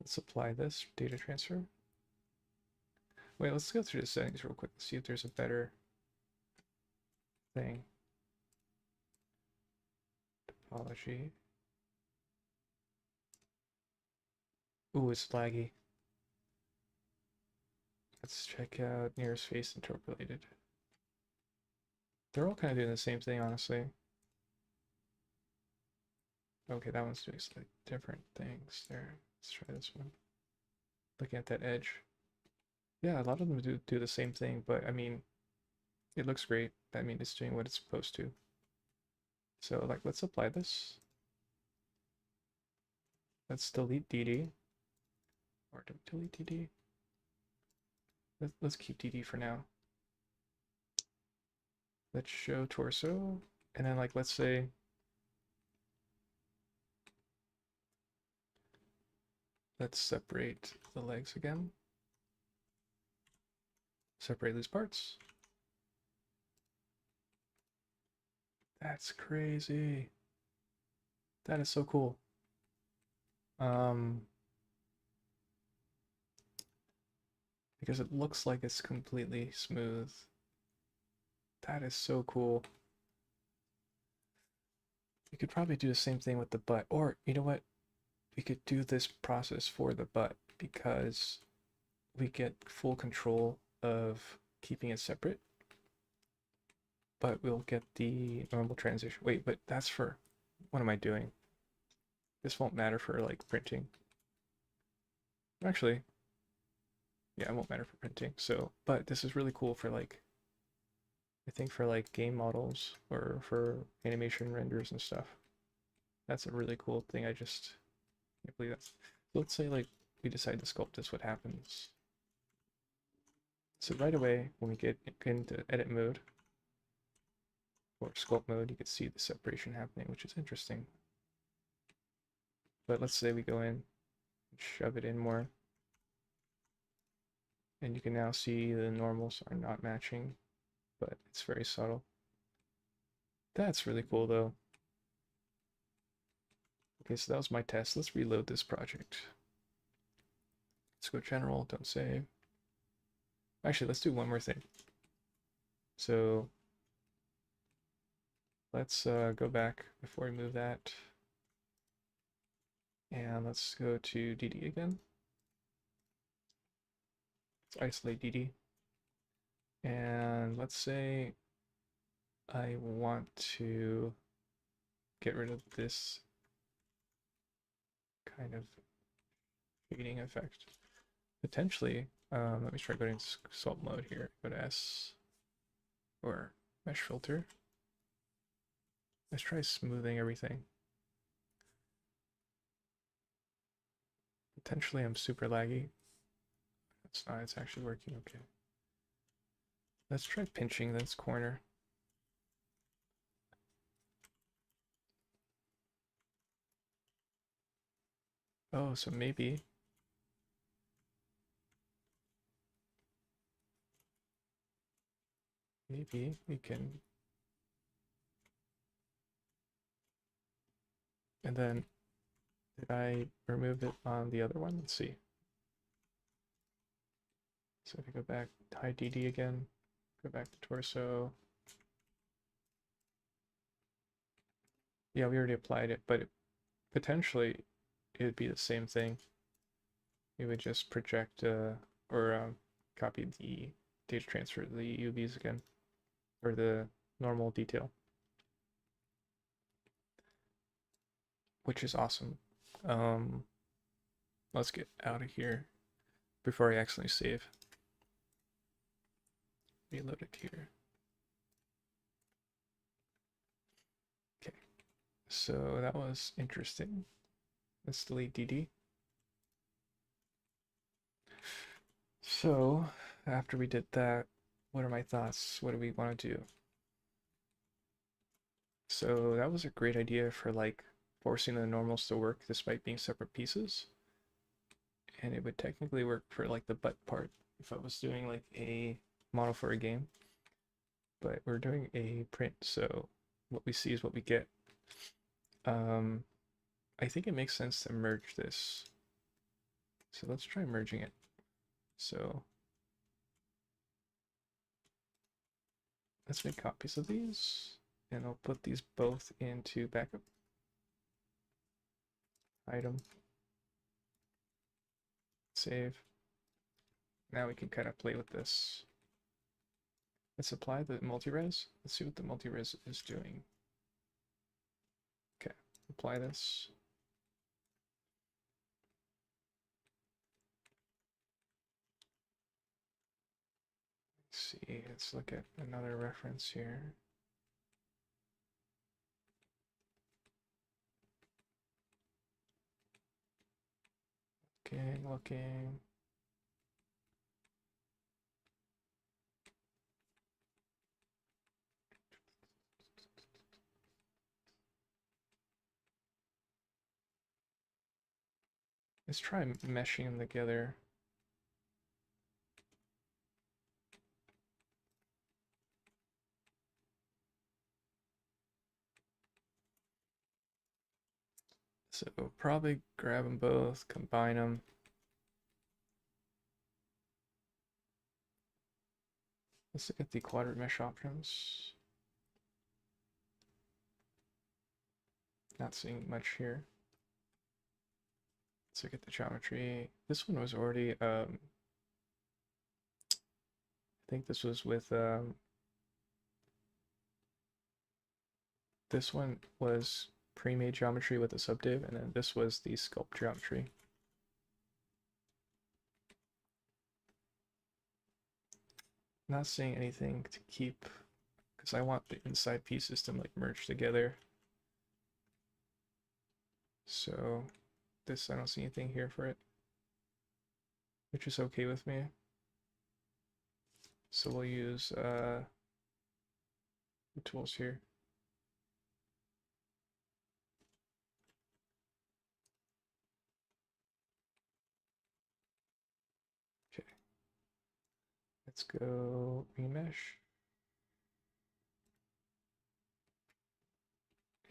let's apply this data transfer. Wait, let's go through the settings real quick and see if there's a better thing. Topology. Ooh, it's laggy. Let's check out nearest face interpolated. They're all kind of doing the same thing, honestly. Okay, that one's doing slightly different things there. Let's try this one. Looking at that edge. Yeah, a lot of them do the same thing, but I mean, it looks great. I mean, it's doing what it's supposed to. So, like, let's apply this. Let's delete DD. Or delete DD. Let's keep DD for now. Let's show torso. And then, like, let's say Let's separate the legs again. Separate loose parts. That's crazy. That is so cool. Because it looks like it's completely smooth. That is so cool. You could probably do the same thing with the butt, or you know what? We could do this process for the butt because we get full control of keeping it separate, but we'll get the normal transition. Wait, but that's for, what am I doing? This won't matter for like printing. Actually, yeah, it won't matter for printing. So, but this is really cool for like, I think for like game models or for animation renders and stuff. That's a really cool thing. I just can't believe that's. Let's say like we decide to sculpt this, what happens? So right away, when we get into edit mode or sculpt mode, you can see the separation happening, which is interesting. But let's say we go in and shove it in more. And you can now see the normals are not matching, but it's very subtle. That's really cool though. Okay, so that was my test. Let's reload this project. Let's go general, don't save. Actually, let's do one more thing. So let's go back before we move that. And let's go to DD again. Let's isolate DD. And let's say I want to get rid of this kind of fading effect. Potentially, let me try going to sculpt mode here. Go to S or mesh filter. Let's try smoothing everything. Potentially I'm super laggy. It's not, it's actually working okay. Let's try pinching this corner. Oh, so maybe we can, and then did I remove it on the other one? Let's see. So if I go back, hide DD again, go back to torso. Yeah, we already applied it, but potentially it would be the same thing. We would just project or copy the data transfer to the UVs again, or the normal detail, which is awesome. Let's get out of here before I accidentally save. Reload it here. Okay, so that was interesting. Let's delete DD. So after we did that, what are my thoughts? What do we want to do? So that was a great idea for like forcing the normals to work despite being separate pieces. And it would technically work for like the butt part if I was doing like a model for a game. But we're doing a print, so what we see is what we get. I think it makes sense to merge this. So let's try merging it. So let's make copies of these, and I'll put these both into backup. Item. Save. Now we can kind of play with this. Let's apply the multi-res. Let's see what the multi-res is doing. Okay, apply this. Let's see, let's look at another reference here. Looking. Let's try meshing them together. So probably grab them both, combine them. Let's look at the quadrant mesh options. Not seeing much here. Let's look at the geometry. This one was already, I think this was with, this one was pre-made geometry with a subdiv, and then this was the sculpt geometry. Not seeing anything to keep, because I want the inside pieces to like merge together. So this, I don't see anything here for it, which is okay with me. So we'll use the tools here. Okay, let's go remesh.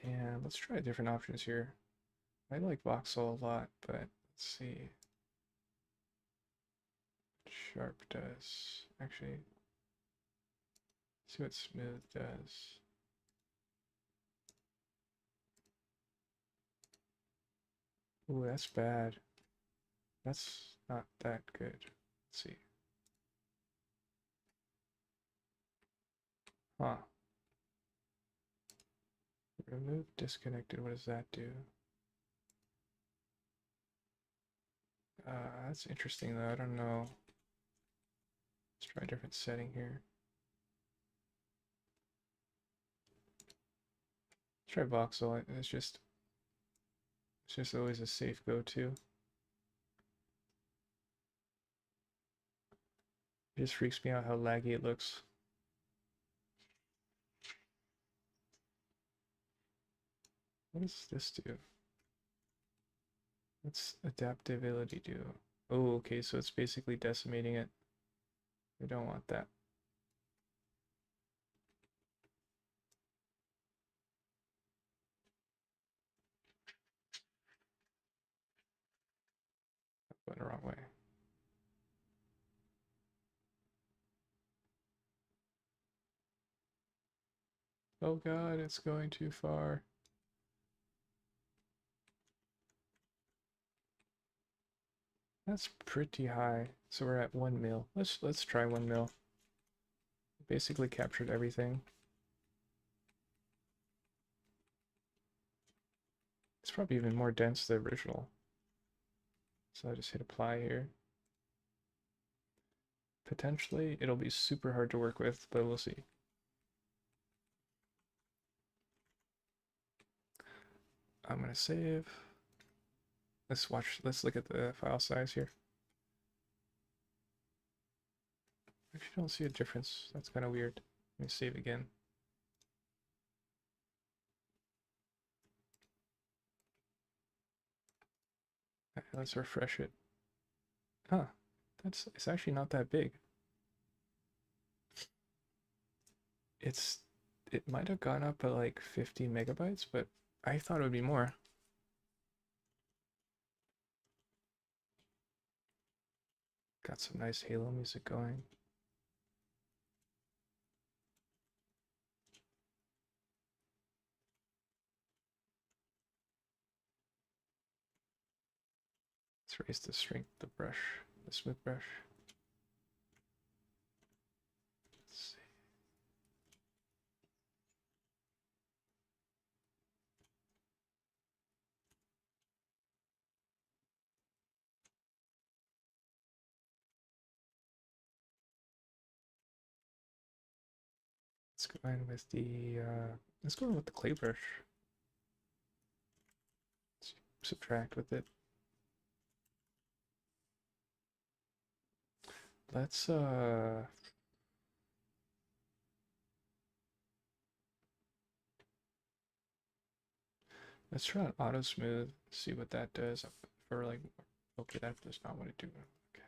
And let's try different options here. I like voxel a lot, but let's see. Sharp does. Actually, see what smooth does. Ooh, that's bad. That's not that good. Let's see. Huh. Remove disconnected. What does that do? That's interesting though. I don't know. Let's try a different setting here. Let's try voxel. It's just always a safe go-to. It just freaks me out how laggy it looks. What does this do? What's adaptability do? Oh, okay, so it's basically decimating it. We don't want that. Went the wrong way. Oh god, it's going too far. That's pretty high. So we're at 1 mil. Let's try 1 mil. Basically captured everything. It's probably even more dense than the original. So I just hit apply here. Potentially it'll be super hard to work with, but we'll see. I'm gonna save. Let's look at the file size here. Actually don't see a difference. That's kind of weird. Let me save again. Let's refresh it. Huh. It's actually not that big. It might have gone up by like 50 megabytes, but I thought it would be more. Got some nice Halo music going. Let's raise the strength of the brush, the smooth brush. Let's see. Let's go in with the let's go in with the clay brush. Let's subtract with it. Let's let's try an auto smooth, see what that does for like Okay, that does not want to do it. Okay.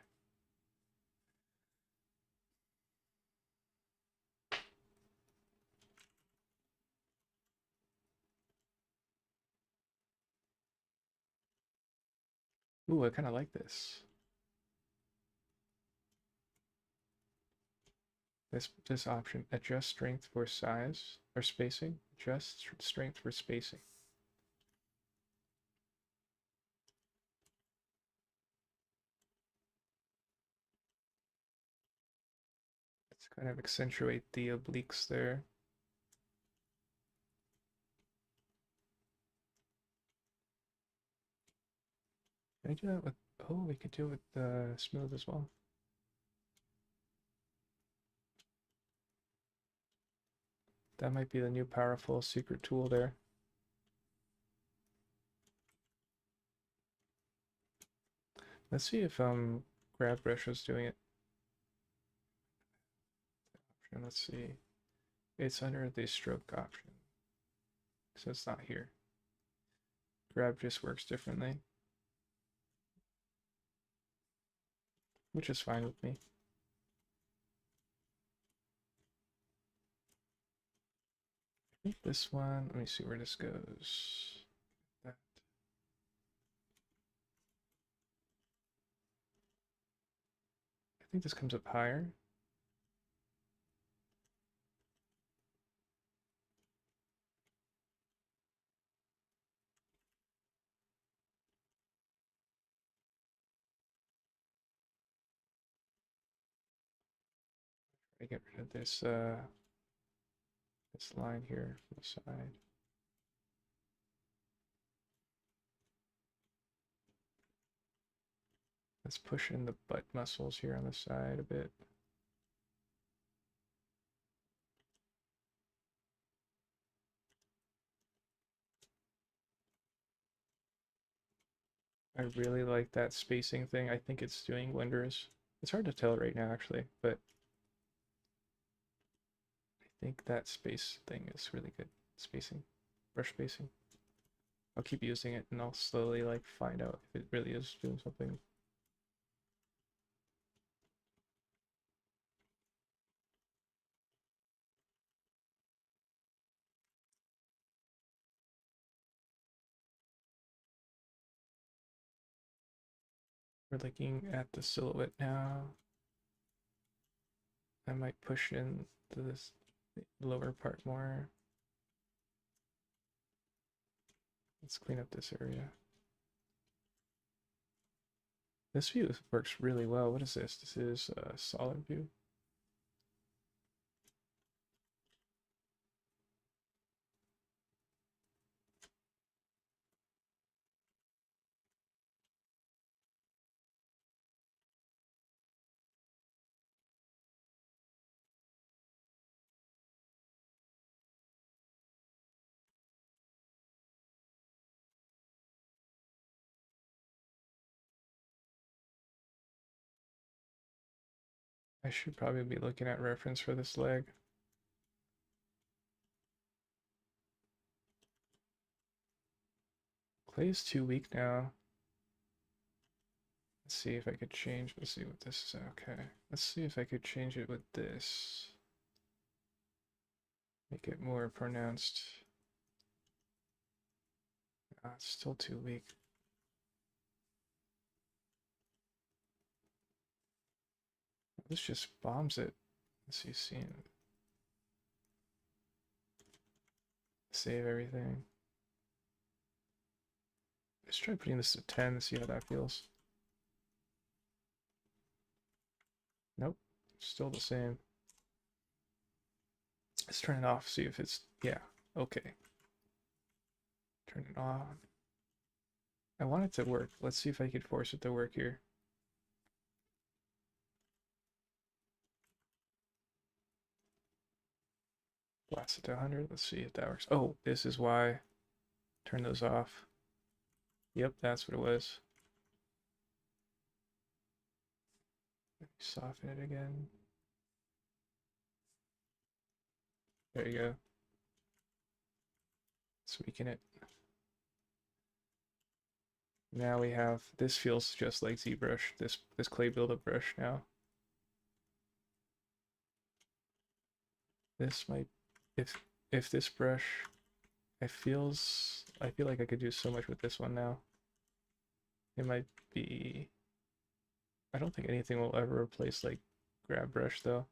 Ooh, I kind of like this. This option, adjust strength for size or spacing. Adjust strength for spacing. Let's kind of accentuate the obliques there. Can I do that with, oh, we could do it with smooth as well. That might be the new powerful secret tool there. Let's see if grab brush was doing it. And let's see. It's under the stroke option. So it's not here. Grab just works differently. Which is fine with me. I think this one, let me see where this goes. That. I think this comes up higher. I get rid of this this line here from the side. Let's push in the butt muscles here on the side a bit. I really like that spacing thing. I think it's doing wonders. It's hard to tell right now, actually, but I think that space thing is really good. Spacing, brush spacing. I'll keep using it and I'll slowly like find out if it really is doing something. We're looking at the silhouette now. I might push in to this lower part more. Let's clean up this area. This view works really well. What is this? This is a solid view. I should probably be looking at reference for this leg. Clay's too weak now. Let's see if I could change. Let's see what this is. Okay. Let's see if I could change it with this. Make it more pronounced. Ah, it's still too weak. This just bombs it. Let's see, scene. Save everything. Let's try putting this to 10 to see how that feels. Nope, still the same. Let's turn it off, see if it's, yeah, okay. Turn it on. I want it to work. Let's see if I could force it to work here. Blast it to 100. Let's see if that works. Oh, this is why. Turn those off. Yep, that's what it was. Soften it again. There you go. Let's weaken it. Now we have, this feels just like ZBrush, this clay buildup brush now. This might, if this brush, I feel like I could do so much with this one now. It might be, I don't think anything will ever replace like grab brush though.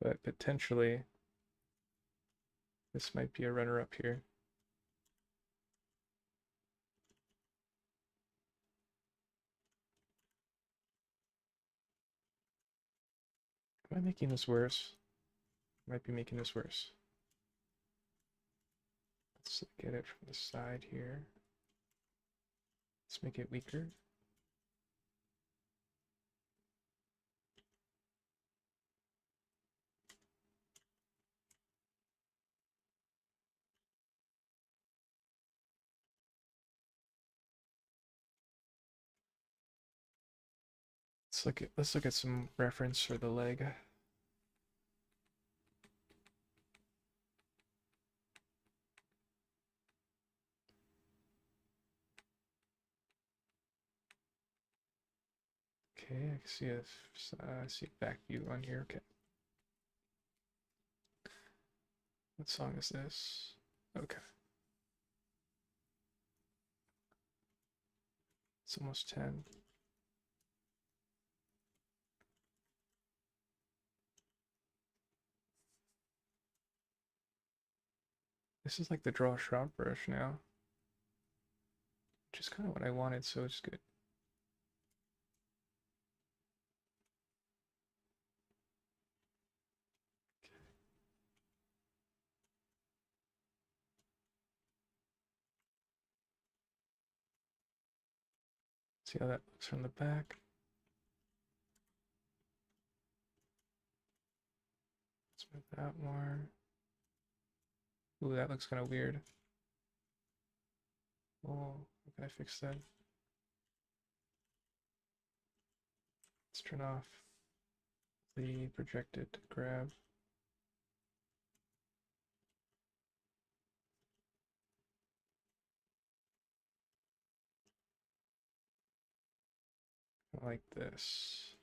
But potentially this might be a runner up here. Am I making this worse? Might be making this worse. Let's get it from the side here. Let's make it weaker. Let's look at some reference for the leg. Okay, I can see see a back view on here. Okay. What song is this? Okay. It's almost 10. This is like the draw shroud brush now, which is kind of what I wanted, so it's good. See how that looks from the back. Let's move that more. Ooh, that looks kind of weird. Oh, how can I fix that? Let's turn off the projected grab. Like this.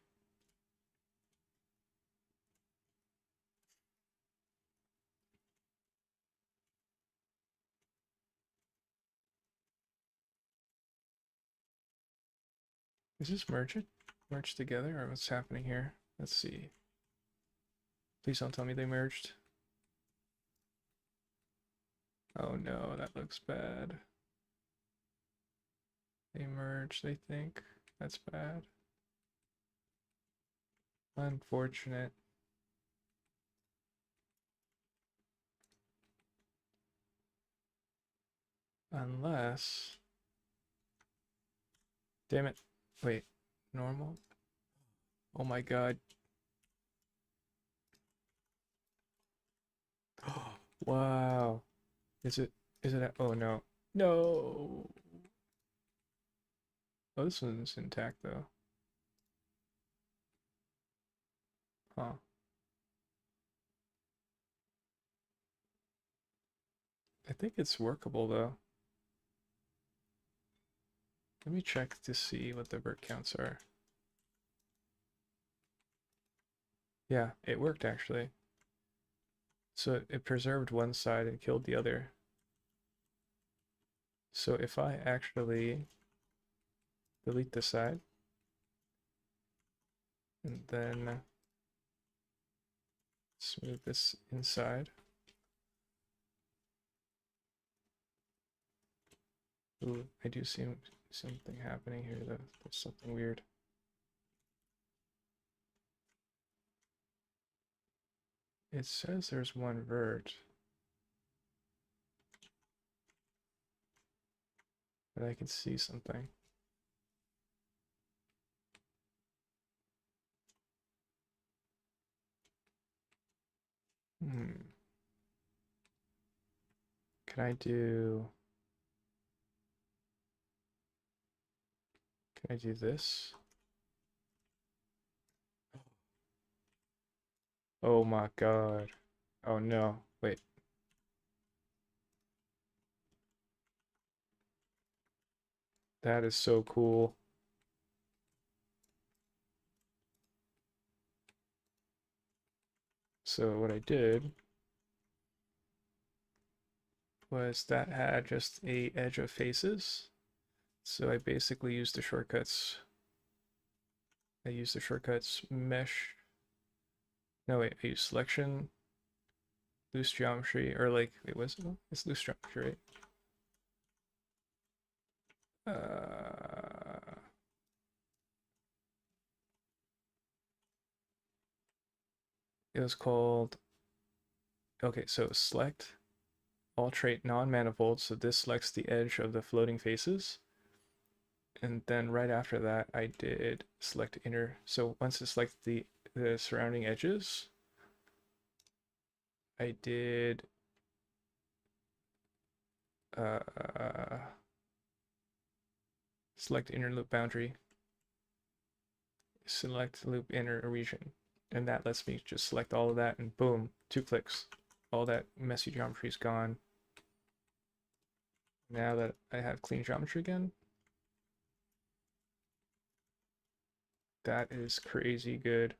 Is this merged together, or what's happening here? Let's see. Please don't tell me they merged. Oh no, that looks bad. They merged, they think. That's bad. Unfortunate. Unless... Damn it. Wait, normal? Oh my god. Wow. Is it, oh no. No! Oh, this one's intact though. Huh. I think it's workable though. Let me check to see what the vert counts are. Yeah, it worked actually. So it preserved one side and killed the other. So if I actually delete this side and then smooth this inside. Ooh, I do see something happening here though. There's something weird. It says there's one vert, but I can see something. Hmm. Can I do this? Oh my god. Oh no. Wait. That is so cool. So what I did was that had just a edge of faces. So I basically used the shortcuts. I used the shortcuts mesh. No, wait, I used selection, loose geometry, or like, it was, it's loose geometry, right? It was called, okay, so select all trait non-manifold. So this selects the edge of the floating faces. And then right after that, I did select inner. So once it selects the surrounding edges, I did uh, select inner loop boundary, select loop inner region. And that lets me just select all of that and boom, 2 clicks. All that messy geometry is gone. Now that I have clean geometry again, that is crazy good.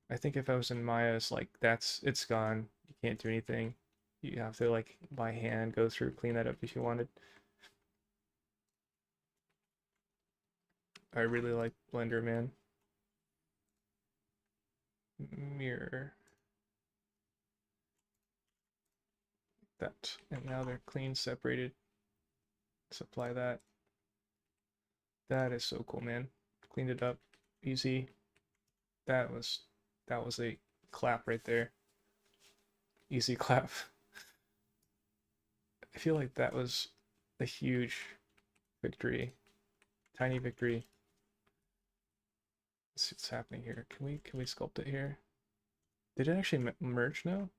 I think if I was in Maya, it's like it's gone. You can't do anything. You have to like by hand go through, clean that up if you wanted. I really like Blender, man. Mirror that, and now they're clean, separated. Let's apply that. That is so cool, man. Cleaned it up, easy. That was a clap right there. Easy clap. I feel like that was a huge victory, tiny victory. Let's see what's happening here. Can we sculpt it here? Did it actually merge now?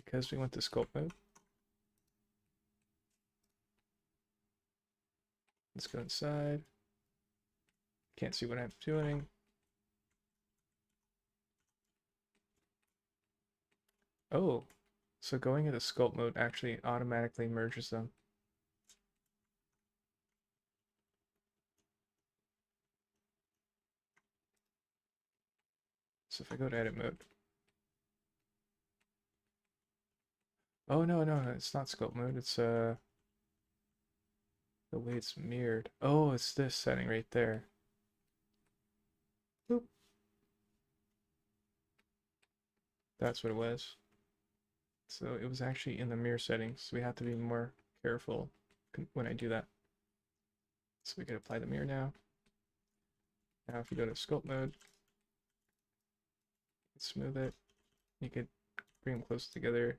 Because we went to sculpt mode. Let's go inside. Can't see what I'm doing. Oh, so going into sculpt mode actually automatically merges them. So if I go to edit mode. Oh no, it's not sculpt mode. It's the way it's mirrored. Oh, it's this setting right there. Boop. That's what it was. So it was actually in the mirror settings. So we have to be more careful when I do that. So we can apply the mirror now. Now if you go to sculpt mode, smooth it. You could bring them close together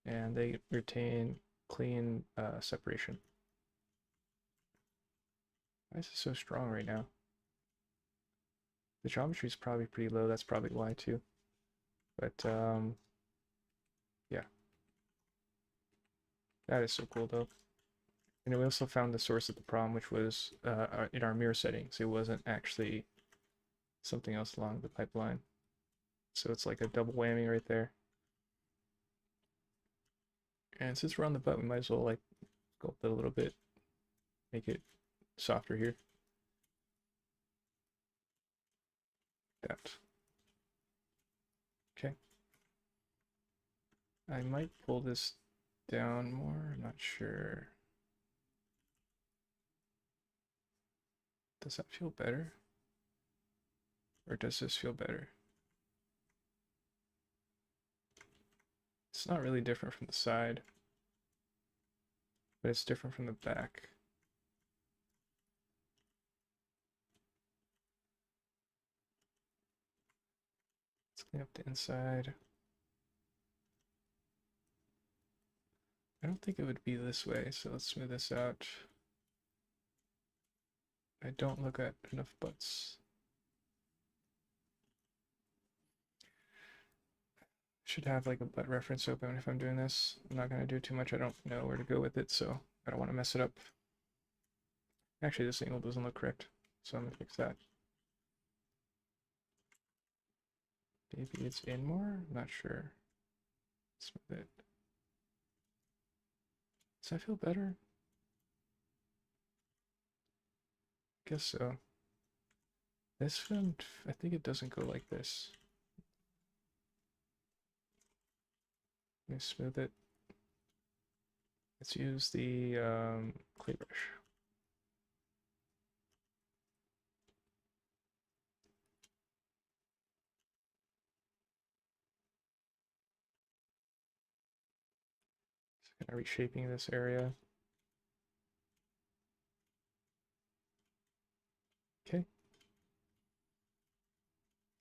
and they retain clean separation. Why is it so strong right now? The geometry is probably pretty low. That's probably why too. But yeah, that is so cool though. And we also found the source of the problem, which was in our mirror settings. It wasn't actually something else along the pipeline. So it's like a double whammy right there. And since we're on the butt, we might as well like sculpt it a little bit, make it softer here. That. Okay. I might pull this down more, I'm not sure. Does that feel better? Or does this feel better? It's not really different from the side, but it's different from the back. Let's clean up the inside. I don't think it would be this way, so let's smooth this out. I don't look at enough butts. Should have like a butt reference open if I'm doing this. I'm not gonna do too much. I don't know where to go with it, so I don't want to mess it up. Actually, this angle doesn't look correct, so I'm gonna fix that. Maybe it's in more? I'm not sure. Smooth it. Does that feel better? Guess so. This one, I think it doesn't go like this. Let me smooth it. Let's use the clay brush. Kind of reshaping this area. Okay.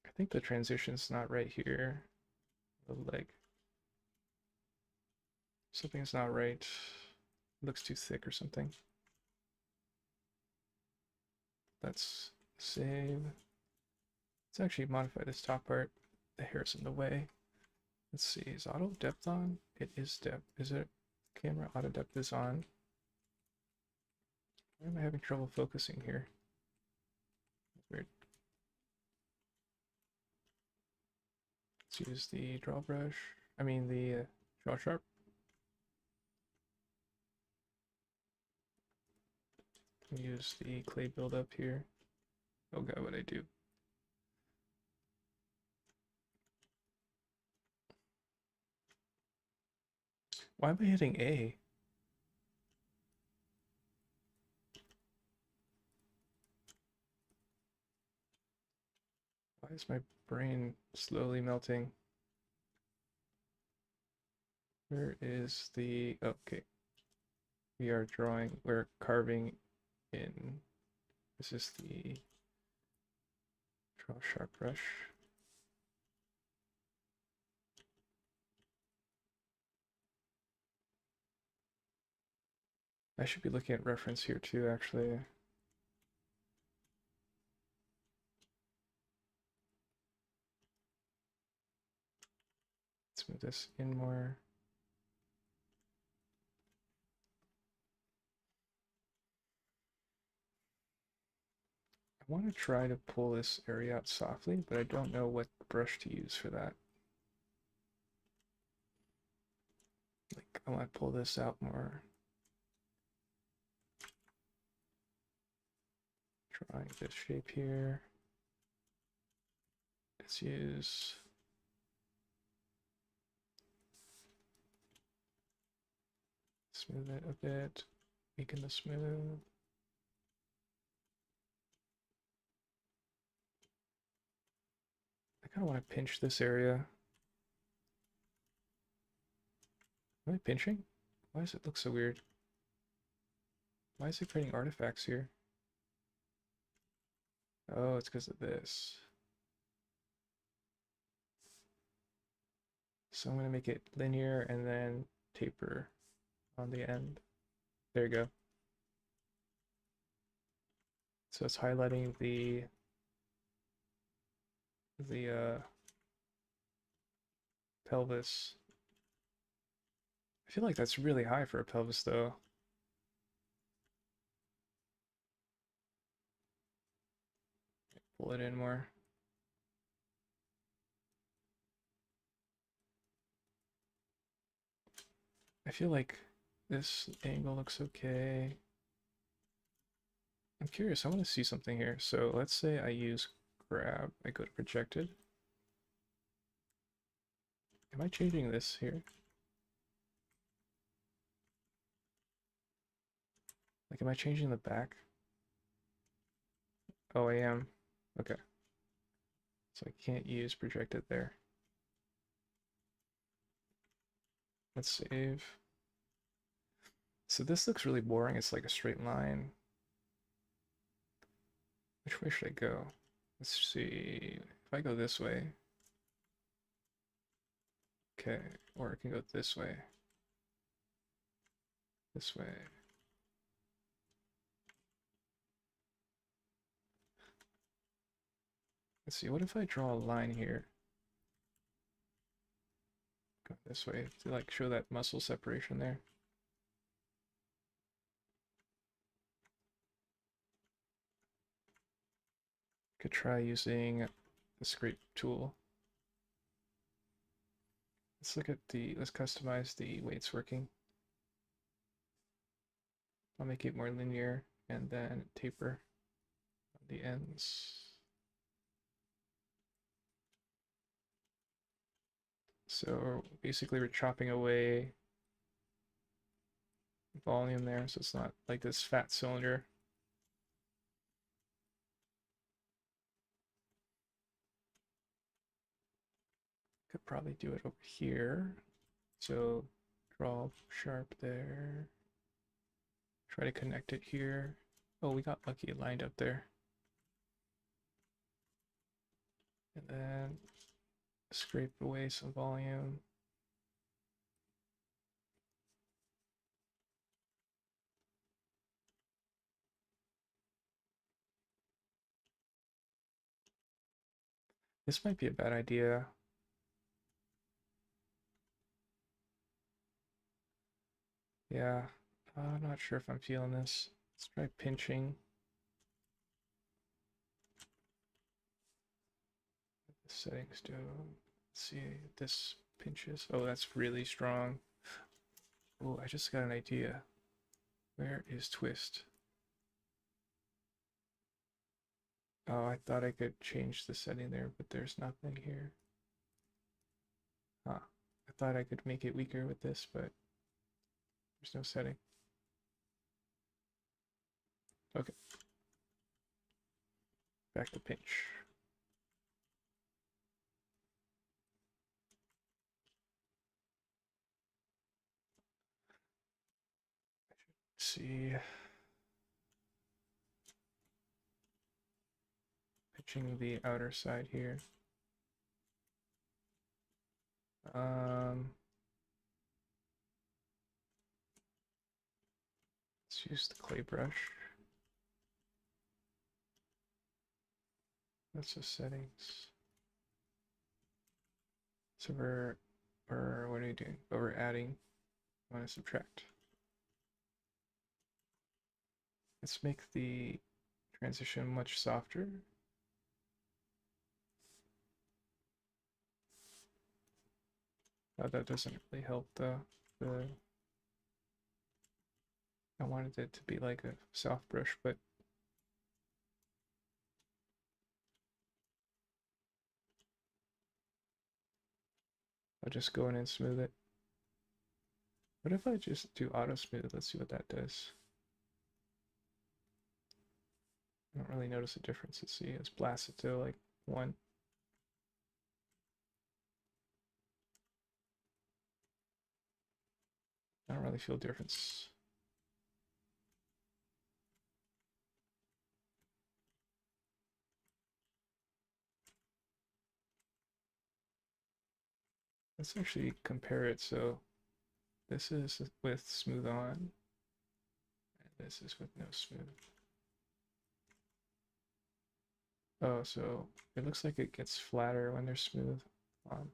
I think the transition's not right here. The leg. Something's not right. Looks too thick or something. Let's save. Let's actually modify this top part. The hair's in the way. Let's see, is auto depth on? It is depth. Is it? Camera auto depth is on. Why am I having trouble focusing here? Weird. Let's use the draw brush. I mean the draw sharp. Use the clay buildup here. Oh god, what I do? Why am I hitting A? Why is my brain slowly melting? Where is the... Oh, okay. We're carving in. This is the draw sharp brush. I should be looking at reference here too, actually. Let's move this in more. I want to try to pull this area out softly, but I don't know what brush to use for that. Like, I want to pull this out more. Drawing this shape here. Let's use... Smooth it a bit. Weaken the smooth. I kind of want to pinch this area. Am I pinching? Why does it look so weird? Why is it creating artifacts here? Oh, it's because of this. So I'm going to make it linear and then taper on the end. There you go. So it's highlighting the pelvis. I feel like that's really high for a pelvis though. Pull it in more. I feel like this angle looks okay. I'm curious, I want to see something here. So let's say I use grab, I go to projected. Am I changing this here? Like, am I changing the back? Oh, I am. Okay. So I can't use projected there. Let's save. So this looks really boring. It's like a straight line. Which way should I go? Let's see. If I go this way. Okay. Or I can go this way. This way. Let's see. What if I draw a line here? Go this way to like show that muscle separation there. Could try using the scrape tool. Let's look at let's customize the way it's working. I'll make it more linear and then taper on the ends. So basically we're chopping away volume there, so it's not like this fat cylinder. Could probably do it over here. So draw sharp there. Try to connect it here. Oh, we got lucky, it lined up there. And then scrape away some volume. This might be a bad idea. Yeah, I'm not sure if I'm feeling this. Let's try pinching. The settings do. Let's see if this pinches. Oh, that's really strong. Oh, I just got an idea. Where is twist? Oh, I thought I could change the setting there, but there's nothing here. Huh. I thought I could make it weaker with this, but there's no setting. Okay. Back to pinch. Let's see. Pinching the outer side here. Let's use the clay brush. That's the settings. So or what are we doing? Oh, we're adding. I want to subtract. Let's make the transition much softer. That doesn't really help the I wanted it to be like a soft brush, but I'll just go in and smooth it. What if I just do auto smooth? Let's see what that does. I don't really notice a difference. Let's see, let's blast it to like 1. I don't really feel a difference. Let's actually compare it. So this is with smooth on, and this is with no smooth. Oh, so it looks like it gets flatter when they're smooth on.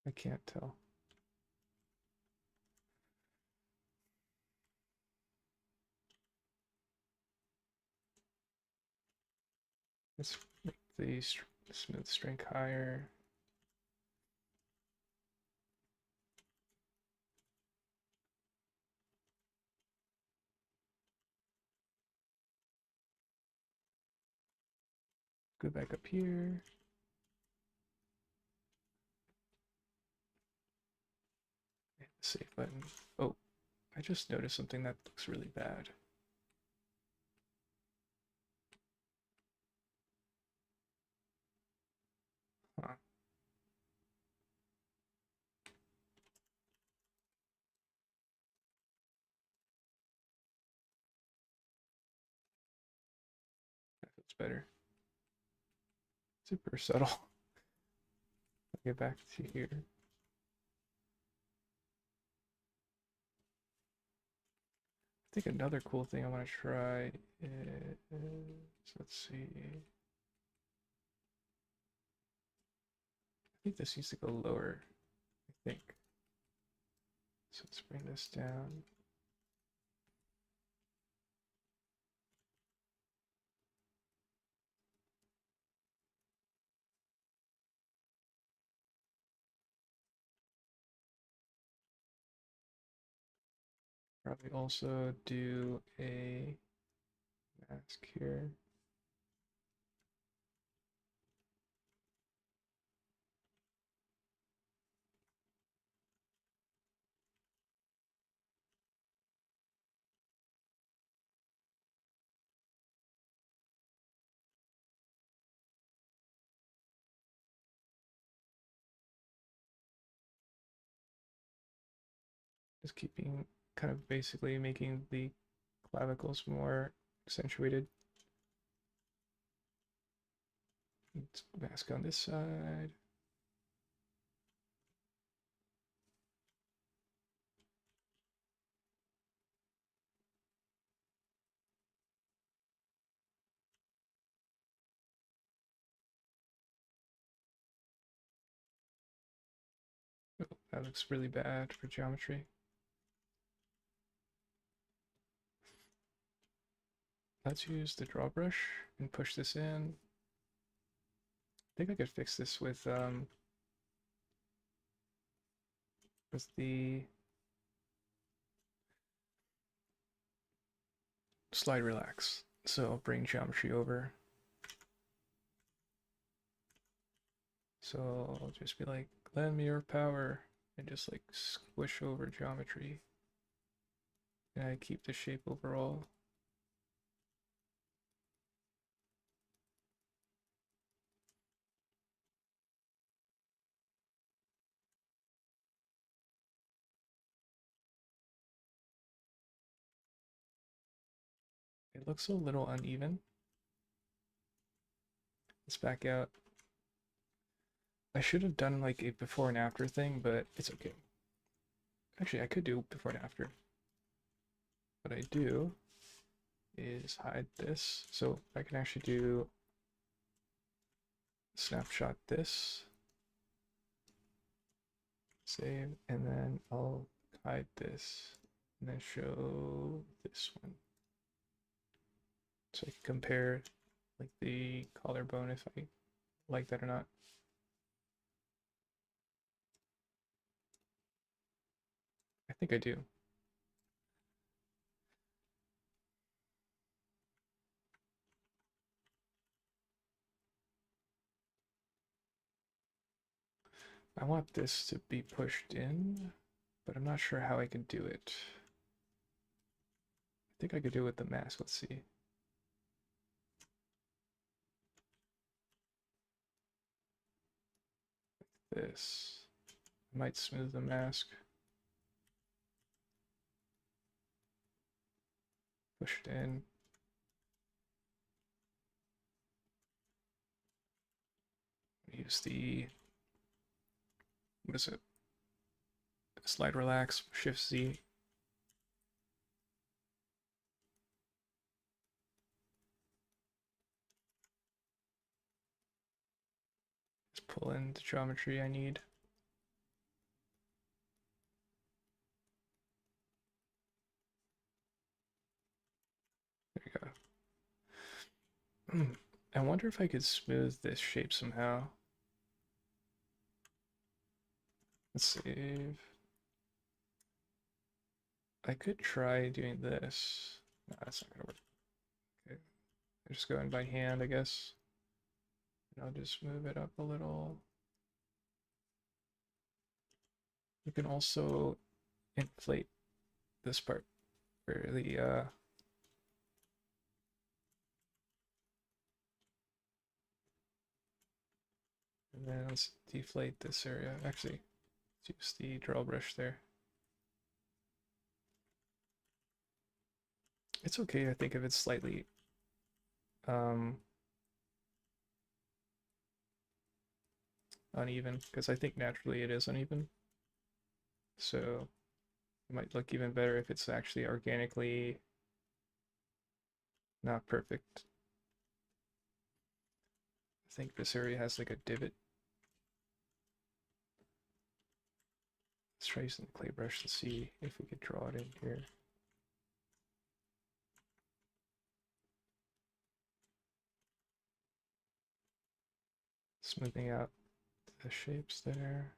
I can't tell. Let's make the smooth strength higher. Go back up here. Hit the save button. Oh, I just noticed something that looks really bad. Huh. That feels better. Super subtle. I'll get back to here. I think another cool thing I want to try is, let's see. I think this needs to go lower, I think. So let's bring this down. Probably also do a mask here. Just keeping kind of basically making the clavicles more accentuated. Let's mask on this side. Oh, that looks really bad for geometry. Let's use the draw brush and push this in. I think I could fix this with the slide relax. So I'll bring geometry over. So I'll just be like, lend me your power, and just like squish over geometry. And I keep the shape overall. It looks a little uneven. Let's back out. I should have done like a before and after thing, but it's okay. Actually, I could do before and after. What I do is hide this. So I can actually do snapshot this, save, and then I'll hide this, and then show this one. So I can compare like the collarbone if I like that or not. I think I do. I want this to be pushed in, but I'm not sure how I can do it. I think I could do it with the mask. Let's see. This. I might smooth the mask. Push it in. Use the, what is it? Slide relax, Shift Z. Just pull in the geometry I need. There we go. I wonder if I could smooth this shape somehow. Let's save. I could try doing this. No, that's not gonna work. Okay. I'm just going by hand, I guess. And I'll just move it up a little. You can also inflate this part for the and then let's deflate this area. Actually, let's use the draw brush there. It's okay, I think, if it's slightly uneven, because I think naturally it is uneven. So it might look even better if it's actually organically not perfect. I think this area has like a divot. Let's try using the clay brush to see if we could draw it in here. Smoothing out the shapes there.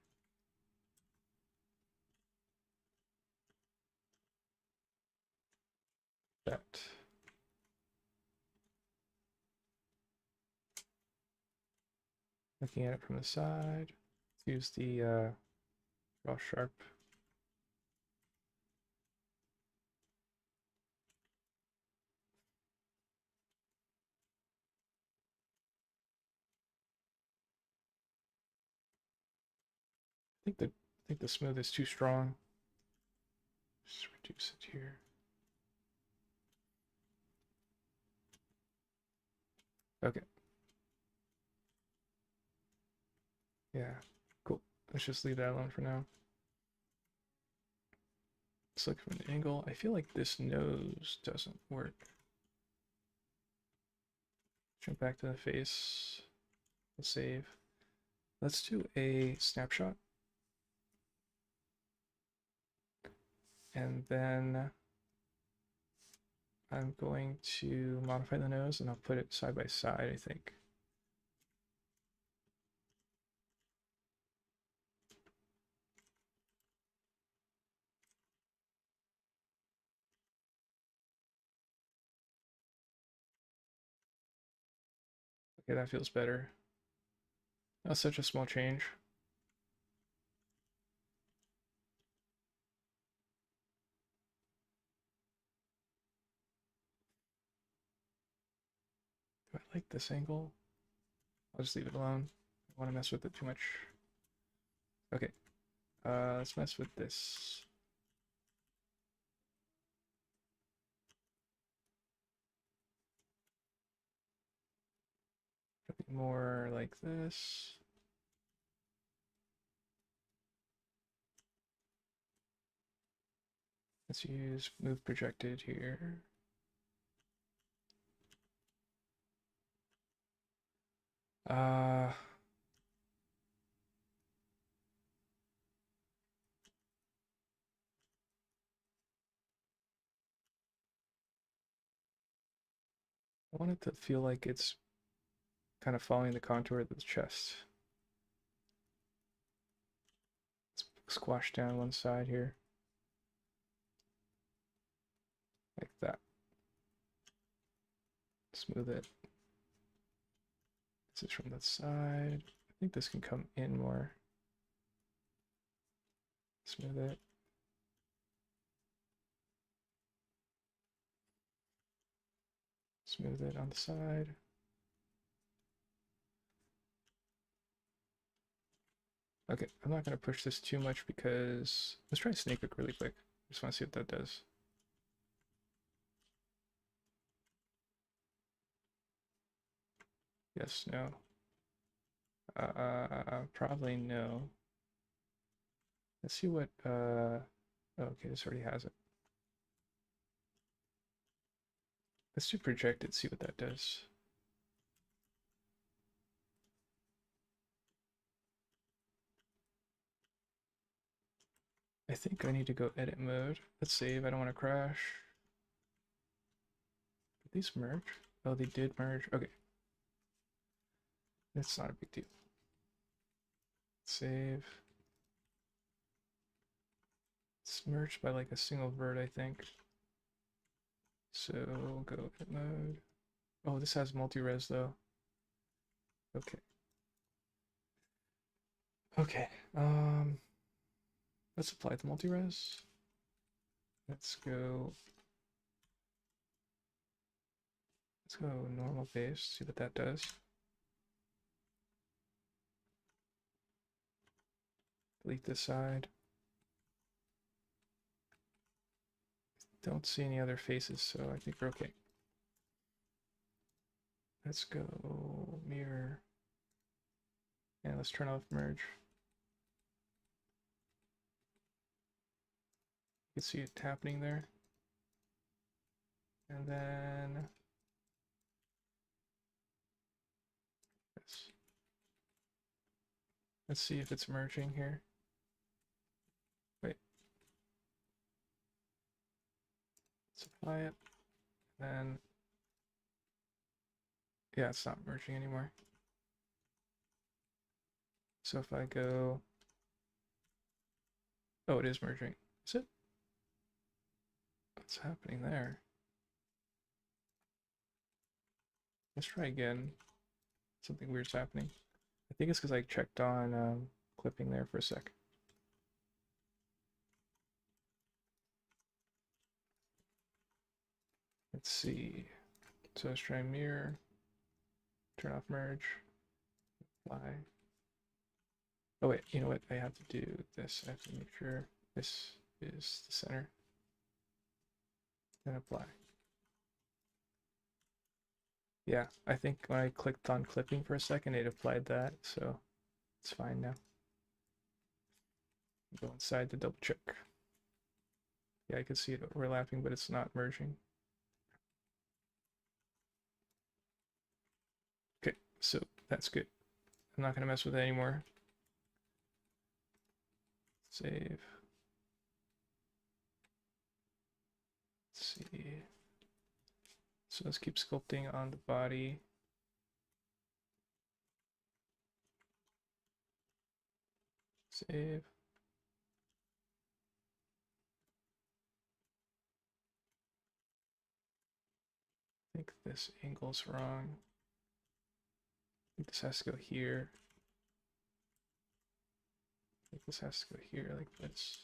that. Looking at it from the side. Let's use the raw sharp. I think the smooth is too strong. Just reduce it here. Okay. Yeah, cool. Let's just leave that alone for now. Let's look from an angle. I feel like this nose doesn't work. Jump back to the face. We'll save. Let's do a snapshot. And then I'm going to modify the nose and I'll put it side by side, I think. Okay, that feels better. That's such a small change. Do I like this angle? I'll just leave it alone. I don't want to mess with it too much. Okay, let's mess with this. More like this. Let's use move projected here. I want it to feel like it's kind of following the contour of the chest. Let's squash down one side here. Like that. Smooth it. This is from the side. I think this can come in more. Smooth it. Smooth it on the side. Okay, I'm not going to push this too much because let's try snake hook really quick. Just want to see what that does. Yes, no. Probably no. Let's see what, oh, okay, this already has it. Let's do projected, see what that does. I think I need to go edit mode. Let's save, I don't want to crash. Did these merge? Oh, they did merge, okay. That's not a big deal. Save. It's merged by like a single vert, I think. So we'll go edit mode. Oh, this has multi-res though. Okay. Okay. Let's apply the multi-res. Let's go normal base, see what that does. Delete this side. Don't see any other faces, so I think we're okay. Let's go mirror. And let's turn off merge. You can see it happening there. And then this. Let's see if it's merging here. Wait. Let's apply it. Then yeah, it's not merging anymore. So if I go, oh, it is merging. Is it? What's happening there? Let's try again. Something weird's happening. I think it's because I checked on clipping there for a sec. Let's see. So let's try mirror, turn off merge, apply. Oh wait, you know what? I have to do this. I have to make sure this is the center. Then apply. Yeah, I think when I clicked on clipping for a second, it applied that, so it's fine now. Go inside to double check. Yeah, I can see it overlapping, but it's not merging. Okay, so that's good. I'm not gonna mess with it anymore. Save. Let's see. So let's keep sculpting on the body. Save. I think this angle's wrong. I think this has to go here. I think this has to go here like this.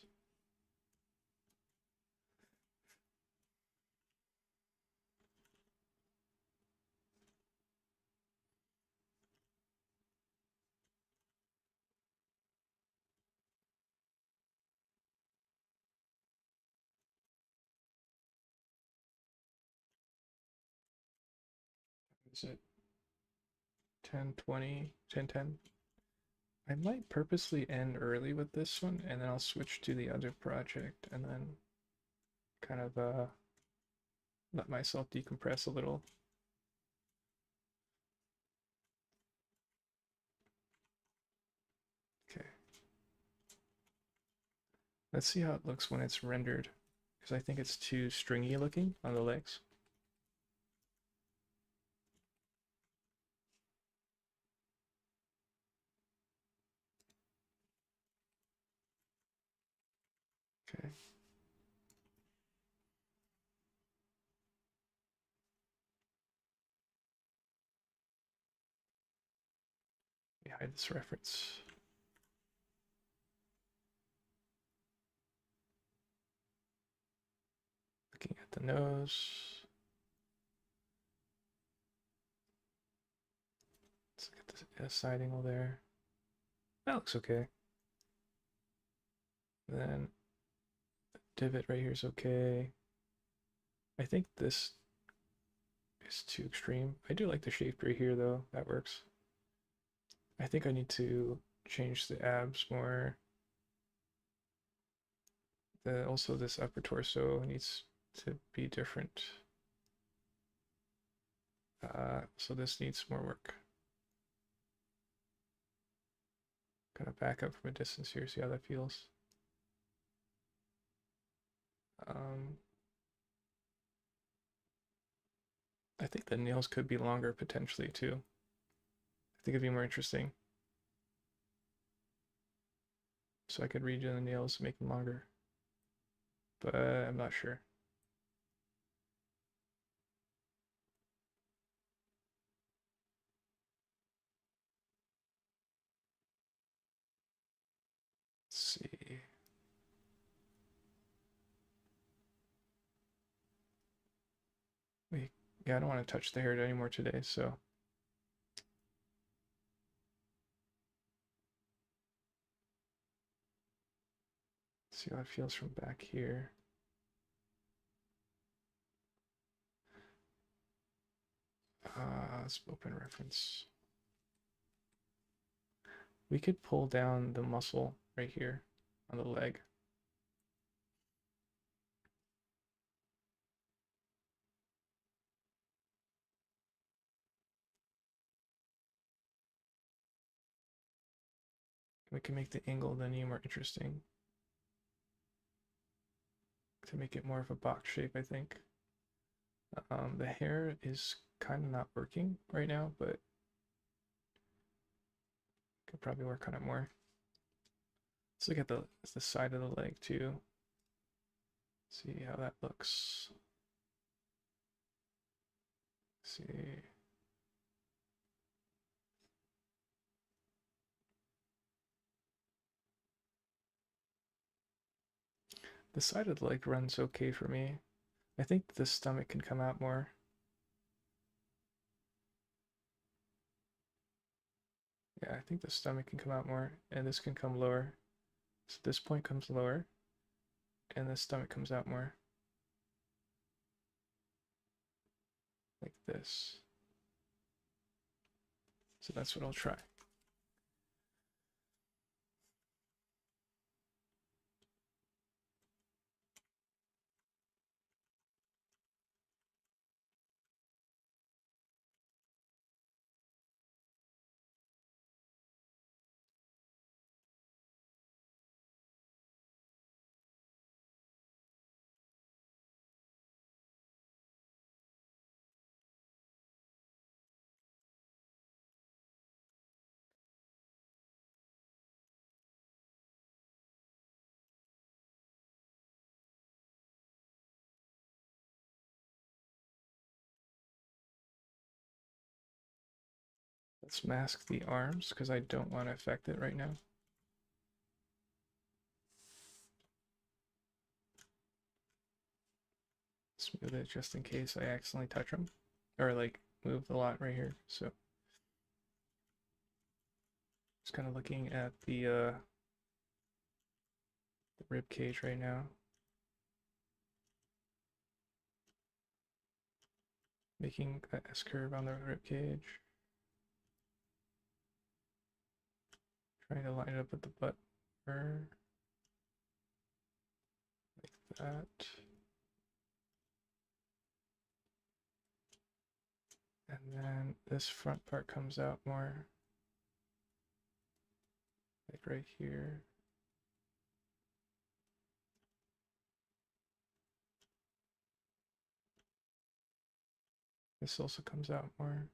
Is it 10:20, 10:10? I might purposely end early with this one, and then I'll switch to the other project, and then kind of let myself decompress a little. Okay. Let's see how it looks when it's rendered, because I think it's too stringy looking on the legs. Okay. Let me hide this reference. Looking at the nose. Let's look at the side angle there. That looks okay. Then the divot right here is okay. I think this is too extreme. I do like the shape right here though. That works. I think I need to change the abs more. Also this upper torso needs to be different. So this needs more work. Gonna back up from a distance here, see how that feels. I think the nails could be longer potentially too. I think it'd be more interesting. So I could redo the nails and make them longer. But I'm not sure. Let's see. Yeah, I don't want to touch the hair anymore today, so. Let's see how it feels from back here. Let's open reference. We could pull down the muscle right here on the leg. We can make the angle then even more interesting to make it more of a box shape, I think. The hair is kind of not working right now, but could probably work on it more. Let's look at the side of the leg too. See how that looks. See. The side of the leg runs okay for me. I think the stomach can come out more. Yeah, I think the stomach can come out more, and this can come lower. So this point comes lower, and the stomach comes out more. Like this. So that's what I'll try. Let's mask the arms because I don't want to affect it right now. Smooth it just in case I accidentally touch them or like move the lot right here. So just kind of looking at the rib cage right now. Making a S curve on the rib cage. Trying to line it up with the butt burr. Like that. And then this front part comes out more. Like right here. This also comes out more.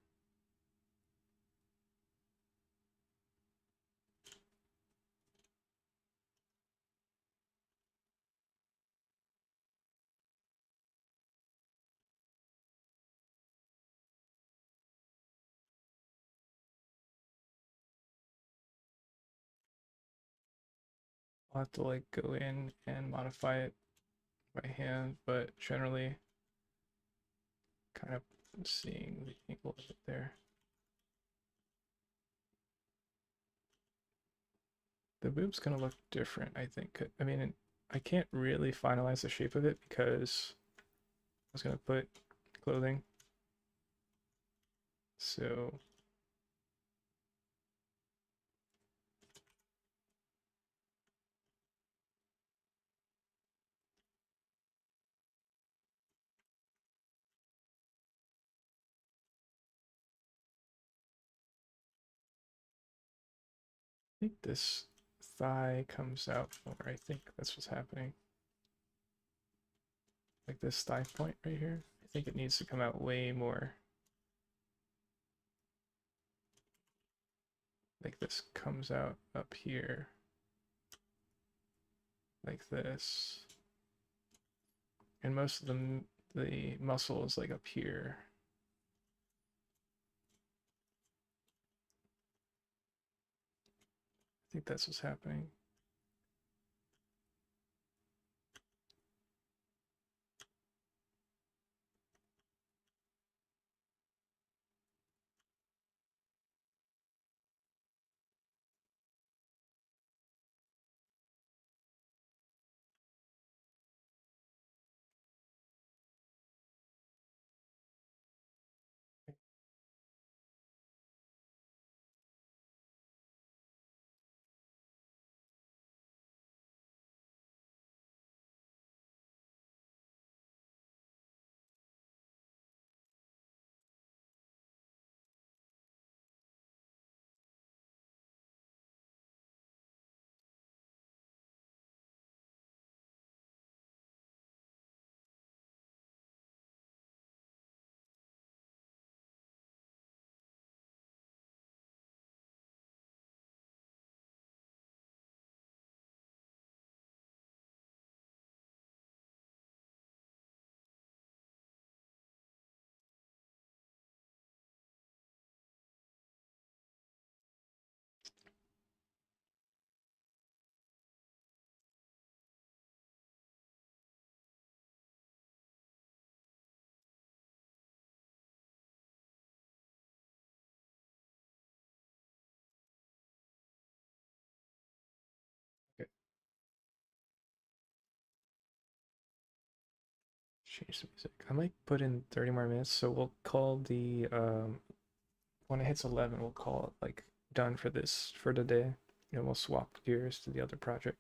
I'll have to like go in and modify it by hand, but generally kind of seeing the angle of it there. The boob's gonna look different, I think. I mean, I can't really finalize the shape of it because I was gonna put clothing. So I think this thigh comes out more. I think that's what's happening. Like this thigh point right here. I think it needs to come out way more. Like this comes out up here. Like this. And most of the muscle is like up here. I think that's what's happening. change the music. I might put in 30 more minutes, so we'll call the when it hits 11, we'll call it like done for this for the day, and we'll swap gears to the other project.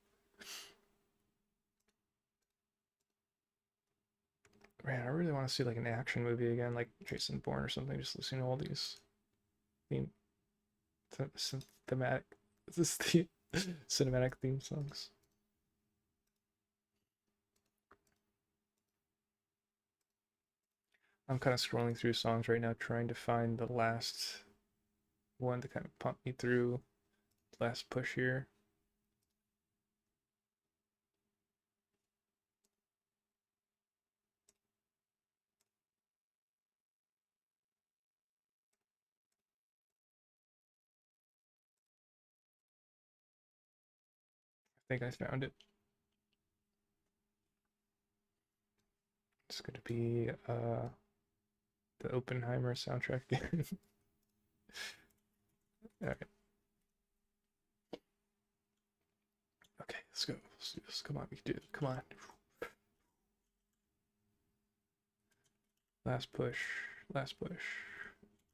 Man, I really want to see like an action movie again, like Jason Bourne or something. Just listening to all these theme, thematic, this the cinematic theme songs. I'm kind of scrolling through songs right now, trying to find the last one to kind of pump me through. Last push here. I think I found it. It's going to be the Oppenheimer soundtrack. All right. Okay, let's go. Let's do this. Come on, we can do it. Come on. Last push. Last push.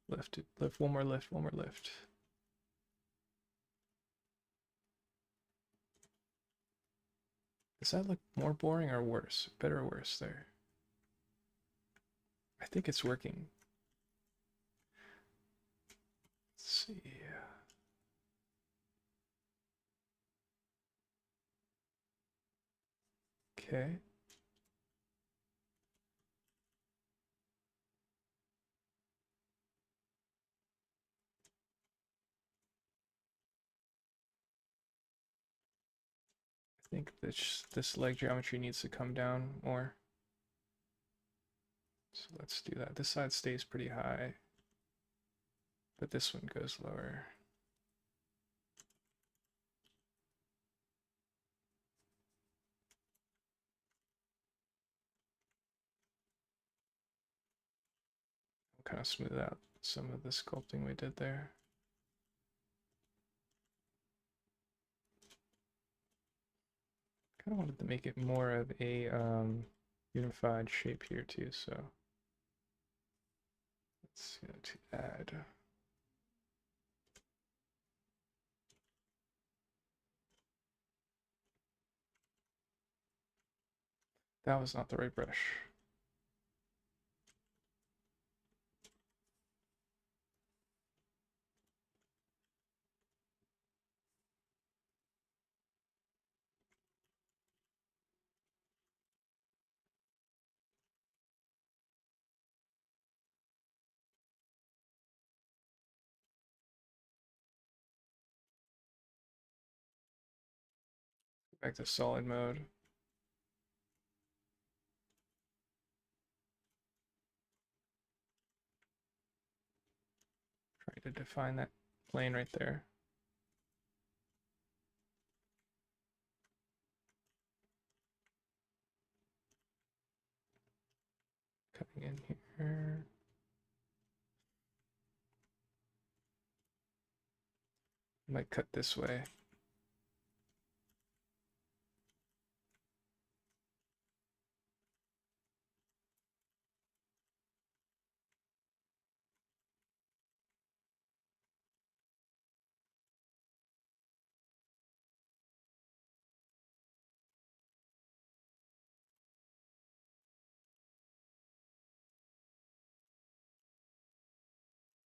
Lift it. Lift. One more lift. One more lift. Does that look more boring or worse? Better or worse there? I think it's working. Let's see. Okay. I think this leg geometry needs to come down more. So let's do that. This side stays pretty high, but this one goes lower. I'll kind of smooth out some of the sculpting we did there. Kind of wanted to make it more of a unified shape here too, so let's go to add. That was not the right brush. Back to solid mode. Try to define that plane right there. Cutting in here. Might cut this way.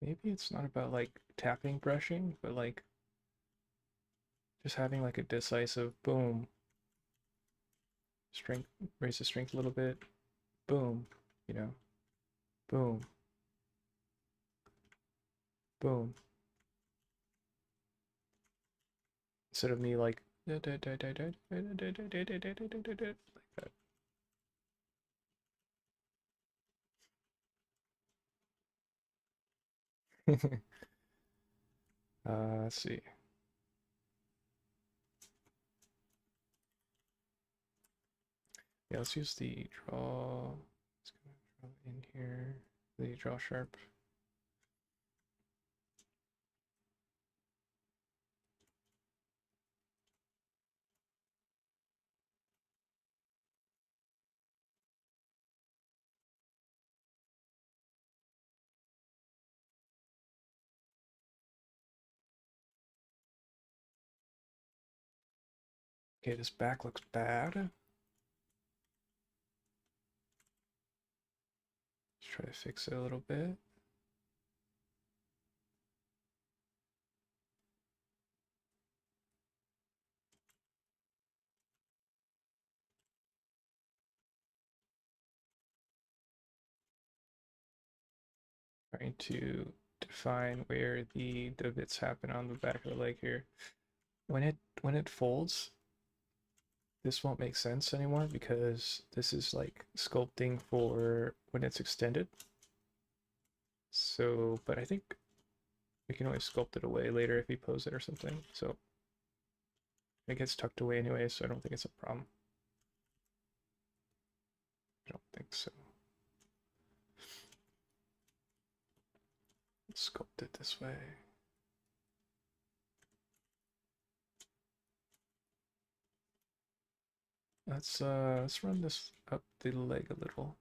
Maybe it's not about like tapping brushing, but like just having like a decisive boom. Strength, raise the strength a little bit. Boom, you know, boom, boom. Instead of me like that. Let's see. Yeah, let's use the draw. It's gonna draw in here. The draw sharp. Okay, this back looks bad. Let's try to fix it a little bit. Trying to define where the divots happen on the back of the leg here. When it folds, this won't make sense anymore because this is like sculpting for when it's extended. So, but I think we can always sculpt it away later if we pose it or something. So it gets tucked away anyway, so I don't think it's a problem. I don't think so. Let's sculpt it this way. Let's run this up the leg a little.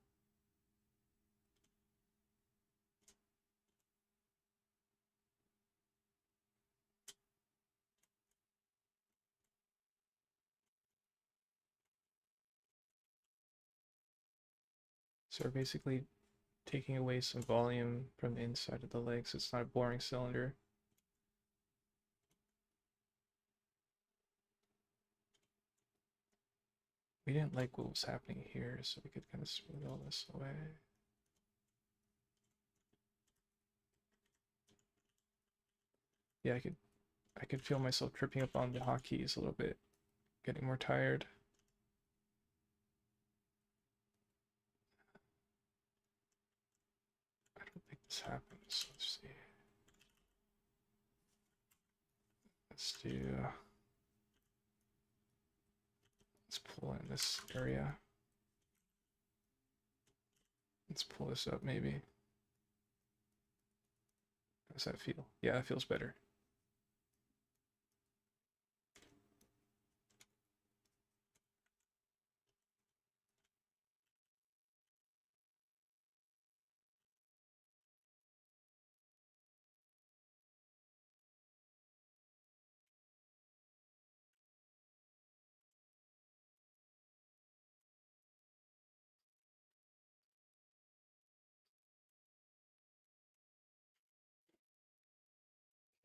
So we're basically taking away some volume from the inside of the leg, so it's not a boring cylinder. We didn't like what was happening here, so we could kind of smooth all this away. Yeah, I could feel myself tripping up on the hotkeys a little bit, getting more tired. I don't think this happens. Let's see. Let's do. Let's pull in this area. Let's pull this up maybe. How does that feel? Yeah, that feels better.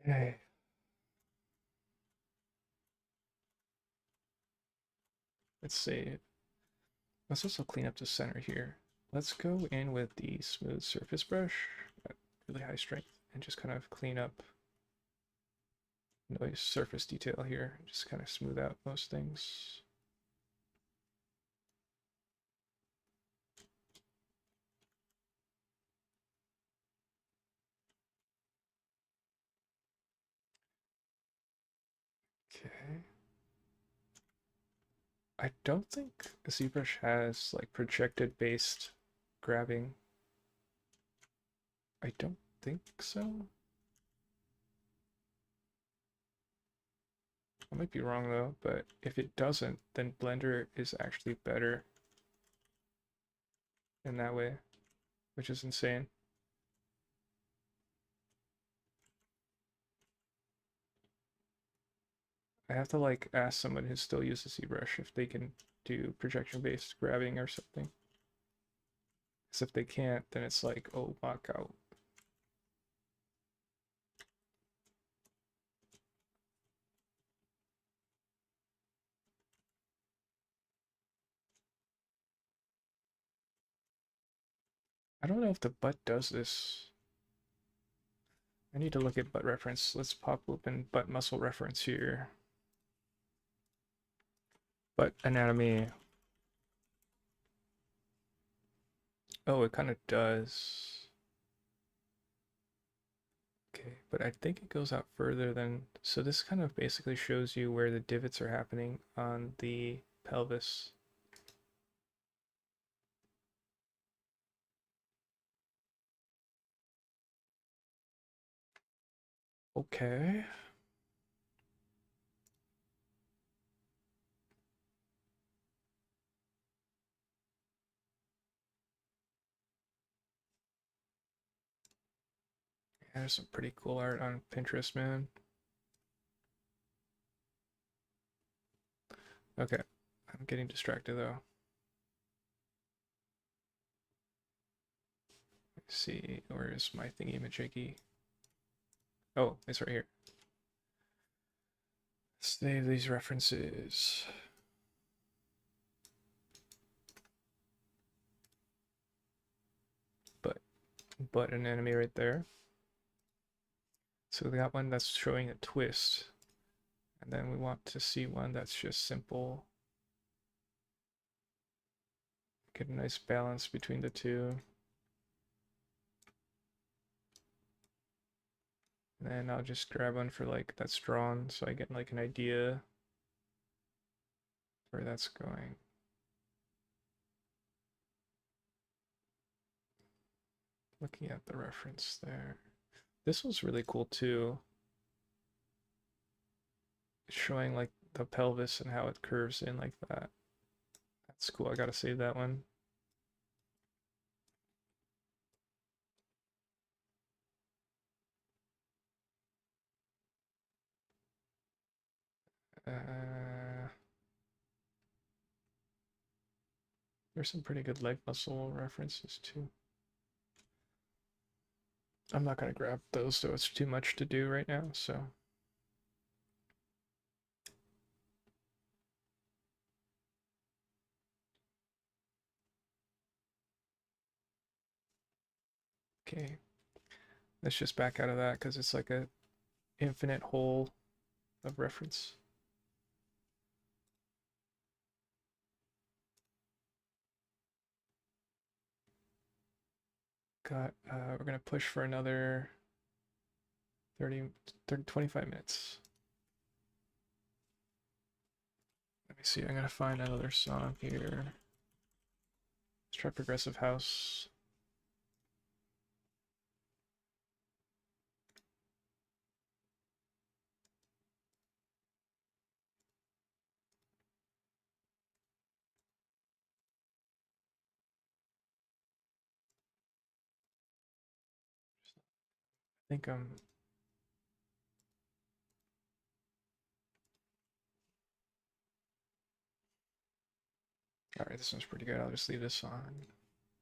Okay. Let's save. Let's also clean up the center here. Let's go in with the smooth surface brush at really high strength and just kind of clean up noise surface detail here. Just kind of smooth out most things. Okay. I don't think ZBrush has like projected based grabbing. I don't think so. I might be wrong though, but if it doesn't, then Blender is actually better in that way, which is insane. I have to like ask someone who still uses ZBrush if they can do projection based grabbing or something. Because if they can't, then it's like, oh, blockout. I don't know if the butt does this. I need to look at butt reference. Let's pop open butt muscle reference here. Butt anatomy. Oh, it kind of does. Okay, but I think it goes out further than, so this kind of basically shows you where the divots are happening on the pelvis. Okay. Yeah, there's some pretty cool art on Pinterest, man. Okay, I'm getting distracted though. Let's see, where is my thingy majiggy? Oh, it's right here. Save these references. But an enemy right there. So we got one that's showing a twist. And then we want to see one that's just simple. Get a nice balance between the two. And then I'll just grab one for like that's drawn so I get like an idea where that's going. Looking at the reference there. This was really cool too. It's showing like the pelvis and how it curves in like that. That's cool. I gotta save that one. There's some pretty good leg muscle references too. I'm not gonna grab those though, it's too much to do right now, so. Okay, let's just back out of that because it's like a infinite hole of reference. We're gonna push for another 25 minutes. Let me see, I'm gonna find another song here. Let's try Progressive House. I think I'm all right, this one's pretty good. I'll just leave this on.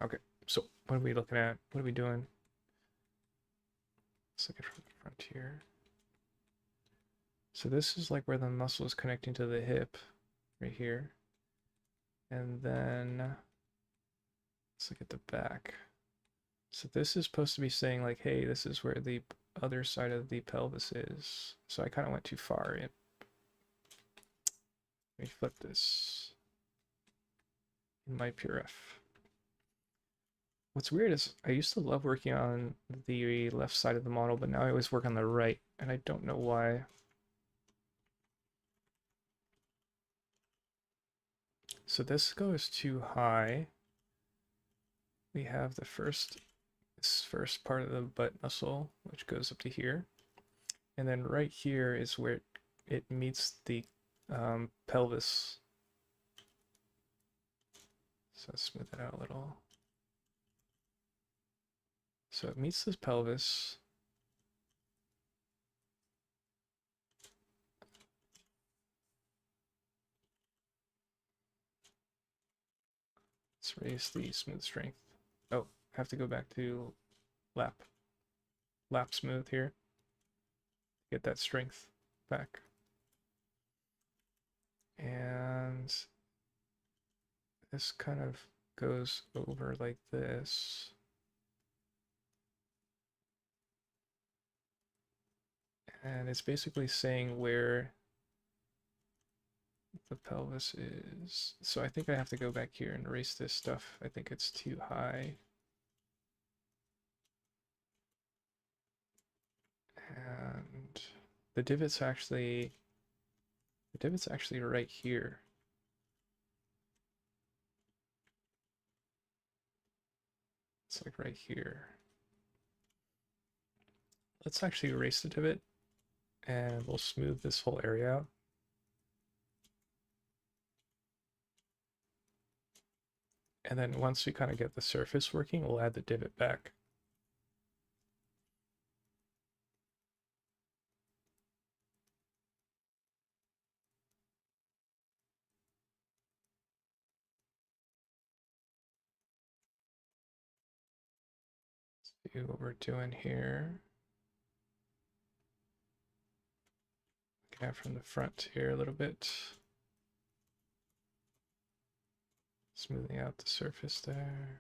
Okay, so what are we looking at? What are we doing? Let's look at it from the front here. So this is like where the muscle is connecting to the hip, right here. And then let's look at the back. So this is supposed to be saying like, hey, this is where the other side of the pelvis is. So I kind of went too far in. Let me flip this in my PureF. What's weird is I used to love working on the left side of the model, but now I always work on the right, and I don't know why. So this goes too high. We have this first part of the butt muscle, which goes up to here. And then right here is where it meets the pelvis. So let's smooth that out a little. So it meets this pelvis. Let's raise the smooth strength. Oh, I have to go back to lap. Lap smooth here. Get that strength back. And this kind of goes over like this. And it's basically saying where the pelvis is. So I think I have to go back here and erase this stuff. I think it's too high. And the divot's actually right here. It's like right here. Let's actually erase the divot and we'll smooth this whole area out. And then once we kind of get the surface working, we'll add the divot back. See what we're doing here. Okay, from the front here a little bit. Smoothing out the surface there.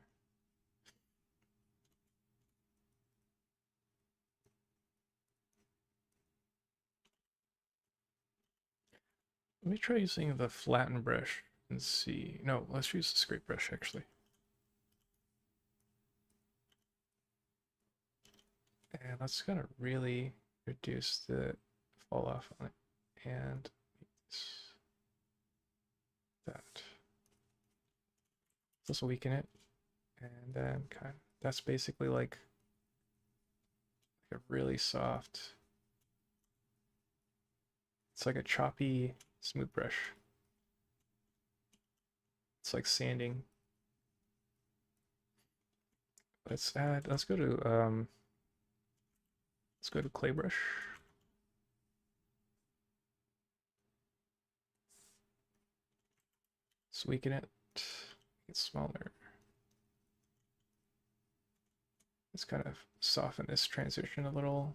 Let me try using the flatten brush and see. No, let's use the scrape brush actually. And let's kind of really reduce the fall off on it. And that. Let's also weaken it. And then kind of, that's basically like a really soft, it's like a choppy smooth brush. It's like sanding. Let's go to clay brush. Let's weaken it, make it smaller. Let's kind of soften this transition a little.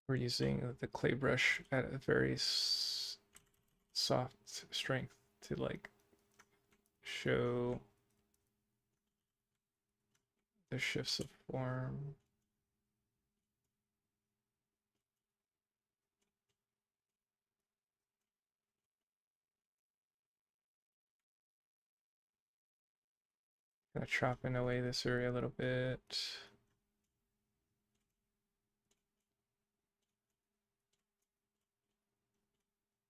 We're using the clay brush at a very soft strength to like show the shifts of form. Gonna chopping away this area a little bit.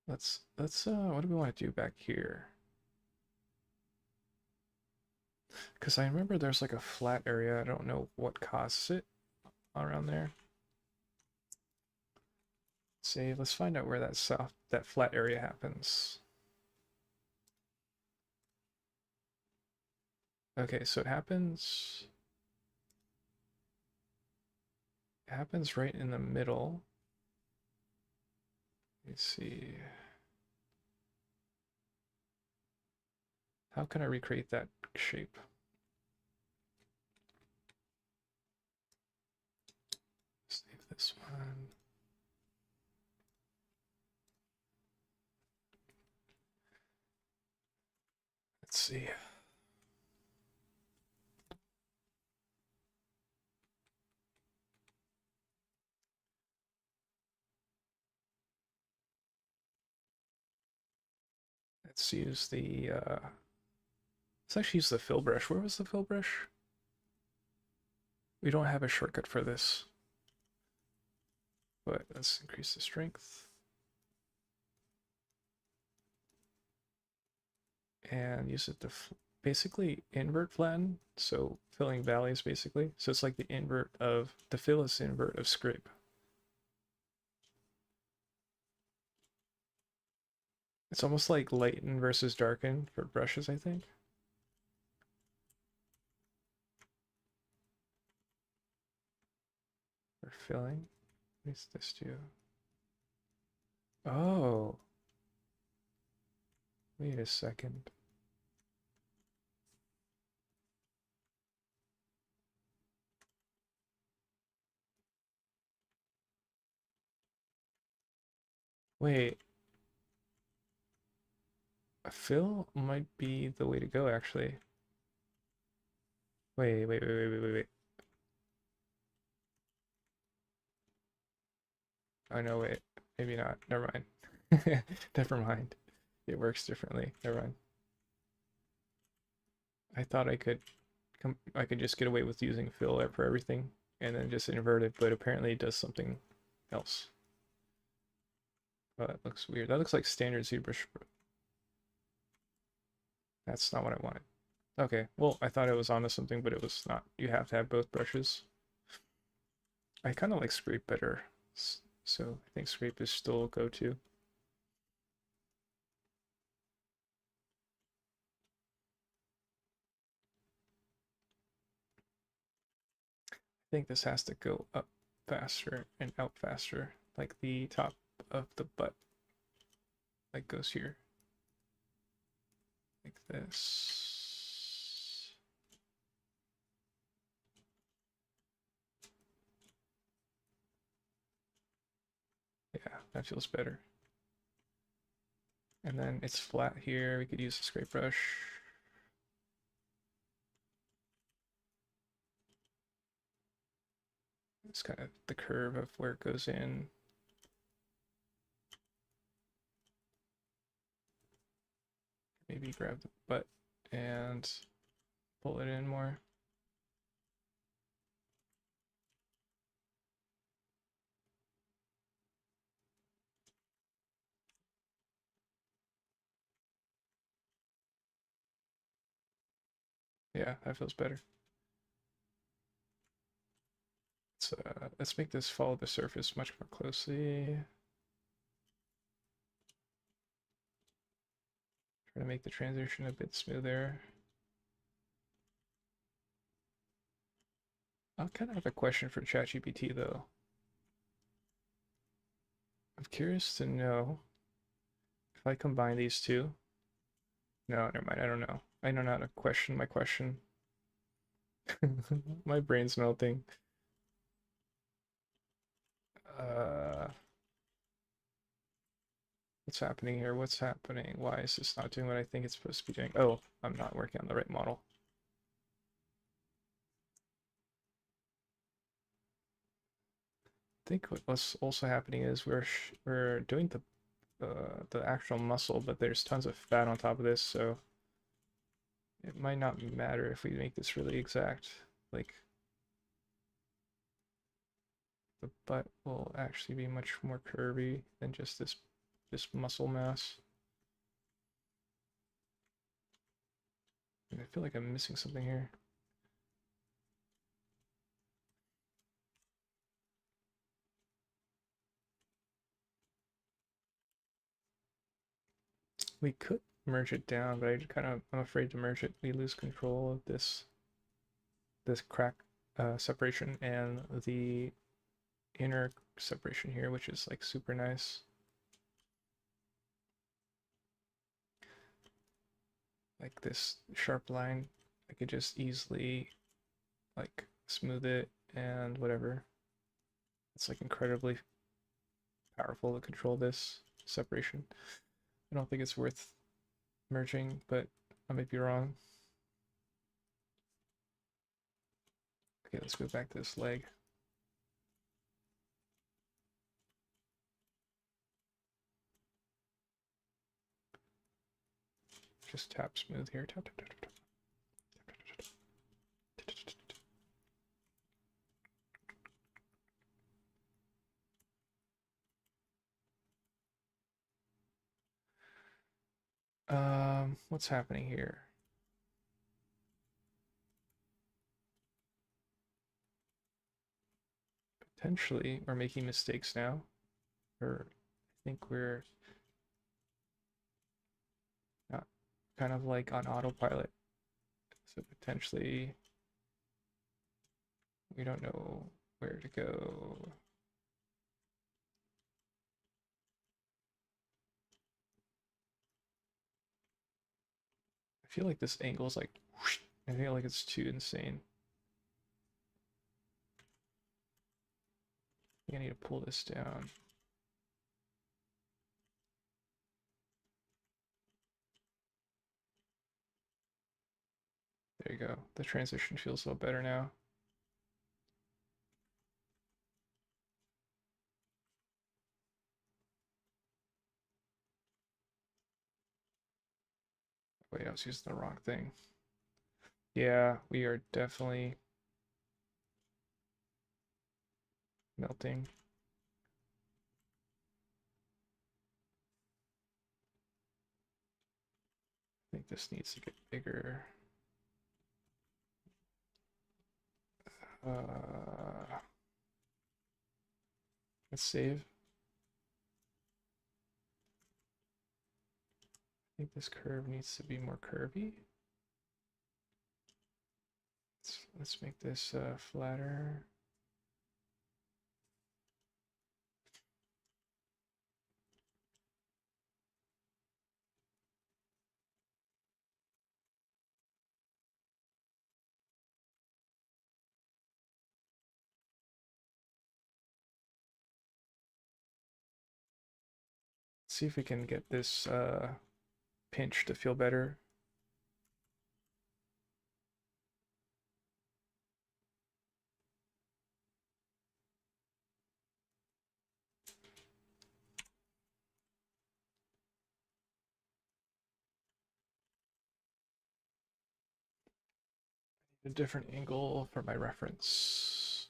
Let's what do we want to do back here? Because I remember there's like a flat area. I don't know what causes it around there. See, let's find out where that flat area happens. Okay, so it happens right in the middle. Let's see. How can I recreate that shape? Save this one. Let's see. Let's use the let's actually use the fill brush. Where was the fill brush? We don't have a shortcut for this. But let's increase the strength. And use it to basically invert flatten. So filling valleys basically. So it's like the invert of, the fill is the invert of scrape. It's almost like lighten versus darken for brushes, I think. For filling. What does this do? Oh. Wait a second. Wait. A fill might be the way to go, actually. Wait. Oh no, wait. Maybe not. Never mind. Never mind. It works differently. Never mind. I thought I could just get away with using fill for everything and then just invert it, but apparently it does something else. Oh, that looks weird. That looks like standard ZBrush. That's not what I wanted. Okay, well, I thought it was onto something, but it was not. You have to have both brushes. I kind of like scrape better, so I think scrape is still go-to. I think this has to go up faster and out faster, like the top of the butt, like goes here, like this. Yeah, that feels better. And then it's flat here. We could use a scrape brush. It's kind of the curve of where it goes in. Maybe grab the butt and pull it in more. Yeah, that feels better. Let's make this follow the surface much more closely. Try to make the transition a bit smoother. I kind of have a question for ChatGPT though. I'm curious to know if I combine these two. No, never mind. I don't know. I don't know how to question my question. My brain's melting. Uh, what's happening here? What's happening? Why is this not doing what I think it's supposed to be doing? Oh, I'm not working on the right model. I think what's also happening is we're doing the actual muscle, but there's tons of fat on top of this, so it might not matter if we make this really exact. Like the butt will actually be much more curvy than just this muscle mass. And I feel like I'm missing something here. We could merge it down, but I'm afraid to merge it. We lose control of this crack separation and the inner separation here, which is like super nice. Like this sharp line, I could just easily like smooth it and whatever. It's like incredibly powerful to control this separation. I don't think it's worth merging, but I might be wrong. Okay, let's go back to this leg. Just tap smooth here. Tap, tap, tap, tap, tap. What's happening here? Potentially, we're making mistakes now, or I think we're not kind of like on autopilot. So potentially, we don't know where to go. I feel like this angle is like, whoosh, I feel like it's too insane. I think I need to pull this down. There you go. The transition feels a little better now. Wait, I was using the wrong thing. Yeah, we are definitely melting. this needs to get bigger. Let's save. I think this curve needs to be more curvy. Let's make this flatter. See if we can get this pinch to feel better. A different angle for my reference.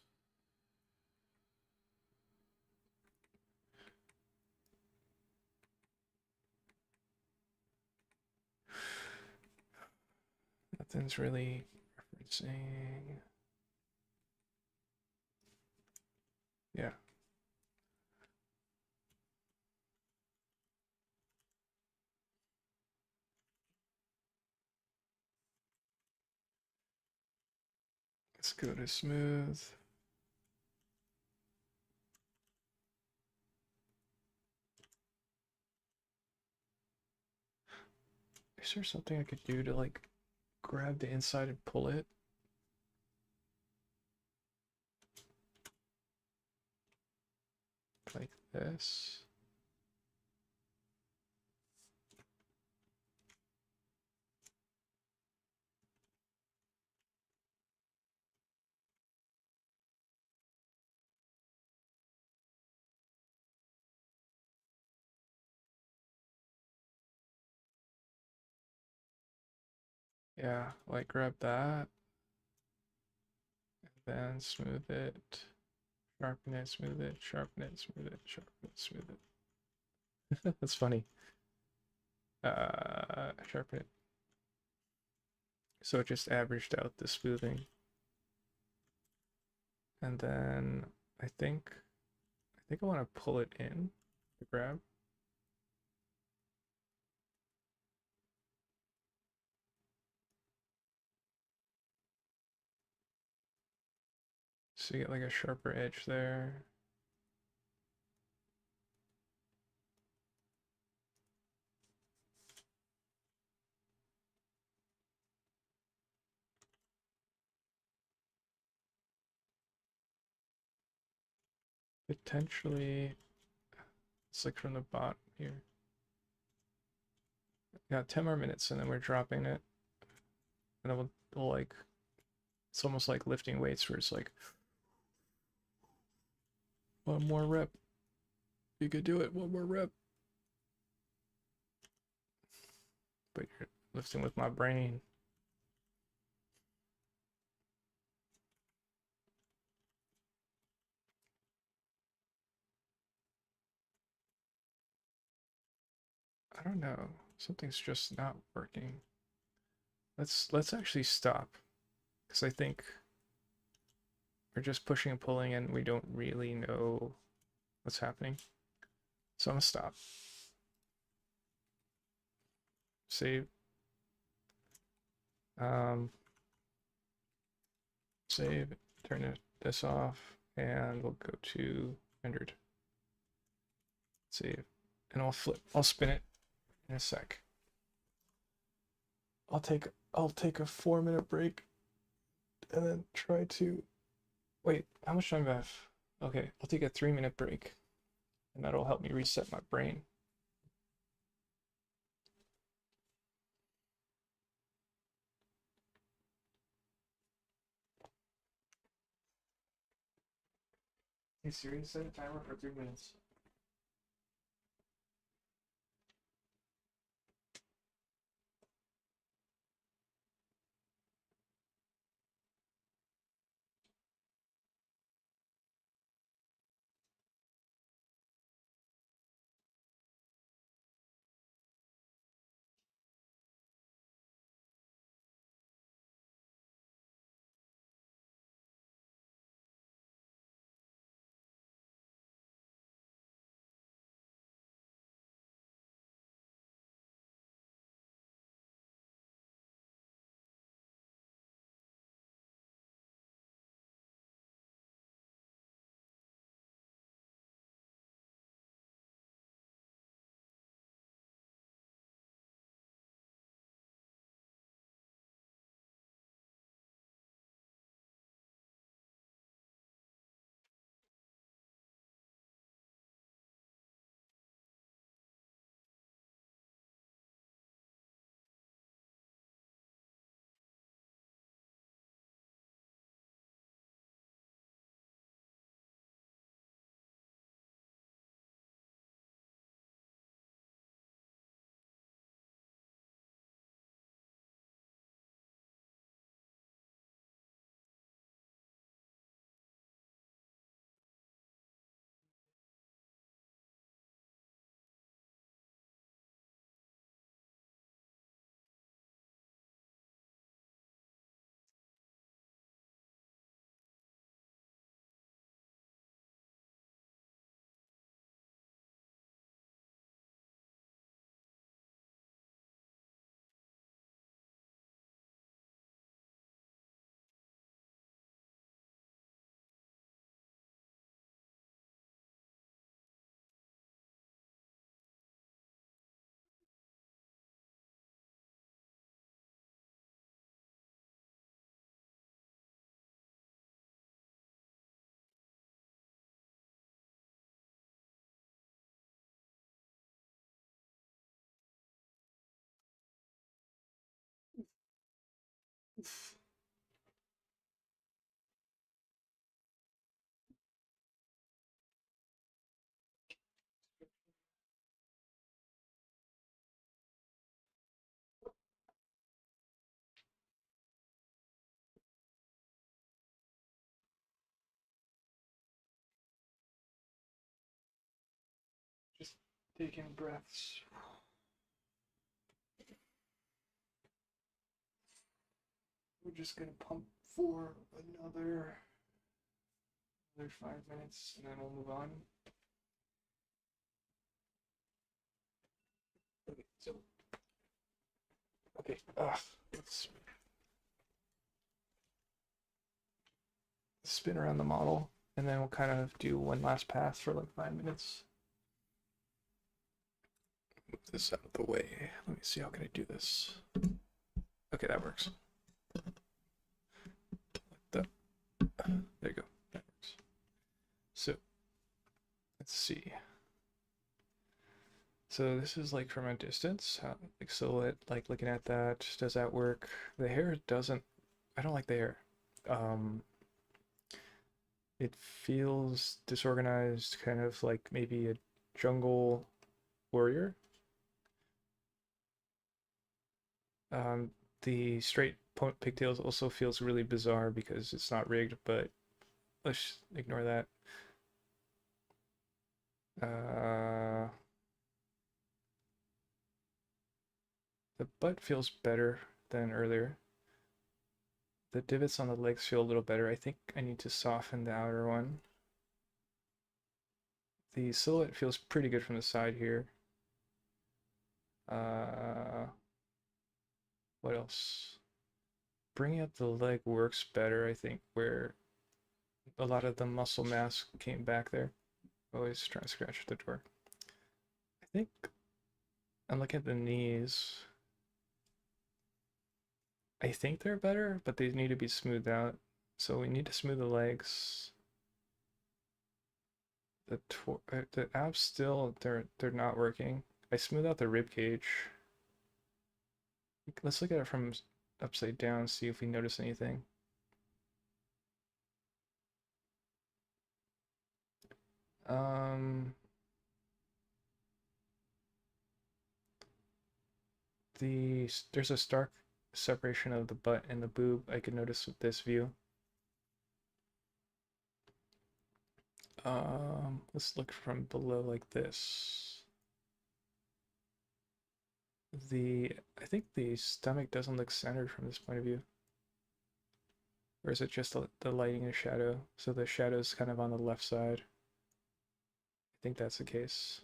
Nothing's really referencing. Yeah. Let's go to smooth. Is there something I could do to like grab the inside and pull it? Like this. Yeah, like grab that. And then smooth it. Sharpen it, smooth it, sharpen it, smooth it, sharpen it, smooth it. That's funny. Sharpen it. So it just averaged out the smoothing. And then I think I want to pull it in to grab. So you get like a sharper edge there. Potentially, it's like from the bottom here. Got 10 more minutes and then we're dropping it. And then we'll like, it's almost like lifting weights where it's like, one more rep. You could do it, one more rep. But you're lifting with my brain. I don't know. Something's just not working. Let's actually stop. Because I think we're just pushing and pulling and we don't really know what's happening. So I'm gonna stop. Save. Save, this off, and we'll go to 100. Save. And I'll spin it in a sec. I'll take a 4-minute break and then try to wait, how much time do I have? Okay, I'll take a 3-minute break and that'll help me reset my brain. Hey Siri, set a timer for 3 minutes. Take in breaths. We're just gonna pump for another 5 minutes and then we'll move on. Okay, so let's spin around the model and then we'll kind of do one last pass for like 5 minutes. Move this out of the way. Let me see, how can I do this? Okay, that works. There you go. That works. So let's see. So this is like from a distance, how, like silhouette, like looking at that. Does that work? The hair doesn't. I don't like the hair. It feels disorganized, kind of like maybe a jungle warrior. The straight pigtails also feels really bizarre because it's not rigged, but let's ignore that. The butt feels better than earlier. The divots on the legs feel a little better. I think I need to soften the outer one. The silhouette feels pretty good from the side here. What else? Bringing up the leg works better, I think, where a lot of the muscle mass came back there. Always trying to scratch at the door. I think I'm looking at the knees. I think they're better, but they need to be smoothed out. So we need to smooth the legs. The abs still they're not working. I smooth out the rib cage. Let's look at it from upside down, see if we notice anything. There's a stark separation of the butt and the boob I could notice with this view. Let's look from below like this. I think the stomach doesn't look centered from this point of view. Or is it just the lighting and shadow? So the shadow's kind of on the left side. I think that's the case.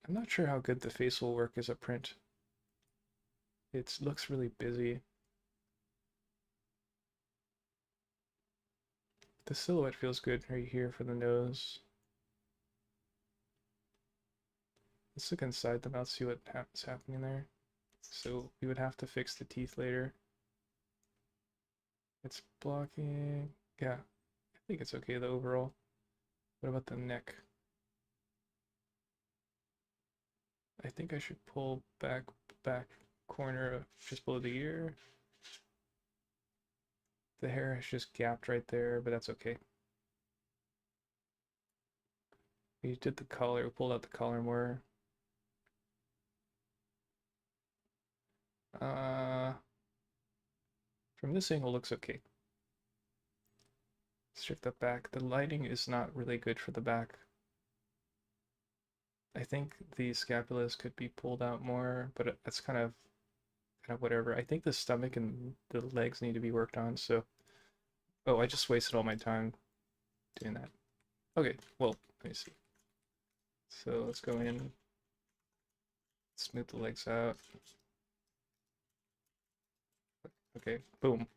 I'm not sure how good the face will work as a print. It looks really busy. The silhouette feels good right here for the nose. Let's look inside the mouth, see what's happening there. So we would have to fix the teeth later. It's blocking. Yeah, I think it's okay though overall. What about the neck? I think I should pull back corner just below the ear. The hair is just gapped right there, but that's okay. We did the collar, we pulled out the collar more. From this angle looks okay. Let's check the back. The lighting is not really good for the back. I think the scapulas could be pulled out more, but that's kind of whatever. I think the stomach and the legs need to be worked on, so oh, I just wasted all my time doing that. Okay, well, let me see. So let's go in, smooth the legs out. Okay, boom.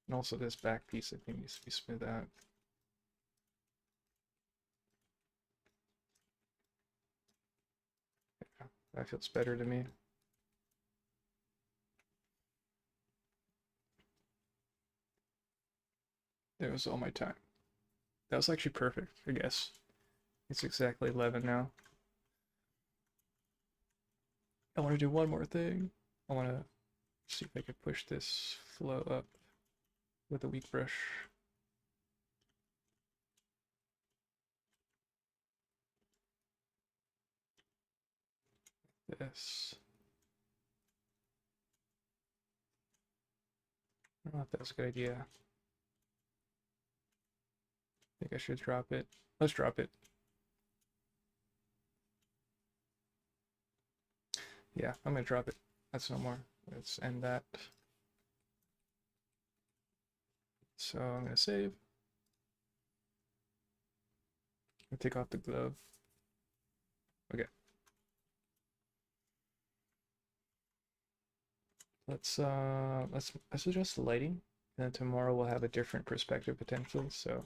And also this back piece I think needs to be smoothed out. Yeah, that feels better to me. There was all my time. That was actually perfect, I guess. It's exactly 11 now. I want to do one more thing. I want to see if I could push this flow up with a weak brush. This. I don't know if that's a good idea. think I should drop it. Let's drop it. Yeah, I'm gonna drop it. That's no more. Let's end that. So I'm gonna save. I'll take off the glove. Okay. Let's adjust the lighting. And then tomorrow we'll have a different perspective potentially. So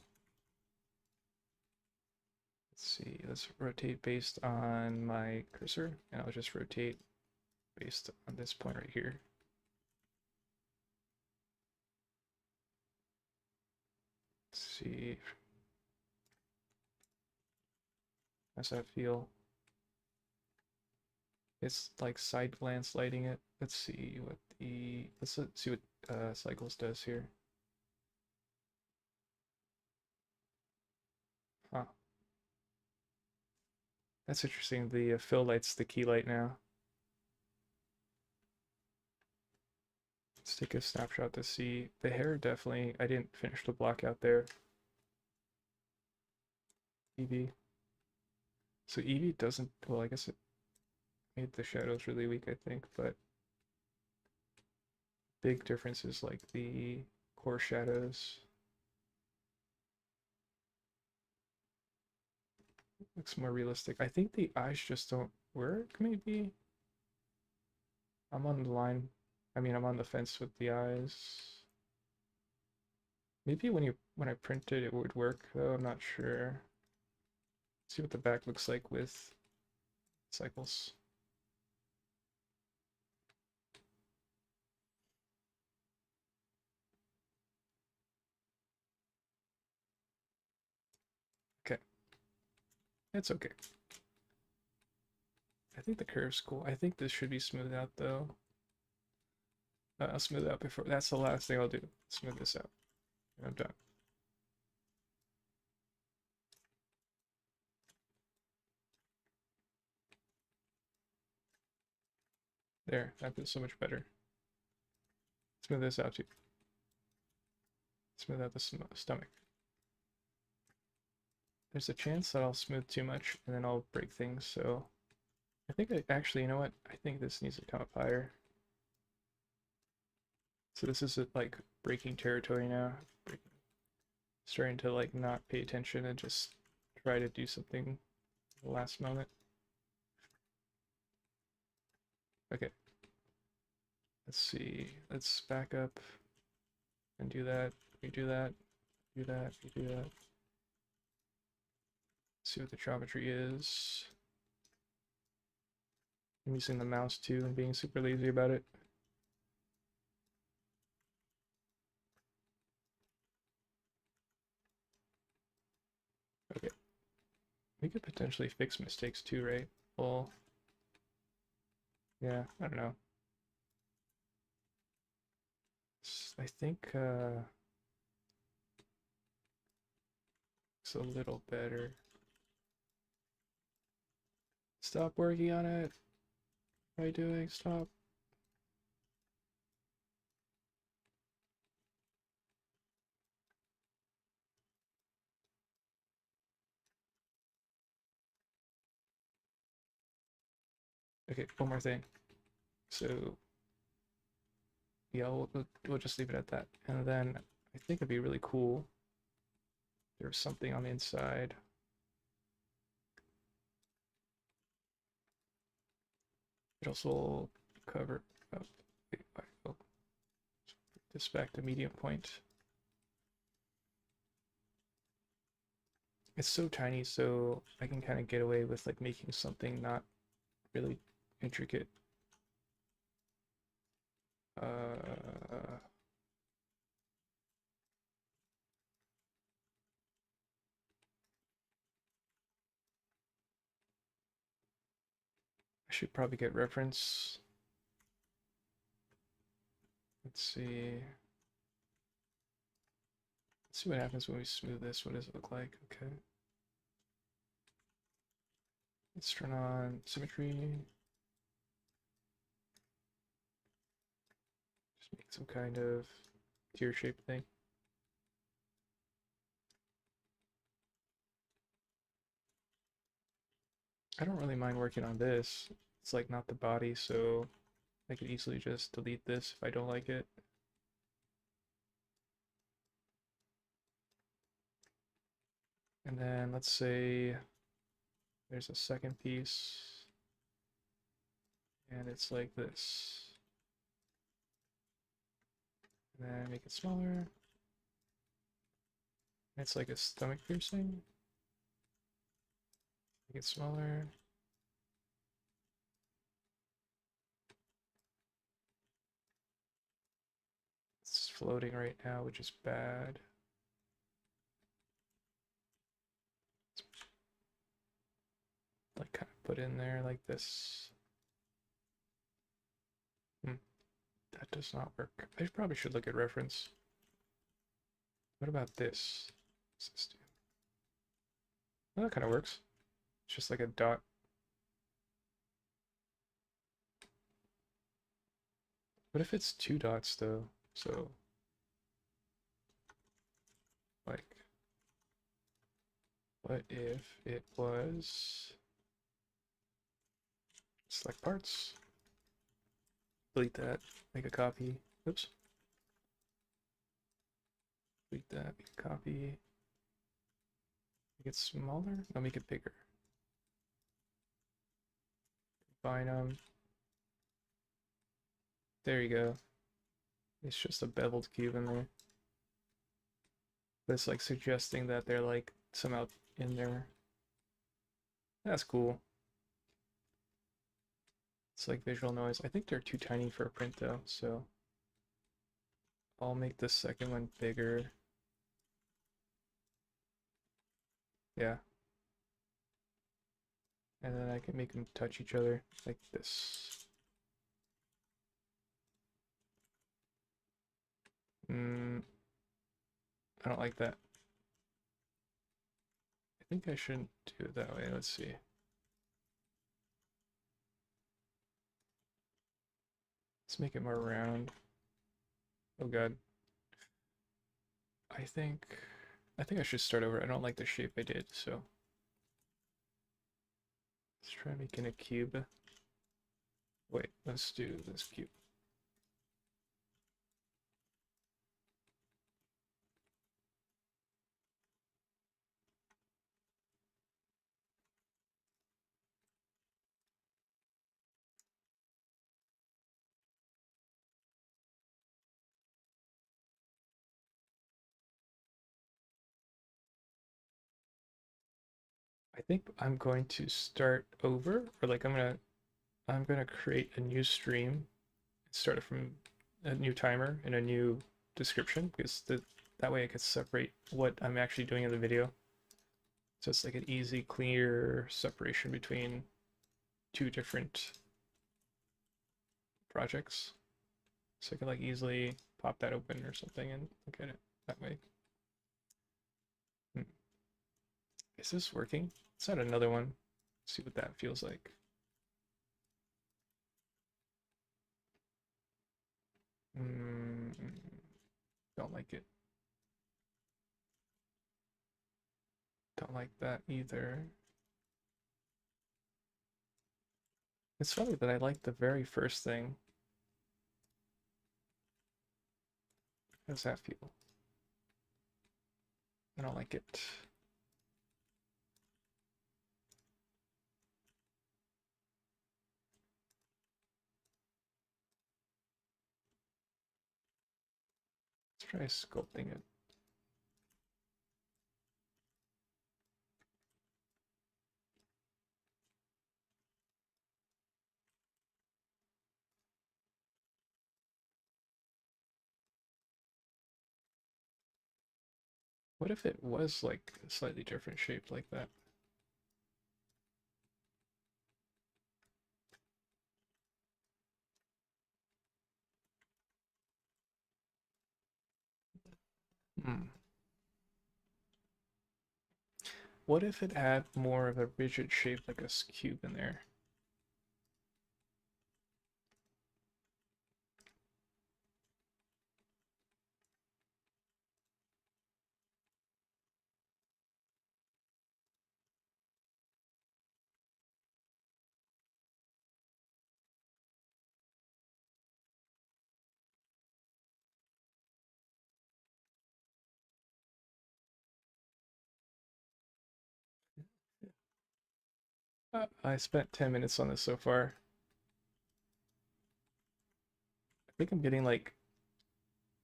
let's see. Let's rotate based on my cursor, and I'll just rotate based on this point right here. Let's see. How's that feel? It's like side glance lighting it. Let's see what see what Cycles does here. Huh. That's interesting. The fill light's the key light now. Let's take a snapshot to see. The hair definitely, I didn't finish the block out there. Eevee. So Eevee doesn't, well, I guess it made the shadows really weak, I think, but big difference is like the core shadows. Looks more realistic. I think the eyes just don't work, maybe. I'm on the line. I mean, I'm on the fence with the eyes. Maybe when I print it, it would work, though. I'm not sure. See what the back looks like with Cycles. Okay. It's okay. I think the curve's cool. I think this should be smoothed out, though. I'll smooth it out before. That's the last thing I'll do. Smooth this out. And I'm done. There. That feels so much better. Smooth this out, too. Smooth out the stomach. There's a chance that I'll smooth too much, and then I'll break things, so... I think actually, you know what? I think this needs to come up higher. So this is like breaking territory now. Starting to like not pay attention and just try to do something at the last moment. Okay. Let's see. Let's back up and do that. We do that. Do that. We do that. See what the geometry is. I'm using the mouse too and being super lazy about it. Okay. We could potentially fix mistakes too, right? Well, yeah, I don't know. I think it's a little better. Stop working on it. What are you doing? Stop. Okay, one more thing. So, yeah, we'll just leave it at that. And then I think it'd be really cool. There's something on the inside. It also will cover up. Wait, oh, this back to medium point. It's so tiny, so I can kind of get away with like making something not really intricate. I should probably get reference. Let's see. Let's see what happens when we smooth this. What does it look like? Okay. Let's turn on symmetry. Just make some kind of tear shaped thing. I don't really mind working on this. It's like not the body, so I could easily just delete this if I don't like it. And then let's say there's a second piece and it's like this. And then make it smaller. It's like a stomach piercing. Make it smaller. It's floating right now, which is bad. Like kind of put in there like this. That does not work. I probably should look at reference. What about this? What's this do? Well, that kind of works. It's just like a dot. What if it's two dots though? So, like, what if it was select parts? Delete that, make a copy. Oops. Delete that, make a copy. Make it smaller? No, make it bigger. Combine them. There you go. It's just a beveled cube in there. But it's like suggesting that they're like somehow in there. That's cool. It's like visual noise. I think they're too tiny for a print though, so I'll make the second one bigger. Yeah. And then I can make them touch each other like this. I don't like that. I think I shouldn't do it that way. Let's see. Let's make it more round. Oh god. I think I should start over. I don't like the shape I did, so let's try making a cube. Wait, let's do this cube. I think I'm going to start over, or like I'm gonna create a new stream, start it from a new timer and a new description because that way I could separate what I'm actually doing in the video. So it's like an easy, clear separation between two different projects. So I can like easily pop that open or something and look at it that way. Is this working? Let's add another one. See what that feels like. Don't like it. Don't like that either. It's funny that I like the very first thing. How does that feel? I don't like it. Let's try sculpting it. What if it was like a slightly different shape like that? Hmm. What if it had more of a rigid shape like a cube in there? I spent 10 minutes on this so far. I think I'm getting like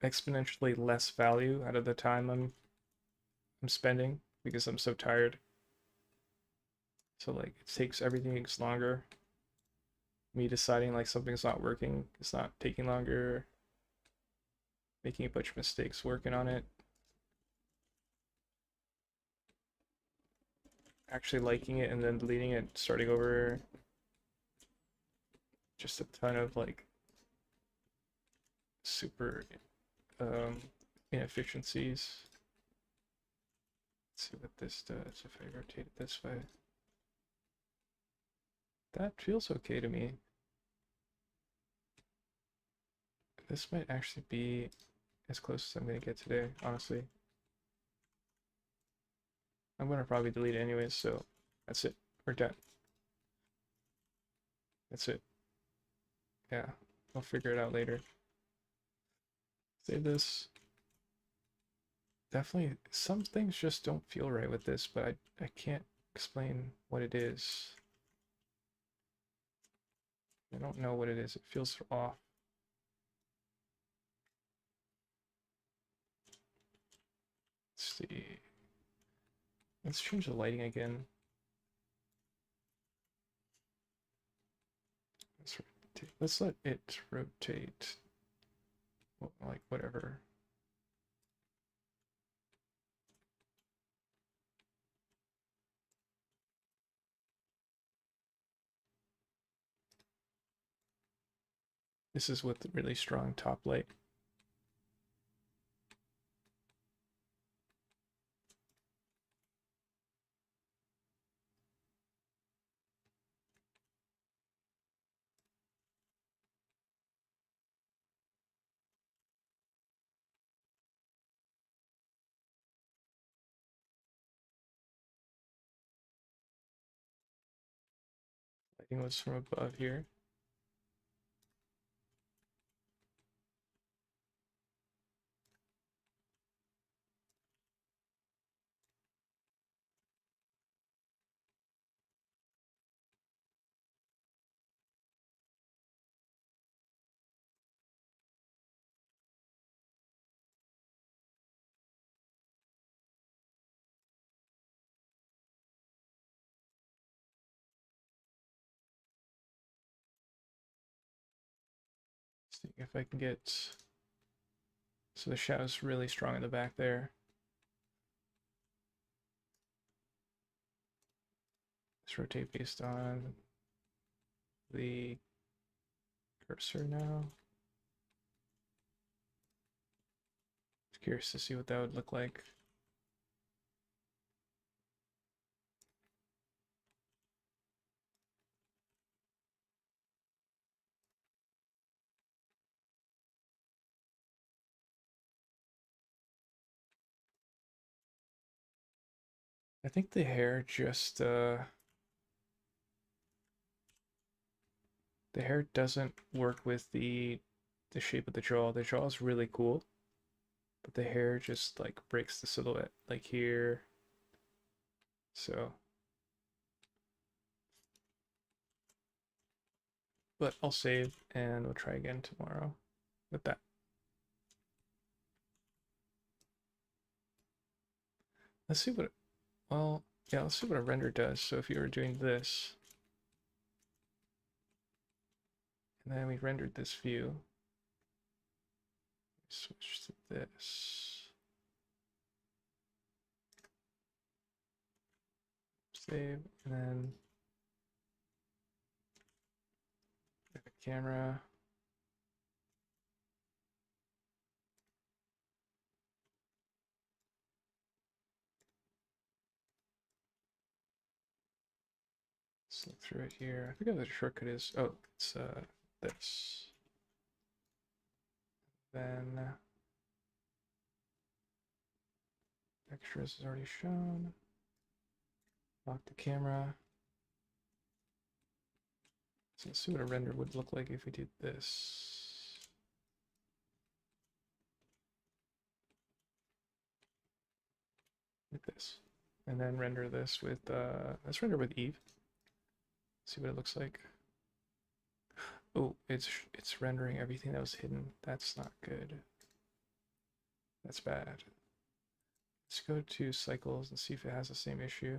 exponentially less value out of the time I'm spending because I'm so tired. So like it takes everything takes longer. Me deciding like something's not working, it's not taking longer, making a bunch of mistakes working on it. Actually liking it and then deleting it, starting over. Just a ton of like super um, inefficiencies. Let's see what this does if I rotate it this way. That feels okay to me. This might actually be as close as I'm gonna get today, honestly. I'm gonna probably delete it anyways, so that's it. We're done. That's it. Yeah, I'll figure it out later. Save this. Definitely, some things just don't feel right with this, but I can't explain what it is. I don't know what it is. It feels off. Let's see. Let's change the lighting again. Let's let it rotate. Like whatever. This is with the really strong top light. Lighting was from above here. See if I can get, so the shadow's really strong in the back there. Let's rotate based on the cursor now. Just curious to see what that would look like. I think the hair just the hair doesn't work with the shape of the jaw. The jaw is really cool, but the hair just like breaks the silhouette like here. So, but I'll save and we'll try again tomorrow with that. Let's see what it, well, yeah, let's see what a render does. So if you were doing this, and then we rendered this view, switch to this, save, and then the camera. Let's look through it here. I forget what the shortcut is. Oh, it's this. Then extras is already shown. Lock the camera. So let's see what a render would look like if we did this. Like this. And then render this with, let's render with Eve. See what it looks like. Oh, it's rendering everything that was hidden. That's not good. That's bad. Let's go to cycles and see if it has the same issue.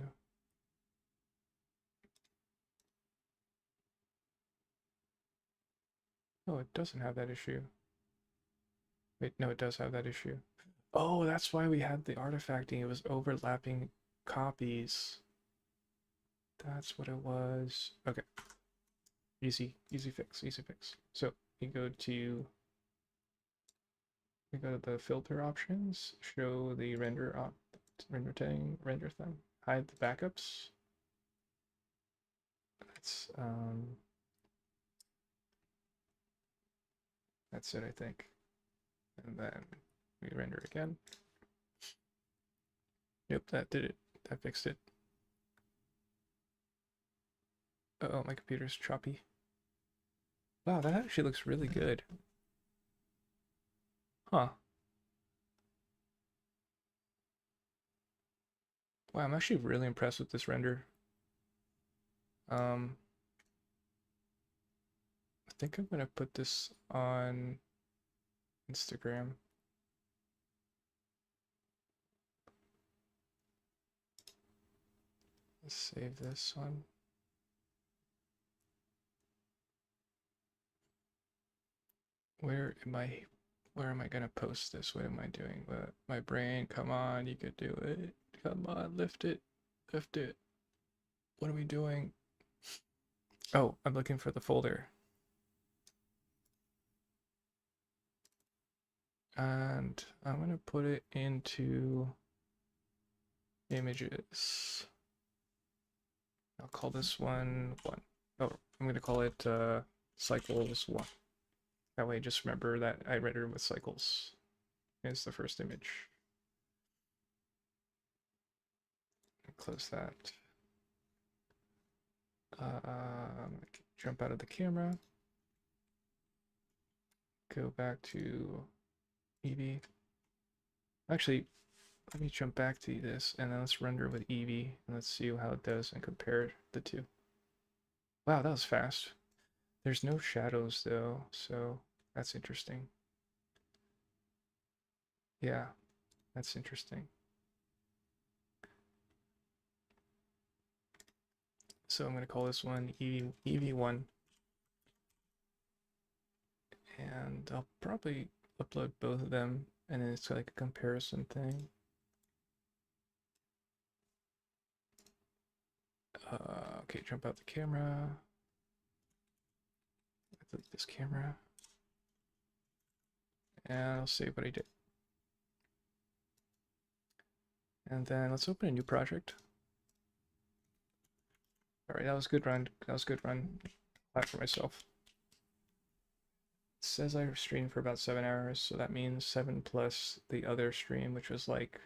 Oh, it doesn't have that issue. Wait, no, it does have that issue. Oh, that's why we had the artifacting. It was overlapping copies. That's what it was. Okay. Easy fix, easy fix. So you go to the filter options, show the render render thing, hide the backups. That's it, I think. And then we render again. Yep, that did it. That fixed it. Uh-oh, my computer's choppy. Wow, that actually looks really good. Huh. Wow, I'm actually really impressed with this render. I think I'm gonna put this on Instagram. Let's save this one. Where am I gonna post this? What am I doing? My brain, come on, you could do it. Come on, lift it. Lift it. What are we doing? Oh, I'm looking for the folder. And I'm gonna put it into images. I'll call this one 1. Oh, I'm gonna call it cycles 1. That way, just remember that I rendered with cycles. Is the first image. Close that. Jump out of the camera. Go back to Eevee. Actually, let me jump back to this and then let's render with Eevee and let's see how it does and compare the two. Wow, that was fast. There's no shadows though, so that's interesting. Yeah, that's interesting. So I'm going to call this one Eevee1. And I'll probably upload both of them and then it's like a comparison thing. Okay, jump out the camera. I delete this camera. And I'll save what I did. And then let's open a new project. All right, that was a good run. That was a good run. Clap for myself. It says I streamed for about 7 hours, so that means 7 plus the other stream, which was like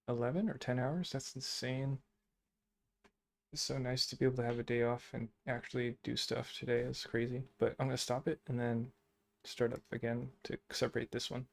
11 or 10 hours. That's insane. It's so nice to be able to have a day off and actually do stuff today. It's crazy. But I'm going to stop it and then start up again to separate this one.